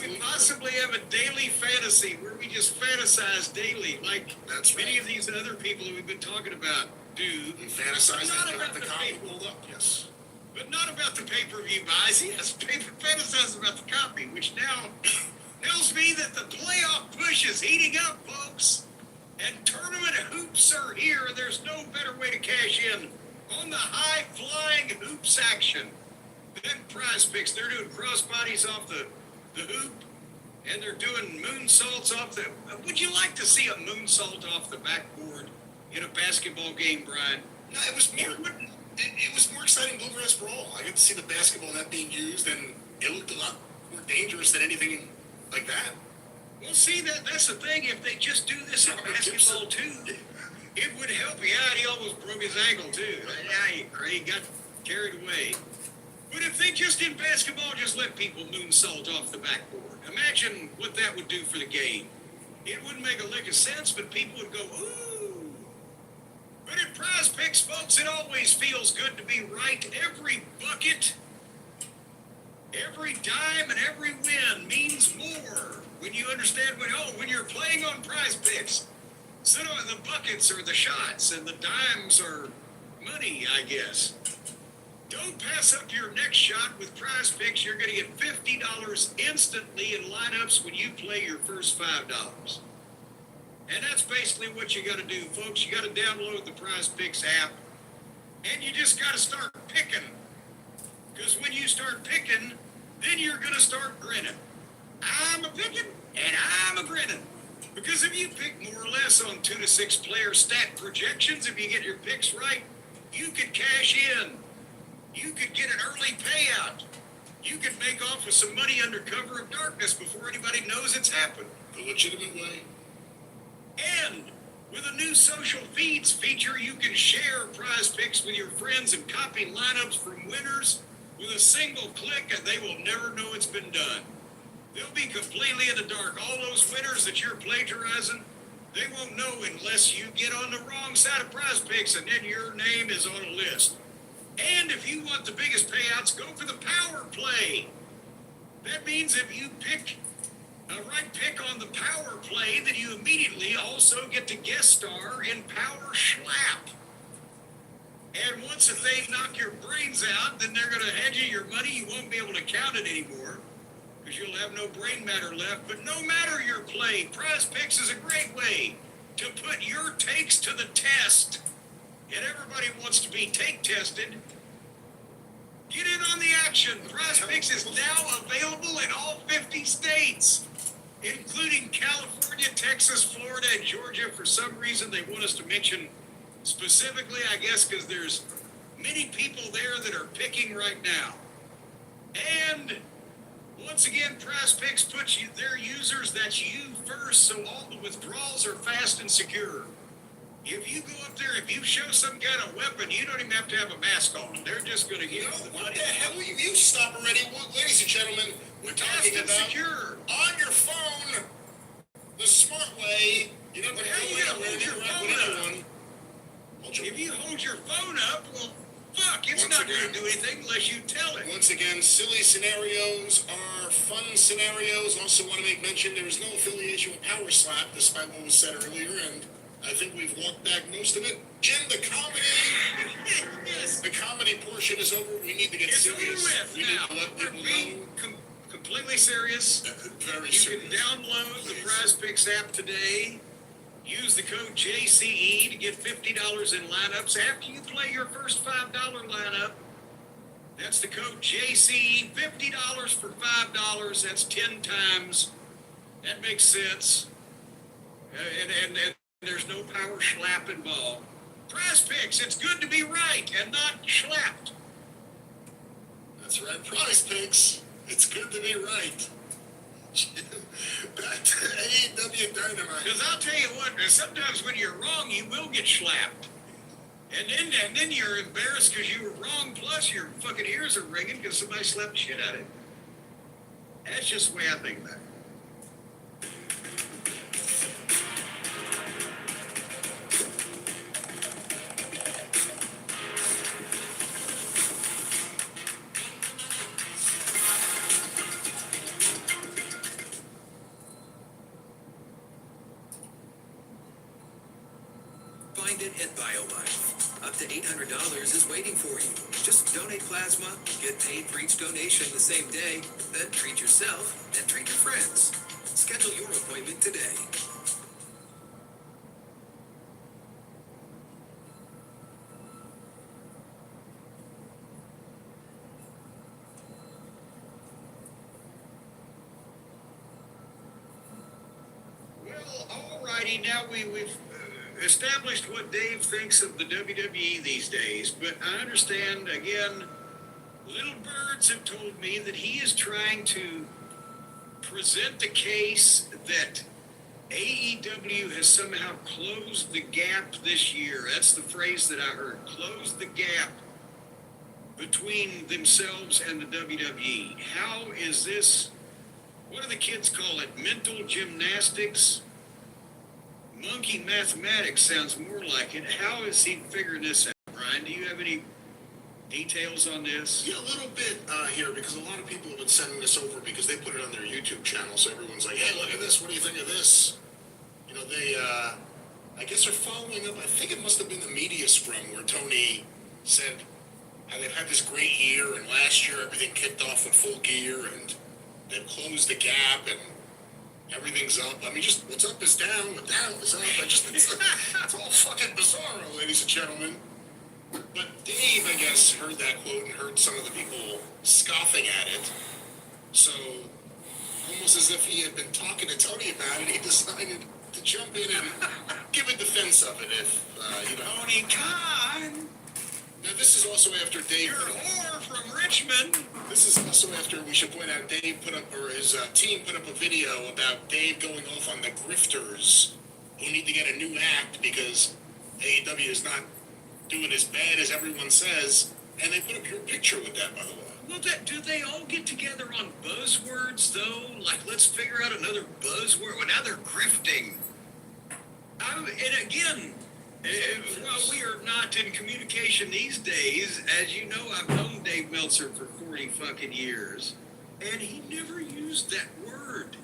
Yeah, we possibly have a daily fantasy where we just fantasize daily, like many of these other people that we've been talking about do. We fantasize Not and about have the the copy paper. rolled up, yes. But not about the pay-per-view buys. Yes, fantasize about the copy, which now tells me that the playoff push is heating up, folks. And tournament hoops are here, and there's no better way to cash in on the high-flying hoops action than Prize Picks. They're doing crossbodies off the hoop, and they're doing moonsaults off the... Would you like to see a moonsault off the backboard in a basketball game, Brian? No, it was more exciting bluegrass brawl. I got to see the basketball net being used, and it looked a lot more dangerous than anything like that. Well, see, that's the thing. If they just do this in basketball, too, it would help. Yeah, he almost broke his ankle, too. Yeah, Craig got carried away. But if they just in basketball just let people moonsault off the backboard, imagine what that would do for the game. It wouldn't make a lick of sense, but people would go, ooh. But at Prize Picks, folks, it always feels good to be right. Every bucket, every dime, and every win means more when you understand when you're playing on Prize Picks. So the buckets are the shots, and the dimes are money, I guess. Don't pass up your next shot with Prize Picks. You're going to get $50 instantly in lineups when you play your first $5. And that's basically what you got to do, folks. You got to download the Prize Picks app, and you just got to start picking. Because when you start picking, then you're going to start grinning. I'm a picking, and I'm a grinning. Because if you pick more or less on 2 to 6 player stat projections, if you get your picks right, you could cash in. You could get an early payout. You could make off with some money under cover of darkness before anybody knows it's happened. The legitimate way. And with a new social feeds feature, you can share Prize Picks with your friends and copy lineups from winners with a single click, and they will never know it's been done. They'll be completely in the dark. All those winners that you're plagiarizing, they won't know unless you get on the wrong side of Prize Picks, and then your name is on a list. And if you want the biggest payouts, go for the power play. That means if you pick a right pick on the power play, then you immediately also get to guest star in Power Schlap. And once if they knock your brains out, then they're going to hand you your money. You won't be able to count it anymore because you'll have no brain matter left. But no matter your play, Prize Picks is a great way to put your takes to the test. And everybody wants to be take tested. Get in on the action. Prize Picks is now available in all 50 states, including California, Texas, Florida, and Georgia. For some reason, they want us to mention specifically, I guess, because there's many people there that are picking right now. And once again, Prize Picks puts their users, that's you first, so all the withdrawals are fast and secure. If you go up there, if you show some kind of weapon, you don't even have to have a mask on. They're just going to give you the money. What the hell? You stop already. Well, ladies and gentlemen, we're talking about secure. On your phone, the smart way. You don't have to go anywhere near anyone. If you hold your phone up, well, fuck, it's not going to do anything unless you tell it. Once again, silly scenarios are fun scenarios. Also want to make mention there is no affiliation with Power Slap, despite what was said earlier, and I think we've walked back most of it. Jim, the comedy portion is over. We need to get serious. We need to let people know. Completely serious. Very serious. You can download the Prize Picks app today. Use the code JCE to get $50 in lineups after you play your first $5 lineup. That's the code JCE, $50 for $5. That's 10 times. That makes sense. And there's no power schlap involved. Prize Picks, it's good to be right and not schlapped. That's right, Prize Picks. It's good to be right. Back to AEW Dynamite. Because I'll tell you what, sometimes when you're wrong, you will get slapped. And then you're embarrassed because you were wrong, plus your fucking ears are ringing because somebody slapped the shit out of you. That's just the way I think about it. Find it at BioLife. Up to $800 is waiting for you. Just donate plasma, get paid for each donation the same day, then treat yourself and treat your friends. Schedule your appointment today. Well, alrighty, now we've established what Dave thinks of the WWE these days, but I understand, again, Little Birds have told me that he is trying to present the case that AEW has somehow closed the gap this year. That's the phrase that I heard. Closed the gap between themselves and the WWE. How is this, what do the kids call it? Mental gymnastics? Monkey mathematics sounds more like it. How is he figuring this out, Brian? Do you have any details on this? Yeah, a little bit here, because a lot of people have been sending this over because they put it on their YouTube channel, so everyone's like, hey, look at this, what do you think of this? You know, they, I guess they're following up, I think it must have been the media scrum where Tony said how they've had this great year, and last year everything kicked off with full gear, and they've closed the gap, and everything's up. I mean, just what's up is down, what down is up. It's all fucking bizarro, ladies and gentlemen. But Dave, I guess, heard that quote and heard some of the people scoffing at it. So, almost as if he had been talking to Tony about it, he decided to jump in and give a defense of it. If, you know. Tony Khan! Now, this is also after Dave. You're a whore from Richmond! This is also after, we should point out, Dave put up, or his team put up a video about Dave going off on the grifters who need to get a new act because AEW is not doing as bad as everyone says, and they put up your picture with that, by the way. Well, do they all get together on buzzwords, though? Like, let's figure out another buzzword. Well, now they're grifting. And again, while we are not in communication these days, as you know, I've known Dave Meltzer for 40 fucking years, and he never used that word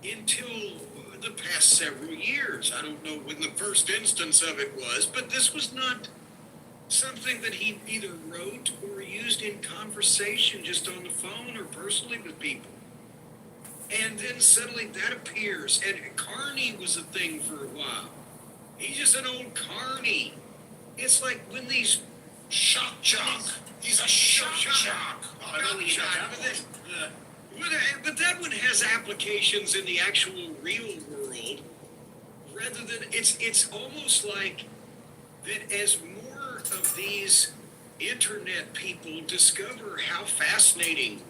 until the past several years. I don't know when the first instance of it was, but this was not something that he either wrote or used in conversation just on the phone or personally with people. And then suddenly that appears, and carny was a thing for a while. He's just an old carny. It's like when these shock jock. He's a shock jock. Oh, no, he's not. But that one has applications in the actual real world, rather than it's almost like that as more of these internet people discover how fascinating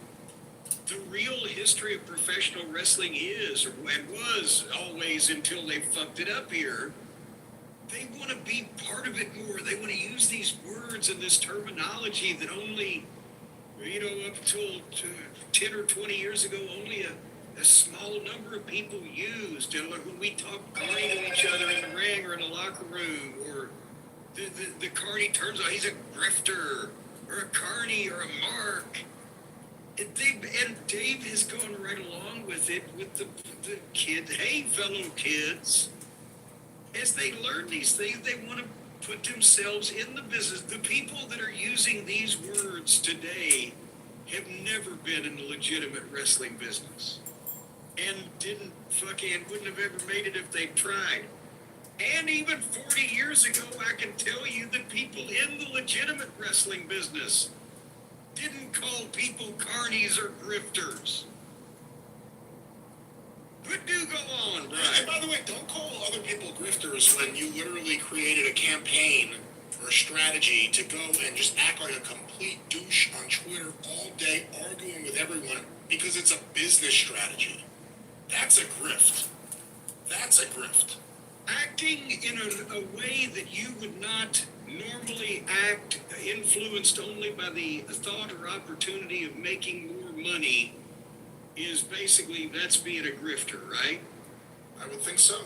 the real history of professional wrestling is, and was always until they fucked it up here. They want to be part of it more. They want to use these words and this terminology that only, you know, up until 10 or 20 years ago, only a small number of people used. You know, like when we talk carny to each other in the ring or in the locker room, or the carny turns out he's a grifter, or a carny, or a mark. And Dave has gone right along with it, with the kid. Hey, fellow kids. As they learn these things, they want to put themselves in the business. The people that are using these words today have never been in the legitimate wrestling business. And wouldn't have ever made it if they tried. And even 40 years ago, I can tell you that people in the legitimate wrestling business didn't call people carnies or grifters. But do go on, Brian. And by the way, don't call other people grifters when you literally created a campaign or a strategy to go and just act like a complete douche on Twitter all day, arguing with everyone because it's a business strategy. That's a grift. That's a grift. Acting in a way that you would not normally act, influenced only by the thought or opportunity of making more money, is basically, that's being a grifter, right? I would think so.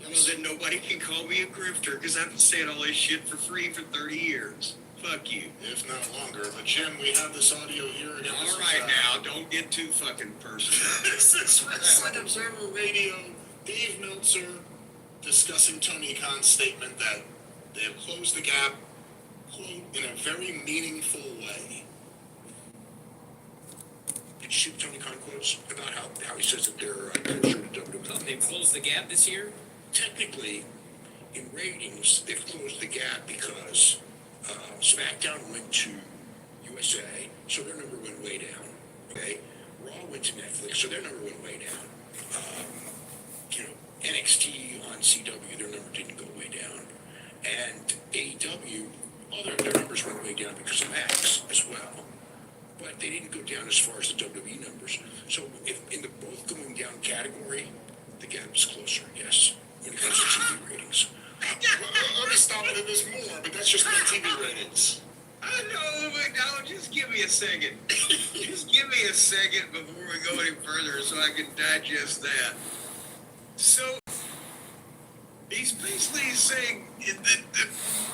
Well, then nobody can call me a grifter because I've been saying all this shit for free for 30 years. Fuck you. If not longer. But Jim, we have this audio here. Again. All right now, don't get too fucking personal. This is Wrestling Observer Radio. Dave Meltzer discussing Tony Khan's statement that they have closed the gap, quote, in a very meaningful way. Did you see Tony Khan quotes about how he says that they're closer to WWE? They've closed the gap this year? Technically, in ratings, they've closed the gap because SmackDown went to USA, so their number went way down. Okay, Raw went to Netflix, so their number went way down. NXT on CW, their number didn't go way down, and AEW, their numbers went way down because of Max as well, but they didn't go down as far as the WWE numbers. So, if in the both going down category, the gap is closer. Yes, when it comes to TV ratings. Let me stop it in this more, but that's just my TV ratings. I know, but no, just give me a second. Just give me a second before we go any further so I can digest that. So, he's basically saying that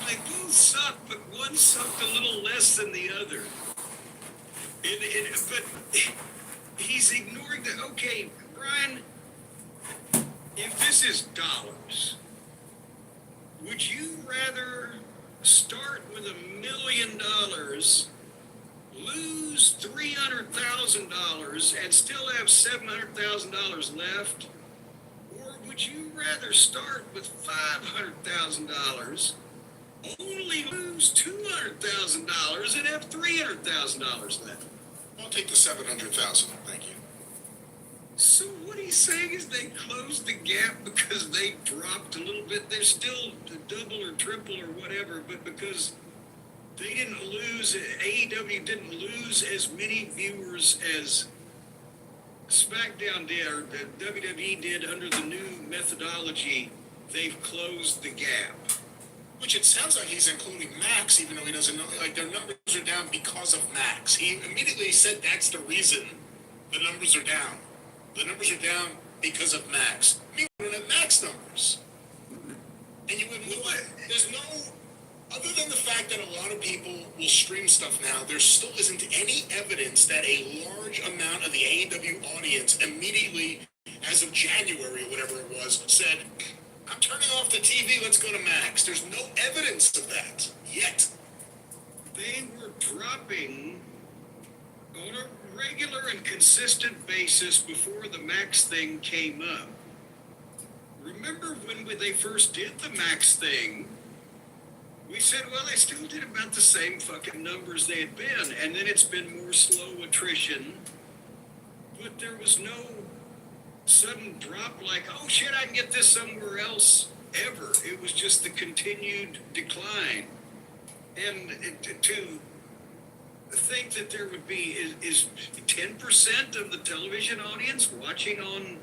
they both suck, but one sucked a little less than the other. But he's ignoring the, okay, Brian, if this is dollars, would you rather start with $1 million, lose $300,000, and still have $700,000 left? Or would you rather start with $500,000, only lose $200,000, and have $300,000 left? I'll take the 700,000. Thank you. So what he's saying is they closed the gap because they dropped a little bit. They're still double or triple or whatever, but because they didn't lose, AEW didn't lose as many viewers as SmackDown did or WWE did under the new methodology, they've closed the gap. Which it sounds like he's including Max, even though he doesn't know. Like, their numbers are down because of Max. He immediately said that's the reason the numbers are down. The numbers are down because of Max. Meanwhile, we don't have Max numbers. And you would know it. There's no, other than the fact that a lot of people will stream stuff now, there still isn't any evidence that a large amount of the AEW audience immediately, as of January or whatever it was, said, I'm turning off the TV, let's go to Max. There's no evidence of that yet. They were dropping on a regular and consistent basis before the Max thing came up. Remember when they first did the Max thing, we said, well, they still did about the same fucking numbers they had been, and then it's been more slow attrition, but there was no sudden drop like, oh shit, I can get this somewhere else ever. It was just the continued decline. And to think that there would be, is 10% of the television audience watching on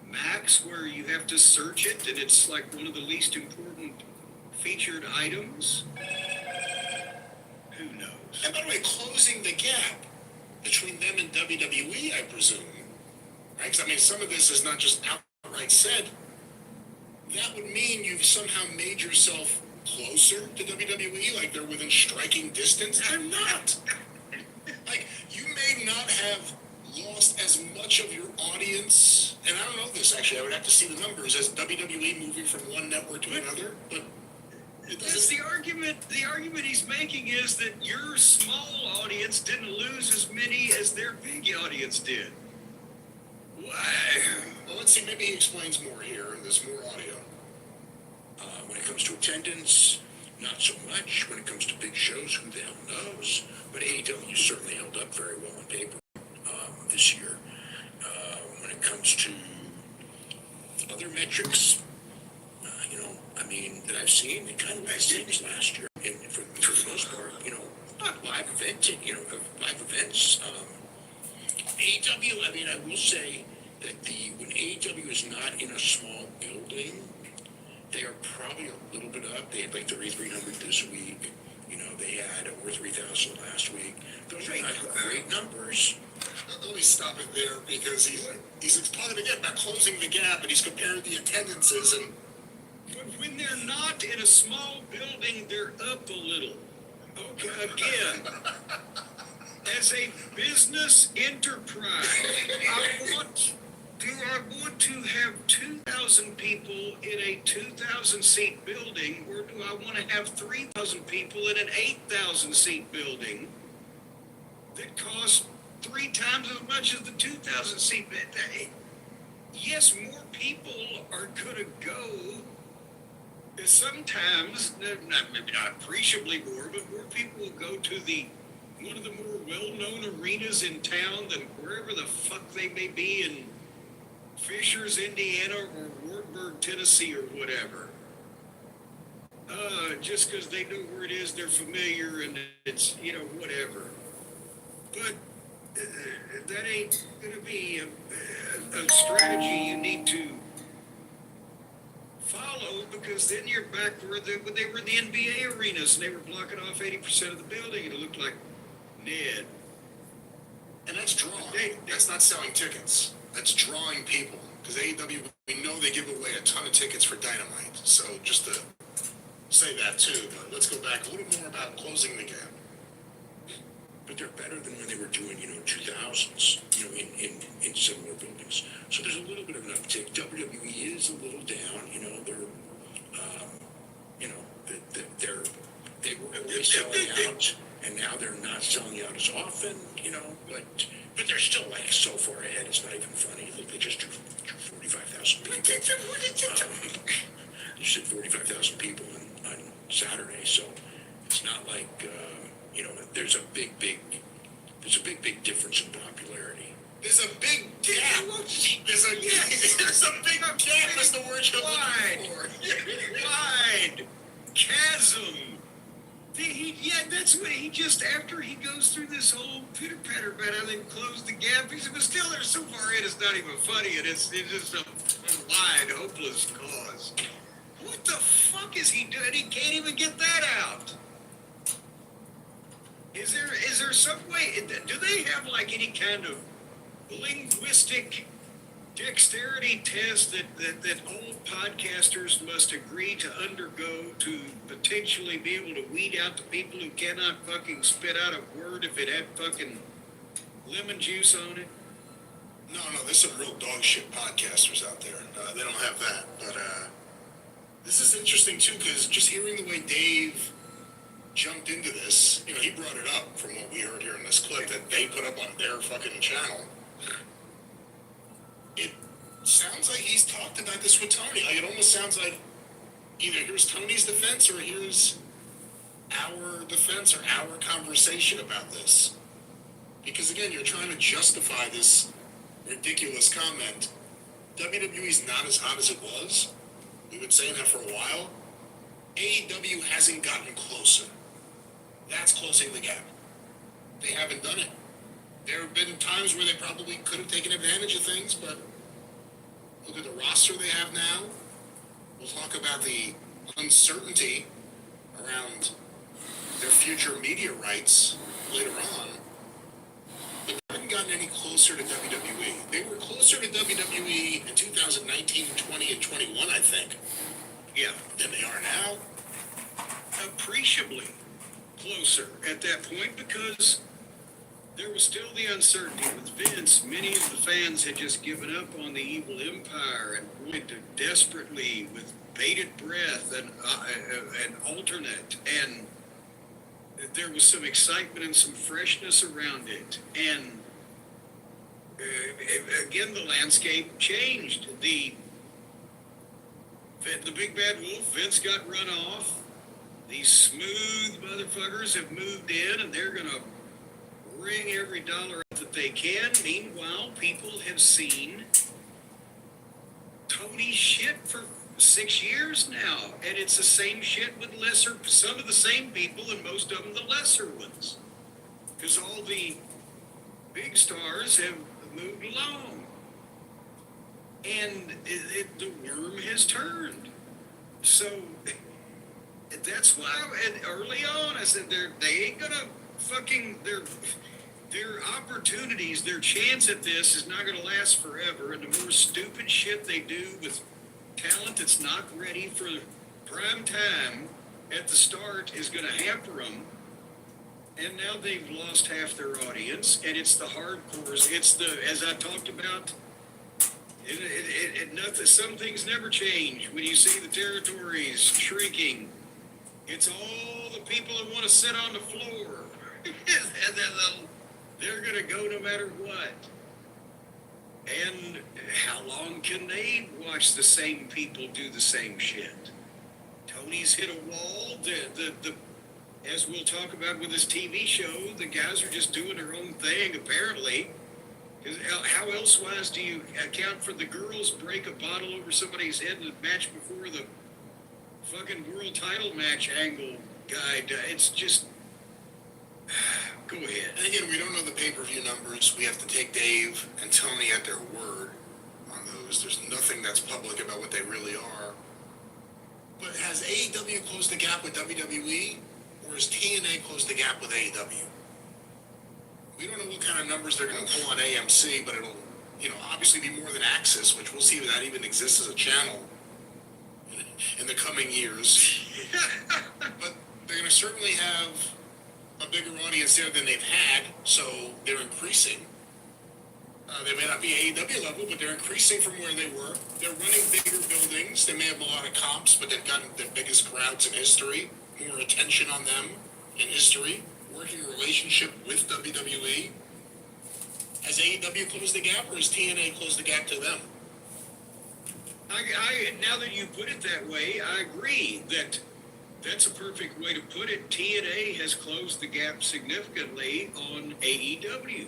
Max where you have to search it and it's like one of the least important featured items? Who knows? And by the way, closing the gap between them and WWE, I presume, right? 'Cause I mean, some of this is not just outright said. That would mean you've somehow made yourself closer to WWE, like they're within striking distance. They're not. Like, you may not have lost as much of your audience, and I don't know this actually, I would have to see the numbers, as WWE moving from one network to another, but it That's doesn't. the argument he's making is that your small audience didn't lose as many as their big audience did. Why? Well, let's see, maybe he explains more here, and there's more audio. When it comes to attendance, not so much. When it comes to big shows, who the hell knows? But AEW certainly held up very well on paper this year. When it comes to other metrics, that I've seen, they kind of had the same as last year. And AEW, I mean, I will say that when AEW is not in a small building, they are probably a little bit up. They had like 3,300 this week. You know, they had over 3,000 last week. Those are not great numbers. Let me stop it there because he's talking again about closing the gap and he's comparing the attendances and. But when they're not in a small building, they're up a little. Okay, again, as a business enterprise, do I want to have 2,000 people in a 2,000 seat building, or do I want to have 3,000 people in an 8,000 seat building that costs 3 times as much as the 2,000 seat building? Yes, more people are going to go. Sometimes, maybe not appreciably more, but more people will go to one of the more well-known arenas in town than wherever the fuck they may be in Fishers, Indiana, or Wartburg, Tennessee, or whatever. Just because they know where it is, they're familiar, and it's, whatever. But that ain't going to be a strategy you need to follow, because then you're back where they were in the NBA arenas and they were blocking off 80% of the building and it looked like Ned. And that's drawing. That's not selling tickets. That's drawing people. Because AEW, we know they give away a ton of tickets for Dynamite. So just to say that too, but let's go back a little more about closing the gap. But they're better than when they were doing, 2000s, in similar buildings. So there's a little bit of an uptick. WWE is a little down, they were always selling out, and now they're not selling out as often, but they're still like so far ahead, it's not even funny. Look, they just drew 45,000 people. You said 45,000 people on Saturday, so it's not like, there's a big difference in popularity. There's a big gap. There's a big gap is the word you're looking for. Wide chasm. That's what he just, after he goes through this whole pitter-patter about how they close the gap, he said, but still they're so far in, it's not even funny, and it's just a wide, hopeless cause. What the fuck is he doing? He can't even get that out. Is there some way, do they have like any kind of linguistic dexterity test that all podcasters must agree to undergo to potentially be able to weed out the people who cannot fucking spit out a word if it had fucking lemon juice on it? No, there's some real dog shit podcasters out there. They don't have that, but this is interesting too, because just hearing the way Dave jumped into this, he brought it up from what we heard here in this clip that they put up on their fucking channel. It sounds like he's talked about this with Tony. Like, it almost sounds like either here's Tony's defense or here's our defense or our conversation about this. Because again, you're trying to justify this ridiculous comment. WWE's not as hot as it was. We've been saying that for a while. AEW hasn't gotten closer. That's closing the gap. They haven't done it. There have been times where they probably could have taken advantage of things, but look at the roster they have now. We'll talk about the uncertainty around their future media rights later on. But they haven't gotten any closer to WWE. They were closer to WWE in 2019, 20, and 21, I think. Yeah, than they are now. Appreciably closer at that point, because there was still the uncertainty with Vince. Many of the fans had just given up on the evil empire and wanted to desperately, with bated breath, and alternate. And there was some excitement and some freshness around it. And again, the landscape changed. The big bad wolf, Vince, got run off. These smooth motherfuckers have moved in, and they're going to wring every dollar out that they can. Meanwhile, people have seen Tony shit for 6 years now, and it's the same shit with some of the same people, and most of them the lesser ones. Because all the big stars have moved along. And the worm has turned. So that's why early on I said they ain't gonna fucking their opportunities, their chance at this is not gonna last forever. And the more stupid shit they do with talent that's not ready for prime time at the start is gonna hamper them. And now they've lost half their audience, and it's the hardcores. It's the, as I talked about, nothing, some things never change. When you see the territories shrinking, it's all the people that want to sit on the floor. And then they're going to go no matter what. And how long can they watch the same people do the same shit? Tony's hit a wall. As we'll talk about with this TV show, the guys are just doing their own thing, apparently. How elsewise do you account for the girls break a bottle over somebody's head in the match before the fucking world title match angle guy? It's just... Go ahead. And again, we don't know the pay-per-view numbers. We have to take Dave and Tony at their word on those. There's nothing that's public about what they really are. But has AEW closed the gap with WWE? Or has TNA closed the gap with AEW? We don't know what kind of numbers they're going to pull on AMC, but it'll, obviously be more than Access, which we'll see if that even exists as a channel in the coming years. But they're going to certainly have a bigger audience there than they've had, so they're increasing. They may not be AEW level, but they're increasing from where they were. They're running bigger buildings. They may have a lot of comps, but they've gotten the biggest crowds in history. More attention on them in history, working a relationship with WWE. Has AEW closed the gap, or has TNA closed the gap to them? Now that you put it that way, I agree that that's a perfect way to put it. TNA has closed the gap significantly on AEW.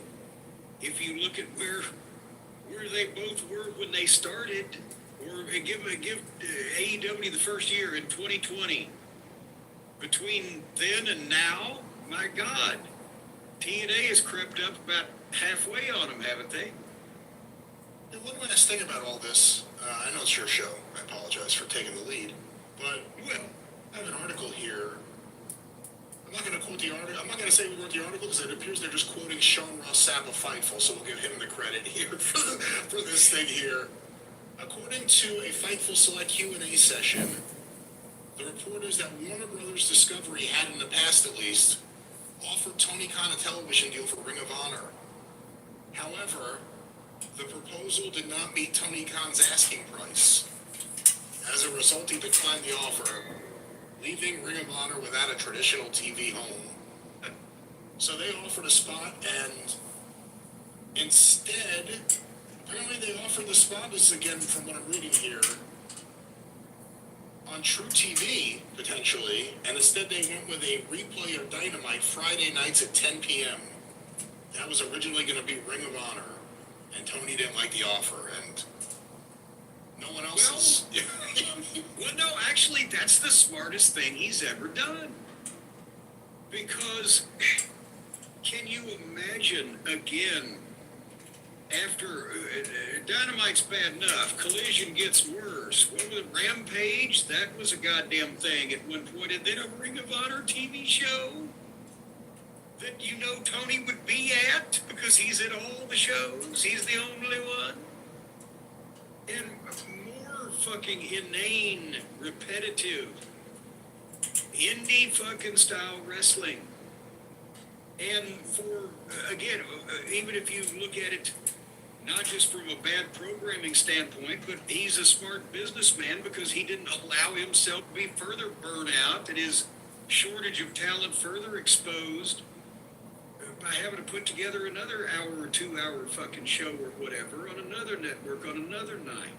If you look at where they both were when they started, or give AEW the first year in 2020. Between then and now, my God, TNA has crept up about halfway on them, haven't they? And one last thing about all this, I know it's your show, I apologize for taking the lead, but, well, I have an article here. I'm not going to quote the article, I'm not going to say we wrote the article because it appears they're just quoting Sean Ross Sapp of Fightful, so we'll give him the credit here for this thing here. According to a Fightful Select Q&A session, the report is that Warner Brothers Discovery had, in the past at least, offered Tony Khan a television deal for Ring of Honor. However, the proposal did not meet Tony Khan's asking price. As a result, he declined the offer, leaving Ring of Honor without a traditional TV home. So they offered a spot, and instead, apparently they offered the spot, this is again from what I'm reading here, on True TV, potentially, and instead they went with a replay of Dynamite Friday nights at 10 p.m. That was originally going to be Ring of Honor, and Tony didn't like the offer, and no one else Well, no, actually, that's the smartest thing he's ever done. Because, can you imagine, again, after Dynamite's bad enough, Collision gets worse. What was it, Rampage? That was a goddamn thing at one point. And then a Ring of Honor TV show that Tony would be at because he's at all the shows. He's the only one. And more fucking inane, repetitive, indie fucking style wrestling. And for, again, even if you look at it not just from a bad programming standpoint, but he's a smart businessman because he didn't allow himself to be further burnt out and his shortage of talent further exposed by having to put together another hour or 2 hour fucking show or whatever on another network on another night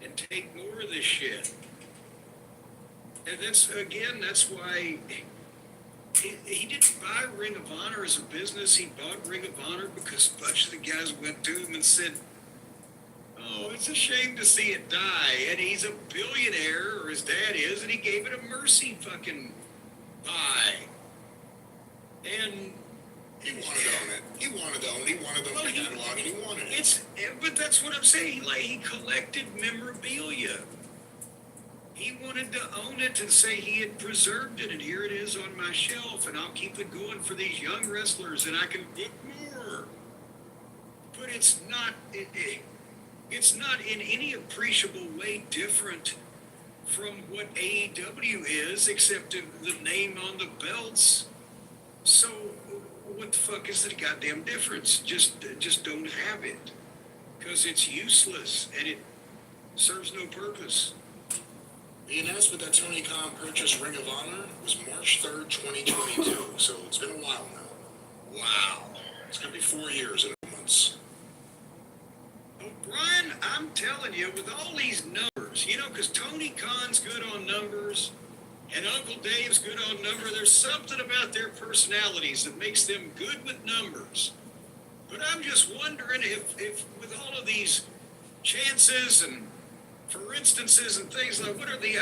and take more of this shit. And that's why he didn't buy Ring of Honor as a business. He bought Ring of Honor because a bunch of the guys went to him and said, oh, it's a shame to see it die. And he's a billionaire, or his dad is, and he gave it a mercy fucking buy. And he wanted to own it. He wanted to own the catalog, and he wanted it. But that's what I'm saying. Like, he collected memorabilia. He wanted to own it and say he had preserved it, and here it is on my shelf, and I'll keep it going for these young wrestlers, and I can book more. But it's not. It's not in any appreciable way different from what AEW is, except the name on the belts. So, what the fuck is the goddamn difference? Just don't have it, because it's useless and it serves no purpose. The announcement that Tony Khan purchased Ring of Honor was March 3rd, 2022, so it's been a while now. Wow. It's going to be 4 years in months. Oh, Brian, I'm telling you, with all these numbers, because Tony Khan's good on numbers and Uncle Dave's good on numbers, there's something about their personalities that makes them good with numbers. But I'm just wondering if with all of these chances and for instances and things like, what are the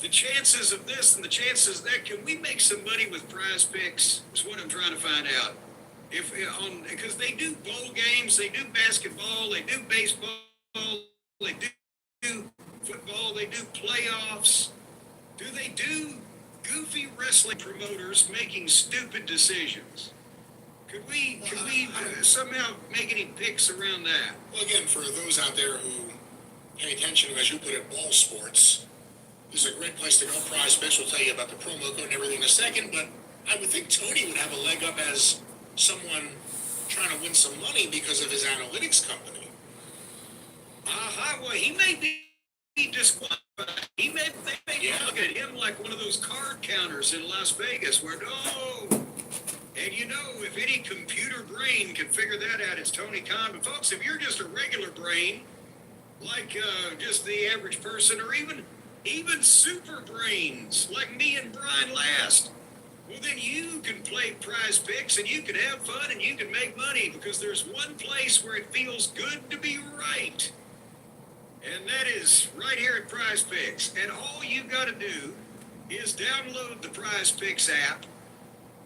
chances of this and the chances of that? Can we make some money with Prize Picks? Is what I'm trying to find out. Because they do bowl games, they do basketball, they do baseball, they do football, they do playoffs. Do they do goofy wrestling promoters making stupid decisions? Could we somehow make any picks around that? Well, again, for those out there who pay attention, as you put it, ball sports, this is a great place to go. Prize Picks will tell you about the promo code and everything in a second, but I would think Tony would have a leg up as someone trying to win some money because of his analytics company. Well, he may be disqualified. They may look at him like one of those card counters in Las Vegas where, and if any computer brain can figure that out, it's Tony Khan. But folks, if you're just a regular brain, like just the average person, or even super brains like me and Brian Last, well, then you can play Prize Picks and you can have fun and you can make money, because there's one place where it feels good to be right. And that is right here at Prize Picks. And all you got to do is download the Prize Picks app.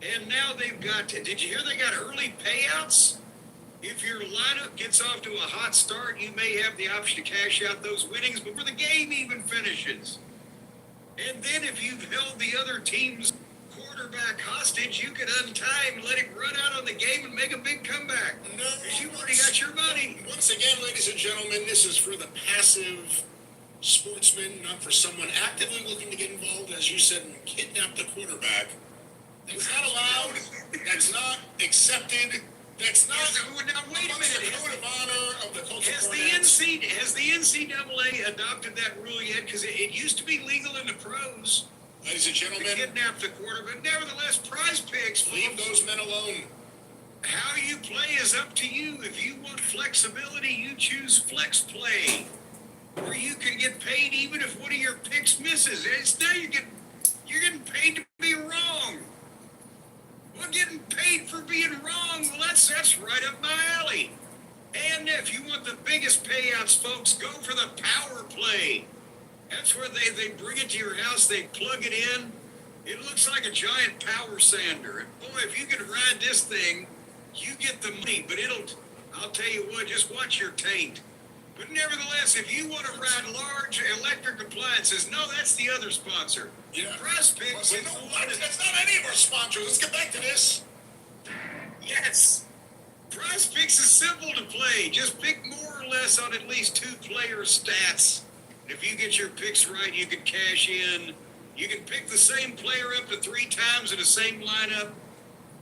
And now they've got, did you hear they got early payouts? If your lineup gets off to a hot start, you may have the option to cash out those winnings before the game even finishes. And then if you've held the other team's quarterback hostage, you can untie him and let him run out on the game and make a big comeback. No, because you've already got your money. Once again, ladies and gentlemen, this is for the passive sportsman, not for someone actively looking to get involved, as you said, and kidnap the quarterback. That's not allowed. That's not accepted. That's not. Now wait a minute. The code of honor of the culture. Has the NCAA adopted that rule yet? Because it used to be legal in the pros. Ladies and gentlemen, to kidnap the quarterback. Nevertheless, Prize Picks. Leave those men alone. How you play is up to you. If you want flexibility, you choose Flex Play, where you can get paid even if one of your picks misses. It's now you're getting paid to be wrong. Well, getting paid for being wrong, well, that's right up my alley. And if you want the biggest payouts, folks, go for the Power Play. That's where they bring it to your house, they plug it in. It looks like a giant power sander. And boy, if you can ride this thing, you get the money. But I'll tell you what, just watch your taint. But nevertheless, if you want to ride large electric appliances, no, that's the other sponsor. Yeah. Prize Picks. Well, that's not any of our sponsors. Let's get back to this. Yes. Prize Picks is simple to play. Just pick more or less on at least 2 player stats. If you get your picks right, you can cash in. You can pick the same player up to 3 times in the same lineup.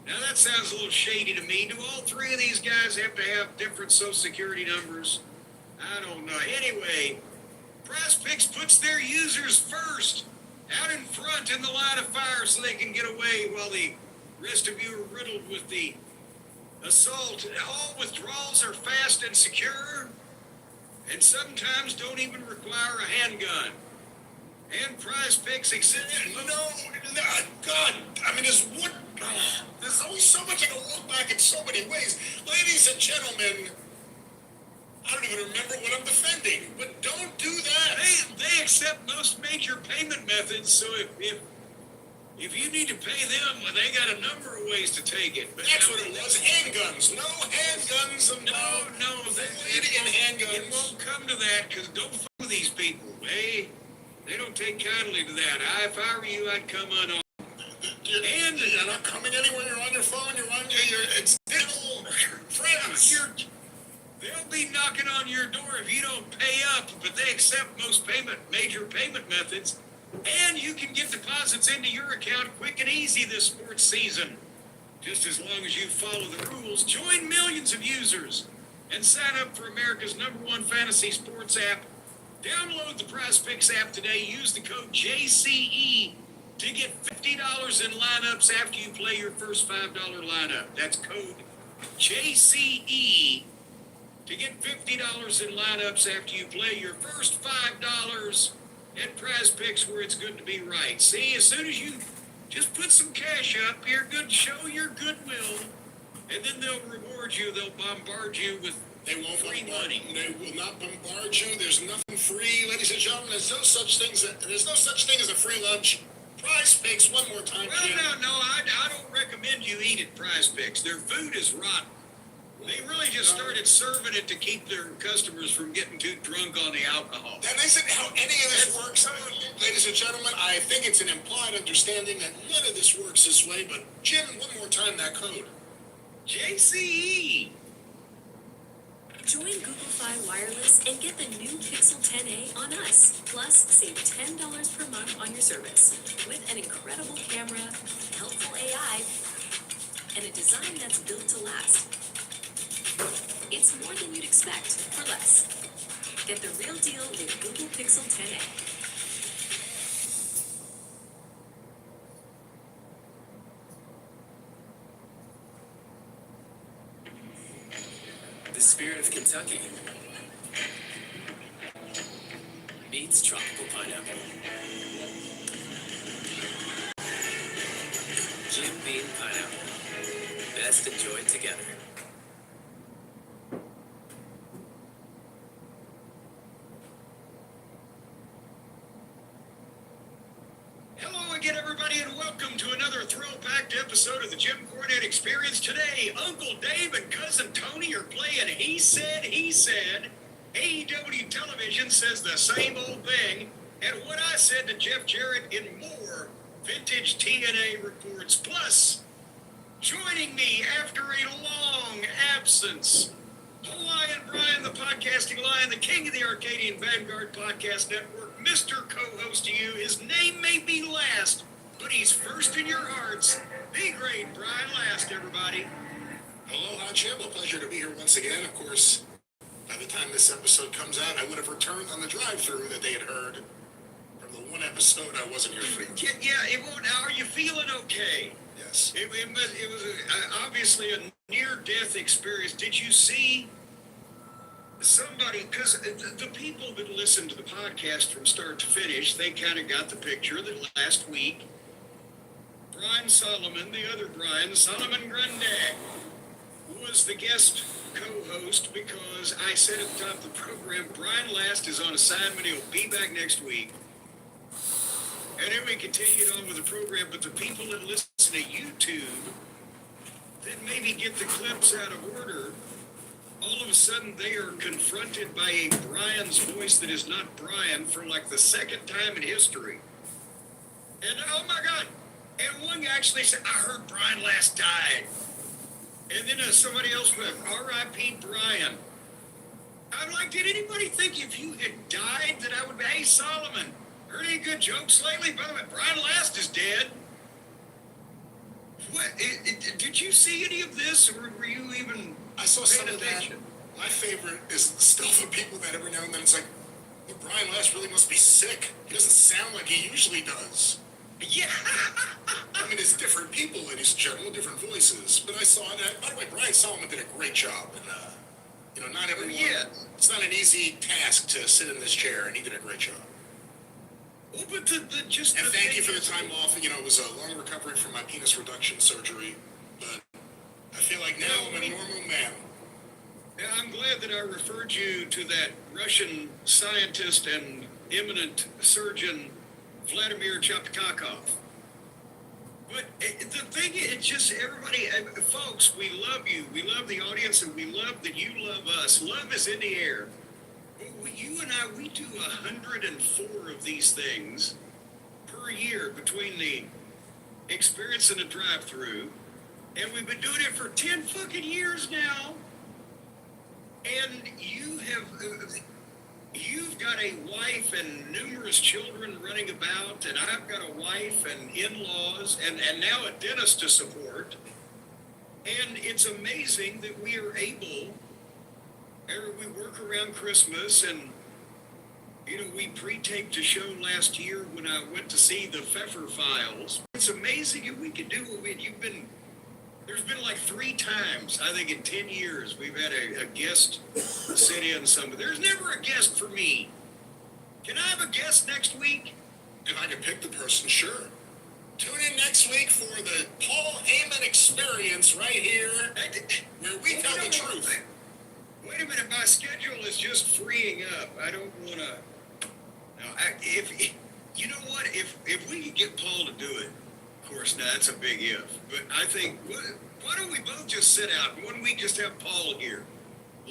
Now that sounds a little shady to me. Do all 3 of these guys have to have different social security numbers? I don't know. Anyway, Prize Picks puts their users first, out in front in the line of fire, so they can get away while the rest of you are riddled with the assault. All withdrawals are fast and secure, and sometimes don't even require a handgun. And Prize Picks exists. No, God, I mean, there's always so much I can look back in so many ways. Ladies and gentlemen, I don't even remember what I'm defending, but don't do that. They accept most major payment methods, so if you need to pay them, well, they got a number of ways to take it. But that's what it was. Handguns. No handguns. No. handguns. It won't come to that, because don't fuck with these people. They don't take kindly to that. If I were you, I'd come unarmed. And you're not coming anywhere. You're on your phone. It's digital friends. They'll be knocking on your door if you don't pay up, but they accept most major payment methods. And you can get deposits into your account quick and easy this sports season. Just as long as you follow the rules, join millions of users and sign up for America's #1 fantasy sports app. Download the PrizePicks app today. Use the code JCE to get $50 in lineups after you play your first $5 lineup. That's code JCE to get $50 in lineups after you play your first $5 at PrizePicks, where it's good to be right. See, as soon as you just put some cash up, show your goodwill, and then they'll reward you. They'll bombard you with free money. They will not bombard you. There's nothing free, ladies and gentlemen. There's no such thing as a free lunch. PrizePicks, one more time. Well, no, I don't recommend you eat at PrizePicks. Their food is rotten. They really just started serving it to keep their customers from getting too drunk on the alcohol. That isn't how any of this works, ladies and gentlemen. I think it's an implied understanding that none of this works this way, but Jim, one more time that code. JCE. Join Google Fi Wireless and get the new Pixel 10a on us. Plus, save $10 per month on your service with an incredible camera, helpful AI, and a design that's built to last. It's more than you'd expect for less. Get the real deal with Google Pixel 10a. The spirit of Kentucky meets tropical pineapple. Jim Beam pineapple. Best enjoyed together. Hello again, everybody, and welcome to another thrill-packed episode of the Jim Cornette Experience. Today, Uncle Dave and Cousin Tony are playing He Said, He Said. AEW Television says the same old thing, and what I said to Jeff Jarrett in more vintage TNA reports. Plus, joining me after a long absence, Hawaiian Brian, the podcasting lion, the king of the Arcadian Vanguard Podcast Network, Mr. Co-host to you. His name may be last, but he's first in your hearts. The great Brian Last, everybody. Aloha, Jim. A pleasure to be here once again. Of course, by the time this episode comes out, I would have returned on the drive-through that they had heard from the one episode I wasn't here for. Yeah, it won't. Are you feeling okay? Yes. It was obviously a near-death experience. Did you see somebody, because the people that listen to the podcast from start to finish, they kind of got the picture that last week, Brian Solomon, the other Brian, Solomon Grundag, was the guest co-host, because I said at the top of the program, Brian Last is on assignment. He'll be back next week. And then we continued on with the program, but the people that listen to YouTube that maybe get the clips out of order, all of a sudden they are confronted by a Brian's voice that is not Brian for like the second time in history. And oh my God, and one guy actually said, I heard Brian Last died. And then somebody else went, R.I.P. Brian. I'm like, did anybody think if you had died that I would be, hey, Solomon, heard any good jokes lately? By the way, Brian Last is dead. What, did you see any of this, or were you even I saw some paying of that. attention? My favorite is the stuff of people that every now and then it's like, well, Brian Last really must be sick. He doesn't sound like he usually does. Yeah. I mean, it's different people, ladies and gentlemen, different voices. But I saw that. By the way, Brian Solomon did a great job. And, not everyone, it's not an easy task to sit in this chair, and he did a great job. Well, but and thank you for the time off. It was a long recovery from my penis reduction surgery. But I feel like now I'm a normal man. Yeah, I'm glad that I referred you to that Russian scientist and eminent surgeon, Vladimir Chapkakov. But the thing is, it's just everybody, folks, we love you. We love the audience, and we love that you love us. Love is in the air. You and I, we do 104 of these things per year between the experience and the drive-through, and we've been doing it for 10 fucking years now. And you've got a wife and numerous children running about, and I've got a wife and in-laws, and now a dentist to support. And it's amazing that we are able, we work around Christmas, and we pre-taped a show last year when I went to see the Pfeffer Files. It's amazing that we can do what there's been like 3 times, I think in 10 years, we've had a guest sit in somebody. There's never a guest for me. Can I have a guest next week? If I could pick the person, sure. Tune in next week for the Paul Heyman experience right here, where we tell the truth. Wait a minute, my schedule is just freeing up. I don't want to. No, if you know what, if we could get Paul to do it, of course, now that's a big if. But I think, why don't we both just sit out and 1 week just have Paul here?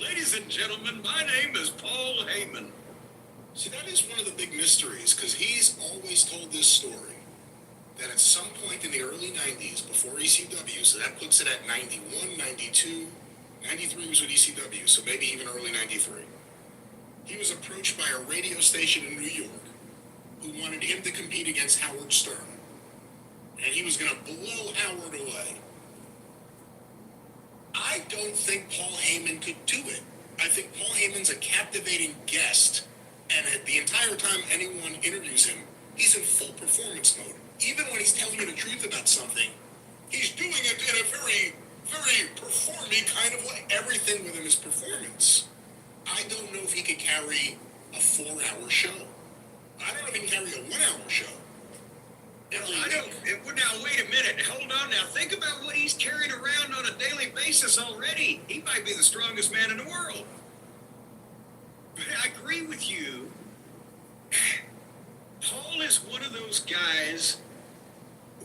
Ladies and gentlemen, my name is Paul Heyman. See, that is one of the big mysteries, because he's always told this story, that at some point in the early 90s, before ECW, so that puts it at 91, 92, 93 was with ECW, so maybe even early 93. He was approached by a radio station in New York who wanted him to compete against Howard Stern. And he was going to blow Howard away. I don't think Paul Heyman could do it. I think Paul Heyman's a captivating guest, and the entire time anyone interviews him, he's in full performance mode. Even when he's telling you the truth about something, he's doing it in a very, very performing kind of way. Everything with him is performance. I don't know if he could carry a 4-hour show. I don't know if he can carry a 1-hour show. I don't. Now, wait a minute. Hold on now. Think about what he's carrying around on a daily basis already. He might be the strongest man in the world. But I agree with you. Paul is one of those guys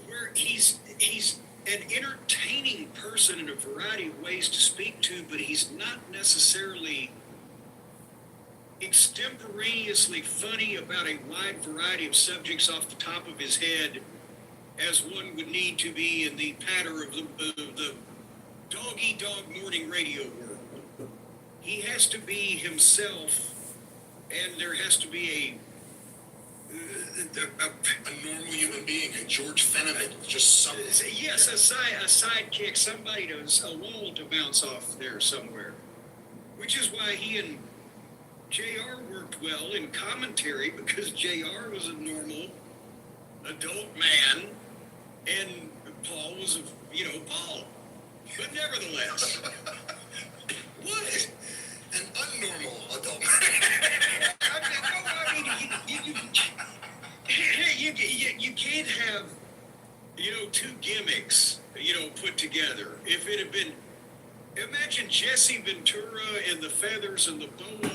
where he's an entertaining person in a variety of ways to speak to, but he's not necessarily extemporaneously funny about a wide variety of subjects off the top of his head, as one would need to be in the patter of the dog-eat-dog morning radio world. He has to be himself, and there has to be a normal human being, a George Fenneman, just something. Yes, a sidekick, somebody a wall to bounce off there somewhere. Which is why he and JR worked well in commentary, because JR was a normal adult man, and Paul was Paul. But nevertheless, what? An unnormal adult man. You can't have, 2 gimmicks, put together. If it had been, imagine Jesse Ventura in the feathers and the boa,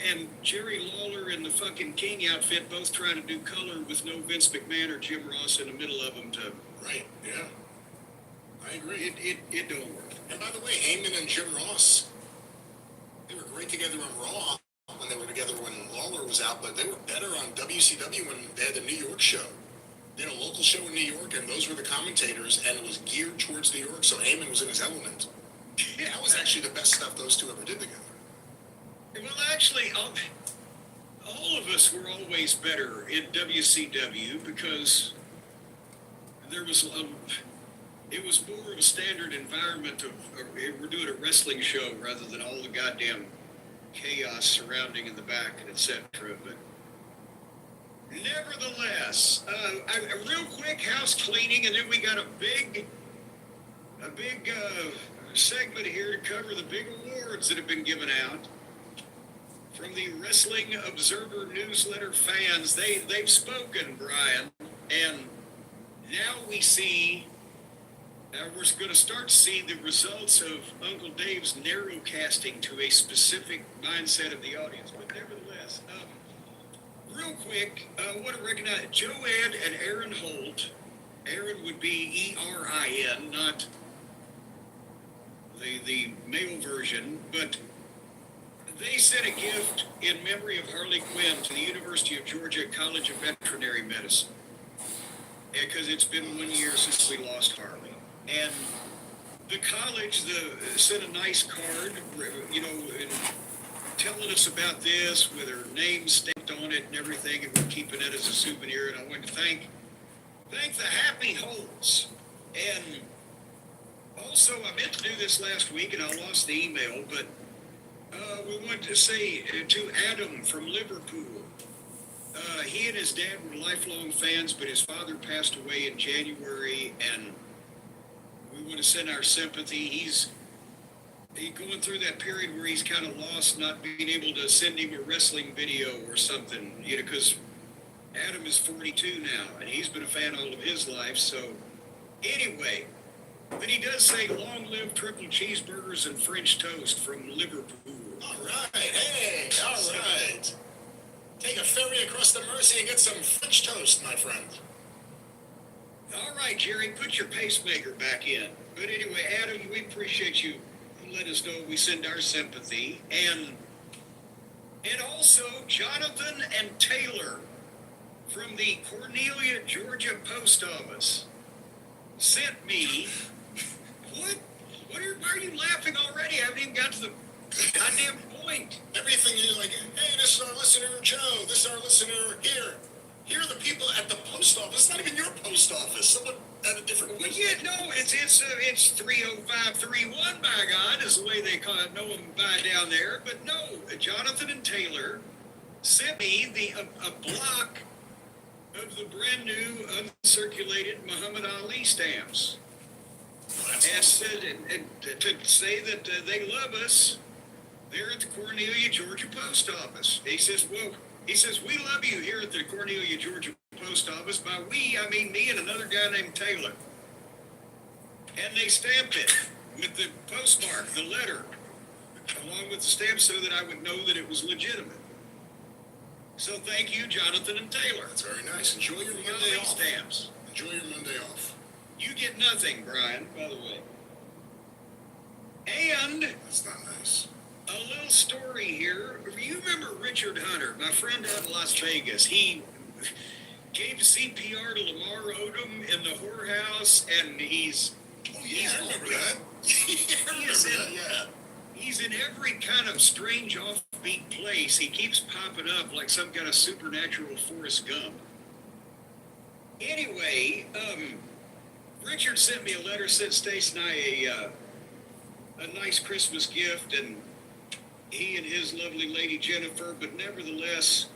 and Jerry Lawler in the fucking King outfit, both trying to do color with no Vince McMahon or Jim Ross in the middle of them to. Right, yeah. I agree. It don't work. And by the way, Heyman and Jim Ross, they were great together on Raw when they were together when Lawler was out, but they were better on WCW when they had the New York show. They had a local show in New York, and those were the commentators, and it was geared towards New York, so Heyman was in his element. Yeah, that was actually the best stuff those two ever did together. Well, actually, all of us were always better in WCW because there was it was more of a standard environment of we're doing a wrestling show rather than all the goddamn chaos surrounding in the back and etc. But nevertheless, a real quick house cleaning, and then we got a big segment here to cover the big awards that have been given out from the Wrestling Observer newsletter fans. They've spoken, Brian, and now we see. We're going to start to see the results of Uncle Dave's narrow casting to a specific mindset of the audience. But nevertheless, real quick, I want to recognize Joe Ed and Aaron Holt Aaron would be Erin, not the male version, but they sent a gift in memory of Harley Quinn to the University of Georgia College of Veterinary Medicine. Because it's been 1 year since we lost Harley. And the college sent a nice card, and telling us about this with her name stamped on it and everything, and we're keeping it as a souvenir. And I want to thank the Happy Holes. And also, I meant to do this last week, and I lost the email, but we want to say to Adam from Liverpool, he and his dad were lifelong fans, but his father passed away in January, and we want to send our sympathy. He's going through that period where he's kind of lost, not being able to send him a wrestling video or something, because Adam is 42 now, and he's been a fan all of his life. So anyway, but he does say, long live triple cheeseburgers and French toast from Liverpool. All right, hey, all right. Take a ferry across the Mersey and get some French toast, my friend. All right, Jerry, put your pacemaker back in. But anyway, Adam, we appreciate you. Let us know we send our sympathy. And also Jonathan and Taylor from the Cornelia, Georgia post office sent me. What? Why are you laughing already? I haven't even got to the goddamn point. Everything is like, hey, this is our listener Joe, this is our listener here. Here are the people at the post office. It's not even your post office. Someone at a different Well, post yeah, no, it's 30531, by God, is the way they know them by down there. But no, Jonathan and Taylor sent me a block of the brand new uncirculated Muhammad Ali stamps. And said, and to say that they love us there at the Cornelia, Georgia post office. He says, we love you here at the Cornelia, Georgia post office. By we, I mean me and another guy named Taylor. And they stamped it with the postmark, the letter, along with the stamp so that I would know that it was legitimate. So thank you, Jonathan and Taylor. That's very nice. Enjoy your Monday off. Stamps. Enjoy your Monday off. You get nothing, Brian, by the way. And that's not nice. A little story here. You remember Richard Hunter, my friend out of Las Vegas? He gave CPR to Lamar Odom in the whorehouse, and he's... Oh, yeah, I remember that. He's in every kind of strange offbeat place. He keeps popping up like some kind of supernatural Forrest Gump. Anyway, Richard sent me a letter, sent Stace and I a nice Christmas gift, and he and his lovely lady Jennifer, but nevertheless,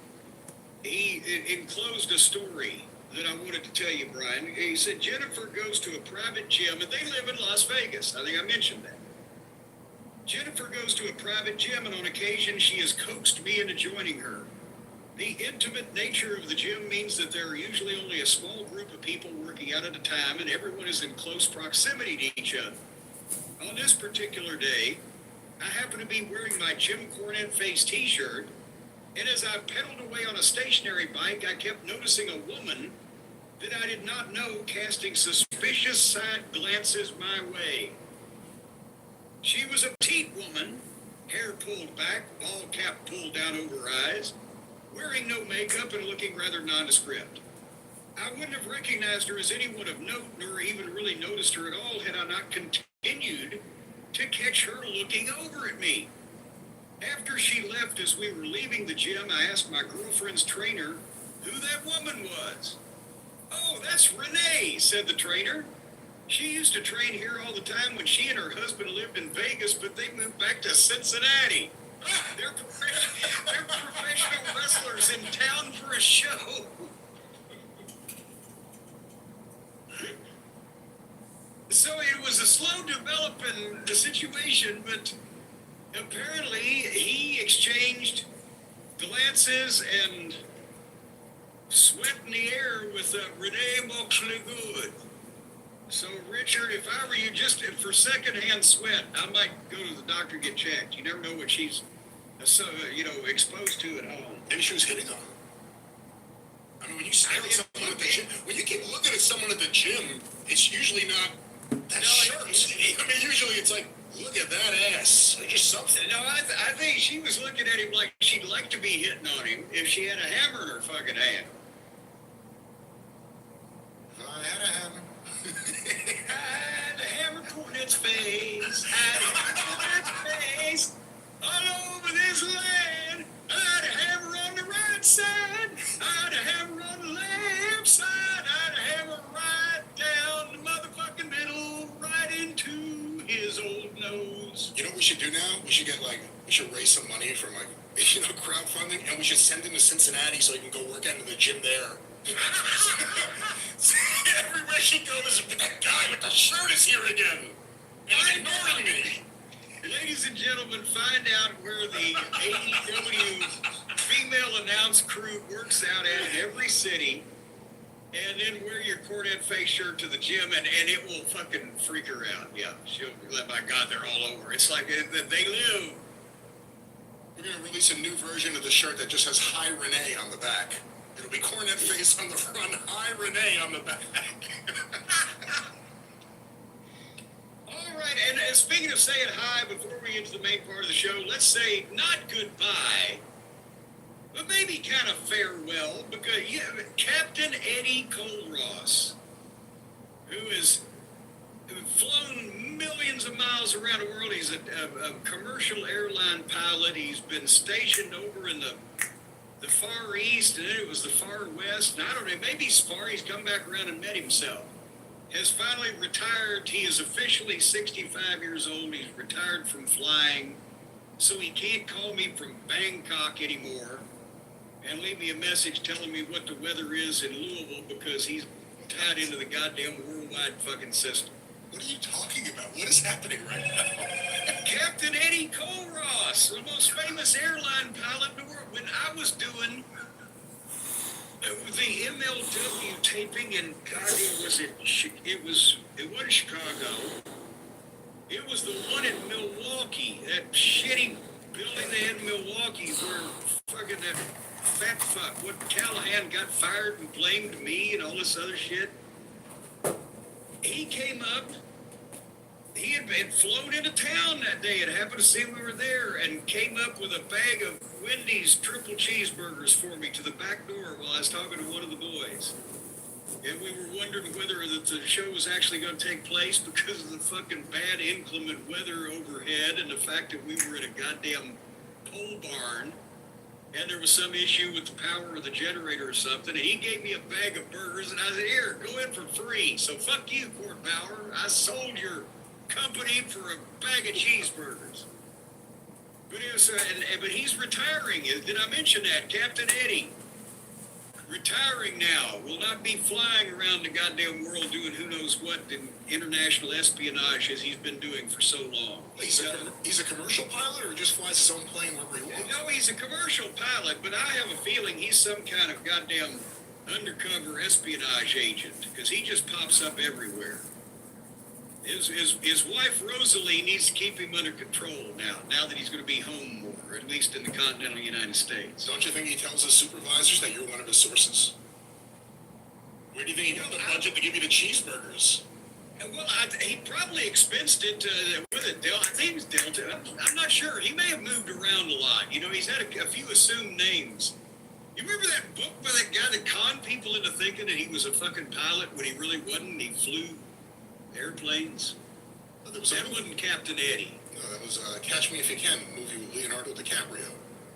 he enclosed a story that I wanted to tell you, Brian. He said Jennifer goes to a private gym, and they live in Las Vegas. I think I mentioned that. Jennifer goes to a private gym, and on occasion she has coaxed me into joining her. The intimate nature of the gym means that there are usually only a small group of people working out at a time, and everyone is in close proximity to each other. On this particular day, I happened to be wearing my Jim Cornette face t-shirt, and as I pedaled away on a stationary bike, I kept noticing a woman that I did not know casting suspicious side glances my way. She was a petite woman, hair pulled back, ball cap pulled down over her eyes, wearing no makeup and looking rather nondescript. I wouldn't have recognized her as anyone of note, nor even really noticed her at all had I not continued to catch her looking over at me. After she left, as we were leaving the gym, I asked my girlfriend's trainer who that woman was. Oh, that's Renee, said the trainer. She used to train here all the time when she and her husband lived in Vegas, but they moved back to Cincinnati. They're professional wrestlers in town for a show. So it was a slow developing situation, but apparently he exchanged glances and sweat in the air with Renee Moxlegood. So, Richard, if I were you, just for secondhand sweat, I might go to the doctor and get checked. You never know what she's, exposed to at home. Maybe she was hitting on him. I mean, when you stare at someone at the gym, when you keep looking at someone at the gym, it's usually not that shirt. I mean, usually it's like, look at that ass, or just something. No, I think she was looking at him like she'd like to be hitting on him if she had a hammer in her fucking hand. If I had a hammer. I had the hammer pointing its face. I had a hammer pointing its face. All over this land. I had a hammer on the right side. I had a hammer on the left side. I had a hammer right down the motherfucking middle, right into his old nose. You know what we should do now? We should raise some money from crowdfunding, and we should send him to Cincinnati so he can go work out in the gym there. Everywhere she goes, that guy with the shirt is here again. And he's ignoring me. Ladies and gentlemen, find out where the AEW female announce crew works out at every city, and then wear your Cornette face shirt to the gym, and it will fucking freak her out. Yeah, she'll, my God, they're all over. It's like they live. We're going to release a new version of the shirt that just has Hi Renee on the back. It'll be Cornette face on the front, Hi Renee on the back. All right, and speaking of saying hi, before we get to the main part of the show, let's say not goodbye, but maybe kind of farewell, because Captain Eddie Colross, who has flown millions of miles around the world. He's a commercial airline pilot. He's been stationed over in the Far East, and then it was the Far West. And I don't know, maybe he's far. He's come back around and met himself. Has finally retired. He is officially 65 years old. He's retired from flying, so he can't call me from Bangkok anymore and leave me a message telling me what the weather is in Louisville, because he's tied into the goddamn worldwide fucking system. What are you talking about? What is happening right now? Captain Eddie Colross, the most famous airline pilot in the world. When I was doing the MLW taping in, goddamn, it wasn't Chicago. It was the one in Milwaukee, that shitty building they had in Milwaukee where fucking that fat fuck, what Callahan got fired and blamed me and all this other shit. He came up, he had been flown into town that day. It happened to see we were there, and came up with a bag of Wendy's triple cheeseburgers for me to the back door while I was talking to one of the boys. And we were wondering whether the show was actually going to take place because of the fucking bad inclement weather overhead and the fact that we were in a goddamn pole barn and there was some issue with the power of the generator or something. And he gave me a bag of burgers, and I said, here, go in for free. So fuck you, Court Bauer. I sold your company for a bag of cheeseburgers. But it was, but he's retiring. Did I mention that? Captain Eddie. Retiring now, will not be flying around the goddamn world doing who knows what in international espionage as he's been doing for so long. He's a commercial pilot, or just flies his own plane wherever he wants? No, he's a commercial pilot, but I have a feeling he's some kind of goddamn undercover espionage agent, because he just pops up everywhere. His wife Rosalie needs to keep him under control now that he's going to be home more, at least in the continental United States. Don't you think he tells his supervisors that you're one of his sources? Where do you think he got the budget to give you the cheeseburgers? Well, he probably expensed it with a Delta. I think it was Delta. I'm not sure. He may have moved around a lot. You know, he's had a few assumed names. You remember that book by that guy that conned people into thinking that he was a fucking pilot when he really wasn't? He flew airplanes. That wasn't Captain Eddie. No, that was Catch Me If You Can, movie with Leonardo DiCaprio.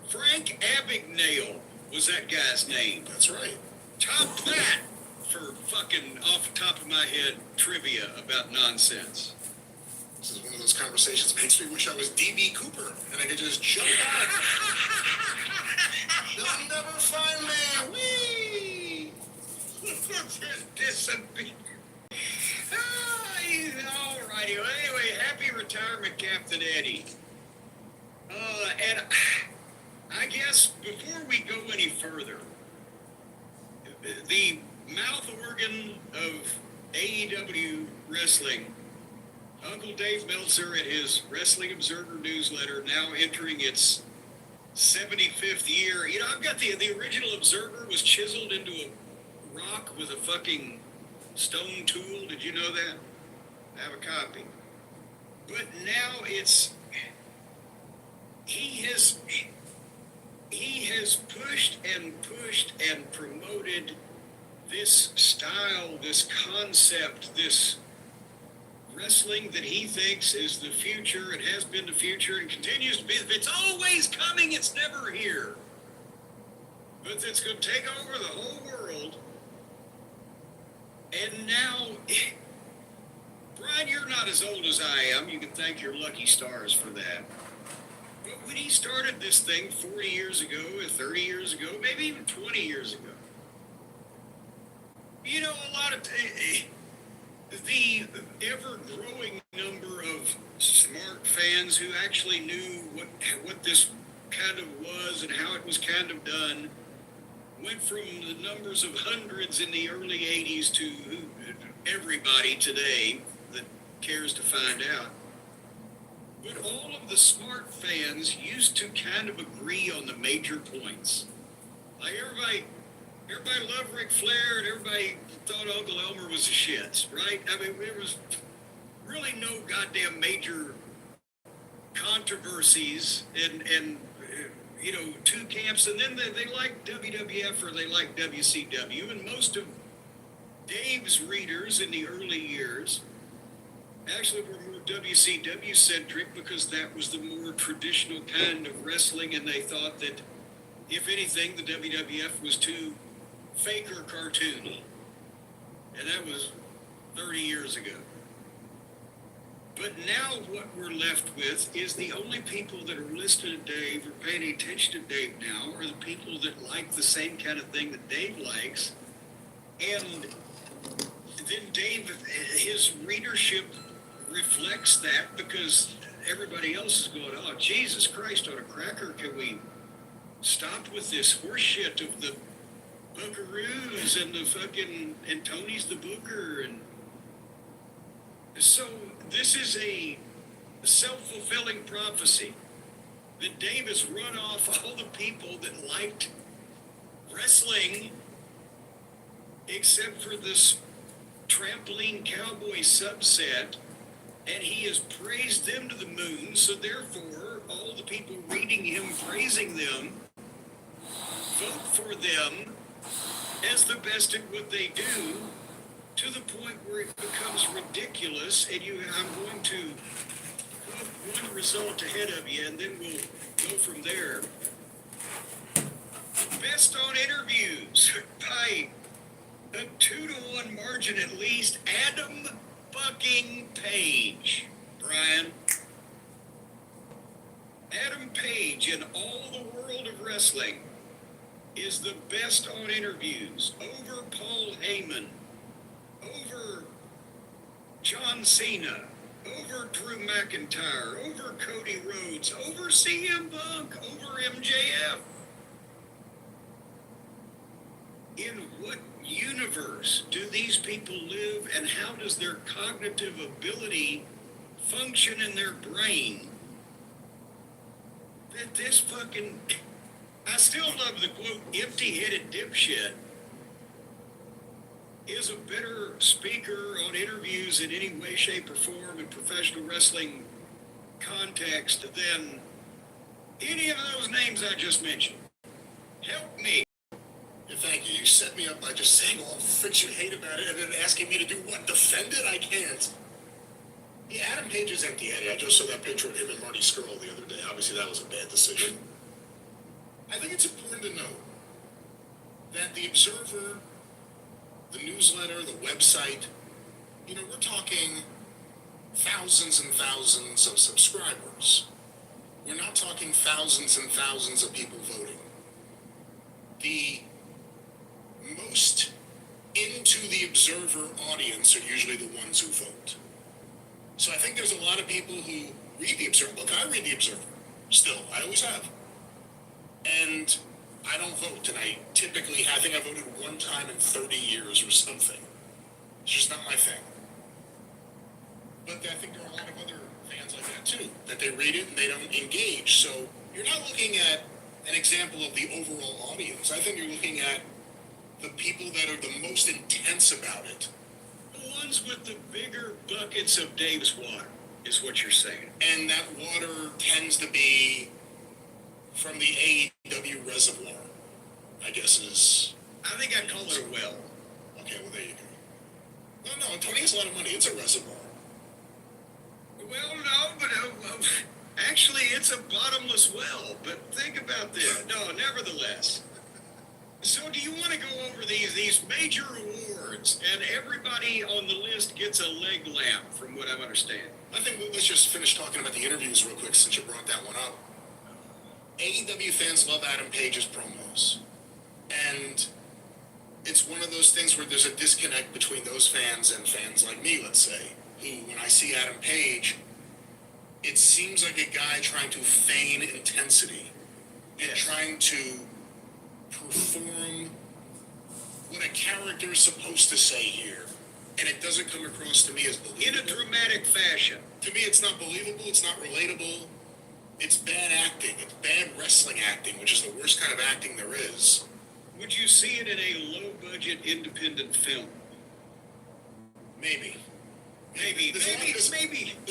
Frank Abagnale was that guy's name. That's right. Top that for fucking off the top of my head trivia about nonsense. This is one of those conversations that makes me wish I was D.B. Cooper and I could just jump out. They'll never find me. Whee! Just disappear. All righty. Well, anyway, happy retirement, Captain Eddie. And I guess before we go any further, the mouth organ of AEW wrestling, Uncle Dave Meltzer at his Wrestling Observer newsletter, now entering its 75th year. You know, I've got the original Observer was chiseled into a rock with a fucking stone tool. Did you know that? I have a copy. But now he has pushed and promoted this style, this concept, this wrestling that he thinks is the future and has been the future and continues to be. It's always coming, it's never here. But it's going to take over the whole world. And now, Brian, you're not as old as I am. You can thank your lucky stars for that. But when he started this thing 40 years ago, 30 years ago, maybe even 20 years ago, you know, a lot of the ever-growing number of smart fans who actually knew what this kind of was and how it was kind of done went from the numbers of hundreds in the early 80s to everybody today that cares to find out. But all of the smart fans used to kind of agree on the major points. Like everybody loved Ric Flair and everybody thought Uncle Elmer was a shit, right? I mean, there was really no goddamn major controversies and you know, two camps. And then they liked WWF or they liked WCW. And most of Dave's readers in the early years actually were more WCW centric because that was the more traditional kind of wrestling, and they thought that if anything the WWF was too fake or cartoony, and that was 30 years ago. But now what we're left with is the only people that are listening to Dave or paying attention to Dave now are the people that like the same kind of thing that Dave likes. And then Dave, his readership reflects that because everybody else is going, oh, Jesus Christ on a cracker, can we stop with this horseshit of the Buckaroos and the fucking, and Tony's the Booker? And so this is a self-fulfilling prophecy that Dave has run off all the people that liked wrestling except for this trampoline cowboy subset, and he has praised them to the moon. So therefore all the people reading him praising them vote for them as the best at what they do, to the point where it becomes ridiculous. And I'm going to put one result ahead of you, and then we'll go from there. Best on interviews by a 2-to-1 margin at least, Adam fucking Page. Brian. Adam Page in all the world of wrestling is the best on interviews, over Paul Heyman, over John Cena, over Drew McIntyre, over Cody Rhodes, over CM Punk, over MJF. In what universe do these people live, and how does their cognitive ability function in their brain that this fucking... I still love the quote, empty-headed dipshit is a better speaker on interviews in any way, shape, or form in professional wrestling context than any of those names I just mentioned. Help me. Yeah, thank you. You set me up by just saying all the things you hate about it and then asking me to do what? Defend it? I can't. Yeah, Adam Page is empty-headed. I just saw that picture of him and Marty Scurll the other day. Obviously, that was a bad decision. I think it's important to note that the Observer, the newsletter, the website, you know, we're talking thousands and thousands of subscribers. We're not talking thousands and thousands of people voting. The most into the Observer audience are usually the ones who vote. So I think there's a lot of people who read the Observer. Look, I read the Observer still. I always have. And I don't vote. And I think I voted one time in 30 years or something. It's just not my thing. But I think there are a lot of other fans like that too, that they read it and they don't engage. So you're not looking at an example of the overall audience. I think you're looking at the people that are the most intense about it. The ones with the bigger buckets of Dave's water, is what you're saying. And that water tends to be from the AEW reservoir, I guess is... I think I'd call it a well. Okay, well, there you go. No, Tony has a lot of money. It's a reservoir. Well, no, but actually, it's a bottomless well. But think about this. No, nevertheless. So, do you want to go over these major awards, and everybody on the list gets a leg lamp, from what I understand? I think let's just finish talking about the interviews real quick, since you brought that one up. AEW fans love Adam Page's promos, and it's one of those things where there's a disconnect between those fans and fans like me, let's say, who, when I see Adam Page, it seems like a guy trying to feign intensity and trying to perform what a character is supposed to say here, and it doesn't come across to me as believable. In a dramatic fashion. To me, it's not believable, it's not relatable, it's bad acting, it's bad wrestling acting, which is the worst kind of acting there is. Would you see it in a low-budget independent film? Maybe. Maybe. There's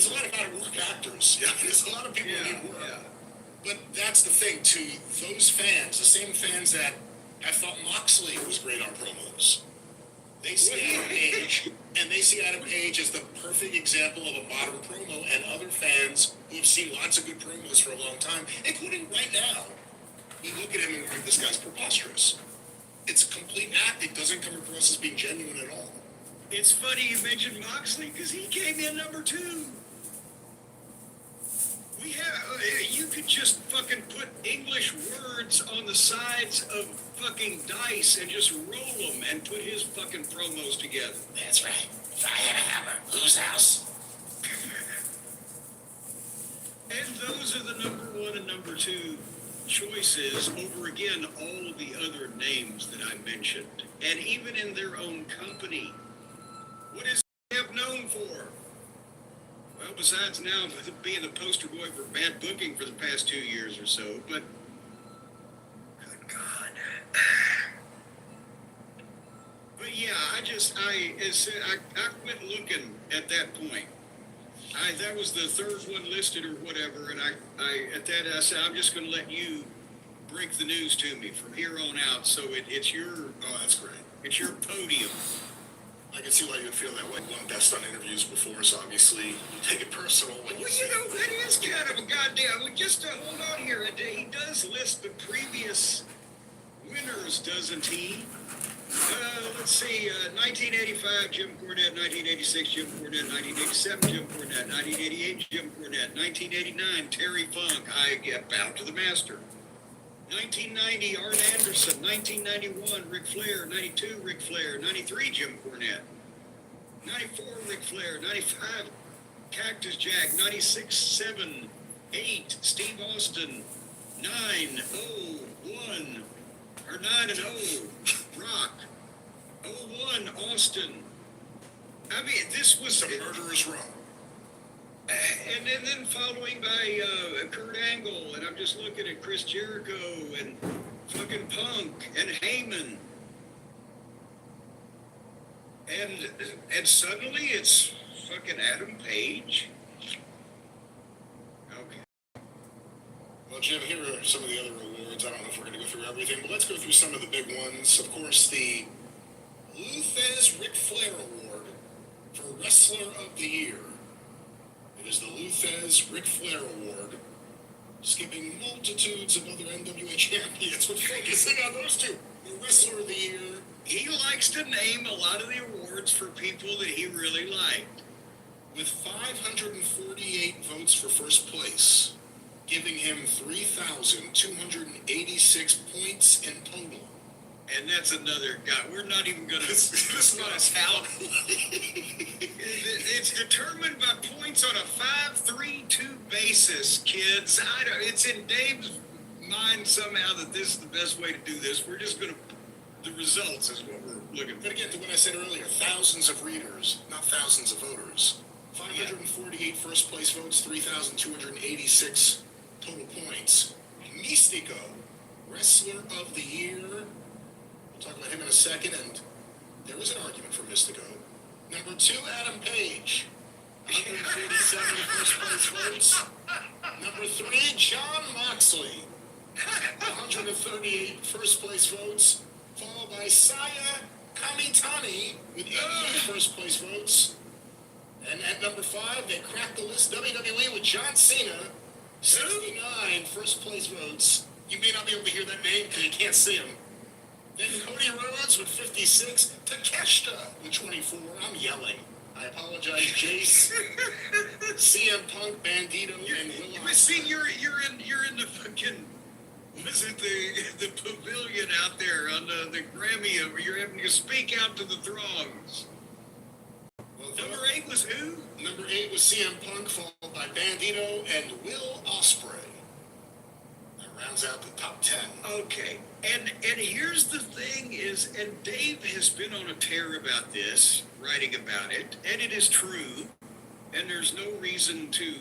a lot of out-of-work actors. Yeah, there's a lot of people who need work. Yeah. But that's the thing, to those fans, the same fans that have thought Moxley was great on promos. They see Adam Page, and they see Adam Page as the perfect example of a modern promo, and other fans who have seen lots of good promos for a long time, including right now, we look at him and think, this guy's preposterous. It's complete act. It doesn't come across as being genuine at all. It's funny you mentioned Moxley, because he came in number 2. We have, you could just fucking put English words on the sides of fucking dice and just roll them and put his fucking promos together. That's right. If I had a hammer, whose house? And those are the number 1 and number 2 choices over, again, all of the other names that I mentioned. And even in their own company, what is Dev known for? Well, besides now being the poster boy for bad booking for the past 2 years or so, but good God. But yeah, I quit looking at that point. That was the 3rd one listed or whatever, and I said, I'm just going to let you break the news to me from here on out. So it's your. Oh, that's great. It's your podium. I can see why you would feel that way. Won Best on Interviews before, so obviously you take it personal. Well, that is kind of a goddamn. Just to hold on here, he does list the previous winners, doesn't he? Let's see, 1985, Jim Cornette, 1986, Jim Cornette, 1987, Jim Cornette, 1988, Jim Cornette, 1989, Terry Funk, I get bound to the master. 1990, Arn Anderson, 1991, Ric Flair, 92, Ric Flair, 93, Jim Cornette, 94, Ric Flair, 95, Cactus Jack, 96, 7, 8, Steve Austin, 9, 0, 1, or 9 and 0, Rock, 01, Austin. I mean, this was a murderer's row. And then following by Kurt Angle, and I'm just looking at Chris Jericho and fucking Punk and Heyman. And suddenly it's fucking Adam Page. Okay. Well, Jim, here are some of the other awards. I don't know if we're going to go through everything, but let's go through some of the big ones. Of course, the Lou Thesz Ric Flair Award for Wrestler of the Year. It is the Lou Thesz Ric Flair Award, skipping multitudes of other NWA champions, but focusing on those two. The Wrestler of the Year. He likes to name a lot of the awards for people that he really liked. With 548 votes for first place, giving him 3,286 points in total. And that's another guy. We're not even going to discuss how. It's determined by points on a 5-3-2 basis, kids. It's in Dave's mind somehow that this is the best way to do this. We're just going to. The results is what we're looking for. But again, to what I said earlier, thousands of readers, not thousands of voters. 548 first place votes, 3,286 total points. Mystico Wrestler of the Year. We'll talk about him in a second, and there was an argument for Mystico. Number 2, Adam Page. 147 first place votes. Number 3, John Moxley. 138 first place votes. Followed by Saya Kamitani with 88 first place votes. And at number 5, they cracked the list, WWE with John Cena. 69 first place votes. You may not be able to hear that name because you can't see him. Then Cody Rhodes with 56. Takeshita with 24. I'm yelling. I apologize, Jace. CM Punk, Bandito, and Will Ospreay. See, you're in the fucking, was it the pavilion out there on the Grammy, where you're having to speak out to the throngs. Well, Number 8 was who? Number 8 was CM Punk, followed by Bandito and Will Ospreay. That rounds out the top 10. Okay, and here's the thing is, and Dave has been on a tear about this, writing about it, and it is true, and there's no reason to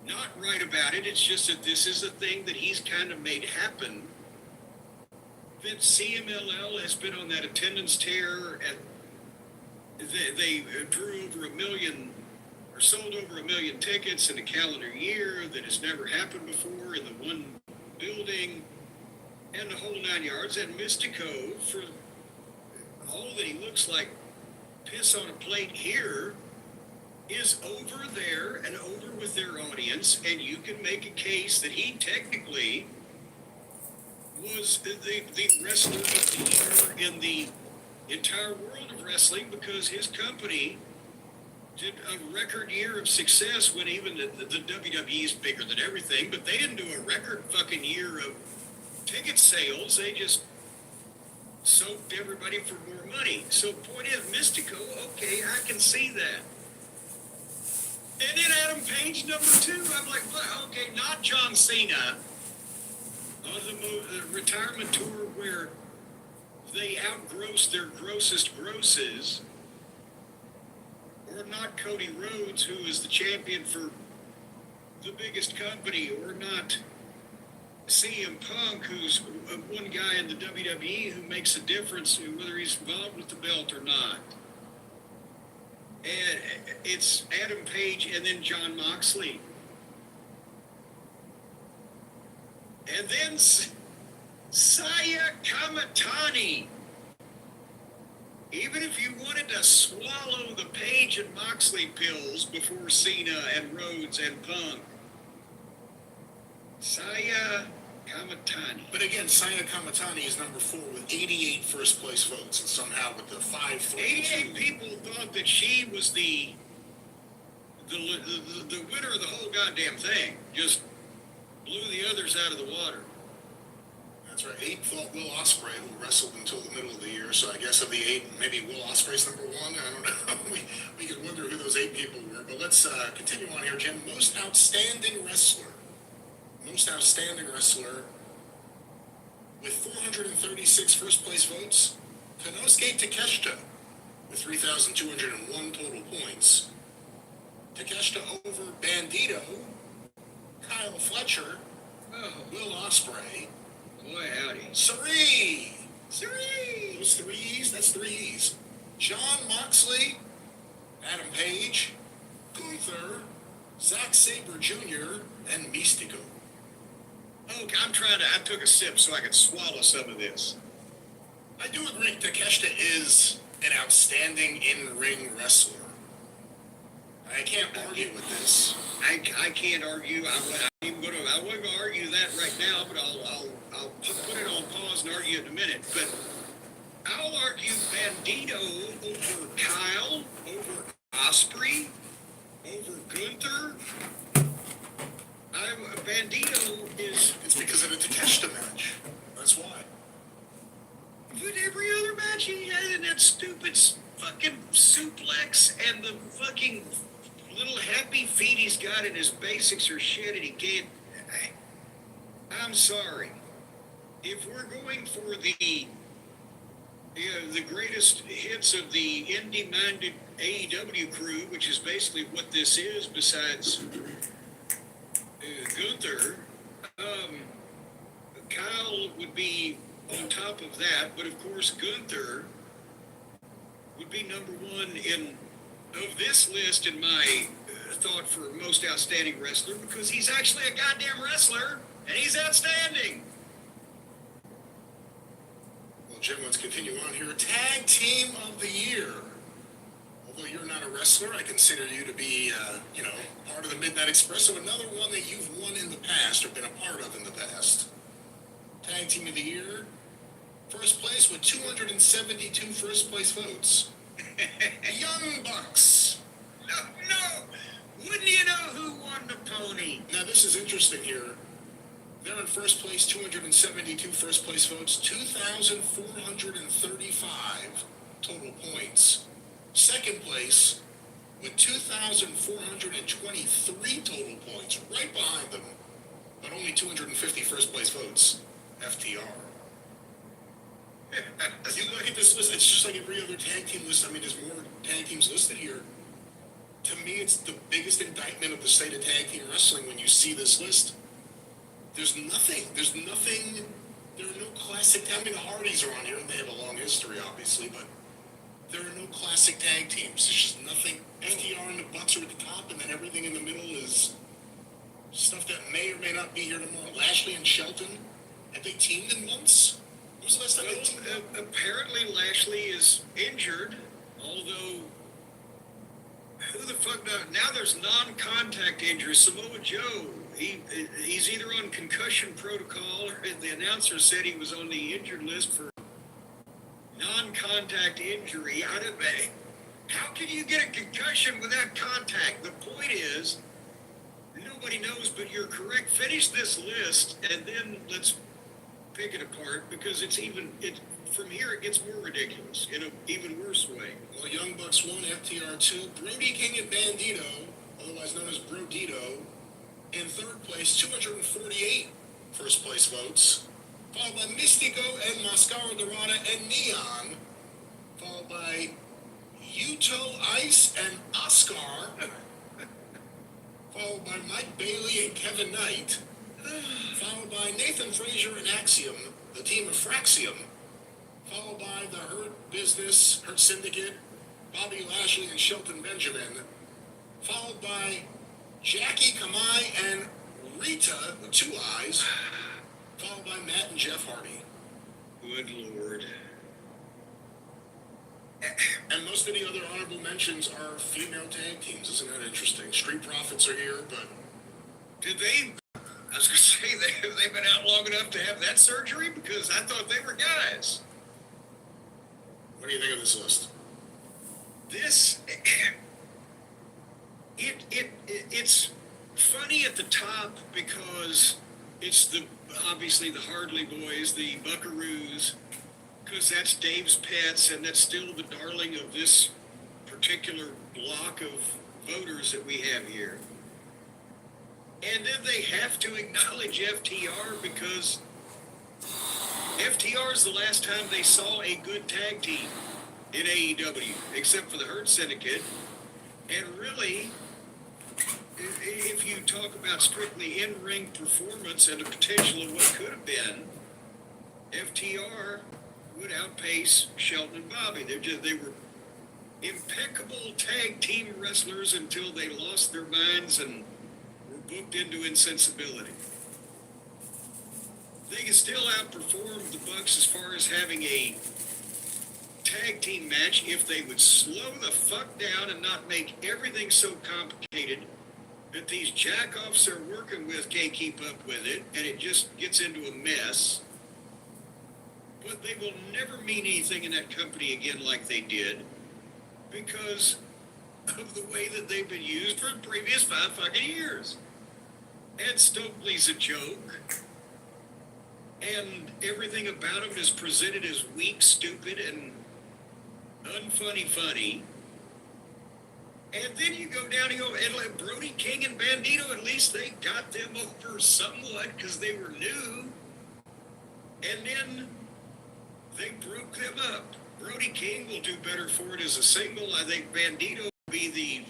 not write about it. It's just that this is a thing that he's kind of made happen. That CMLL has been on that attendance tear, and they drew over 1 million, or sold over 1 million tickets in a calendar year that has never happened before in the one building, and the whole 9 yards. And Mystico, for all that he looks like piss on a plate here, is over there and over with their audience, and you can make a case that he technically was the wrestler of the year in the entire world of wrestling, because his company did a record year of success when even the WWE is bigger than everything, but they didn't do a record fucking year of ticket sales. They just soaked everybody for more money. So point is, Mystico, okay, I can see that. And then Adam Page, number 2, I'm like, okay, not John Cena on the retirement tour where they outgross their grossest grosses, or not Cody Rhodes, who is the champion for the biggest company, or not CM Punk, who's one guy in the WWE who makes a difference whether he's involved with the belt or not. And it's Adam Page and then John Moxley. And then Saya Kamitani. Even if you wanted to swallow the Page and Moxley pills before Cena and Rhodes and Punk, Saya Kamitani. But again, Saya Kamitani is number 4 with 88 first place votes, and somehow with the 542. 88 people thought that she was the winner of the whole goddamn thing. Just blew the others out of the water. That's right. 8 thought Will Ospreay, who wrestled until the middle of the year. So I guess of the 8, maybe Will Ospreay's number 1. I don't know. we could wonder who those 8 people were. But let's continue on here, Jim. Most outstanding wrestler. Most outstanding wrestler with 436 first place votes. Konosuke Takeshita with 3,201 total points. Takeshita over Bandito, Kyle Fletcher, Will Ospreay. Boy, howdy. Sari! Those 3 E's, that's 3 E's. John Moxley, Adam Page, Gunther, Zack Sabre Jr., and Mystico. Okay, I took a sip so I could swallow some of this. I do agree Takeshita is an outstanding in-ring wrestler. I can't argue with this. I can't argue. I wasn't going to argue that right now, but I'll put it on pause and argue in a minute. But I'll argue Bandito over Kyle, over Ospreay, over Gunther. Bandito is... It's because of the Takeshita match. That's why. But every other match he had in that stupid fucking suplex and the fucking little happy feet he's got in his basics or shit, and he can't... I'm sorry. If we're going for the greatest hits of the indie-minded AEW crew, which is basically what this is besides Gunther, Kyle Morrell would be on top of that, but of course Gunther would be number one of this list in my thought for most outstanding wrestler, because he's actually a goddamn wrestler and he's outstanding. Well, Jim, let's continue on here. Tag Team of the Year. Although you're not a wrestler, I consider you to be, part of the Midnight Express. So another one that you've won in the past or been a part of in the past. Tag Team of the Year. First place with 272 first place votes. Young Bucks. No. Wouldn't you know who won the pony? Now, this is interesting here. They're in first place, 272 first place votes, 2,435 total points. Second place with 2,423 total points, right behind them, but only 250 first place votes, FTR. You look at this list, it's just like every other tag team list. I mean, there's more tag teams listed here. To me, it's the biggest indictment of the state of tag team wrestling when you see this list. There's nothing. There are no classic. I mean, the Hardys are on here, and they have a long history, obviously, but there are no classic tag teams. There's just nothing. FTR and the Bucks are at the top, and then everything in the middle is stuff that may or may not be here tomorrow. Lashley and Shelton, have they teamed in once? When was the last time they teamed? Apparently Lashley is injured, although who the fuck knows? Now there's non-contact injuries. Samoa Joe, he's either on concussion protocol, or the announcer said he was on the injured list for non-contact injury. How can you get a concussion without contact? The point is, nobody knows, but you're correct. Finish this list, and then let's pick it apart, because from here it gets more ridiculous in an even worse way. Well, Young Bucks 1, FTR 2, Brody King and Bandito, otherwise known as Brodito, in third place, 248 first place votes, followed by Mystico and Mascara Dorada and Neon, followed by Yuto, Ice, and Oscar, followed by Mike Bailey and Kevin Knight, followed by Nathan Frazier and Axiom, the team of Fraxium, followed by the Hurt Business, Hurt Syndicate, Bobby Lashley and Shelton Benjamin, followed by Jackie Kamai and Rita, with 2 eyes, followed by Matt and Jeff Hardy. Good Lord. And most of the other honorable mentions are female tag teams. Isn't that interesting? Street Profits are here, but... I was going to say, they've been out long enough to have that surgery? Because I thought they were guys. What do you think of this list? It's funny at the top because it's obviously the Hardley Boys, the Buckaroos, because that's Dave's Pets, and that's still the darling of this particular block of voters that we have here. And then they have to acknowledge FTR, because FTR is the last time they saw a good tag team in AEW, except for the Hurt Syndicate. And really, if you talk about strictly in-ring performance and the potential of what could have been, FTR would outpace Shelton and Bobby. They were impeccable tag team wrestlers until they lost their minds and were booked into insensibility. They can still outperform the Bucks as far as having a tag team match if they would slow the fuck down and not make everything so complicated that these jackoffs they're working with can't keep up with it, and it just gets into a mess. But they will never mean anything in that company again like they did, because of the way that they've been used for the previous 5 fucking years. And Stokely's a joke. And everything about him is presented as weak, stupid, and funny. And then you go down and go, and like Brody King and Bandito, at least they got them over somewhat because they were new. And then they broke them up. Brody King will do better for it as a single. I think Bandito will be the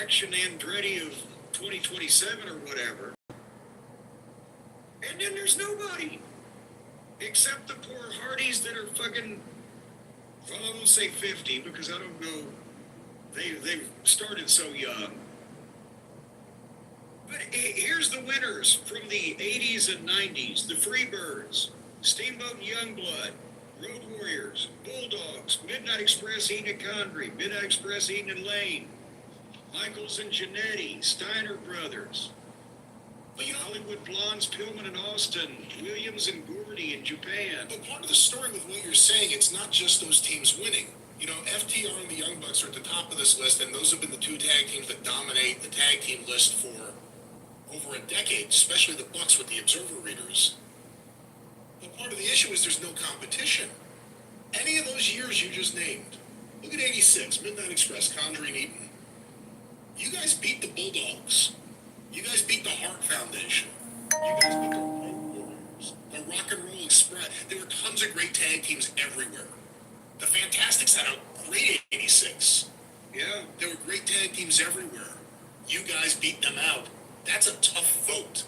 Action Andretti of 2027 or whatever. And then there's nobody. Except the poor Hardys that are fucking, well, I won't say 50 because I don't know. They've started so young. But here's the winners from the 80s and 90s. The Freebirds, Steamboat and Youngblood, Road Warriors, Bulldogs, Midnight Express, Eden and Condrey, Midnight Express, Eden and Lane, Michaels and Janetti, Steiner Brothers, the Hollywood Blondes, Pillman and Austin, Williams and Gordy in Japan. But part of the story with what you're saying, it's not just those teams winning. You know, FTR and the Young Bucks are at the top of this list, and those have been the two tag teams that dominate the tag team list for over a decade, especially the Bucks with the Observer readers. But part of the issue is there's no competition. Any of those years you just named, look at 86, Midnight Express, Condrey and Eaton. You guys beat the Bulldogs. You guys beat the Hart Foundation. You guys beat the Road Warriors, the Rock and Roll Express. There were tons of great tag teams everywhere. The Fantastics had a great 86. Yeah, there were great tag teams everywhere. You guys beat them out. That's a tough vote.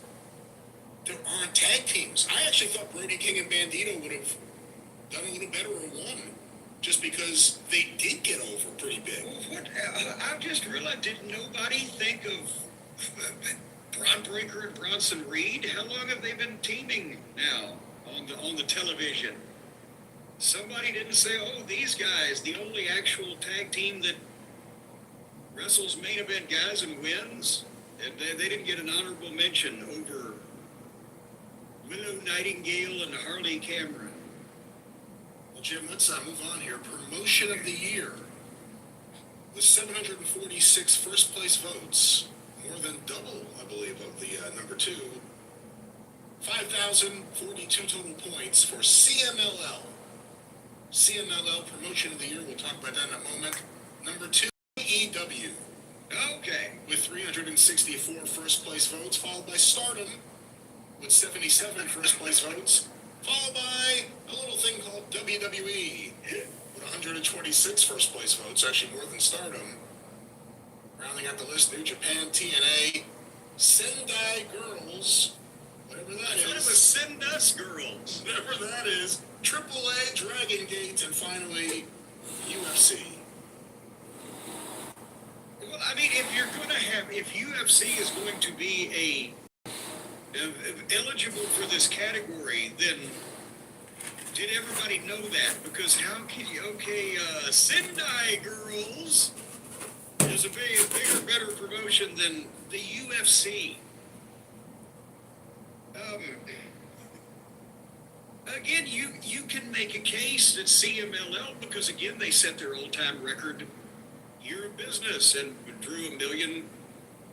There aren't tag teams. I actually thought Brody King and Bandito would have done a little better or won, just because they did get over pretty big. What? I've just realized, did nobody think of Bron Breakker and Bronson Reed? How long have they been teaming now on the television? Somebody didn't say, oh, these guys, the only actual tag team that wrestles main event guys and wins? And they didn't get an honorable mention over Willow Nightingale and Harley Cameron. Well, Jim, let's move on here. Promotion of the year. With 746 first place votes, more than double, I believe, of the number two. 5,042 total points for CMLL. CMLL Promotion of the Year, we'll talk about that in a moment. Number two, AEW. Okay. With 364 first place votes, followed by Stardom with 77 first place votes, followed by a little thing called WWE with 126 first place votes, actually more than Stardom. Rounding out the list, New Japan, TNA, Sendai Girls, whatever that is. I thought it was Send Us Girls. Whatever that is. AAA, Dragon Gate, and finally, UFC. Well, I mean, if UFC is going to be eligible for this category, then did everybody know that? Because how can you, Sendai Girls is a bigger, better promotion than the UFC. Again, you can make a case that CMLL, because again, they set their all-time record year of business and drew 1 million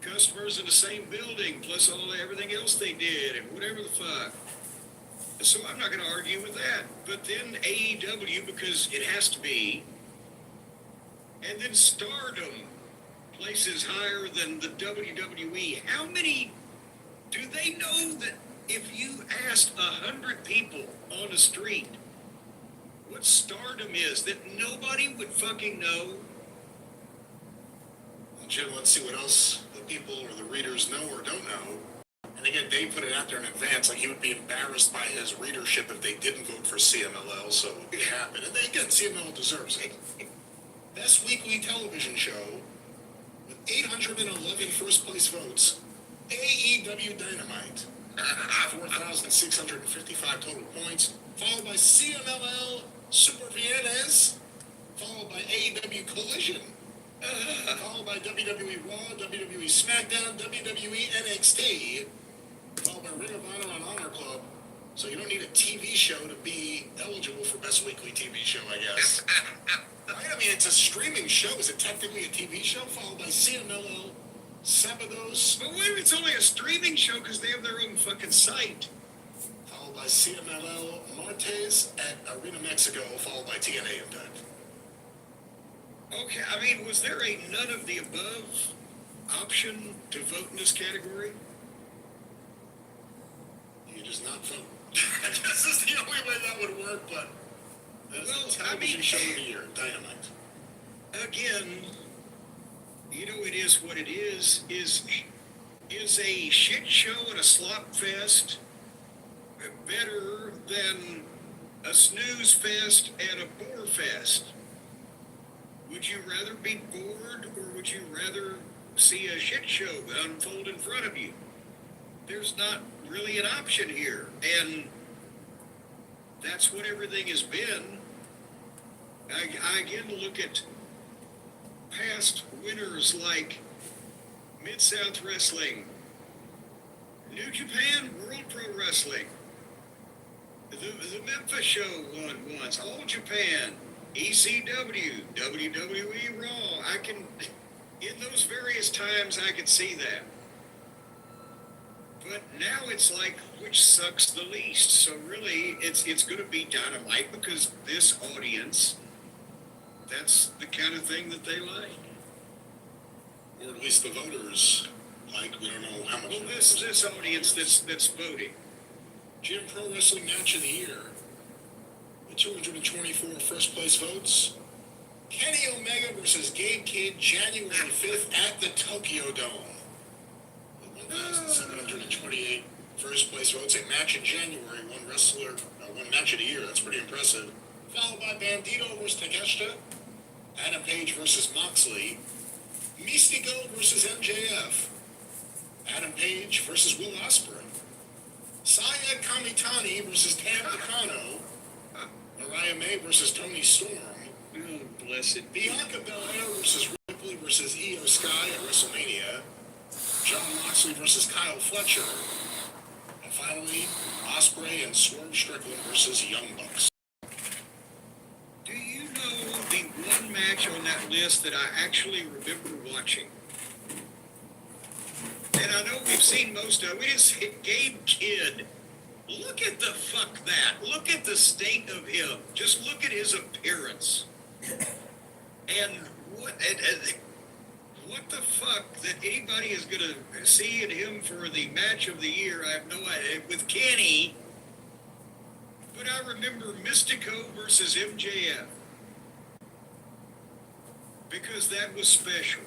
customers in the same building, plus everything else they did and whatever the fuck. So I'm not going to argue with that. But then AEW, because it has to be, and then Stardom places higher than the WWE. How many do they know that if you asked 100 people on the street what Stardom is, that nobody would fucking know? Well, Jim, let's see what else the people or the readers know or don't know. And again, Dave put it out there in advance, like he would be embarrassed by his readership if they didn't vote for CMLL, so it happened. And again, CMLL deserves it. Best weekly television show with 811 first place votes, AEW Dynamite. 4,655 total points, followed by CMLL Super Viennas, followed by AEW Collision, followed by WWE Raw, WWE SmackDown, WWE NXT, followed by Ring of Honor and Honor Club. So you don't need a TV show to be eligible for Best Weekly TV Show, I guess. I mean, it's a streaming show. Is it technically a TV show? Followed by CMLL Sabados. But wait, it's only a streaming show because they have their own fucking site. Followed by CMLL Martes at Arena Mexico, followed by TNA Impact. Okay, I mean, was there a none of the above option to vote in this category? You just not vote. I guess this is the only way that would work, but that's the television show of the year, Dynamite. Again, you know, it is what it is a shit show and a slop fest better than a snooze fest and a bore fest? Would you rather be bored, or would you rather see a shit show unfold in front of you? There's not really an option here, and that's what everything has been. I again look at past winners like Mid-South Wrestling, New Japan World Pro Wrestling, the Memphis show won once, All Japan, ECW, WWE Raw. In those various times, I could see that. But now it's like, which sucks the least? So really, it's going to be Dynamite, because this audience, that's the kind of thing that they like. Or at least the voters like. We don't know how much. Well, this audience that's voting. Jim, Pro Wrestling Match of the Year. The 224 first place votes. Kenny Omega versus Gabe Kidd, January 5th at the Tokyo Dome. The 1,728 first place votes. A match in January. One match of the year. That's pretty impressive. Followed by Bandito versus Takeshita. Adam Page versus Moxley. Mystico versus MJF. Adam Page versus Will Ospreay. Saya Kamitani versus Tam Nakano. Mariah May versus Toni Storm. Oh, blessed. Bianca Belair versus Ripley versus Io Sky at WrestleMania. Jon Moxley versus Kyle Fletcher. And finally, Ospreay and Swerve Strickland versus Young Bucks. Do you know the one match on that list that I actually remember watching? And I know we've seen most of it. Is Gabe Kidd. Look at the fuck that. Look at the state of him. Just look at his appearance. And what the fuck that anybody is going to see in him for the match of the year, I have no idea. With Kenny. But I remember Mystico versus MJF. Because that was special.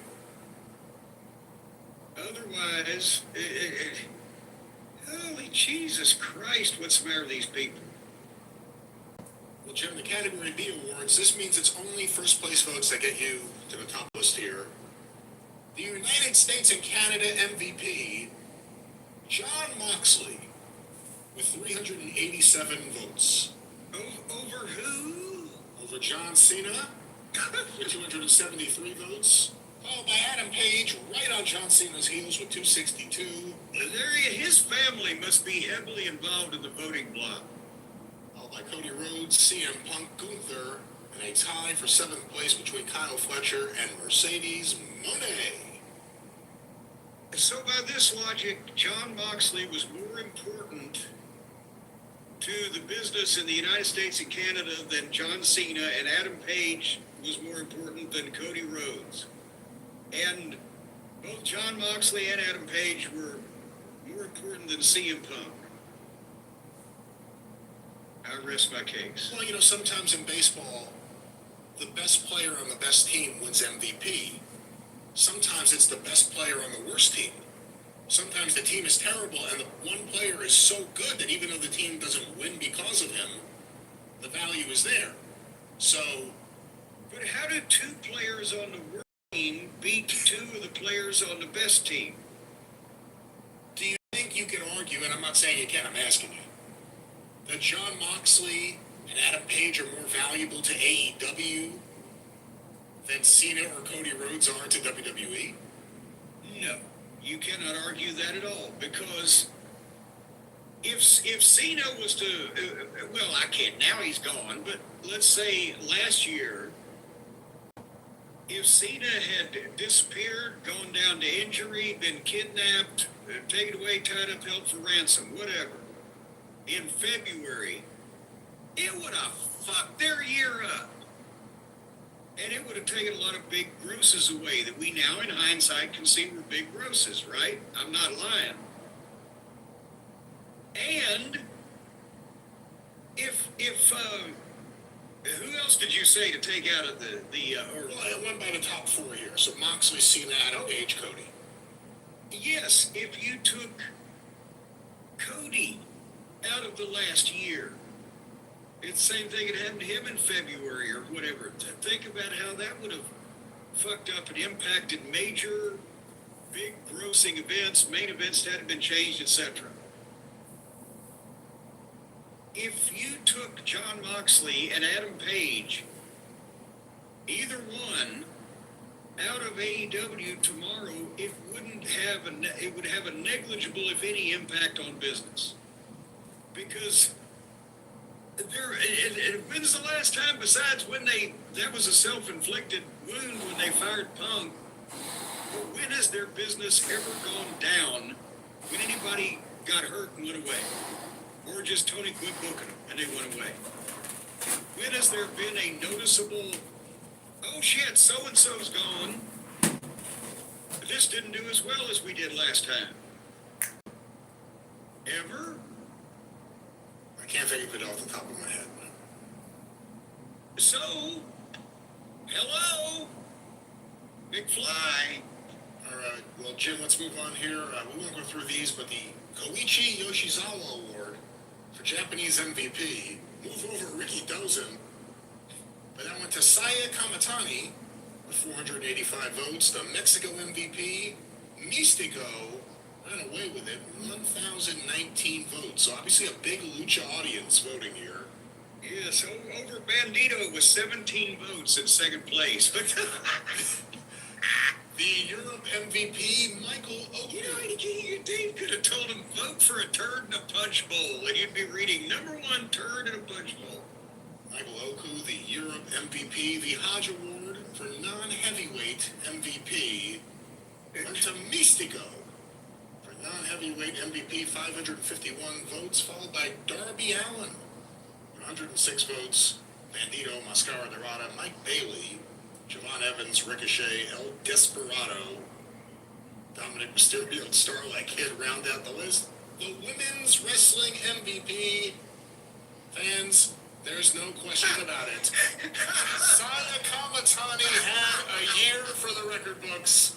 Otherwise, holy Jesus Christ, what's the matter with these people? Well, Jim, the Category B Awards, this means it's only first place votes that get you to the top list here. The United States and Canada MVP, Jon Moxley, with 387 votes. Over who? Over John Cena, with 273 votes. Followed by Adam Page, right on John Cena's heels with 262. His family must be heavily involved in the voting block. Followed by Cody Rhodes, CM Punk, Gunther, and a tie for 7th place between Kyle Fletcher and Mercedes Moné. So by this logic, Jon Moxley was more important to the business in the United States and Canada than John Cena, and Adam Page was more important than Cody Rhodes. And both Jon Moxley and Adam Page were more important than CM Punk. I rest my case. Well, you know, sometimes in baseball, the best player on the best team wins MVP. Sometimes it's the best player on the worst team. Sometimes the team is terrible and the one player is so good that even though the team doesn't win because of him, the value is there. So, but how did two players on the worst team beat two of the players on the best team? Do you think you can argue, and I'm not saying you can, I'm asking you, that Jon Moxley and Adam Page are more valuable to AEW than Cena or Cody Rhodes are to WWE? No, you cannot argue that at all, because if Cena was to, well, I can't, now he's gone, but let's say last year, if Cena had disappeared, gone down to injury, been kidnapped, taken away, tied up, held for ransom, whatever, in February, it would have fucked their year up. And it would have taken a lot of big grosses away that we now, in hindsight, can see were big grosses, right? I'm not lying. And if who else did you say to take out of the Well, I went by the top four here. So Moxley, Cena, Adam Page, Cody. Yes, if you took Cody out of the last year, It's the same thing that happened to him in February or whatever. Think about how that would have fucked up and impacted major, big grossing events, main events that had been changed, etc. If you took John Moxley and Adam Page, either one, out of AEW tomorrow, it would have a negligible, if any, impact on business. Because when's the last time, besides when that was a self-inflicted wound when they fired Punk, when has their business ever gone down when anybody got hurt and went away? Or just Tony quit booking them and they went away? When has there been a noticeable, oh shit, so-and-so's gone, this didn't do as well as we did last time? Ever? I can't think of it off the top of my head. So, hello, McFly. All right, well, Jim, let's move on here. We won't go through these, but the Koichi Yoshizawa Award for Japanese MVP, move over Ricky Dozen, but that went to Saya Kamatani with 485 votes. The Mexico MVP, Mystico, ran away with it, 1,019 votes. So obviously a big lucha audience voting here. Yeah, so over Bandito with 17 votes in second place. The Europe MVP, Michael Oku. You know, Dave could have told him, vote for a turd in a punch bowl, and he'd be reading #1 turd in a punch bowl. Michael Oku, the Europe MVP, the Hodge Award for non-heavyweight MVP, went to Mystico. For non-heavyweight MVP, 551 votes, followed by Darby Allin, 106 votes, Bandito, Mascara Dorada, Mike Bailey, Javon Evans, Ricochet, El Desperado, Dominic Mysterio, and Starlight Kid round out the list. The Women's Wrestling MVP, fans, there's no question about it. Saya Kamatani had a year for the record books,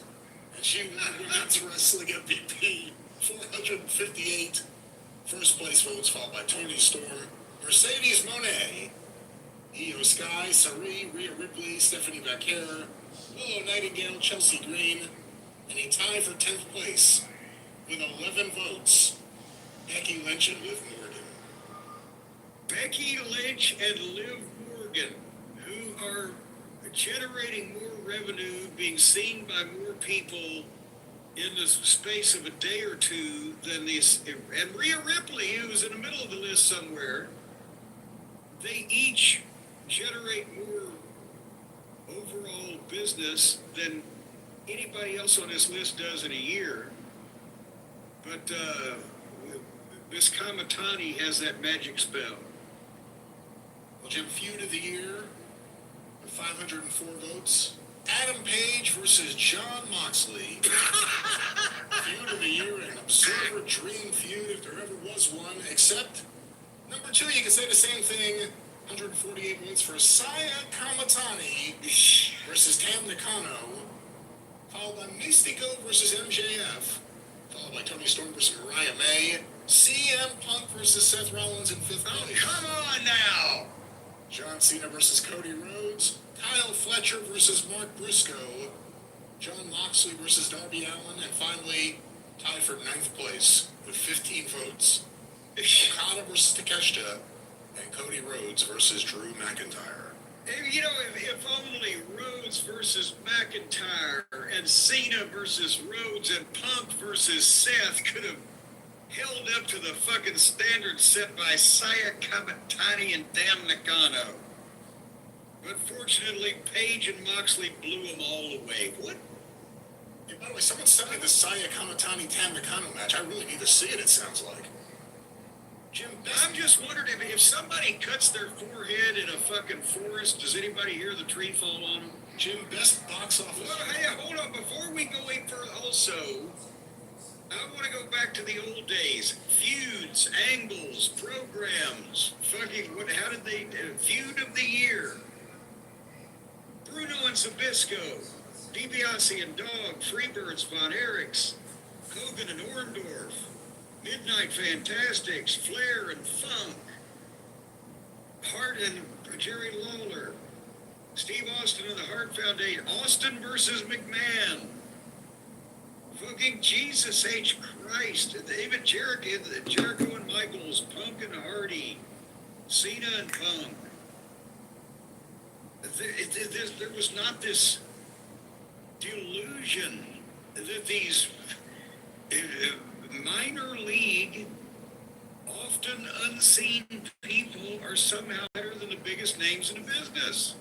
and she won Women's Wrestling MVP, 458 first place votes, followed by Toni Storm, Mercedes Moné, Io Sky, Sari, Rhea Ripley, Stephanie Vaquer, Willow Nightingale, Chelsea Green, and a tie for 10th place with 11 votes, Becky Lynch and Liv Morgan. Becky Lynch and Liv Morgan, who are generating more revenue, being seen by more people in the space of a day or two than these, and Rhea Ripley, who was in the middle of the list somewhere, they each generate more overall business than anybody else on this list does in a year. But Miss Kamatani has that magic spell. Well, Jim, feud of the year with 504 votes. Adam Page versus John Moxley. Feud of the year, an Observer Dream feud, if there ever was one, except number 2, you can say the same thing. 148 votes for Saya Kamatani versus Tam Nakano, followed by Mystico versus MJF, followed by Toni Storm versus Mariah May, CM Punk versus Seth Rollins in 5th place. Come on now! John Cena versus Cody Rhodes, Kyle Fletcher versus Mark Briscoe, John Moxley versus Darby Allin, and finally tied for 9th place with 15 votes. Okada versus Takeshita, and Cody Rhodes versus Drew McIntyre. You know, if only Rhodes versus McIntyre and Cena versus Rhodes and Punk versus Seth could have held up to the fucking standard set by Saya Kamatani and Tam Nakano. But fortunately, Page and Moxley blew them all away. What? Hey, by the way, someone sent me the Saya Kamatani Tam Nakano match. I really need to see it, it sounds like. Jim, I'm just wondering if somebody cuts their forehead in a fucking forest, does anybody hear the tree fall on them? Jim, best box office. Well, hey, hold on. Before we go any further, also, I want to go back to the old days. Feuds, angles, programs, fucking, how did they do? Feud of the year. Bruno and Zabisco, DiBiase and Dog, Freebirds, Von Erichs, Hogan and Orndorff, Midnight Fantastics, Flair and Funk, and Jerry Lawler. Steve Austin of the Hart Foundation. Austin versus McMahon. Fucking Jesus H. Christ. David Jericho and Michaels. Punk and Hardy. Cena and Punk. There was not this delusion that these minor league, often unseen people are somehow better than the biggest names in the business.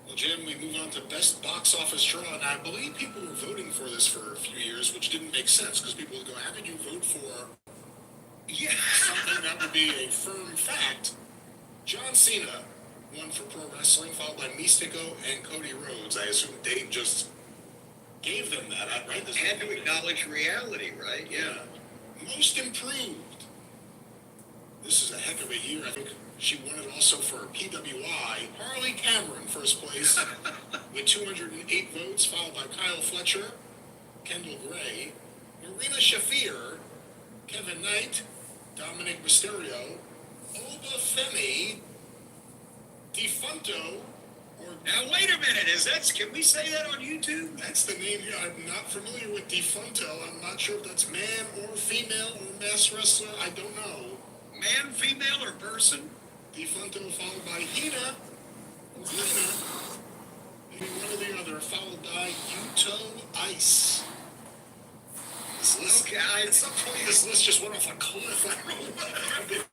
Well, Jim, we move on to best box office draw, and I believe people were voting for this for a few years, which didn't make sense because people would go, "How did you vote for something that would be a firm fact?" John Cena won for pro wrestling, followed by Mystico and Cody Rhodes. I assume Dave just gave them that, right? This had to acknowledge reality, right? Yeah. Most improved. This is a heck of a year. I think she won it also for PWI. Harley Cameron, first place, with 208 votes, followed by Kyle Fletcher, Kendall Gray, Marina Shafir, Kevin Knight, Dominic Mysterio, Oba Femi, Defunto, or... Now, wait a minute. Can we say that on YouTube? That's the name here. I'm not familiar with Defunto. I'm not sure if that's man or female or mass wrestler. I don't know. Man, female, or person? Defunto followed by Hina, or Hina, maybe one or the other, followed by Yuto Ice. This list, okay, at some point this list just went off a cliff. I don't know what happened.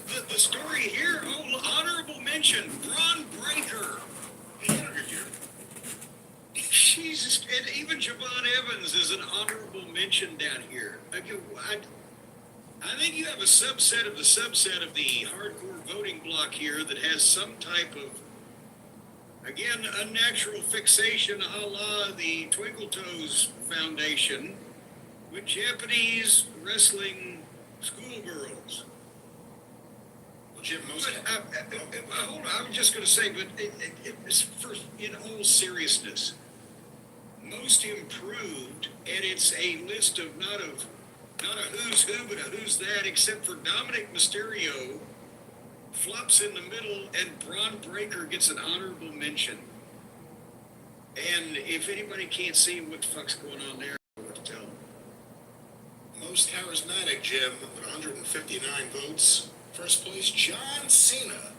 But the story here, honorable mention, Braun Breaker. He had a good year. Jesus, and even Javon Evans is an honorable mention down here. I think you have a subset of the hardcore voting block here that has some type of, again, unnatural fixation a la the Twinkle Toes Foundation with Japanese wrestling schoolgirls. Well, Jim, hold on, I was just going to say, but it was first, in all seriousness, most improved, and it's a list of not a who's who, but a who's that, except for Dominic Mysterio flops in the middle, and Braun Breaker gets an honorable mention. And if anybody can't see what the fuck's going on there, I don't know what to tell them. Most charismatic, Jim, with 159 votes. First place, John Cena,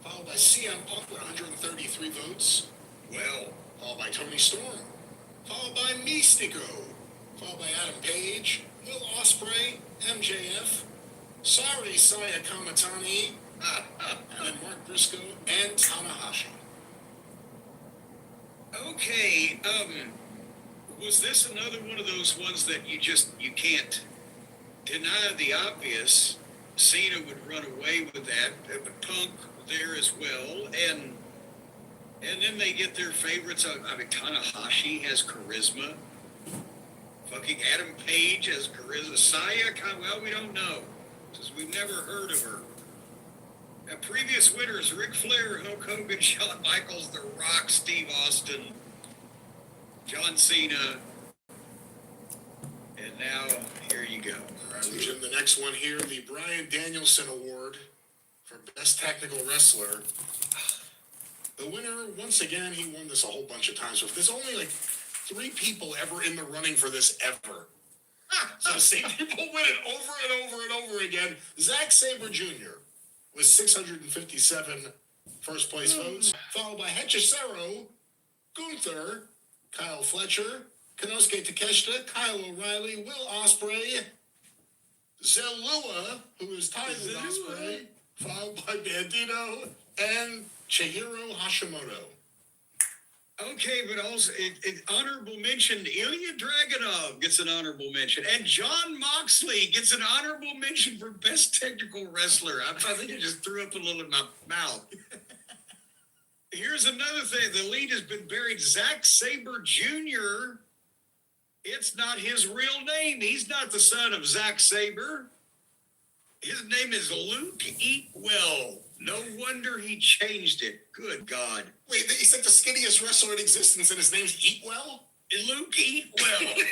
followed by CM Punk with 133 votes. Well, followed by Tony Storm, followed by Mystico, followed by Adam Page, Will Ospreay, MJF, Sorry Saya Kamatani, and then Mark Briscoe and Tanahashi. Okay, was this another one of those ones that you can't deny the obvious? Cena would run away with that, but Punk there as well, and then they get their favorites. I mean, Tanahashi has charisma. Fucking Adam Page has charisma. Saya, well, we don't know, because we've never heard of her. Previous winners, Ric Flair, Hulk Hogan, Shawn Michaels, The Rock, Steve Austin, John Cena, and now, here you go. All right, Jim, the next one here, the Bryan Danielson Award for Best Technical Wrestler. The winner, once again, he won this a whole bunch of times. But there's only like 3 people ever in the running for this ever. So the same people win it over and over and over again. Zack Sabre Jr. with 657 first place votes, followed by Hechicero, Gunther, Kyle Fletcher, Konosuke Takeshita, Kyle O'Reilly, Will Ospreay, Zelua, who is tied with Ospreay, followed by Bandito, and Chihiro Hashimoto. Okay, but also, honorable mention, Ilya Dragunov gets an honorable mention, and John Moxley gets an honorable mention for Best Technical Wrestler. I think I just threw up a little in my mouth. Here's another thing. The lead has been buried. Zack Sabre Jr., it's not his real name. He's not the son of Zack Sabre. His name is Luke Eatwell. No wonder he changed it. Good God. Wait, he's like the skinniest wrestler in existence, and his name's Eatwell? Luke Eatwell.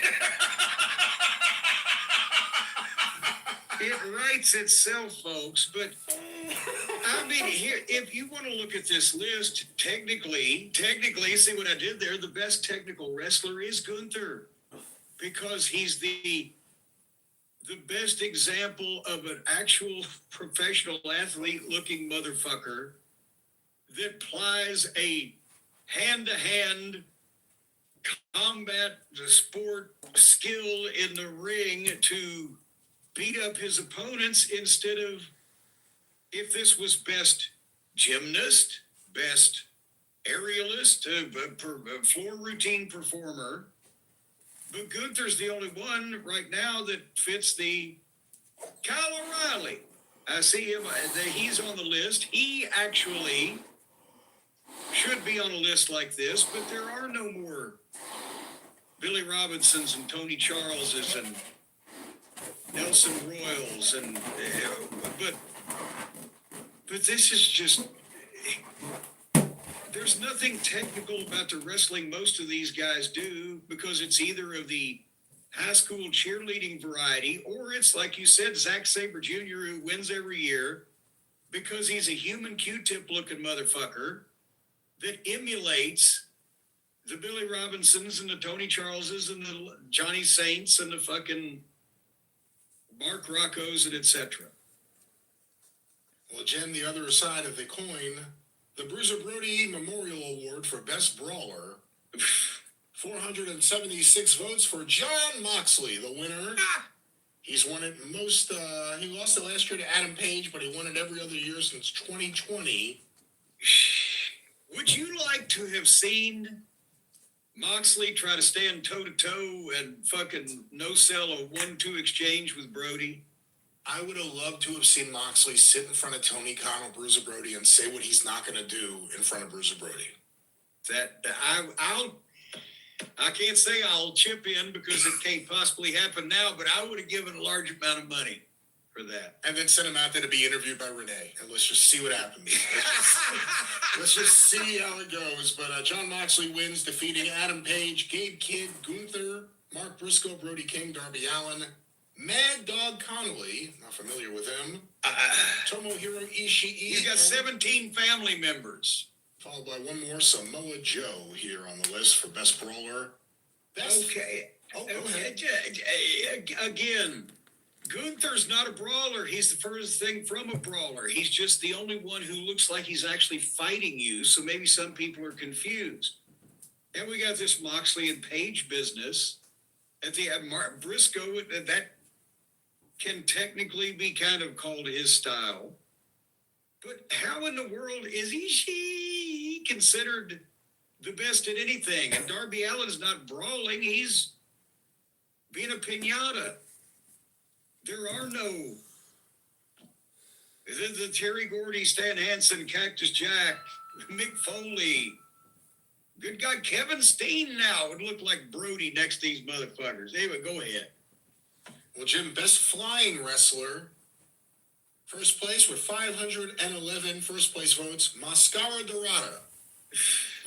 It writes itself, folks. But I mean, here, if you want to look at this list, technically, see what I did there? The best technical wrestler is Gunther, because he's the best example of an actual professional athlete looking motherfucker that plies a hand-to-hand combat sport skill in the ring to beat up his opponents, instead of, if this was best gymnast, best aerialist, floor routine performer. But Gunther's the only one right now that fits the Kyle O'Reilly. I see him, he's on the list. He actually should be on a list like this, but there are no more Billy Robinsons and Tony Charleses and Nelson Royals, and but this is just, there's nothing technical about the wrestling most of these guys do, because it's either of the high school cheerleading variety, or it's, like you said, Zack Sabre Jr., who wins every year because he's a human Q-tip looking motherfucker that emulates the Billy Robinsons and the Tony Charleses and the Johnny Saints and the fucking Mark Roccos and etc. Well, Jen, the other side of the coin, the Bruiser Brody Memorial Award for Best Brawler, 476 votes for John Moxley, the winner. He's won it most, he lost it last year to Adam Page, but he won it every other year since 2020. Would you like to have seen Moxley try to stand toe-to-toe and fucking no-sell a 1-2 exchange with Brody? I would have loved to have seen Moxley sit in front of Tony Khan or Bruiser Brody and say what he's not going to do in front of Bruiser Brody. That I can't say I'll chip in because it can't possibly happen now, but I would have given a large amount of money for that. And then send him out there to be interviewed by Renee, and let's just see what happens. Let's just see how it goes. But John Moxley wins, defeating Adam Page, Gabe Kidd, Gunther, Mark Briscoe, Brody King, Darby Allin, Mad Dog Connolly, not familiar with him, Tomohiro Ishii. You got 17 family members. Followed by one more, Samoa Joe, here on the list for Best Brawler. Okay. Again, Gunther's not a brawler. He's the furthest thing from a brawler. He's just the only one who looks like he's actually fighting you, so maybe some people are confused. And we got this Moxley and Page business. At the Mark Briscoe, that can technically be kind of called his style. But how in the world is he considered the best at anything? And Darby Allin's not brawling. He's being a piñata. There are no... The Terry Gordy, Stan Hansen, Cactus Jack, Mick Foley. Good God, Kevin Steen now would look like Brody next to these motherfuckers. Anyway, go ahead. Well, Jim, Best Flying Wrestler. First place with 511 first place votes, Mascara Dorada.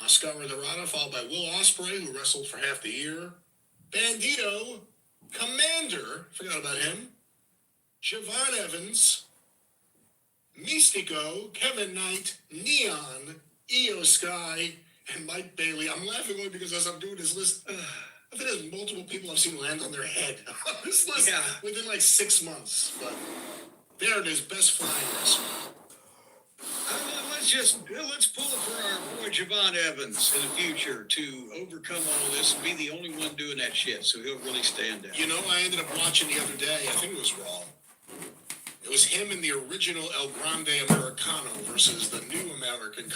Mascara Dorada, followed by Will Ospreay, who wrestled for half the year. Bandito, Commander, forgot about him. Javon Evans, Mystico, Kevin Knight, Neon, Io Sky, and Mike Bailey. I'm laughing only because as I'm doing this list, I think there's multiple people I've seen land on their head on this list within like 6 months. But there it is, Best Flying Wrestler. Let's pull for our boy Javon Evans in the future to overcome all this and be the only one doing that shit, so he'll really stand out. You know, I ended up watching the other day, I think it was Raw. It was him in the original El Grande Americano versus the new Americano,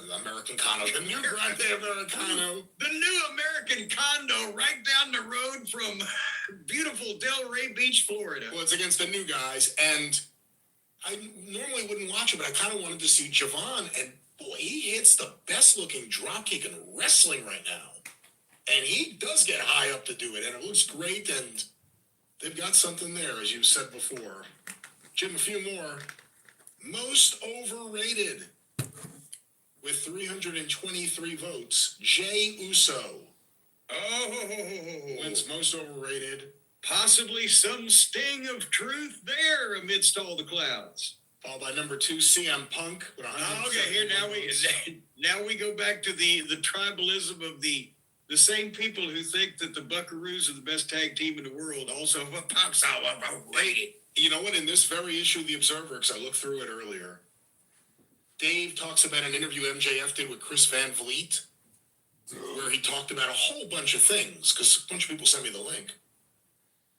the new Grande Americano. The new American Condo right down the road from beautiful Delray Beach, Florida. Well, it's against the new guys, and I normally wouldn't watch it, but I kind of wanted to see Javon, and boy, he hits the best looking dropkick in wrestling right now. And he does get high up to do it, and it looks great, and they've got something there, as you said before. Jim, a few more. Most overrated with 323 votes, Jay Uso. Oh. Wins most overrated. Possibly some sting of truth there amidst all the clouds. Followed by number 2, CM Punk with 100. Okay, here now we go back to the tribalism of the same people who think that the Buckaroos are the best tag team in the world also pops out overrated. You know what? In this very issue of the Observer, because I looked through it earlier, Dave talks about an interview MJF did with Chris Van Vliet, where he talked about a whole bunch of things, because a bunch of people sent me the link.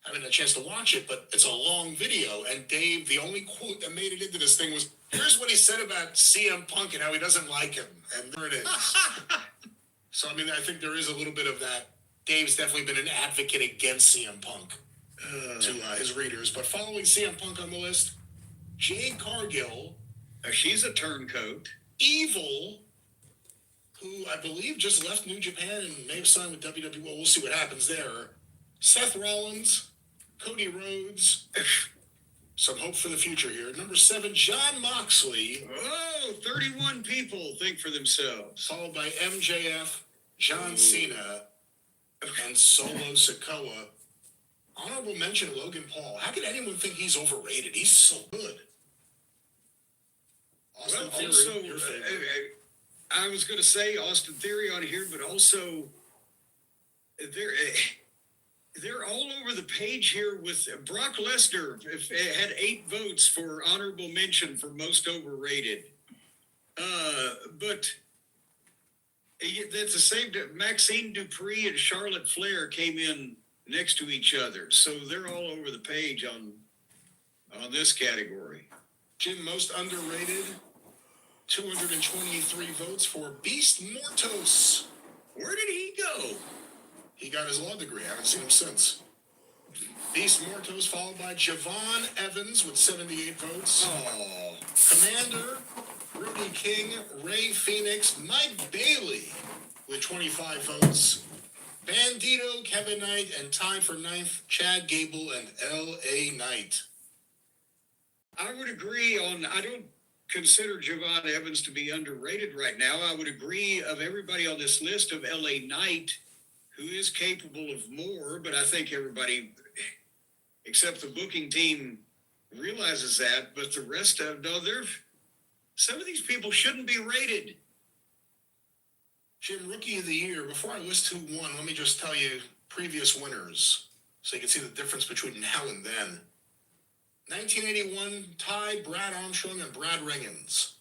I haven't had a chance to watch it, but it's a long video, and Dave, the only quote that made it into this thing was, here's what he said about CM Punk and how he doesn't like him, and there it is. So, I mean, I think there is a little bit of that. Dave's definitely been an advocate against CM Punk to his readers, but following CM Punk on the list, Jade Cargill. She's a turncoat. Evil, who I believe just left New Japan and may have signed with WWE. Well, we'll see what happens there. Seth Rollins, Cody Rhodes. Some hope for the future here. Number 7, Jon Moxley. Oh, 31 people think for themselves. Followed by MJF, John Cena, and Solo Sikoa. Honorable mention, Logan Paul. How can anyone think he's overrated? He's so good. Austin Well, Theory, also, your favorite. I was going to say Austin Theory on here, but also they're all over the page here with Brock Lesnar. Had 8 votes for honorable mention for most overrated. But that's the same. Maxine Dupree and Charlotte Flair came in next to each other, so they're all over the page on this category. Jim, most underrated, 223 votes for Beast Mortos. Where did he go? He got his law degree. I haven't seen him since. Beast Mortos, followed by Javon Evans with 78 votes. Oh. Commander, Ruby King, Ray Phoenix, Mike Bailey with 25 votes. Bandito, Kevin Knight, and tied for 9th, Chad Gable and L.A. Knight. I would agree on, I don't consider Javon Evans to be underrated right now. I would agree of everybody on this list of L.A. Knight, who is capable of more, but I think everybody, except the booking team, realizes that. But the rest of some of these people shouldn't be rated. Jim, Rookie of the Year. Before I list who won, let me just tell you previous winners so you can see the difference between now and then. 1981, tied Brad Armstrong and Brad Ringens.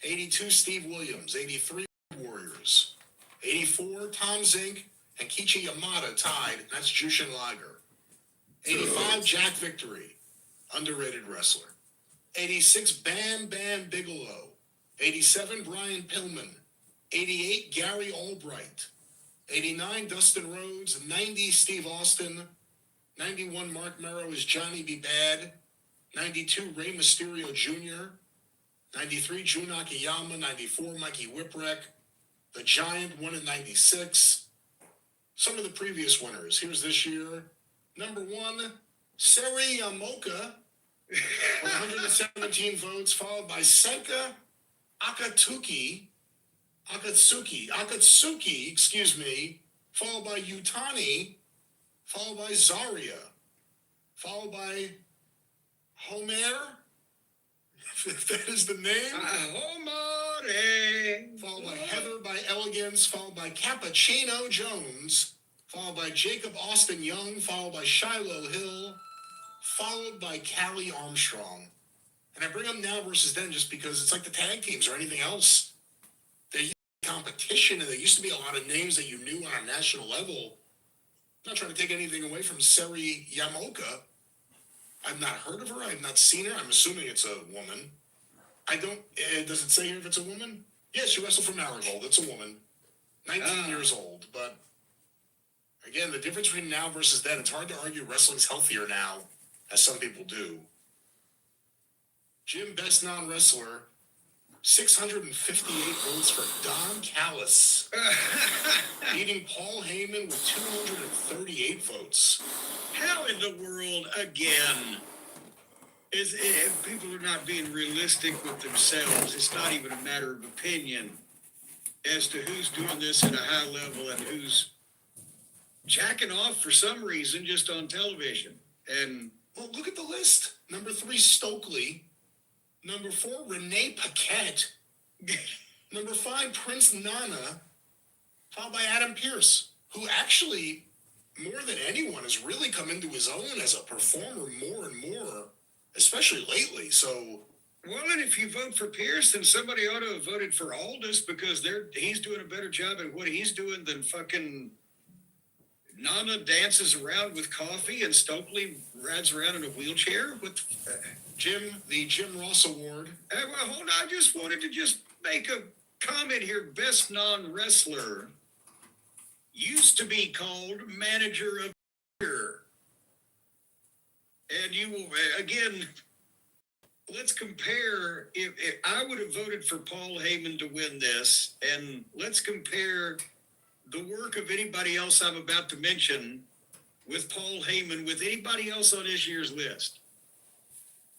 82, Steve Williams. 83, Warriors. 84, Tom Zink and Kichi Yamada tied. That's Jushin Liger. 85, Jack Victory, underrated wrestler. 86, Bam Bam Bigelow. 87, Brian Pillman. 88, Gary Albright. 89, Dustin Rhodes. 90, Steve Austin. 91, Mark Merrow is Johnny B. Bad. 92, Rey Mysterio Jr. 93, Jun Akiyama. 94, Mikey Whipwreck. The Giant won in 96. Some of the previous winners. Here's this year. Number 1, Seri Yamoka, 117 votes, followed by Senka Akatsuki, followed by Utani, followed by Zarya, followed by Homer, if that is the name. Homer. Followed by Heather by Elegance, followed by Cappuccino Jones, followed by Jacob Austin Young, followed by Shiloh Hill, followed by Callie Armstrong. And I bring them now versus then just because it's like the tag teams or anything else. They're competition, and there used to be a lot of names that you knew on a national level. I'm not trying to take anything away from Seri Yamoka. I've not heard of her. I've not seen her. I'm assuming it's a woman. I don't, does it say here if it's a woman? Yes, she wrestled for Marigold. It's a woman. 19 years old. But again, the difference between now versus then, it's hard to argue wrestling's healthier now, as some people do. Jim, best non-wrestler, 658 votes for Don Callis, beating Paul Heyman with 238 votes. How in the world, again, people are not being realistic with themselves. It's not even a matter of opinion as to who's doing this at a high level and who's jacking off for some reason just on television. And well, look at the list. Number 3, Stokely. Number 4, Renee Paquette. Number 5, Prince Nana. Followed by Adam Pearce, who actually, more than anyone, has really come into his own as a performer more and more, especially lately. So, well, and if you vote for Pierce, then somebody ought to have voted for Aldous because he's doing a better job at what he's doing than fucking Nana dances around with coffee and Stokely rides around in a wheelchair. Jim, the Jim Ross Award. Well, hold on. I just wanted to just make a comment here. Best non-wrestler used to be called Manager of the Year. And you will, again, let's compare. If I would have voted for Paul Heyman to win this, and let's compare the work of anybody else I'm about to mention with Paul Heyman with anybody else on this year's list.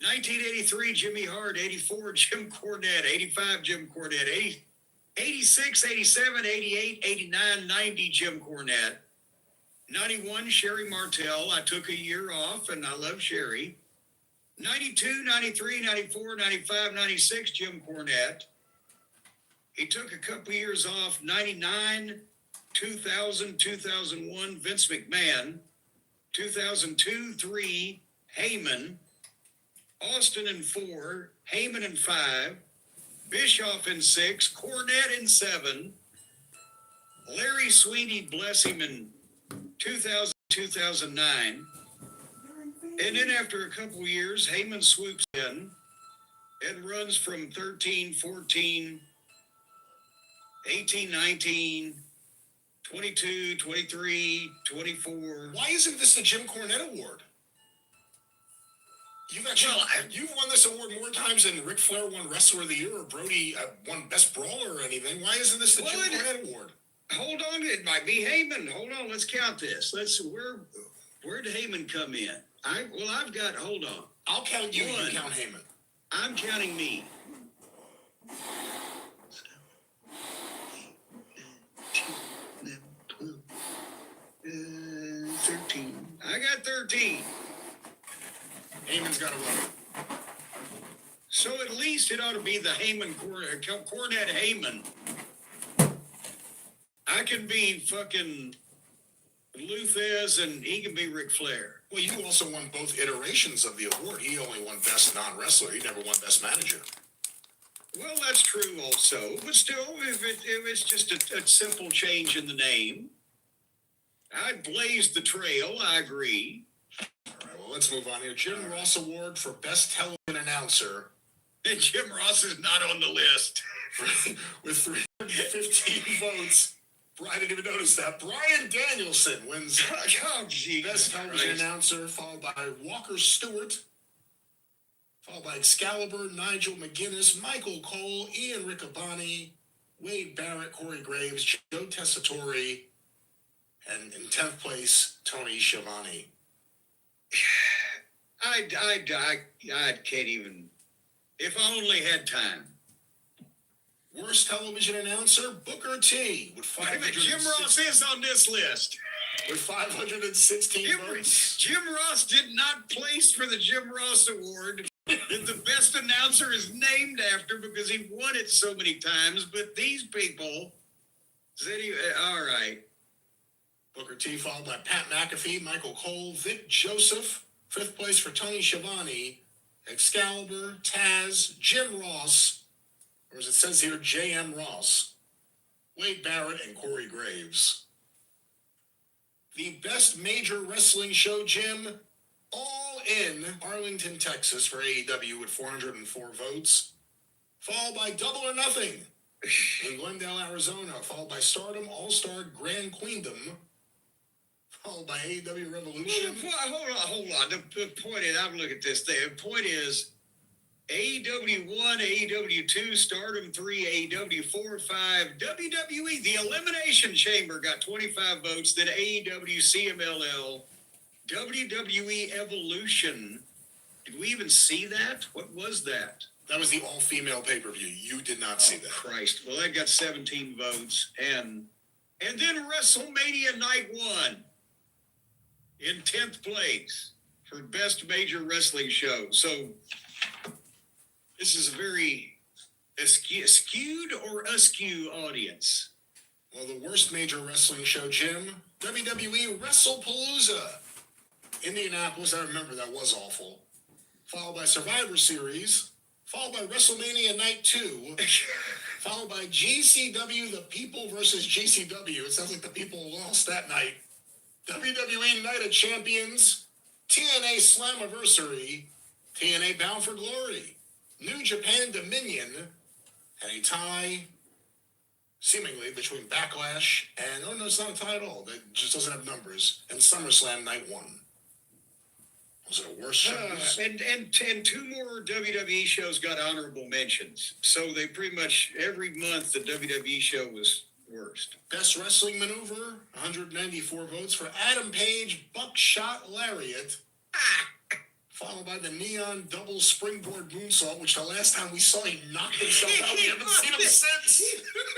1983, Jimmy Hart. 84, Jim Cornette. 85, Jim Cornette. 86, 87, 88, 89, 90, Jim Cornette. 91, Sherry Martel. I took a year off, and I love Sherry. 92, 93, 94, 95, 96, Jim Cornette. He took a couple years off. 99, 2000, 2001, Vince McMahon. 2002, 3, Heyman. Austin in 4, Heyman in 5, Bischoff in 6, Cornette in 7, Larry Sweeney, bless him, in 2000, 2009. And then after a couple years, Heyman swoops in and runs from 13, 14, 18, 19, 22, 23, 24. Why isn't this the Jim Cornette Award? You've won this award more times than Ric Flair won Wrestler of the Year or Brody won Best Brawler or anything. Why isn't this the Jim Cornette Award? Hold on, it might be Heyman. Hold on, let's count this. Where'd Heyman come in? I've got, hold on. I'll count you, you count Heyman. I'm counting me. 13. I got 13. Heyman's got 11. So at least it ought to be the Cornette Heyman. I can be fucking Luthez and he can be Ric Flair. Well, you also won both iterations of the award. He only won Best Non-Wrestler. He never won Best Manager. Well, that's true also. But still, if it's just a simple change in the name, I blazed the trail. I agree. All right, well, let's move on here. Jim Ross Award for Best Television Announcer. And Jim Ross is not on the list. With 315 votes. I didn't even notice that. Brian Danielson wins Best Television Announcer, followed by Walker Stewart, followed by Excalibur, Nigel McGuinness, Michael Cole, Ian Riccaboni, Wade Barrett, Corey Graves, Joe Tessitore, and in 10th place, Tony Schiavone. I can't even, if I only had time. Worst television announcer, Booker T. with 516. Jim Ross is on this list. With 516 votes. Jim Ross did not place for the Jim Ross Award that the best announcer is named after because he won it so many times. But these people said all right. Booker T, followed by Pat McAfee, Michael Cole, Vic Joseph. 5th place for Tony Schiavone, Excalibur, Taz, Jim Ross, or as it says here, J.M. Ross, Wade Barrett, and Corey Graves. The best major wrestling show, Jim, All In, Arlington, Texas, for AEW with 404 votes, followed by Double or Nothing in Glendale, Arizona, followed by Stardom, All-Star, Grand Queendom, followed by AEW Revolution. Hold on. The point is, I'm looking at this thing. The point is, AEW 1, AEW 2, Stardom 3, AEW 4, 5, WWE, the Elimination Chamber got 25 votes, then AEW CMLL, WWE Evolution. Did we even see that? What was that? That was the all-female pay-per-view. You did not see that. Christ. Well, that got 17 votes. And then WrestleMania Night 1. in 10th place for best major wrestling show. So this is a very skewed or askew audience. Well, the worst major wrestling show, Jim, WWE WrestlePalooza. Indianapolis, I remember that was awful. Followed by Survivor Series. Followed by WrestleMania Night 2. Followed by GCW, The People versus GCW. It sounds like the people lost that night. WWE Night of Champions. TNA Slammiversary. TNA Bound for Glory. New Japan Dominion. And a tie, seemingly, between Backlash and, oh no, it's not a tie at all. That just doesn't have numbers. And SummerSlam Night 1. Was it a worse show? And two more WWE shows got honorable mentions. So they pretty much, every month, the WWE show was worst. Best Wrestling Maneuver, 194 votes for Adam Page, Buckshot Lariat. Followed by the Neon Double Springboard Moonsault, which the last time we saw he knocked himself out. We haven't seen him since.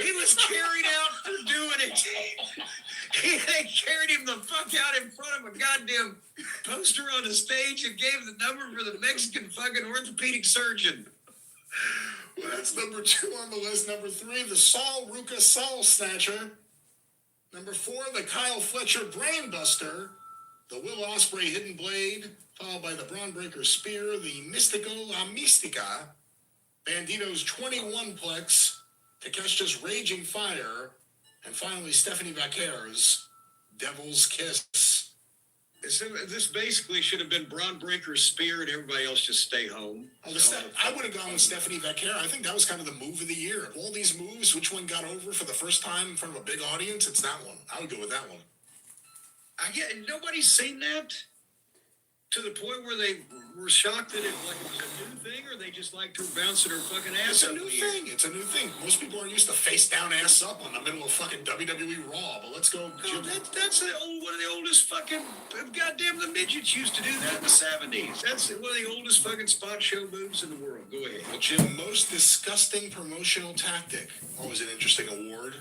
He was carried out for doing it. They carried him the fuck out in front of a goddamn poster on the stage and gave the number for the Mexican fucking orthopedic surgeon. Well, that's number 2 on the list. Number 3, the Saul Ruka Soul Snatcher. Number 4, the Kyle Fletcher Brainbuster. The Will Ospreay Hidden Blade. Followed by the Braun Breaker Spear. The Mystico La Mystica. Bandito's 21-plex. Takeshita's Raging Fire. And finally, Stephanie Vaquer's Devil's Kiss. This basically should have been Braun Breaker's Spear and everybody else just stay home. Oh, I would have gone with Stephanie Vaquer. I think that was kind of the move of the year. Of all these moves, which one got over for the first time in front of a big audience? It's that one. I would go with that one. Nobody's seen that? To the point where they were shocked that it was a new thing, or they just like to bounce their fucking ass up? It's a new thing. Most people are used to face down, ass up on the middle of fucking WWE Raw, but let's go. No, that's one of the oldest fucking, goddamn, the midgets used to do that in the 70s. That's one of the oldest fucking spot show moves in the world. Go ahead. Well, Jim, most disgusting promotional tactic. Always an interesting award.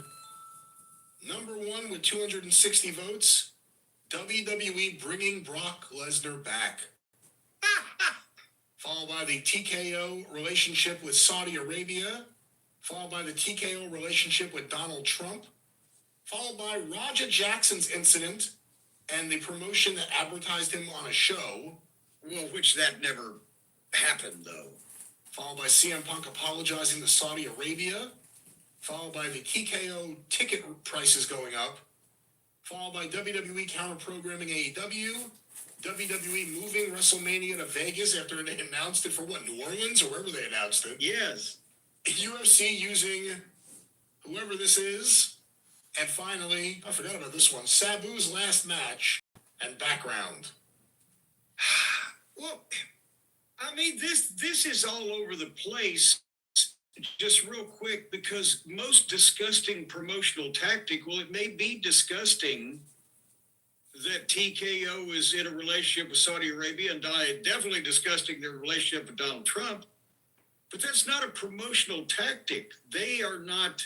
Number 1 with 260 votes. WWE bringing Brock Lesnar back. Followed by the TKO relationship with Saudi Arabia. Followed by the TKO relationship with Donald Trump. Followed by Roger Jackson's incident and the promotion that advertised him on a show. Well, which that never happened, though. Followed by CM Punk apologizing to Saudi Arabia. Followed by the TKO ticket prices going up. Followed by WWE counter-programming AEW, WWE moving WrestleMania to Vegas after they announced it for New Orleans or wherever they announced it. Yes. UFC using whoever this is. And finally, I forgot about this one, Sabu's last match and background. Well, I mean, this is all over the place. Just real quick, because most disgusting promotional tactic, well, it may be disgusting that TKO is in a relationship with Saudi Arabia, and definitely disgusting their relationship with Donald Trump, but that's not a promotional tactic. They are not,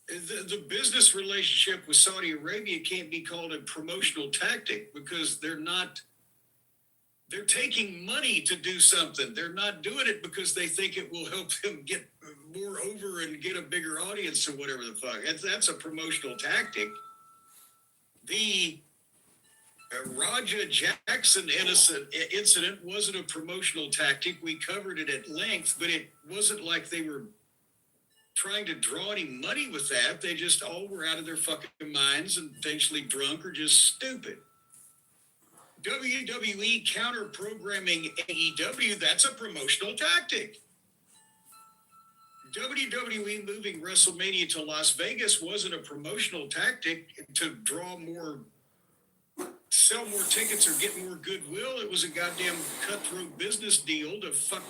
the business relationship with Saudi Arabia can't be called a promotional tactic because they're taking money to do something. They're not doing it because they think it will help them get more over and get a bigger audience or whatever the fuck. That's a promotional tactic. The Raja Jackson incident wasn't a promotional tactic. We covered it at length, but it wasn't like they were trying to draw any money with that. They just all were out of their fucking minds and potentially drunk or just stupid. WWE counter-programming AEW, that's a promotional tactic. WWE moving WrestleMania to Las Vegas wasn't a promotional tactic to sell more tickets or get more goodwill. It was a goddamn cutthroat business deal to fuck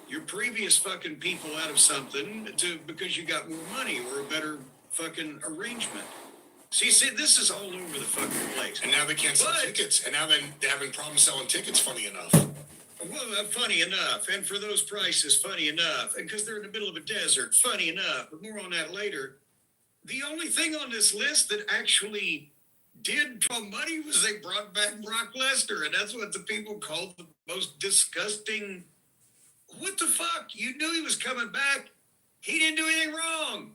your previous fucking people out of something because you got more money or a better fucking arrangement. See, this is all over the fucking place. And now they can't sell tickets. And now they're having problems selling tickets, funny enough. Well, funny enough. And for those prices, funny enough. And because they're in the middle of a desert, funny enough. But more on that later. The only thing on this list that actually did for money was they brought back Brock Lesnar, and that's what the people called the most disgusting. What the fuck? You knew he was coming back. He didn't do anything wrong.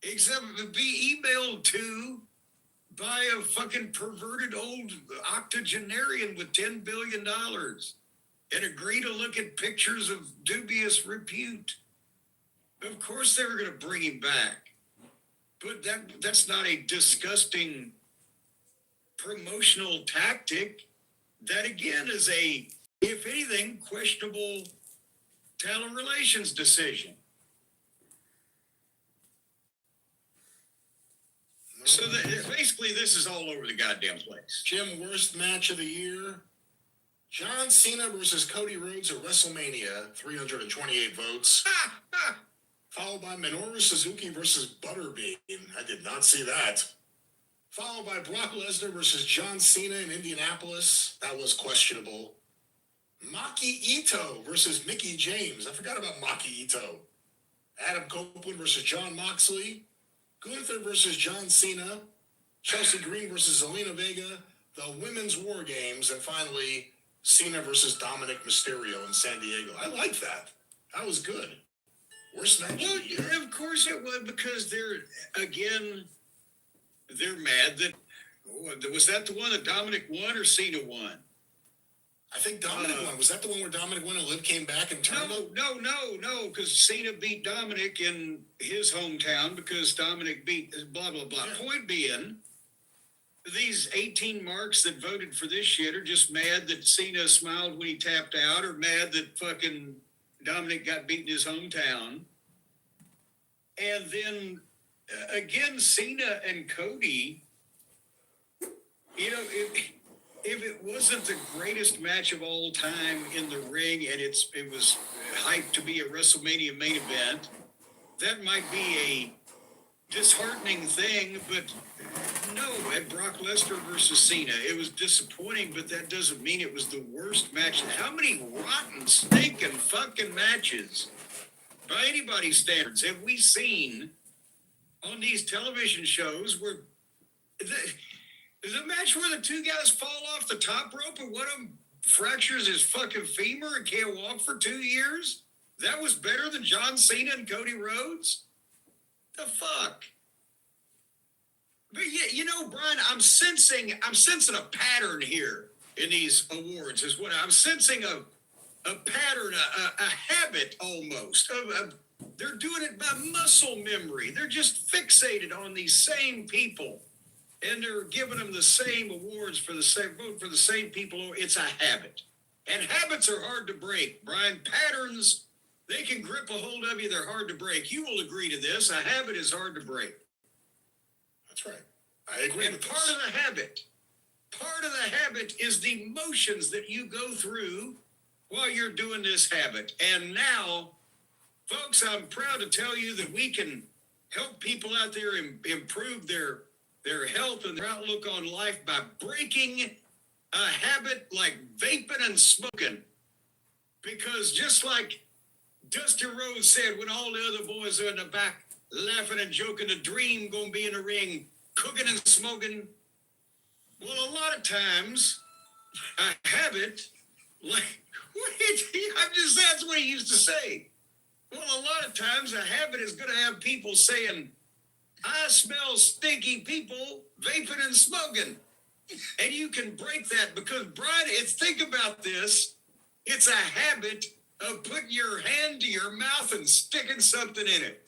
Except be emailed to by a fucking perverted old octogenarian with $10 billion and agree to look at pictures of dubious repute. Of course they were going to bring him back. But that's not a disgusting promotional tactic. That again is a, if anything, questionable talent relations decision. So basically, this is all over the goddamn place. Jim, worst match of the year? John Cena versus Cody Rhodes at WrestleMania, 328 votes. Followed by Minoru Suzuki versus Butterbean. I did not see that. Followed by Brock Lesnar versus John Cena in Indianapolis. That was questionable. Maki Ito versus Mickey James. I forgot about Maki Ito. Adam Copeland versus John Moxley. Gunther versus John Cena. Chelsea Green versus Zelina Vega. The Women's War Games. And finally, Cena versus Dominic Mysterio in San Diego. I like that. That was good. Worst match. Well, yeah, of course it would, because they're mad that, was that the one that Dominic won or Cena won? I think Dominic won. Was that the one where Dominic won and Liv came back and turned him? No, because Cena beat Dominic in his hometown because Dominic beat blah, blah, blah. Yeah. Point being, these 18 marks that voted for this shit are just mad that Cena smiled when he tapped out, or mad that fucking Dominic got beat in his hometown. And then, again, Cena and Cody, you know, if it wasn't the greatest match of all time in the ring and it was hyped to be a WrestleMania main event, that might be a disheartening thing, but no, at Brock Lesnar versus Cena, it was disappointing, but that doesn't mean it was the worst match. How many rotten, stinking fucking matches, by anybody's standards, have we seen on these television shows where the match where the two guys fall off the top rope and one of them fractures his fucking femur and can't walk for 2 years? That was better than John Cena and Cody Rhodes? The fuck? But yeah, you know, Brian, I'm sensing a pattern here in these awards. Is what I'm sensing, a pattern, a habit almost. They're doing it by muscle memory. They're just fixated on these same people, and they're giving them the same awards for the same vote for the same people. It's a habit, and habits are hard to break, Brian. Patterns, they can grip a hold of you. They're hard to break. You will agree to this. A habit is hard to break. That's right. I agree. And part of the habit is the motions that you go through while you're doing this habit. And now, folks, I'm proud to tell you that we can help people out there improve their health and their outlook on life by breaking a habit like vaping and smoking. Because just like Dusty Rhodes said when all the other boys are in the back laughing and joking, the dream gonna be in the ring, cooking and smoking. Well, a lot of times, a habit, like, that's what he used to say. Well, a lot of times a habit is going to have people saying, I smell stinky people vaping and smoking. And you can break that because, Brian, think about this. It's a habit of putting your hand to your mouth and sticking something in it.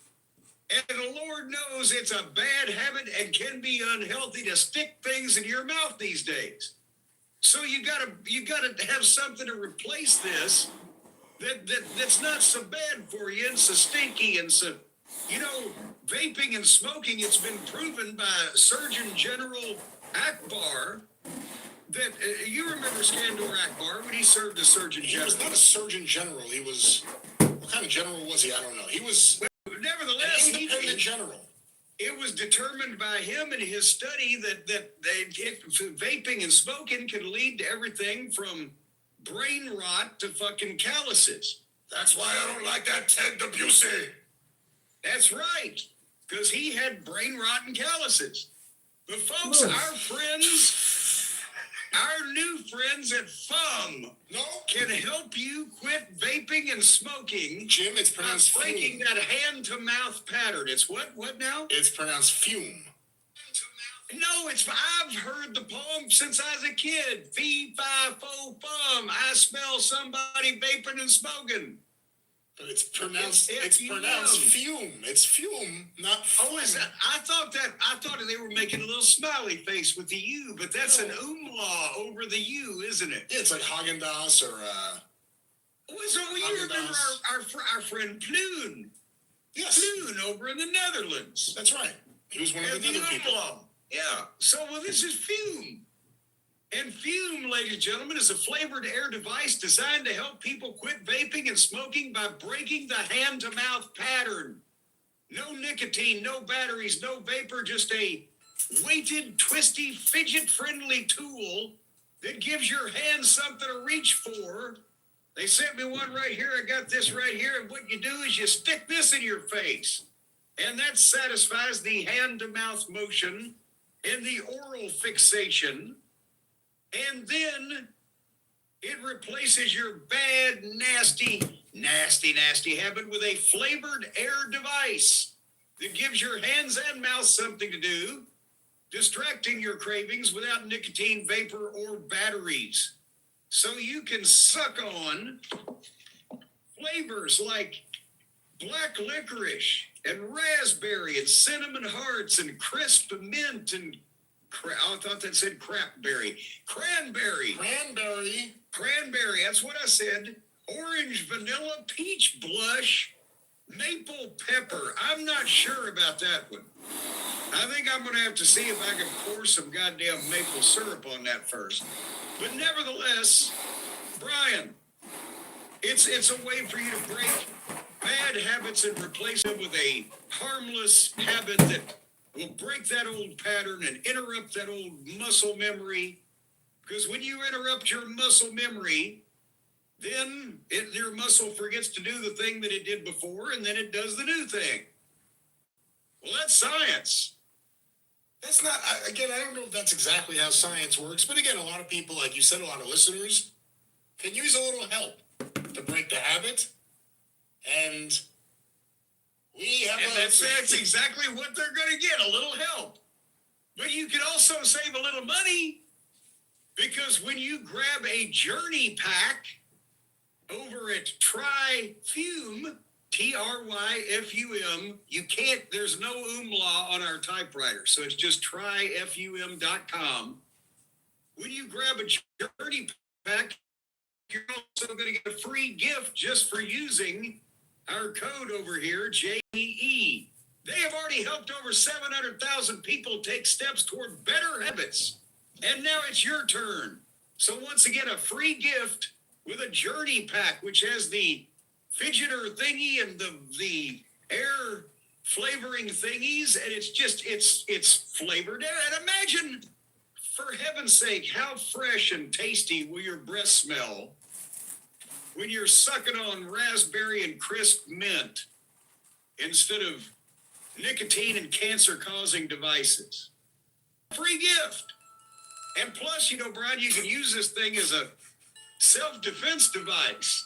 And the Lord knows it's a bad habit and can be unhealthy to stick things in your mouth these days. So you gotta have something to replace this that's not so bad for you and so stinky and so, you know, vaping and smoking. It's been proven by Surgeon General Akbar that you remember Skandor Akbar when he served as Surgeon General. He was not a Surgeon General. He was, what kind of general was he? I don't know. He was. Nevertheless, an independent general. It was determined by him in his study that vaping and smoking can lead to everything from brain rot to fucking calluses. That's why I don't like that Ted DiBiase. That's right, because he had brain rot and calluses. But folks, our new friends at FUM can help you quit vaping and smoking. Jim, it's pronounced breaking fume. that hand-to-mouth pattern. It's what now? It's pronounced fume. No, I've heard the poem since I was a kid. Fee, fi, fo, fum. I smell somebody vaping and smoking. But it's pronounced fume. It's fume, not fume. Oh, is that? I thought they were making a little smiley face with the U, but that's an umlaut over the U, isn't it? Yeah, it's like Haagen-Dazs or So you remember our friend Ploon? Yes. Ploon over in the Netherlands. That's right. He was one of the other people. Yeah. So, this is fume. And fume, ladies and gentlemen, is a flavored air device designed to help people quit vaping and smoking by breaking the hand-to-mouth pattern. No nicotine, no batteries, no vapor, just a weighted, twisty, fidget-friendly tool that gives your hands something to reach for. They sent me one right here. I got this right here. And what you do is you stick this in your face. And that satisfies the hand-to-mouth motion and the oral fixation. And then it replaces your bad, nasty habit with a flavored air device that gives your hands and mouth something to do, distracting your cravings without nicotine, vapor, or batteries. So you can suck on flavors like black licorice and raspberry and cinnamon hearts and crisp mint and I thought that said crapberry. Cranberry. That's what I said. Orange, vanilla, peach blush, maple pepper. I'm not sure about that one. I think I'm going to have to see if I can pour some goddamn maple syrup on that first. But nevertheless, Brian, it's a way for you to break bad habits and replace them with a harmless habit that will break that old pattern and interrupt that old muscle memory. Because when you interrupt your muscle memory, then your muscle forgets to do the thing that it did before, and then it does the new thing. Well, that's science. That's not, again, I don't know if that's exactly how science works, but again, a lot of people, like you said, a lot of listeners can use a little help to break the habit. And that's exactly what they're going to get, a little help. But you can also save a little money because when you grab a journey pack over at TryFume, TryFum, there's no umlaut on our typewriter, so it's just tryfum.com. When you grab a journey pack, you're also going to get a free gift just for using our code over here, JEE. They have already helped over 700,000 people take steps toward better habits. And now it's your turn. So once again, a free gift with a journey pack, which has the fidgeter thingy and the air flavoring thingies. And it's flavored air. And imagine, for heaven's sake, how fresh and tasty will your breath smell when you're sucking on raspberry and crisp mint instead of nicotine and cancer-causing devices. Free gift. And plus, Brian, you can use this thing as a self-defense device.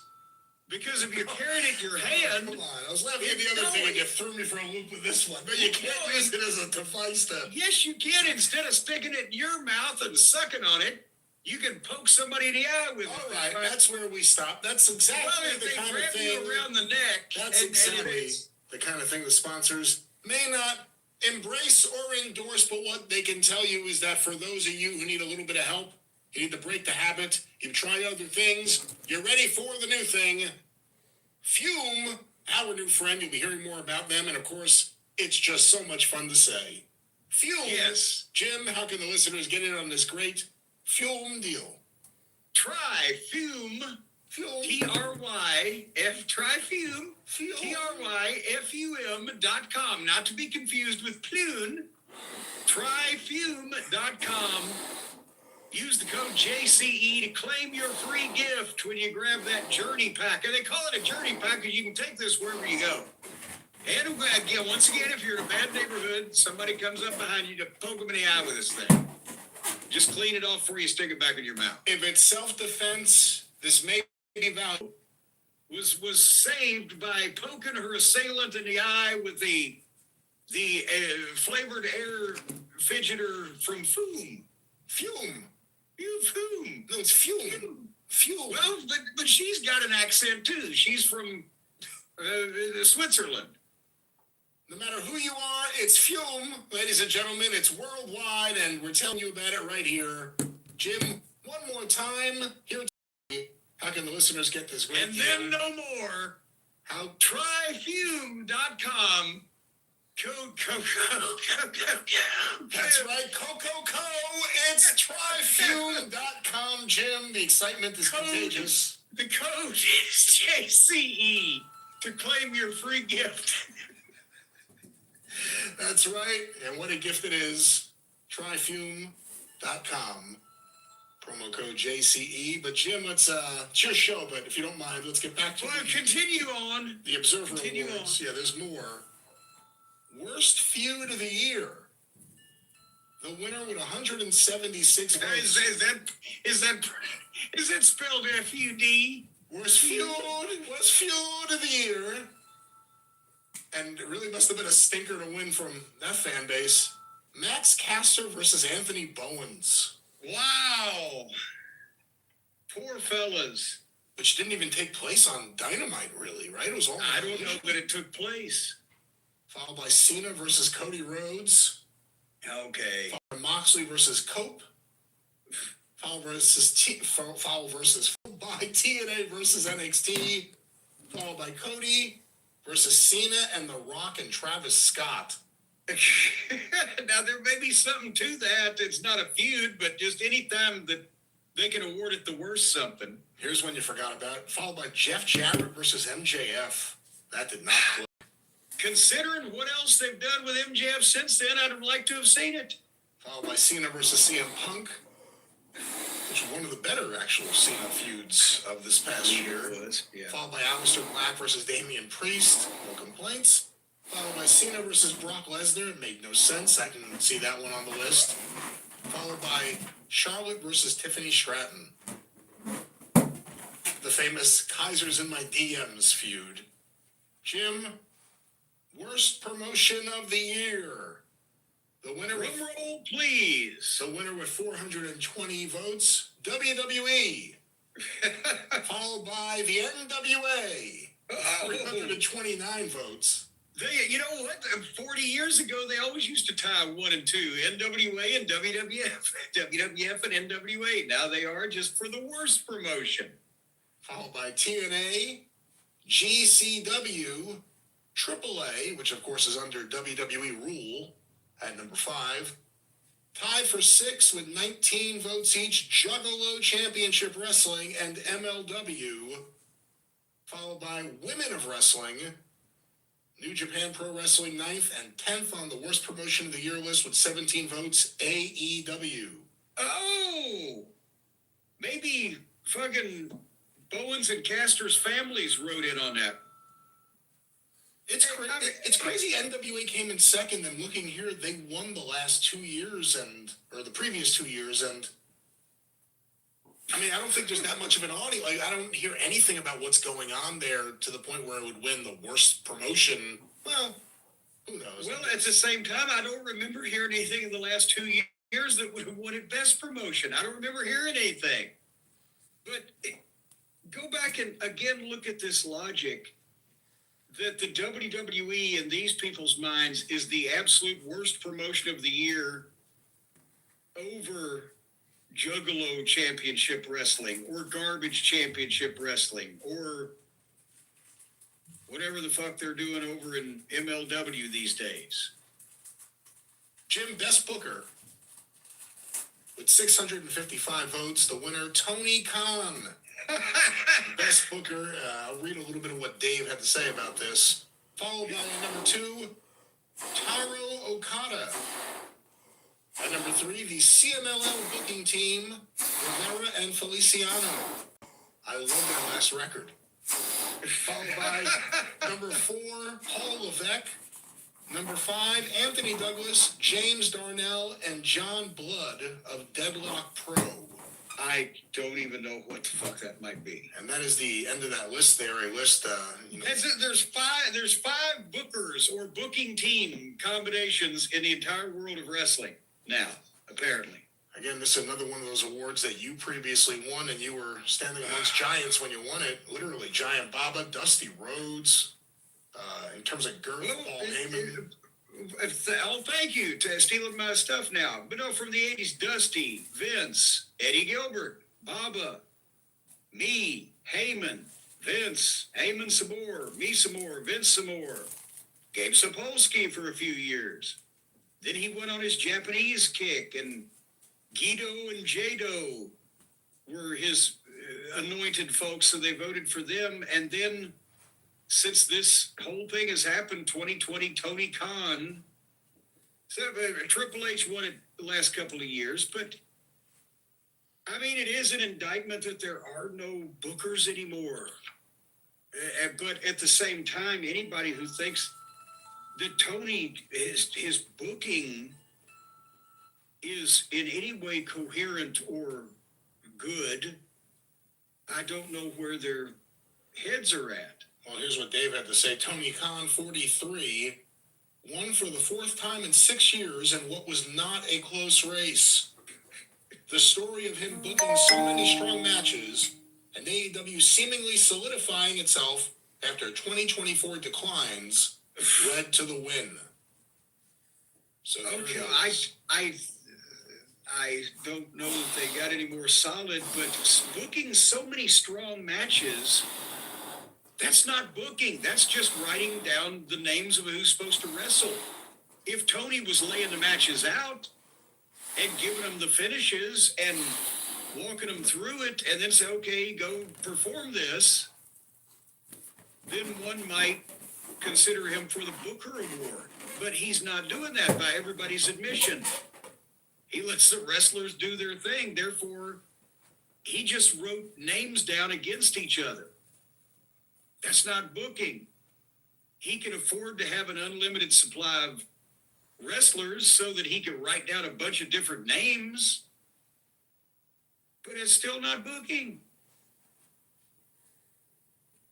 Because if you're carrying it in your hand... Come on, I was laughing at the other thing and you threw me for a loop with this one. But you can't use it as a device to... Yes, you can. Instead of sticking it in your mouth and sucking on it, you can poke somebody in the eye with it. All right, that's where we stop. That's exactly the kind of thing. You around the neck. That's exactly the kind of thing the sponsors may not embrace or endorse, but what they can tell you is that for those of you who need a little bit of help, you need to break the habit, you've tried other things, you're ready for the new thing, Fume, our new friend, you'll be hearing more about them, and of course, it's just so much fun to say. Fume. Yes. Jim, how can the listeners get in on this great Fume deal? TryFume. TryFume. TryFum.com. Not to be confused with Ploon. TryFume.com. Use the code JCE to claim your free gift when you grab that journey pack. And they call it a journey pack because you can take this wherever you go. And again, once again, if you're in a bad neighborhood, somebody comes up behind you to poke them in the eye with this thing. Just clean it off before you stick it back in your mouth. If it's self-defense, this may be valuable. Was saved by poking her assailant in the eye with the flavored air fidgeter from Fume. Fume. You Fume. No, it's Fume. Fume. Well, but she's got an accent too. She's from Switzerland. No matter who you are, it's Fume, ladies and gentlemen. It's worldwide, and we're telling you about it right here. Jim, one more time. Here, how can the listeners get this great? And then no more. How tryfume.com. Code That's right, Coco. It's tryfume.com, Jim. The excitement is contagious. The code is JCE to claim your free gift. That's right. And what a gift it is. Tryfume.com. Promo code JCE. But Jim, it's your show, but if you don't mind, let's get back to continue on. The Observer Awards. Yeah, there's more. Worst feud of the year. The winner with 176 votes. Is that spelled F-U-D? Worst feud of the year. And it really must have been a stinker to win from that fan base. Max Caster versus Anthony Bowens. Wow. Poor fellas. Which didn't even take place on Dynamite, really, right? It was all. I don't know that it took place. Followed by Cena versus Cody Rhodes. Okay. Followed by Moxley versus Cope. Followed by TNA versus NXT. Followed by Cody versus Cena and The Rock and Travis Scott. Now, there may be something to that. It's not a feud, but just any time that they can award it the worst something. Here's one you forgot about. Followed by Jeff Jarrett versus MJF. That did not click. Considering what else they've done with MJF since then, I'd like to have seen it. Followed by Cena versus CM Punk, which was one of the better actual Cena feuds of this past year. Yeah. Followed by Aleister Black versus Damian Priest, no complaints. Followed by Cena versus Brock Lesnar, it made no sense. I didn't see that one on the list. Followed by Charlotte versus Tiffany Stratton. The famous Kaiser's in my DMs feud. Jim, worst promotion of the year. The winner. Drum roll, please. The winner with 420 votes, WWE. Followed by the NWA, 329 votes. You know what? 40 years ago, they always used to tie 1 and 2, NWA and WWF. WWF and NWA. Now they are just for the worst promotion. Followed by TNA, GCW, AAA, which of course is under WWE rule, at number 5. Tied for 6 with 19 votes each, Juggalo Championship Wrestling and MLW. Followed by Women of Wrestling, New Japan Pro Wrestling 9th and 10th on the worst promotion of the year list with 17 votes, AEW. Oh! Maybe fucking Bowens and Caster's families wrote in on that. It's crazy. NWA came in second, and looking here, they won the last 2 years or the previous 2 years, and I mean, I don't think there's that much of an audience. Like, I don't hear anything about what's going on there to the point where it would win the worst promotion. Well, who knows? Well, at the same time, I don't remember hearing anything in the last 2 years that would have won it best promotion. I don't remember hearing anything. But go back and again look at this logic that the WWE in these people's minds is the absolute worst promotion of the year over Juggalo Championship Wrestling or Garbage Championship Wrestling or whatever the fuck they're doing over in MLW these days. Jim, Best Booker with 655 votes. The winner, Tony Khan. Best Booker. I'll read a little bit of what Dave had to say about this. Followed by number 2, Taro Okada. At number 3, the CMLL booking team, Rivera and Feliciano. I love their last record. followed by number 4, Paul Levesque. Number 5, Anthony Douglas, James Darnell, and John Blood of Deadlock Pro. I don't even know what the fuck that might be. And that is the end of that list there. A list, There's five bookers or booking team combinations in the entire world of wrestling now, apparently. Again, this is another one of those awards that you previously won, and you were standing amongst giants when you won it. Literally, Giant Baba, Dusty Rhodes. In terms of girth, Paul Heyman. Thank you to stealing my stuff now. But no, from the 80s, Dusty, Vince, Eddie Gilbert, Baba, me, Heyman, Vince, Heyman some more, me some more, Vince some more. Gabe Sapolsky for a few years. Then he went on his Japanese kick, and Guido and Jado were his anointed folks, so they voted for them. And then, since this whole thing has happened, 2020, Tony Khan, so Triple H won it the last couple of years, but I mean, it is an indictment that there are no bookers anymore. But at the same time, anybody who thinks that Tony, his booking is in any way coherent or good, I don't know where their heads are at. Well, here's what Dave had to say. Tony Khan, 43, won for the 4th time in 6 years in what was not a close race. The story of him booking so many strong matches and AEW seemingly solidifying itself after 2024 declines led to the win. So okay, I don't know if they got any more solid, but booking so many strong matches, that's not booking. That's just writing down the names of who's supposed to wrestle. If Tony was laying the matches out and giving them the finishes and walking them through it and then say, okay, go perform this, then one might consider him for the Booker Award. But he's not doing that by everybody's admission. He lets the wrestlers do their thing. Therefore, he just wrote names down against each other. That's not booking. He can afford to have an unlimited supply of wrestlers so that he can write down a bunch of different names, but it's still not booking.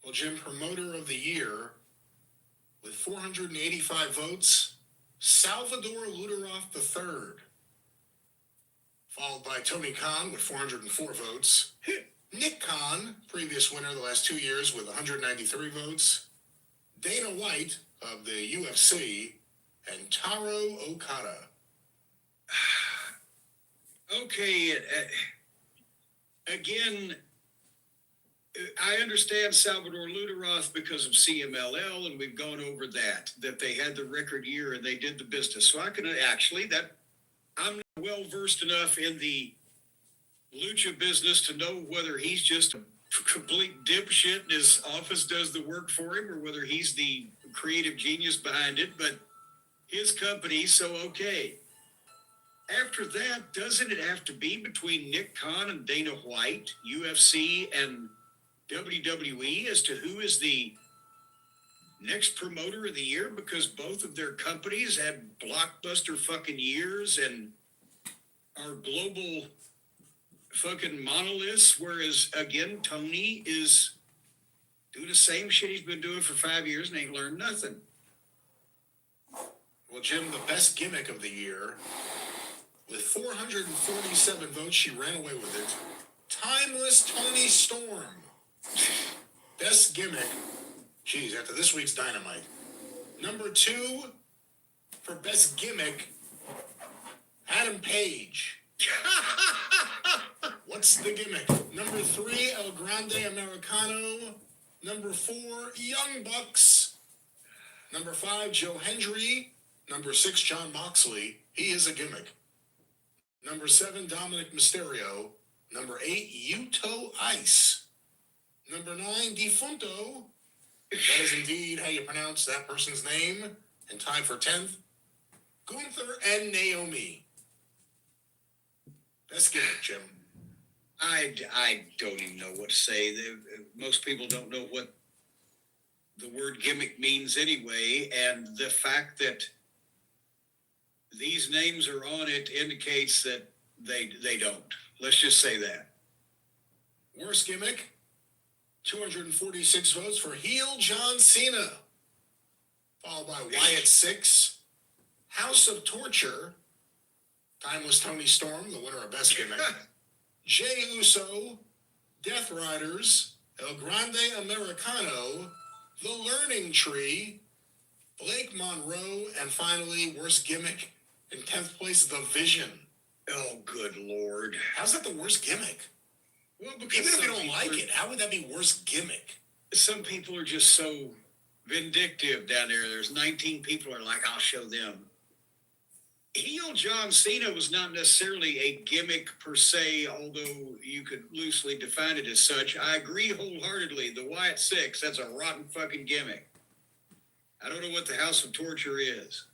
Well, Jim, Promoter of the Year, with 485 votes, Salvador Luderoff III, followed by Tony Khan with 404 votes, Nick Khan, previous winner the last 2 years with 193 votes, Dana White of the UFC, and Taro Okada. Okay, again, I understand Salvador Luderoff because of CMLL, and we've gone over that they had the record year and they did the business. So I can actually, I'm not well versed enough in the lucha business to know whether he's just a complete dipshit and his office does the work for him or whether he's the creative genius behind it, but his company, so okay. After that, doesn't it have to be between Nick Khan and Dana White, UFC and WWE, as to who is the next promoter of the year? Because both of their companies had blockbuster fucking years and are global fucking monoliths, whereas, again, Tony is doing the same shit he's been doing for 5 years and ain't learned nothing. Well, Jim, the best gimmick of the year, with 447 votes, she ran away with it. Timeless Tony Storm. Best gimmick. Geez, after this week's Dynamite. Number 2, for best gimmick, Adam Page. What's the gimmick? Number 3, El Grande Americano. Number 4, Young Bucks. Number 5, Joe Hendry. Number 6, John Moxley. He is a gimmick. Number 7, Dominic Mysterio. Number 8, Yuto Ice. Number 9, Defunto. That is indeed how you pronounce that person's name. And tied for 10th, Gunther and Naomi. Best gimmick, Jim. I don't even know what to say. Most people don't know what the word gimmick means anyway, and the fact that these names are on it indicates that they don't. Let's just say that. Worst gimmick, 246 votes for heel John Cena, followed by Wyatt 6, House of Torture, Timeless Tony Storm, the winner of Best Gimmick, Jey Uso, Death Riders, El Grande Americano, The Learning Tree, Blake Monroe, and finally, worst gimmick, in 10th place, The Vision. Oh, good Lord. How's that the worst gimmick? Well, because even if you some don't like it, how would that be worst gimmick? Some people are just so vindictive down there. There's 19 people who are like, I'll show them. Heel John Cena was not necessarily a gimmick per se, although you could loosely define it as such. I agree wholeheartedly. The Wyatt 6, that's a rotten fucking gimmick. I don't know what the House of Torture is.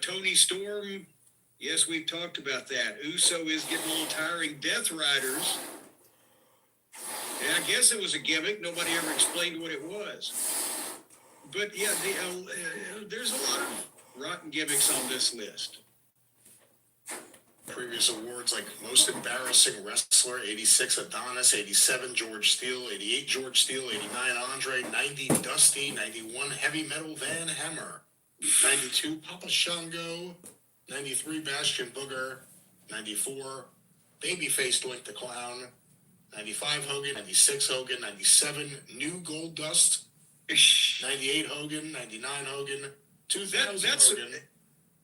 Tony Storm, yes, we've talked about that. Uso is getting a little tiring. Death Riders, yeah, I guess it was a gimmick. Nobody ever explained what it was. But yeah, there's a lot of rotten gimmicks on this list. Previous awards like Most Embarrassing Wrestler, 86 Adonis, 87 George Steele, 88 George Steele, 89 Andre, 90 Dusty, 91 Heavy Metal Van Hammer, 92 Papa Shango, 93 Bastion Booger, 94 Babyface Doink the Clown, 95 Hogan, 96 Hogan, 97 New Gold Dust, 98 Hogan, 99 Hogan, 2000 Hogan.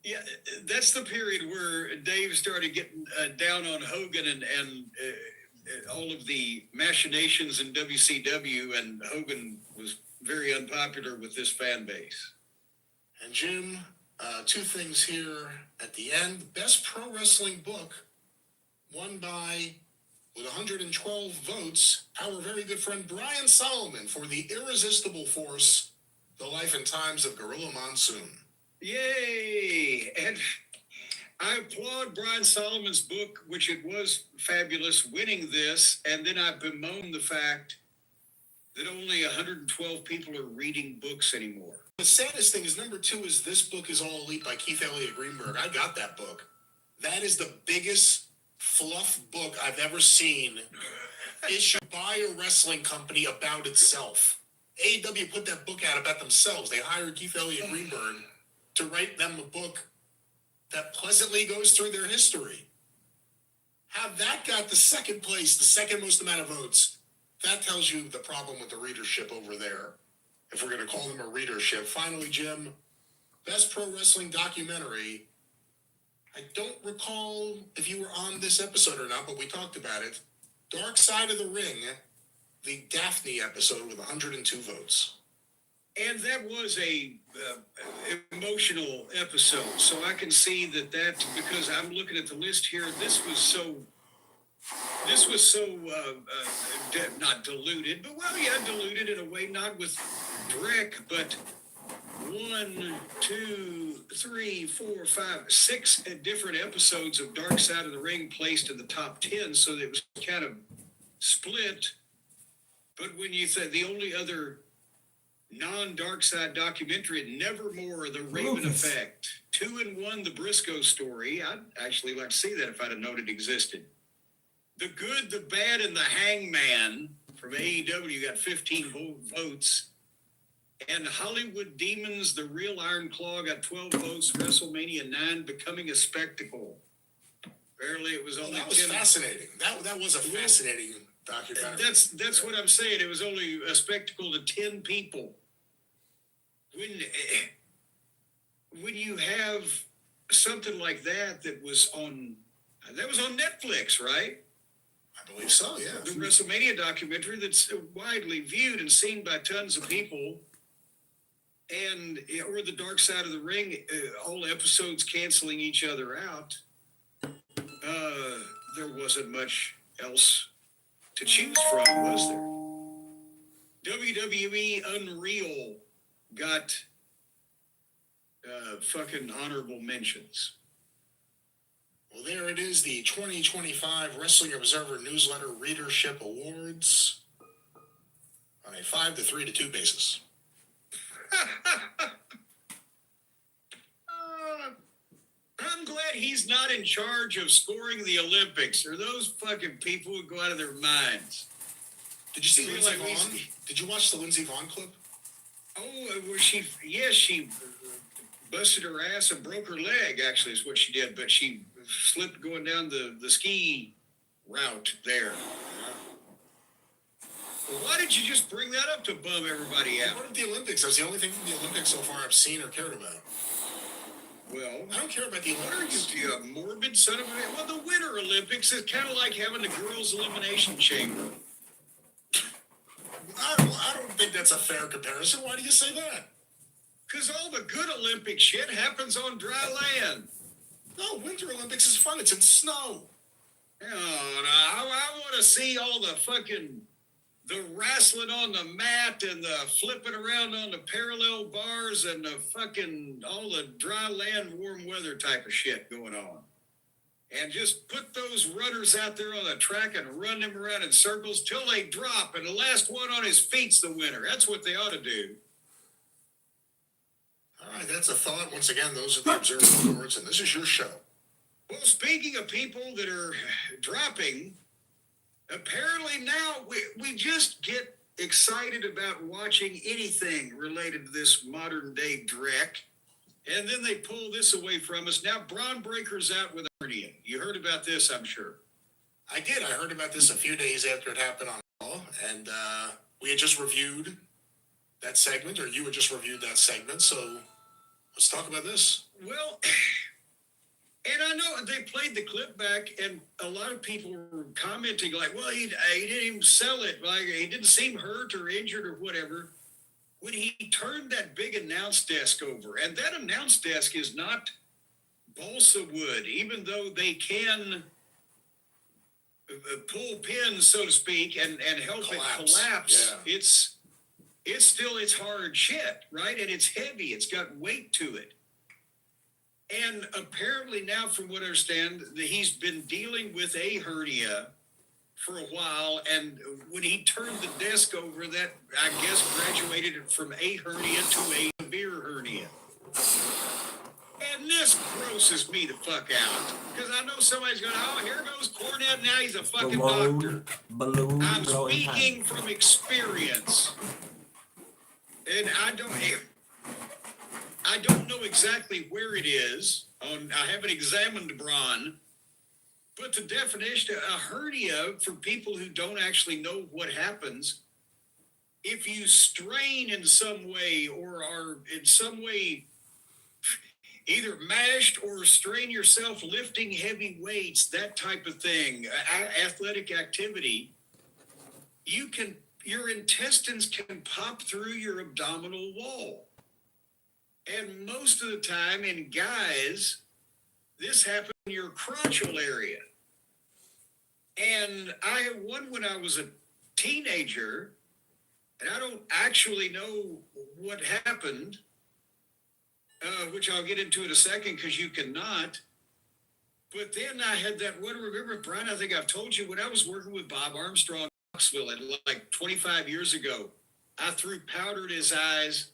Yeah, that's the period where Dave started getting down on Hogan and all of the machinations in WCW, and Hogan was very unpopular with this fan base. And Jim, two things here at the end. Best Pro Wrestling Book, won by, with 112 votes, our very good friend Brian Solomon for The Irresistible Force, The Life and Times of Gorilla Monsoon. Yay! And I applaud Brian Solomon's book, which it was fabulous, winning this, and then I bemoan the fact that only 112 people are reading books anymore. The saddest thing is number 2 is This Book Is All Elite by Keith Elliott Greenberg. I got that book. That is the biggest fluff book I've ever seen issued by a wrestling company about itself. AEW put that book out about themselves. They hired Keith Elliott Greenberg to write them a book that pleasantly goes through their history. How that got the second place, the second most amount of votes, that tells you the problem with the readership over there, if we're going to call them a readership. Finally, Jim, Best Pro Wrestling Documentary. I don't recall if you were on this episode or not, but we talked about it. Dark Side of the Ring, the Daphne episode with 102 votes. And that was a emotional episode, so I can see that because I'm looking at the list here. This was so not diluted, but diluted in a way, not with Drek, but 1, 2, 3, 4, 5, 6 different episodes of Dark Side of the Ring placed in the top 10, so that it was kind of split. But when you say the only other non-Dark Side documentary, Nevermore, The Raven Effect, 2-in-1, The Briscoe Story. I'd actually like to see that if I'd have known it existed. The Good, the Bad, and the Hangman from AEW got 15 votes. And Hollywood Demons, The Real Iron Claw got 12 votes. WrestleMania 9, Becoming a Spectacle. Apparently it was only that was 10. Fascinating. That was a fascinating documentary. That's what I'm saying. It was only a spectacle to 10 people. When you have something like that was on Netflix, right? I believe so, yeah. The WrestleMania documentary that's widely viewed and seen by tons of people, or the Dark Side of the Ring, all episodes canceling each other out. There wasn't much else to choose from, was there? WWE Unreal got fucking honorable mentions. Well, there it is, the 2025 Wrestling Observer Newsletter Readership Awards on a 5-3-2 basis. I'm glad he's not in charge of scoring the Olympics, or those fucking people would go out of their minds. Did you see Feel Lindsey like we- Vonn? Did you watch the Lindsey Vonn clip? Oh, was she? Yes, she busted her ass and broke her leg. Actually, is what she did. But she slipped going down the ski route there. Well, why did you just bring that up to bum everybody out? What about the Olympics? That was the only thing from the Olympics so far I've seen or cared about. Well, I don't care about the what are Olympics. you, a morbid son of a? Well, the Winter Olympics is kind of like having the girls' elimination chamber. I don't think that's a fair comparison. Why do you say that? Because all the good Olympic shit happens on dry land. No, Winter Olympics is fun. It's in snow. Oh, no, I want to see all the fucking, the wrestling on the mat and the flipping around on the parallel bars and the fucking, all the dry land, warm weather type of shit going on. And just put those runners out there on the track and run them around in circles till they drop, and the last one on his feet's the winner. That's what they ought to do. All right, that's a thought. Once again, those are the observer boards, and this is your show. Well, speaking of people that are dropping, apparently now we just get excited about watching anything related to this modern day dreck, and then they pull this away from us. Now Braun Breaker's out with a hernia. You heard about this, I'm sure. I did. I heard about this a few days after it happened on Raw, and we had just reviewed that segment, or you had just reviewed that segment, so let's talk about this. Well, and I know they played the clip back, and a lot of people were commenting like, well, he didn't even sell it. Like, he didn't seem hurt or injured or whatever. When he turned that big announce desk over, and that announce desk is not balsa wood, even though they can pull pins, so to speak, and help it collapse. Yeah. It's hard shit, right? And it's heavy. It's got weight to it. And apparently now, from what I understand, he's been dealing with a hernia for a while. And when he turned the desk over, that, I guess, graduated it from a hernia to a severe hernia. And this grosses me the fuck out. Because I know somebody's going, oh, here goes Cornette. Now he's a fucking doctor. I'm speaking from experience. And I don't know exactly where it is. I haven't examined Braun, but the definition, a hernia, for people who don't actually know what happens, if you strain in some way or are in some way either mashed or strain yourself lifting heavy weights, that type of thing, athletic activity, your intestines can pop through your abdominal wall. And most of the time in guys, this happens in your crotchal area. And I had one when I was a teenager, and I don't actually know what happened, which I'll get into in a second because you cannot. But then I had that one, remember, Brian, I think I've told you, when I was working with Bob Armstrong in Knoxville like 25 years ago, I threw powder in his eyes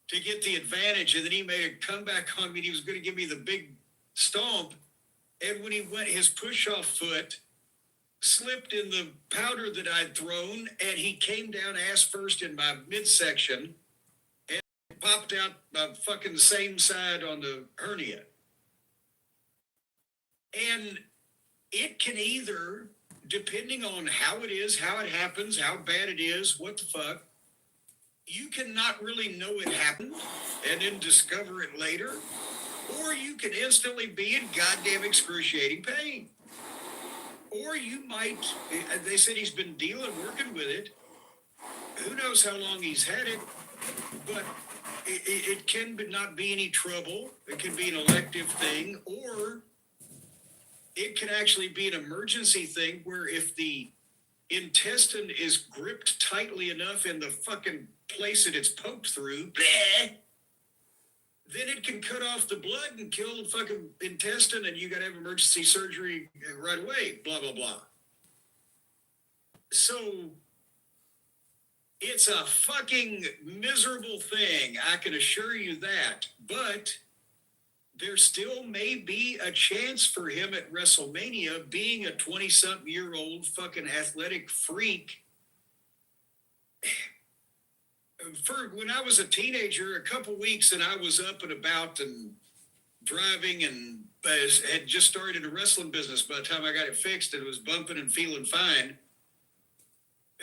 to get the advantage, and then he made a comeback on me, and he was going to give me the big stomp. And when he went, his push-off foot slipped in the powder that I'd thrown, and he came down ass first in my midsection and popped out my fucking same side on the hernia. And it can either, depending on how it is, how it happens, how bad it is, what the fuck, you can not really know it happened and then discover it later, or you can instantly be in goddamn excruciating pain. Or you might, they said he's been working with it. Who knows how long he's had it, but it can not be any trouble. It can be an elective thing, or it can actually be an emergency thing where if the intestine is gripped tightly enough in the fucking place that it's poked through, bleh, then it can cut off the blood and kill the fucking intestine, and you got to have emergency surgery right away, blah, blah, blah. So It's a fucking miserable thing. I can assure you that. But there still may be a chance for him at WrestleMania, being a 20-something-year-old fucking athletic freak. For when I was a teenager, a couple weeks, and I was up and about and driving, and had just started a wrestling business by the time I got it fixed, and it was bumping and feeling fine.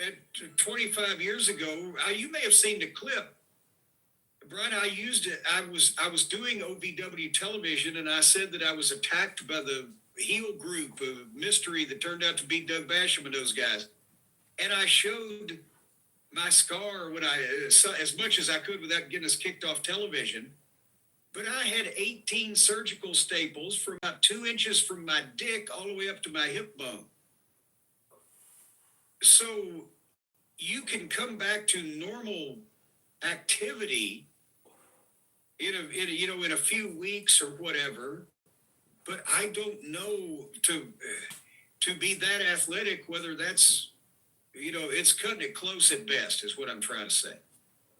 At 25 years ago, you may have seen the clip. Brian, I used it. I was doing OVW television, and I said that I was attacked by the heel group of mystery that turned out to be Doug Basham and those guys. And I showed my scar when as much as I could without getting us kicked off television. But I had 18 surgical staples from about 2 inches from my dick all the way up to my hip bone. So you can come back to normal activity in a few weeks or whatever. But I don't know to be that athletic, whether that's, it's cutting it close at best, is what I'm trying to say.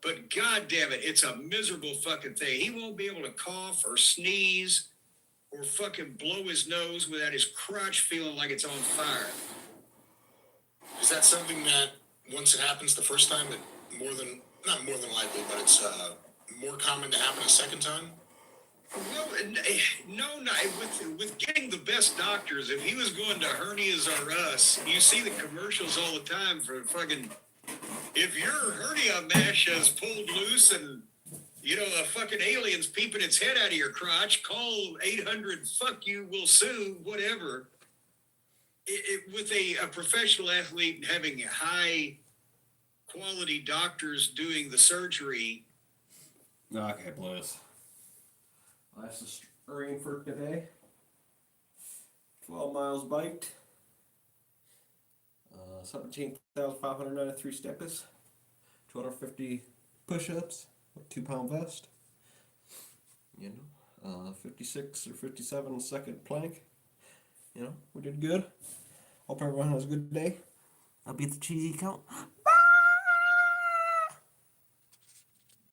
But God damn it, it's a miserable fucking thing. He won't be able to cough or sneeze or fucking blow his nose without his crotch feeling like it's on fire. Is that something that once it happens the first time, not more than likely, but it's more common to happen a second time? Well, no, with getting the best doctors, if he was going to Hernias R Us, you see the commercials all the time for fucking, if your hernia mesh is pulled loose and, a fucking alien's peeping its head out of your crotch, call 800, fuck you, we'll sue, whatever. With a professional athlete having high quality doctors doing the surgery. Okay, Blues. That's the screen for today. 12 miles biked. 17,593 steps. 250 push-ups with 2-pound vest. 56 or 57 second plank. We did good. Hope everyone has a good day. I'll be the cheesy count.